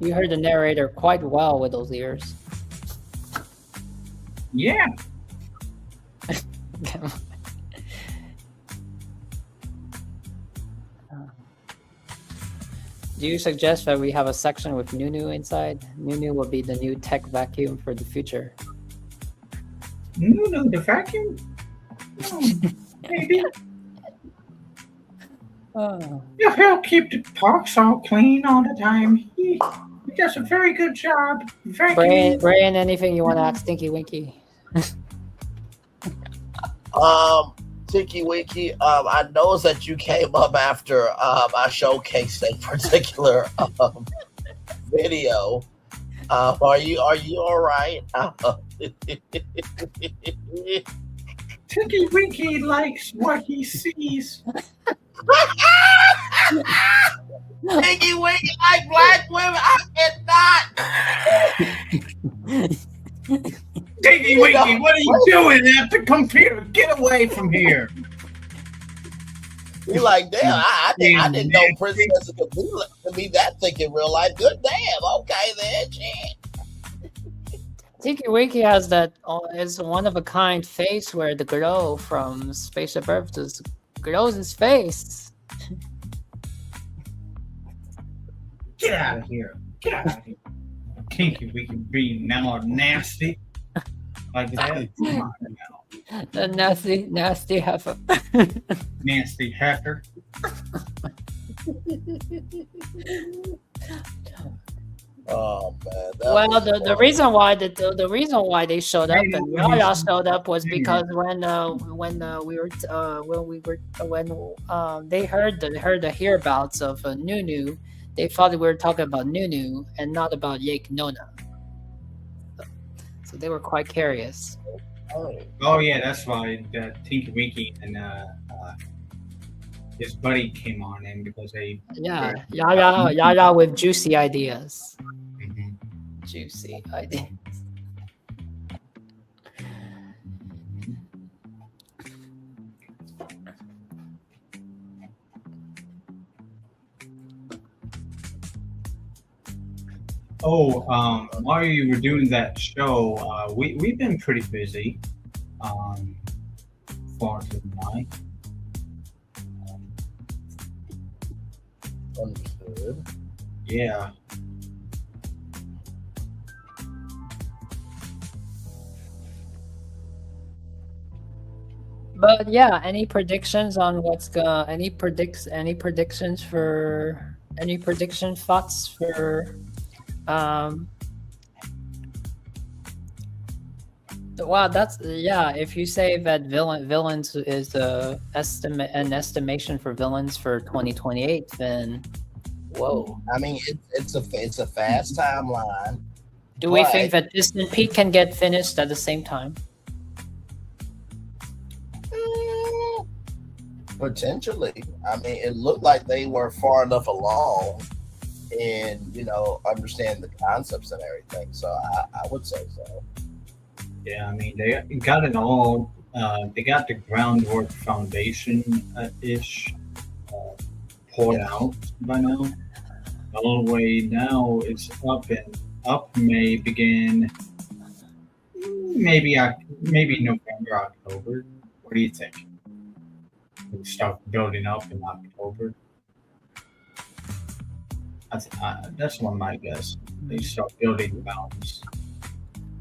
You heard the narrator quite well with those ears. Yeah. Do you suggest that we have a section with Nunu inside? Nunu will be the new tech vacuum for the future. Nunu, the vacuum? Maybe. He'll keep the parks all clean all the time. He does a very good job. Brian, anything you want to ask Tinky Winky? Tinky Winky, I noticed that you came up after I showcased a particular video. Are you all right? Tinky Winky likes what he sees. Tinky Winky like black women. I cannot. Tinky Winky, what are you doing at the computer? Get away from here. You're like, damn, I didn't know princesses could be that thick in real life. Good damn. Okay, then, shit. Tinky Winky has that is one of a kind face where the glow from Spaceship Earth just glows his face. Get out of here. Get out of here. Tinky Winky being now nasty. Like that. Come on now. The nasty heifer. Nasty heifer. Oh man. Well, the reason why the reason why they showed up and Yaya showed up was because when they heard the hereabouts of Nunu, they thought we were talking about Nunu and not about Lake Nona. So they were quite curious. Oh yeah, that's why Tinky Winky and his buddy came on in because they Yaya with juicy ideas. Mm-hmm. Juicy ideas. Oh, while you were doing that show, we've been pretty busy. Florence and I. Understood. Yeah. But yeah, any predictions on what's any predictions for any prediction thoughts for wow, that's if you say that villains is an estimation for villains for 2028, then whoa. I mean, it's a fast timeline. Do we think that Distant Peak can get finished at the same time? Potentially. I mean, it looked like they were far enough along in, understand the concepts and everything. So I would say so. Yeah, I mean, they got it all they got the groundwork foundation ish poured out by now. All the way now it's up, and up may begin maybe November, October. What do you think? We start building up in October. That's one of my guess. They start building the mountains.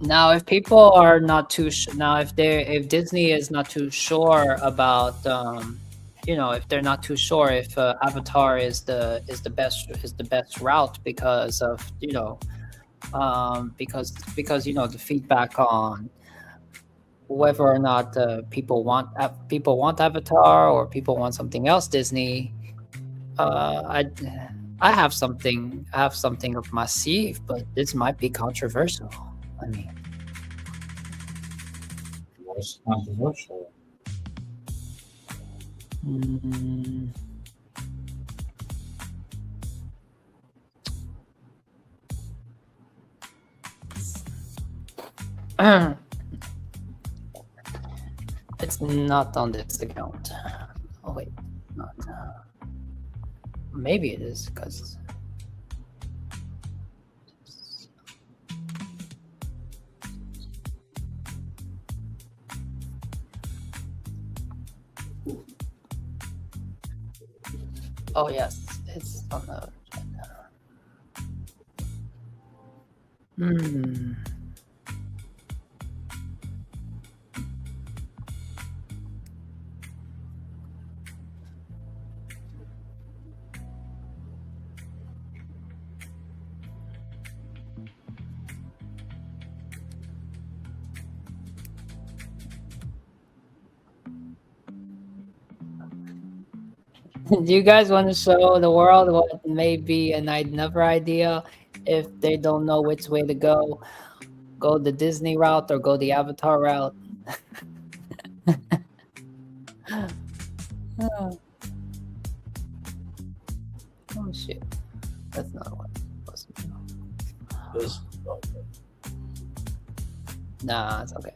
Now, if people are not too if Disney is not too sure about, if they're not too sure if Avatar is the best route because of because the feedback on whether or not people want Avatar or people want something else Disney. I have something up my sleeve, but this might be controversial. I mean, what's controversial? It's not on this account. Oh wait, not. Maybe it is because. Oh yes, it's on the agenda. Do you guys want to show the world what may be an never idea if they don't know which way to go? Go the Disney route or go the Avatar route? Oh shit. That's not what I'm supposed to do. Nah, it's okay.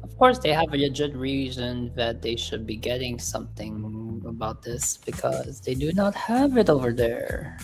Of course, they have a legit reason that they should be getting something about this because they do not have it over there.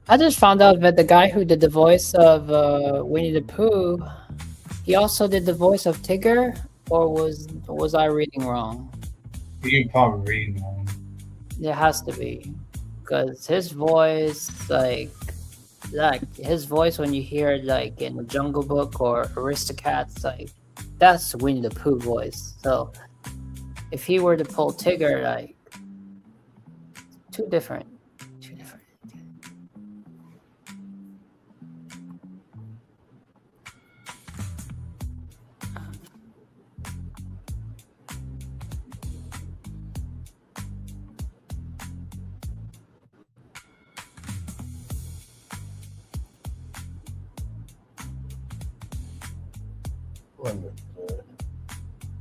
I just found out that the guy who did the voice of Winnie the Pooh, he also did the voice of Tigger, or was I reading wrong? You're probably reading wrong. It has to be, because his voice, like his voice when you hear it, like in the Jungle Book or Aristocats, like that's Winnie the Pooh voice. So if he were to pull Tigger, like two different.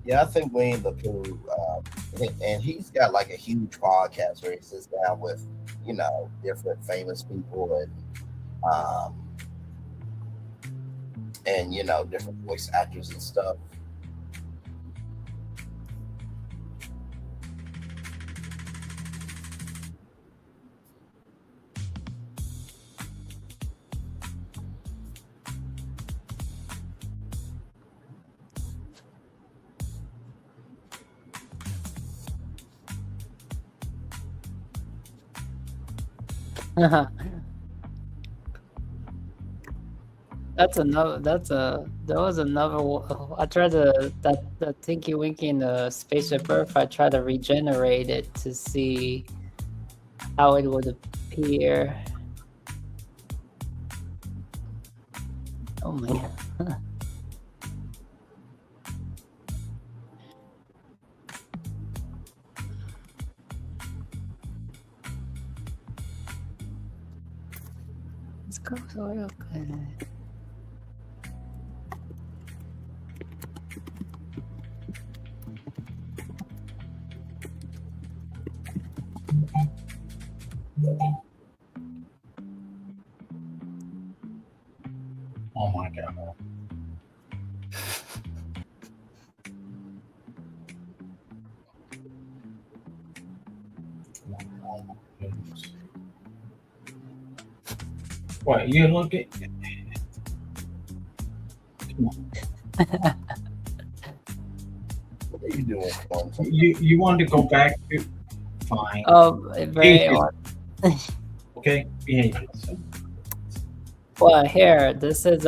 Yeah, I think Winnie the Pooh, and he's got like a huge podcast where he sits down with, different famous people and different voice actors and stuff. I tried that Tinky Winky in the Spaceship Earth. I tried to regenerate it to see how it would appear. Oh my god. Let's go real quick. Oh my god. Oh my goodness. What, you looking? Come on. What are you doing? You want to go back to fine. Very odd. Okay, behave yourself. Well, here, this is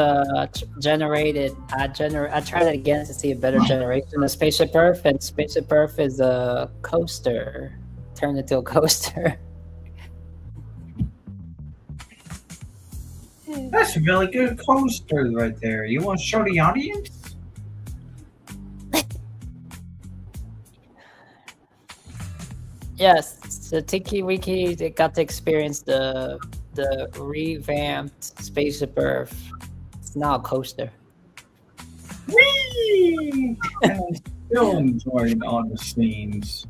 generated. I tried it again to see a better generation of Spaceship Earth, and Spaceship Earth is a coaster turned into a coaster. That's a really good coaster right there. You want to show the audience? Yes, so Tiki Wiki, they got to experience the revamped Spaceship Earth. It's now a coaster. Whee! And I'm still enjoying all the scenes.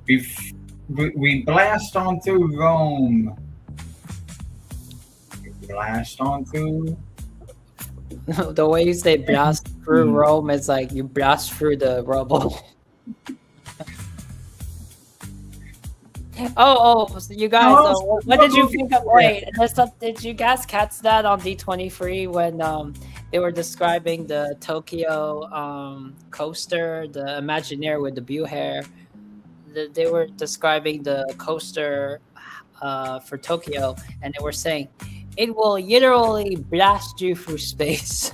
We blast on through Rome. We blast on through. The way you say blast through Rome is like you blast through the rubble. So you guys, what did you think of? Wait, did you guys catch that on D23 when they were describing the Tokyo coaster, the Imagineer with the blue hair? They were describing the coaster for Tokyo, and they were saying it will literally blast you through space.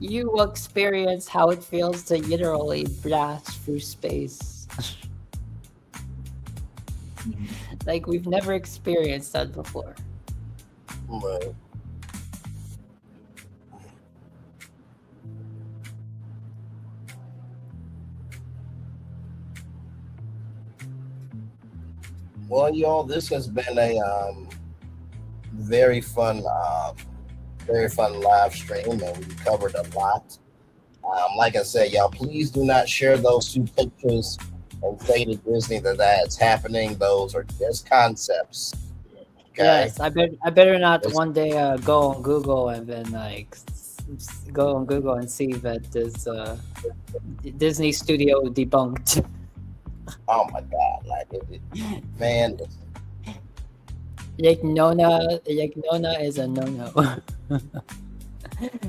You will experience how it feels to literally blast through space. Like we've never experienced that before. Right. Well, y'all, this has been a very fun live stream, and we covered a lot. Like I said, y'all, please do not share those two pictures and say to Disney that that's happening. Those are just concepts. Okay? Yes, I better not one day go on Google and then go on Google and see that this Disney Studio debunked. Oh my God! Man. Lake Nona is a no-no.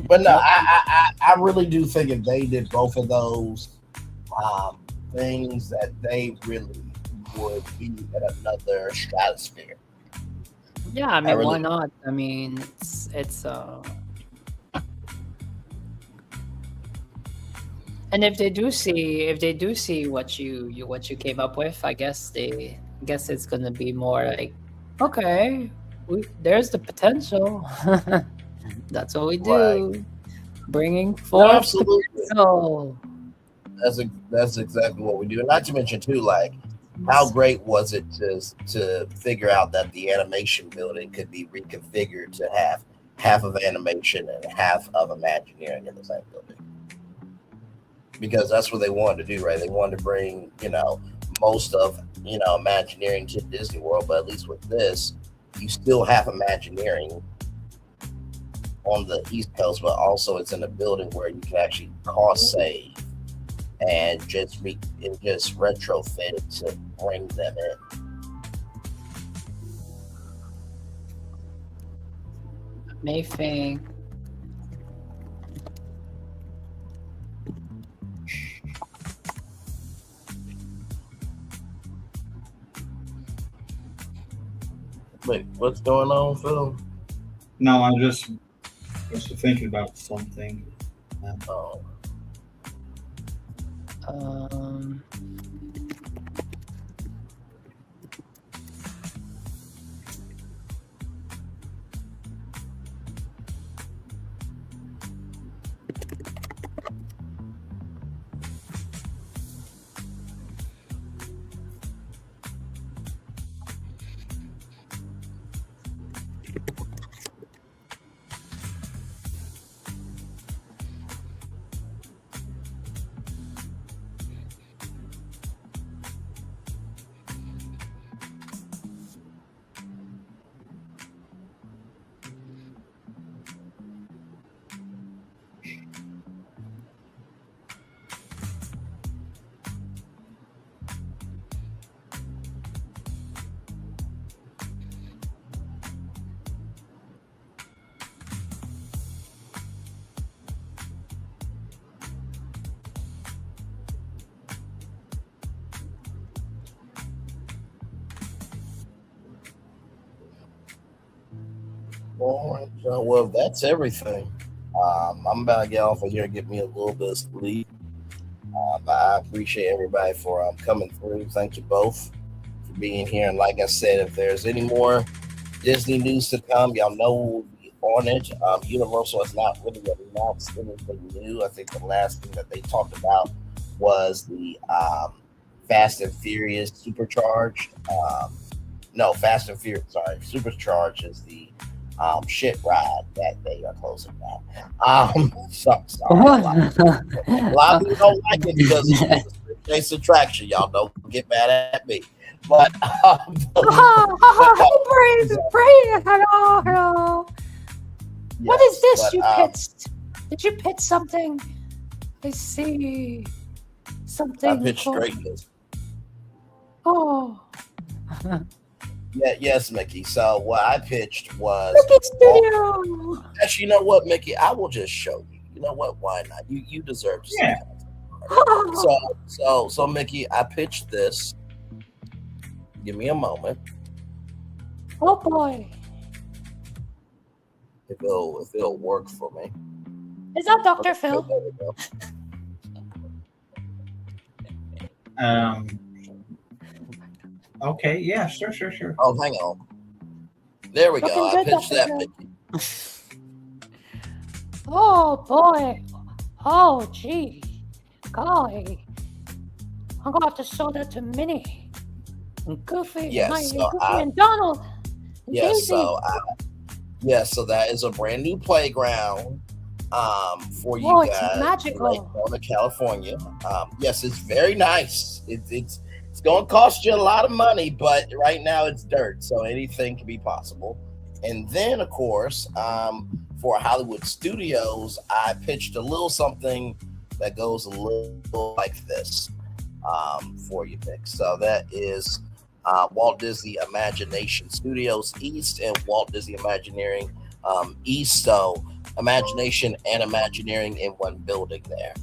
But no, I really do think if they did both of those things, that they really would be in another stratosphere. Yeah, I mean, why not? I mean, it's and if they do see what you came up with, I guess it's gonna be more like, okay, there's the potential. That's what we do. Right. Bringing forth potential. That's exactly what we do. And not to mention too, like, how great was it to figure out that the animation building could be reconfigured to have half of animation and half of Imagineering in the same building? Because that's what they wanted to do, right? They wanted to bring, most of, Imagineering to Disney World, but at least with this, you still have Imagineering on the East Coast, but also it's in a building where you can actually cost save and just retrofit it to bring them in. Mayfang. Wait, what's going on, Phil? No, I'm just thinking about something. Oh. All right, so, well, that's everything. I'm about to get off of here and get me a little bit of sleep. I appreciate everybody for coming through. Thank you both for being here. And like I said, if there's any more Disney news to come, y'all know we'll be on it. Universal has not really announced anything new. I think the last thing that they talked about was the Fast and Furious Supercharged. No, Fast and Furious, sorry. Supercharged is the shit ride that they are closing down. Sorry. A lot of people don't like it because it's a chase attraction. Y'all don't get mad at me. But hello. What is this you pitched? Did you pitch something? I see something. I pitched greatness. Oh. Yes, Mickey. So what I pitched was Mickey Studio. Actually, you know what, Mickey? I will just show you. You know what? Why not? You deserve to see it. So Mickey, I pitched this. Give me a moment. Oh boy. If it'll work for me. Is that Dr. Phil? There we go. Okay, yeah, sure. Oh, hang on. There we go. I pitched that, Mickey. Oh boy. Oh gee. Golly. I'm gonna have to show that to Minnie. And Goofy, Yes, and Donald. And Yes, Daisy. so that is a brand new playground for you Oh, it's guys. magical. Lake Nona, California. Yes, it's very nice. It's going to cost you a lot of money, but right now it's dirt, so anything can be possible. And then, of course, for Hollywood Studios, I pitched a little something that goes a little like this for you, Nick. So that is Walt Disney Imagination Studios East and Walt Disney Imagineering East. So Imagination and Imagineering in one building there.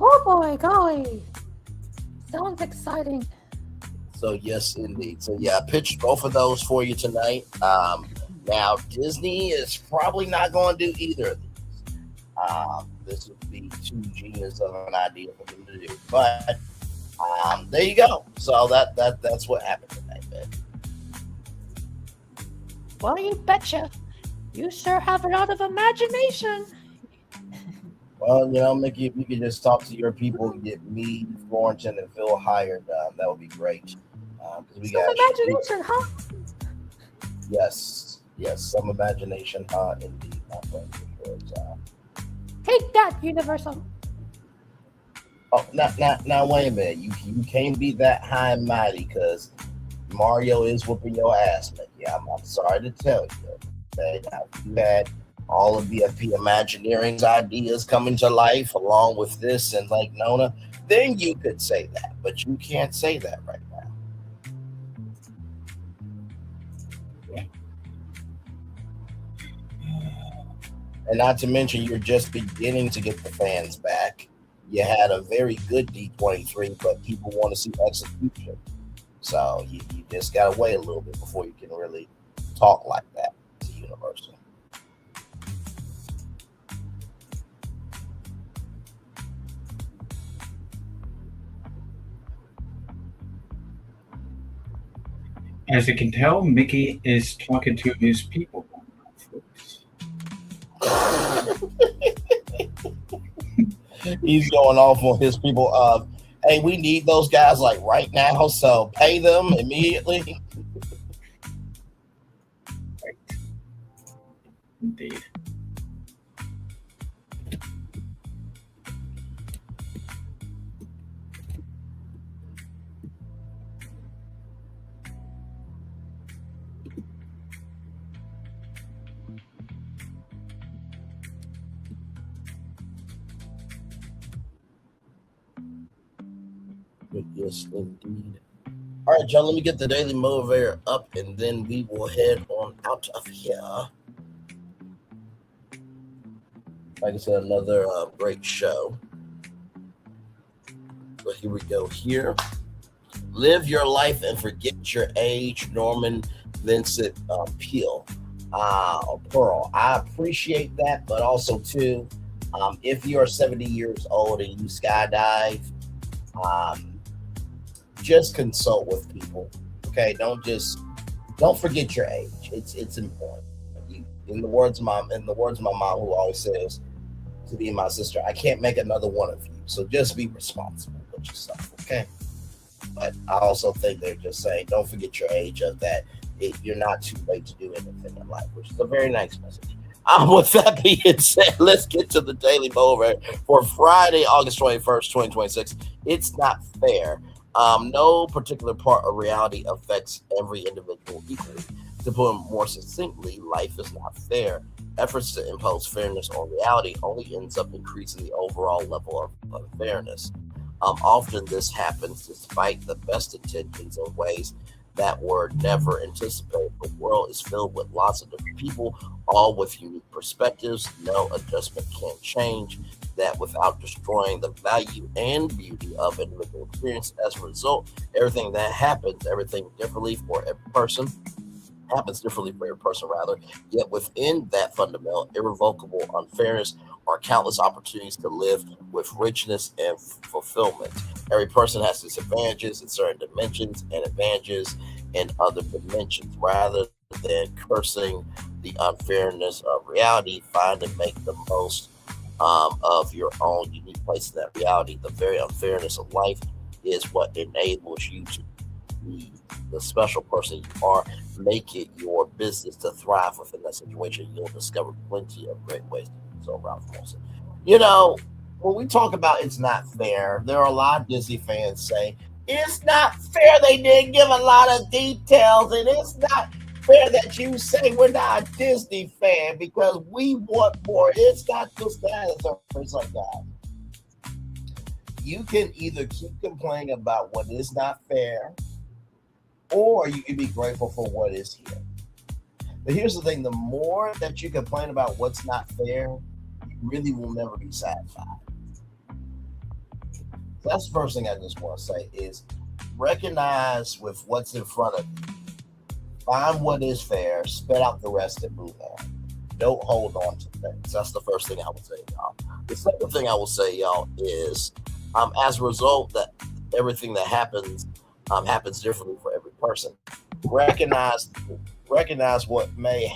Oh boy, golly. Sounds exciting. So yes, indeed. So yeah, I pitched both of those for you tonight. Now Disney is probably not going to do either of these. This would be too genius of an idea for them to do. But there you go. So that's what happened tonight, man. Well, you betcha. You sure have a lot of imagination. Well, Mickey, if you could just talk to your people and get me, Thornton, and Phil hired, that would be great. We Some got imagination, huh? Yes, some imagination, indeed. My friend, Take that, Universal. Oh, now, wait a minute. You can't be that high and mighty because Mario is whooping your ass, Mickey. I'm sorry to tell you. Okay? Now, if you had all of BFP Imagineering's ideas coming to life along with this and Lake Nona, then you could say that. But you can't say that right now. And not to mention, you're just beginning to get the fans back. You had a very good D23, but people want to see execution. So you just got to wait a little bit before you can really talk like that to Universal. As you can tell, Mickey is talking to his people. He's going off on his people of, hey, we need those guys like right now, so pay them immediately. Right. Indeed. Yes, indeed. All right, John, let me get the Daily Motivator up, and then we will head on out of here. Like I said, another great show. But here we go. Here, Live your life and forget your age. Norman Vincent Peale. Pearl. I appreciate that, but also too, if you are 70 years old and you skydive, just consult with people. Okay, don't forget your age. It's important. In the words of my mom, who always says to be my sister, I can't make another one of you. So just be responsible with yourself. Okay. But I also think they're just saying, don't forget your age of that. You're not too late to do anything in life, which is a very nice message. With that being said, let's get to the Daily Mover for Friday, August 21st, 2026. It's not fair. No particular part of reality affects every individual equally. To put it more succinctly, life is not fair. Efforts to impose fairness on reality only ends up increasing the overall level of unfairness. Often this happens despite the best intentions in ways that were never anticipated. The world is filled with lots of different people, all with unique perspectives. No adjustment can change that without destroying the value and beauty of individual experience. As a result, everything differently for every person. Yet within that fundamental, irrevocable unfairness are countless opportunities to live with richness and fulfillment. Every person has disadvantages in certain dimensions and advantages in other dimensions. Rather than cursing the unfairness of reality, find and make the most of your own unique place in that reality. The very unfairness of life is what enables you to be the special person you are. Make it your business to thrive within that situation. You'll discover plenty of great ways to do so. Ralph Wilson. When we talk about it's not fair, there are a lot of Disney fans say it's not fair. They didn't give a lot of details, and it's not fair that you say we're not a Disney fan because we want more. It's not just that. It's like that. You can either keep complaining about what is not fair, or you can be grateful for what is here. But here's the thing, the more that you complain about what's not fair, you really will never be satisfied. So that's the first thing I just want to say is recognize with what's in front of you. Find what is fair, spit out the rest and move on. Don't hold on to things. That's the first thing I would say, y'all. The second thing I will say, y'all, is as a result that everything that happens differently for every person. Recognize what may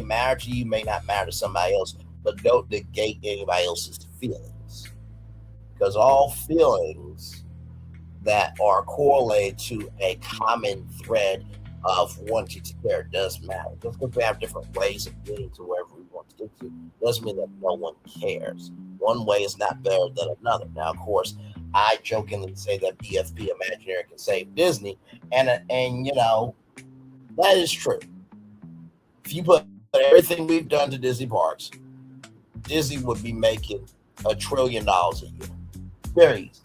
matter to you may not matter to somebody else, but don't negate anybody else's feelings, because all feelings that are correlated to a common thread of wanting to care does matter. Just because we have different ways of getting to wherever we want to get to doesn't mean that no one cares. One way is not better than another. Now, of course, I jokingly say that BFP Imagineering can save Disney, and that is true. If you put everything we've done to Disney parks, Disney would be making $1 trillion a year. Very easy.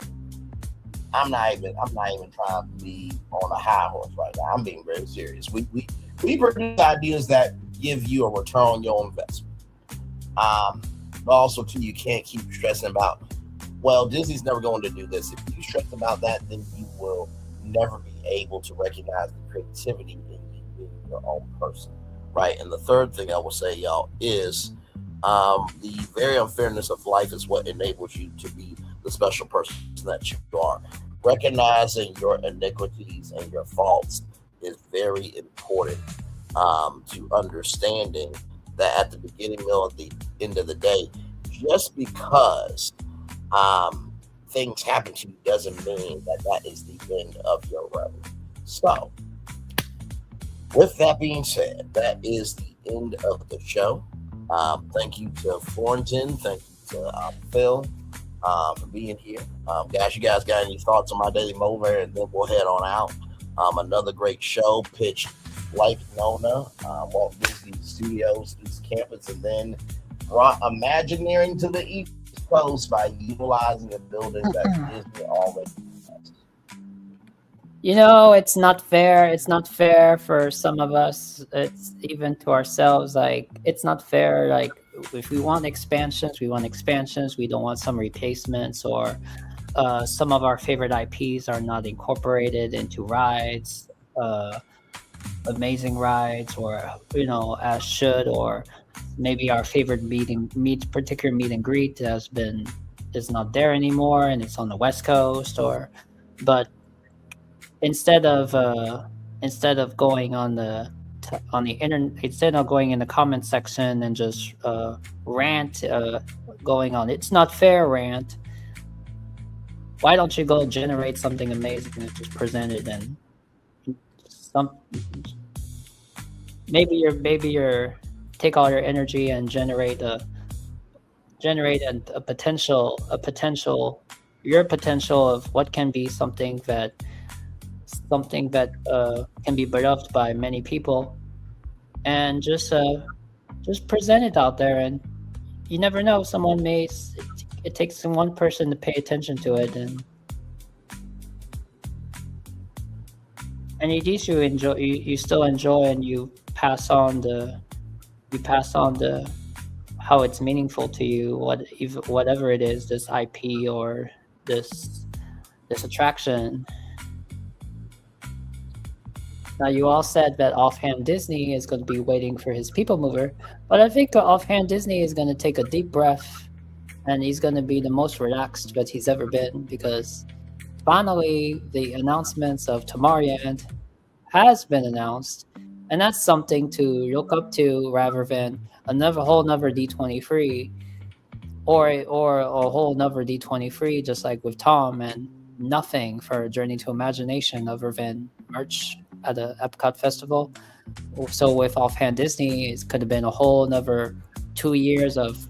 I'm not even trying to be on a high horse right now. I'm being very serious. We produce ideas that give you a return on your investment. But also too, you can't keep stressing about, well, Disney's never going to do this. If you stress about that, then you will never be able to recognize the creativity in your own person, right? And the third thing I will say, y'all, is the very unfairness of life is what enables you to be the special person that you are. Recognizing your iniquities and your faults is very important to understanding that at the beginning, middle, and the end of the day, just because things happen to you doesn't mean that is the end of your road. So, with that being said, that is the end of the show. Thank you to Florentin. Thank you to Phil for being here. Guys, you guys got any thoughts on my Daily Mover? And then we'll head on out. Another great show pitched Lake Nona, Walt Disney Studios East Campus, and then brought Imagineering to the East Coast by utilizing a building that Disney already has. It's not fair. It's not fair for some of us. It's even to ourselves. Like, it's not fair. Like, if we want expansions, we want expansions. We don't want some replacements or some of our favorite IPs are not incorporated into rides, amazing rides, or as should, or maybe our favorite particular meet and greet is not there anymore, and it's on the West Coast, but instead of going on the internet, instead of going in the comment section and just rant, going on it's not fair rant, why don't you go generate something amazing and just present it, and maybe you're take all your energy and generate a potential your potential of what can be something that can be beloved by many people, and just present it out there. And you never know, it takes one person to pay attention to it, and at least you still enjoy, and you pass on the how it's meaningful to you, whatever it is, this IP or this attraction. Now, you all said that Offhand Disney is going to be waiting for his People Mover, but I think Offhand Disney is going to take a deep breath, and he's going to be the most relaxed that he's ever been, because finally the announcements of Tomorrowland has been announced, and that's something to look up to rather than another D23 or a whole another D23, just like with Tom, and nothing for Journey to Imagination other than merch at the Epcot Festival. So with Offhand Disney, it could have been a whole another 2 years of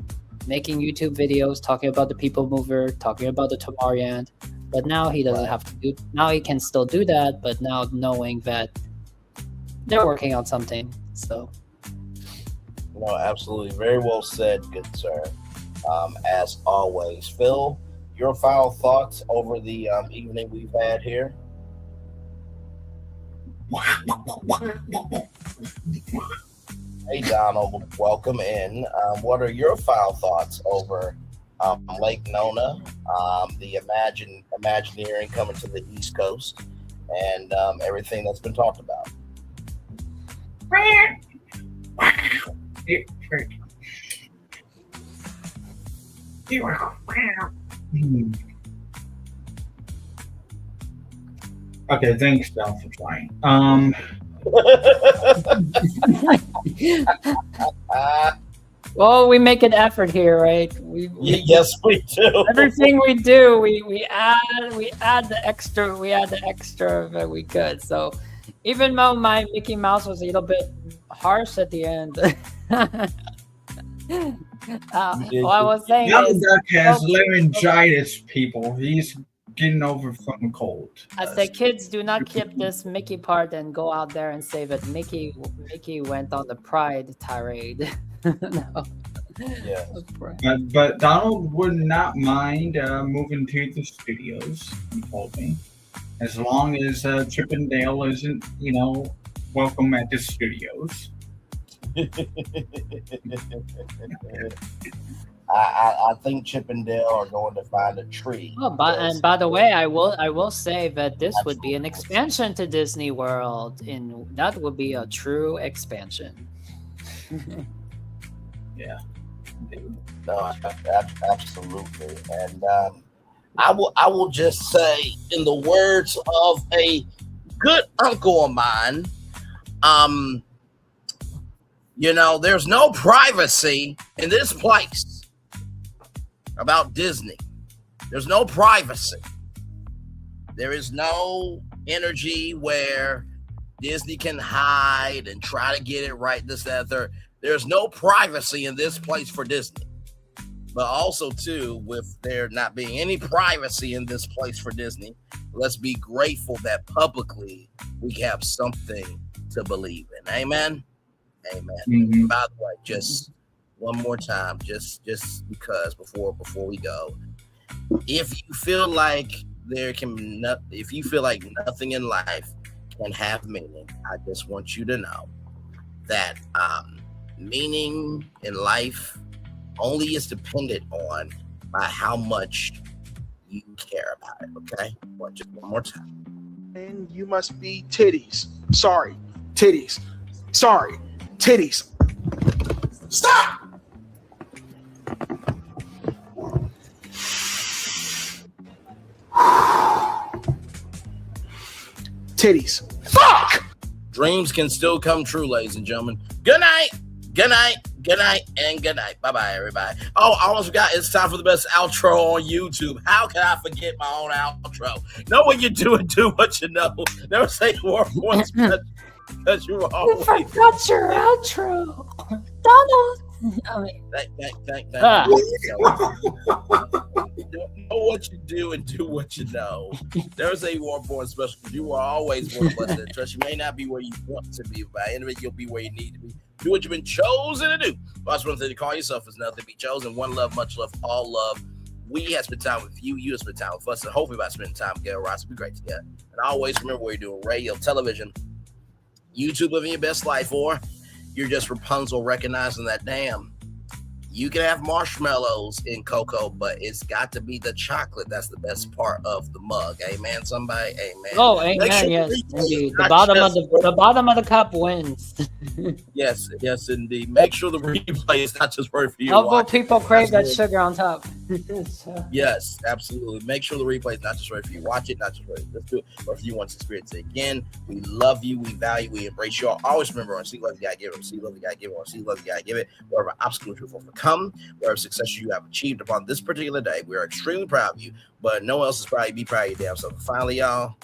making YouTube videos, talking about the People Mover, talking about the Tomorrowland. But now he doesn't have to do. Now he can still do that, but now knowing that they're working on something. So, no, absolutely, very well said, good sir. As always, Phil, your final thoughts over the evening we've had here. Hey, Donald, welcome in. What are your final thoughts over Lake Nona, the Imagineering coming to the East Coast, and everything that's been talked about? Okay, thanks, Don, for trying. Well, we make an effort here, right? Yes, we do. Everything we do, we add the extra that we could. So even though my Mickey Mouse was a little bit harsh at the end, what I was saying Donald is, Duck has laryngitis, people. He's getting over from a cold. I say, kids, do not keep this Mickey part and go out there and say that Mickey went on the Pride tirade. No. Yeah. But Donald would not mind moving to the studios, he told me, as long as Chip and Dale isn't, welcome at the studios. I think Chip and Dale are going to find a tree. Oh, and by the way, I will say that this would be an expansion to Disney World, and that would be a true expansion. Yeah. No, absolutely. And I will just say, in the words of a good uncle of mine, there's no privacy in this place about Disney. There's no privacy. There is no energy where Disney can hide and try to get it right, this, that, third. There's no privacy in this place for Disney. But also, too, with there not being any privacy in this place for Disney, let's be grateful that publicly we have something to believe in. Amen? Amen. Mm-hmm. By the way, just one more time, just because before we go, if you feel like nothing in life can have meaning, I just want you to know that meaning in life only is dependent on by how much you care about it. Okay, well, just one more time. And you must be titties. Sorry, titties. Sorry, titties. Stop! Titties. Fuck! Dreams can still come true, ladies and gentlemen. Good night. Good night. Good night and good night. Bye-bye, everybody. Oh, I almost forgot. It's time for the best outro on YouTube. How can I forget my own outro? Know what you do and do what you know. Never say more once because you were always. You forgot your outro. Donald. Thank. Know what you do and do what you know. Never say you weren't born special because you are always one of us that trust. You may not be where you want to be, but by the end of it, you'll be where you need to be. Do what you've been chosen to do. That's one thing to call yourself is nothing to be chosen. One love, much love, all love. We have spent time with you. You have spent time with us. And hopefully by spending time together, Ross, it'll be great together. And always remember where you're doing radio, television, YouTube, living your best life, or you're just Rapunzel recognizing that, damn, you can have marshmallows in cocoa, but it's got to be the chocolate. That's the best part of the mug. Amen, somebody? Amen. Oh, amen, sure yes, indeed. The bottom of the cup wins. Yes, indeed. Make sure the replay is not just right for you. Although people crave that sugar on top. So. Yes, absolutely. Make sure the replay is not just right for you. Watch it, not just right. Let's do it. Or if you want to experience it again, we love you, we value, we embrace you all. Always remember on See Love You Gotta Give It, See Love You Gotta Give It, or See Love You Gotta Give It. Wherever obstacles you overcome, wherever success you have achieved upon this particular day, we are extremely proud of you. But no one else is proud. Be proud of your damn self. Finally, y'all,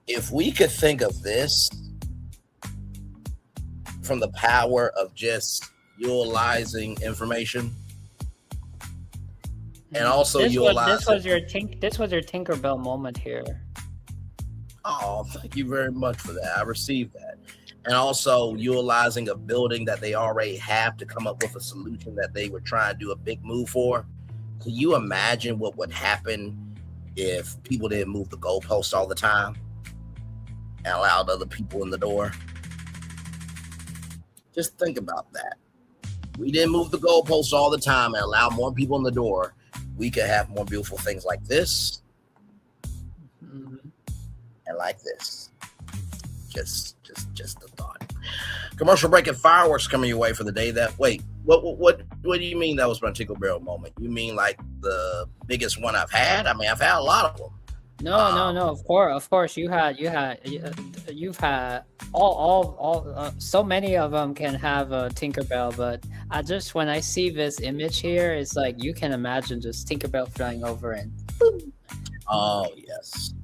if we could think of this from the power of just utilizing information, and also this was your Tinkerbell moment here. Oh, thank you very much for that. I received that. And also utilizing a building that they already have to come up with a solution that they were trying to do a big move for. Can you imagine what would happen if people didn't move the goalpost all the time and allowed other people in the door? Just think about that. We didn't move the goalposts all the time and allow more people in the door. We could have more beautiful things like this and like this. Just a thought. Commercial break and fireworks coming your way for the day. What do you mean that was my Tickle Barrel moment? You mean like the biggest one I've had? I mean, I've had a lot of them. No. Of course, you've had all. So many of them can have a Tinkerbell, but when I see this image here, it's like you can imagine just Tinkerbell flying over and. Boom. Oh yes,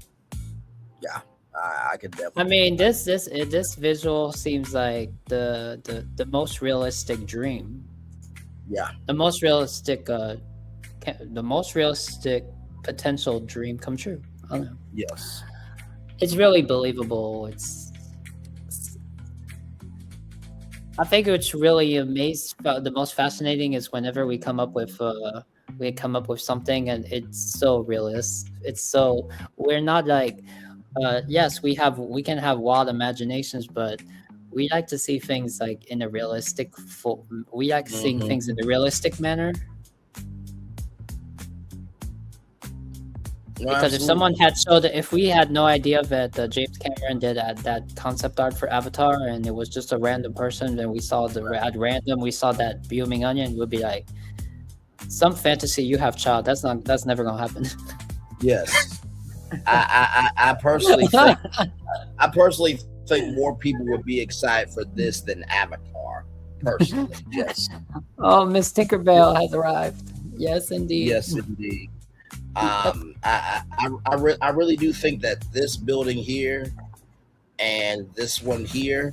yeah, I could definitely. I mean, this visual seems like the most realistic dream. Yeah, the most realistic potential dream come true. I don't know. Yes. It's really believable. I think it's really the most fascinating is whenever we come up with something and it's so realist. We're not like yes, we can have wild imaginations, but we like to see things like in a realistic we like seeing things in a realistic manner. No, because absolutely. if we had no idea that James Cameron did that concept art for Avatar and it was just a random person and we saw that Booming Onion, we'd be like, some fantasy you have, child. That's never gonna happen. Yes. I personally think more people would be excited for this than Avatar. Personally, yes. Oh, Miss Tinkerbell has arrived. Yes, indeed. Yes, indeed. I really do think that this building here and this one here,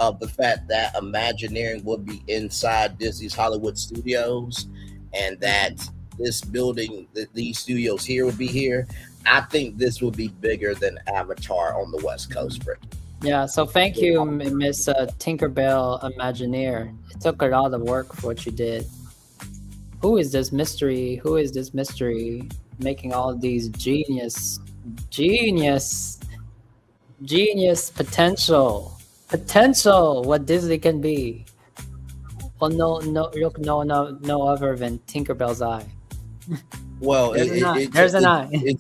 of the fact that Imagineering would be inside Disney's Hollywood Studios, and that this building, these studios here would be here. I think this would be bigger than Avatar on the West Coast, Brick. Yeah, so thank you, Miss Tinkerbell Imagineer. It took a lot of work for what you did. Who is this mystery making all these genius potential what Disney can be? Well, no other than Tinkerbell's eye. Well, there's an eye.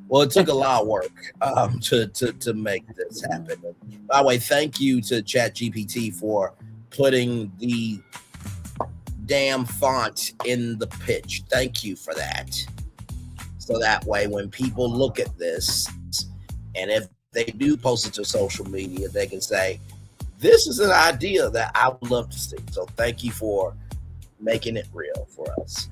Well, it took a lot of work to make this happen. By the way, thank you to ChatGPT for putting the damn font in the pitch. Thank you for that. So that way, when people look at this, and if they do post it to social media, they can say, this is an idea that I would love to see. So thank you for making it real for us.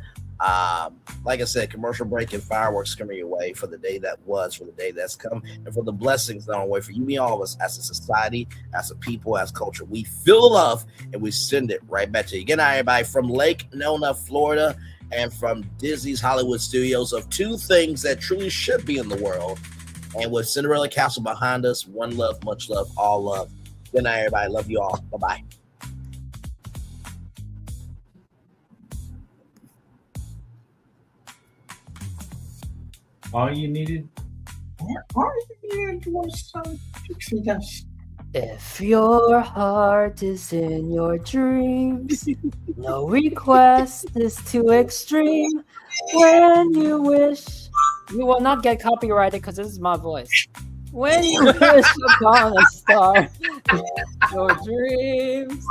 Like I said, commercial break and fireworks coming your way for the day that was, for the day that's come, and for the blessings that are on the way for you and all of us as a society, as a people, as culture. We feel the love and we send it right back to you. Good night, everybody, from Lake Nona, Florida, and from Disney's Hollywood Studios, of two things that truly should be in the world. And with Cinderella Castle behind us, one love, much love, all love. Good night, everybody. Love you all. Bye-bye. All you needed was some pixie dust. If your heart is in your dreams, no request is too extreme. When you wish, you will not get copyrighted because this is my voice. When you wish upon a star, your dreams.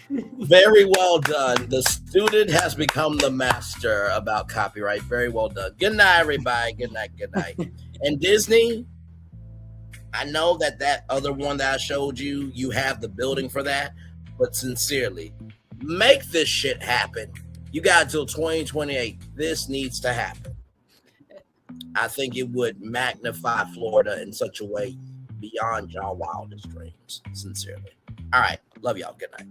Very well done. The student has become the master about copyright. Very well done. Good night, everybody. Good night. Good night. And Disney, I know that other one that I showed you, you have the building for that, but sincerely, make this shit happen. You got until 2028. This needs to happen. I think it would magnify Florida in such a way beyond your wildest dreams. Sincerely. All right. Love y'all. Good night.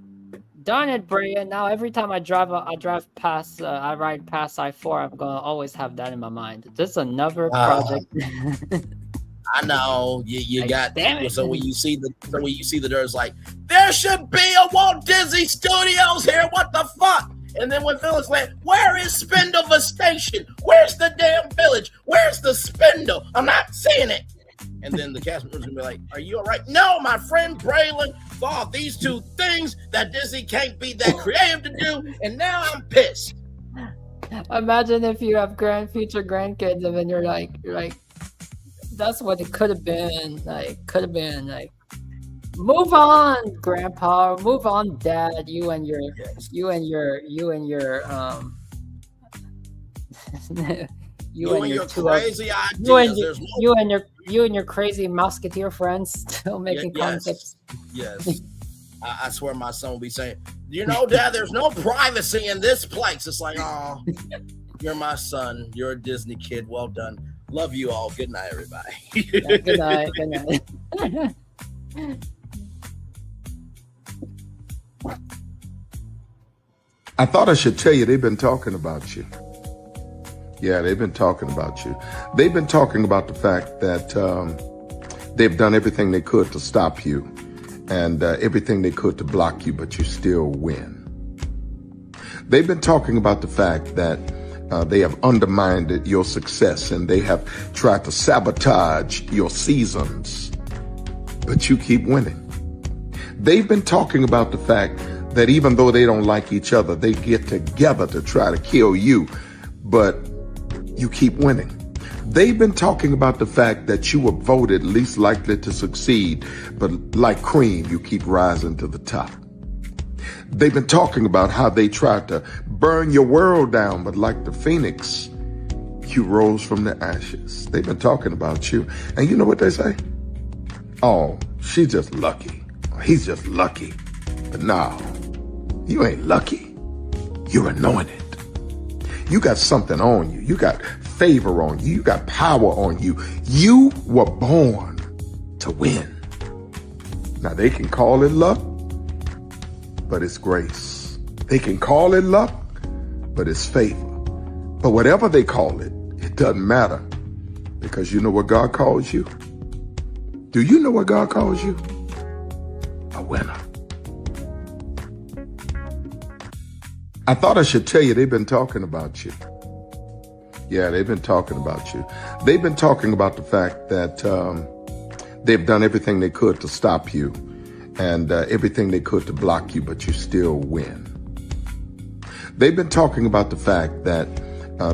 Darn it, Brian. Now every time I ride past I-4, I'm gonna always have that in my mind. This is another project. I know you like, got damn it. So when you see the dirt, it's like there should be a Walt Disney Studios here. What the fuck? And then when Phyllis went, where is Spindle Station? Where's the damn village? Where's the Spindle? I'm not seeing it. And then the cast members gonna be like, are you all right? No, my friend Braylon thought these two things that Disney can't be that creative to do, and now I'm pissed. Imagine if you have future grandkids and then you're like, that's what it could have been. Move on, Grandpa. Move on, Dad. You and your crazy ideas. You and your crazy musketeer friends still making concepts. Yes. I swear my son will be saying, Dad, there's no privacy in this place. It's like, oh, you're my son. You're a Disney kid. Well done. Love you all. Good night, everybody. Yeah, good night. Good night. I thought I should tell you they've been talking about you. Yeah, they've been talking about you. They've been talking about the fact that they've done everything they could to stop you and everything they could to block you, but you still win. They've been talking about the fact that they have undermined your success and they have tried to sabotage your seasons, but you keep winning. They've been talking about the fact that even though they don't like each other, they get together to try to kill you, but you keep winning. They've been talking about the fact that you were voted least likely to succeed, but like cream, you keep rising to the top. They've been talking about how they tried to burn your world down, but like the phoenix, you rose from the ashes. They've been talking about you. And you know what they say? Oh, she's just lucky. He's just lucky. But no, you ain't lucky. You're anointed. You got something on you. You got favor on you. You got power on you. You were born to win. Now they can call it luck, but it's grace. They can call it luck, but it's favor. But whatever they call it, it doesn't matter, because you know what God calls you? Do you know what God calls you? A winner. I thought I should tell you they've been talking about you. Yeah, they've been talking about you. They've been talking about the fact that they've done everything they could to stop you and everything they could to block you, but you still win. They've been talking about the fact that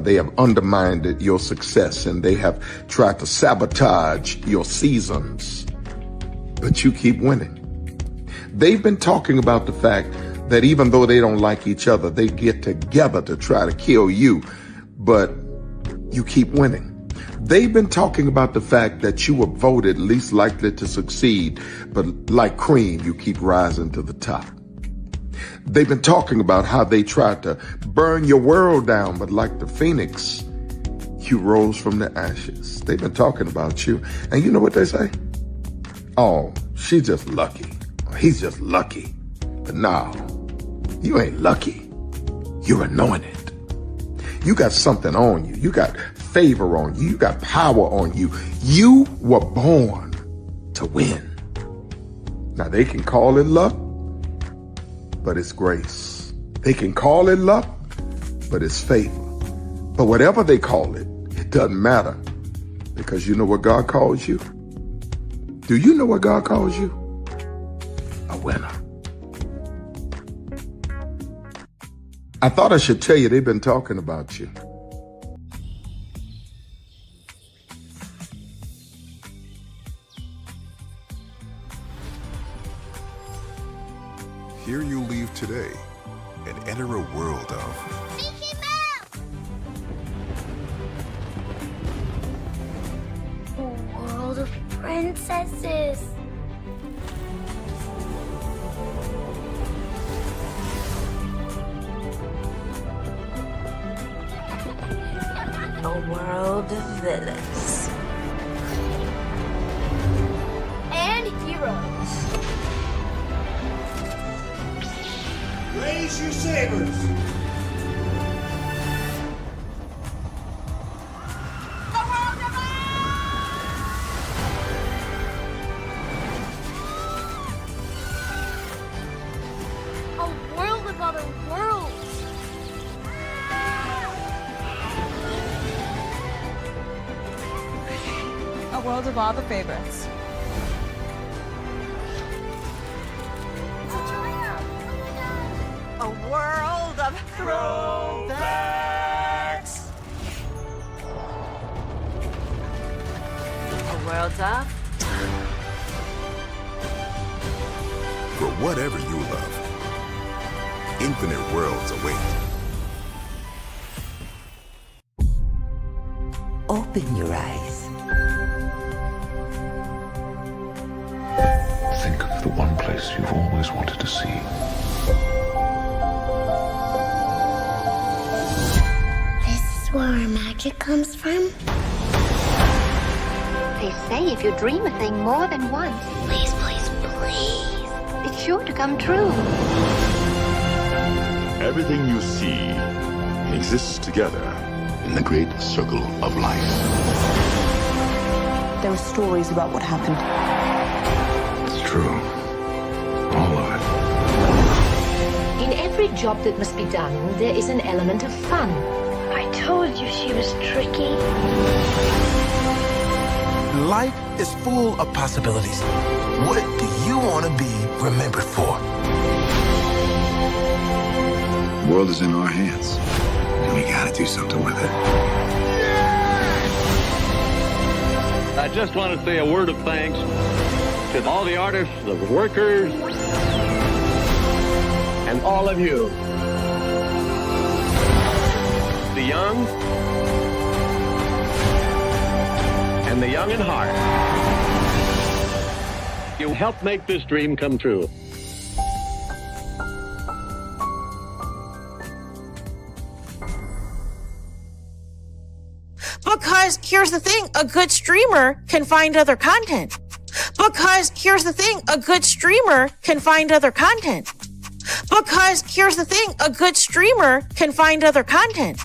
they have undermined your success and they have tried to sabotage your seasons, but you keep winning. They've been talking about the fact that even though they don't like each other, they get together to try to kill you, but you keep winning. They've been talking about the fact that you were voted least likely to succeed, but like cream, you keep rising to the top. They've been talking about how they tried to burn your world down, but like the phoenix, you rose from the ashes. They've been talking about you, and you know what they say? Oh, she's just lucky. He's just lucky. But no, you ain't lucky. You're anointed. You got something on you. You got favor on you. You got power on you. You were born to win. Now they can call it luck, but it's grace. They can call it luck, but it's favor. But whatever they call it, it doesn't matter, because you know what God calls you? Do you know what God calls you? A winner. I thought I should tell you they've been talking about you. Here you leave today and enter a world of Mickey Mouse! A world of princesses. A world of villains. And heroes. Raise your sabers. A world of other worlds. A world of all the favorites. A world of throwbacks. A world of for whatever you love. Infinite worlds await. Open your eyes. Think of the one place you've always wanted to see. This is where our magic comes from. They say if you dream a thing more than once, Please, please, please. it's sure to come true. Everything you see exists together in the great circle of life. There were stories about what happened. It's true. All of it. In every job that must be done, there is an element of fun. I told you she was tricky. Life is full of possibilities. What do you want to be remembered for? The world is in our hands, and we gotta do something with it. I just want to say a word of thanks to all the artists, the workers, and all of you. The young and the young in heart. You helped make this dream come true. Because here's the thing, a good streamer can find other content. Because here's the thing, a good streamer can find other content. Because here's the thing, a good streamer can find other content.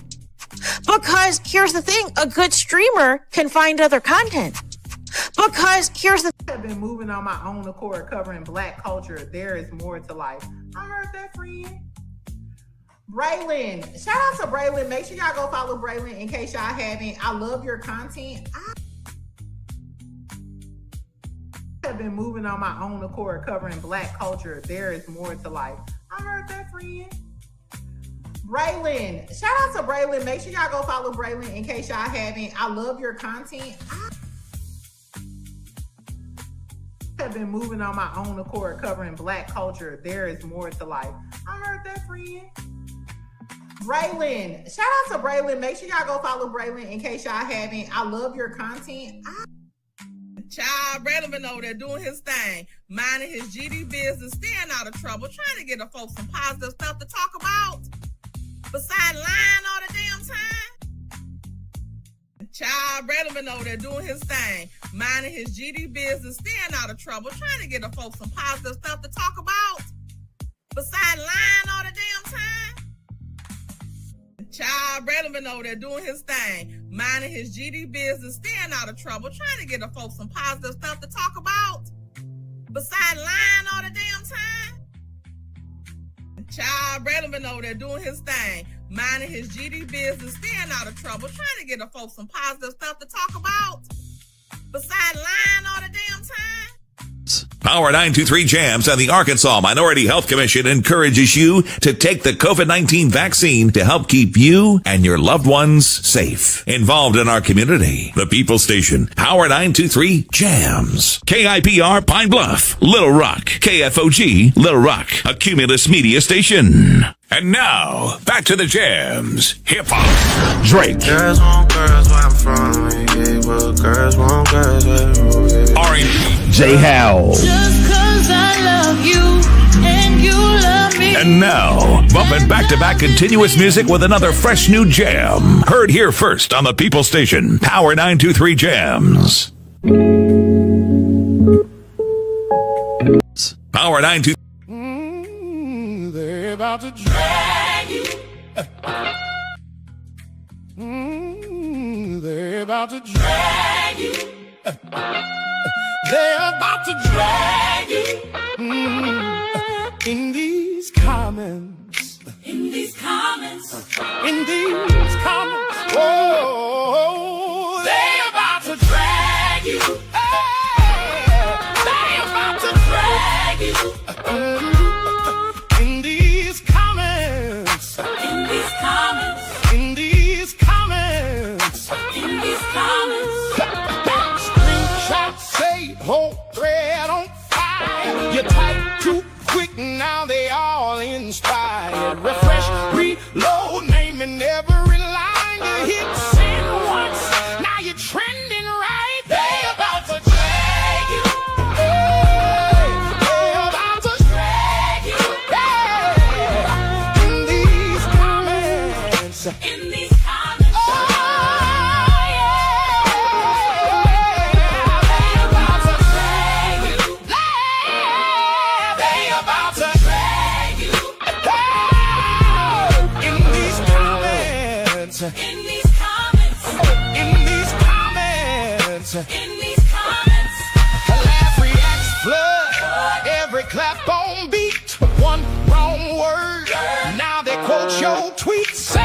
Because here's the thing, a good streamer can find other content. Because here's the I have been moving on my own accord, covering Black culture. There is more to life. I heard that, friend. Braylon, shout out to Braylon. Make sure y'all go follow Braylon in case y'all haven't. I love your content. I have have been moving on my own accord, covering Black culture. There is more to life. I heard that, friend. Braylon, shout out to Braylon. Make sure y'all go follow Braylon in case y'all haven't. I love your content. I have been moving on my own accord, covering Black culture. There is more to life. I heard that, friend. Braylon, shout out to Braylon. Make sure y'all go follow Braylon in case y'all haven't. I love your content. Child, Braylon been over there doing his thing, minding his GD business, staying out of trouble, trying to get the folks some positive stuff to talk about. Besides lying all the damn time. Child, Braylon been over there doing his thing, minding his GD business, staying out of trouble, trying to get the folks some positive stuff to talk about. Besides lying all the damn time. Child, Braylon been over there doing his thing, minding his GD business, staying out of trouble, trying to get the folks some positive stuff to talk about. Besides lying all the damn time. Child, Braylon been over there doing his thing, minding his GD business, staying out of trouble, trying to get the folks some positive stuff to talk about. Besides lying all the damn time. Power 923 Jams and the Arkansas Minority Health Commission encourages you to take the COVID-19 vaccine to help keep you and your loved ones safe. Involved in our community, the People Station, Power 923 Jams. KIPR Pine Bluff, Little Rock, KFOG, Little Rock, a Cumulus media station. And now, back to the jams. Hip-hop. Drake. Girls want girls where I'm from. Yeah, well, girls want girls where R&B. J. Howell. Just 'cause I love you and you love me. And now, bumping back-to-back continuous music with another fresh new jam. Heard here first on the People Station, Power 923 Jams. Power 923. They're about to drag you. They're about to drag you. They're about to drag you. In these comments. In these comments. In these comments. Oh, they're about to drag you. They're about to drag you. In these comments. In these comments. In these comments. In these comments. Screenshots say whole thread on fire. You type too quick, now they all inspired. Refresh, reload, naming every line. You hit send once, now you're trending right. They about to drag you. They about to drag you. In these comments. In these comments. Oh, yeah. They about to drag you. They about to drag you. In these comments. In these comments. In these comments. In these comments. Laugh, reacts, flood. Every clap on beat. One wrong word. Now they quote your tweets.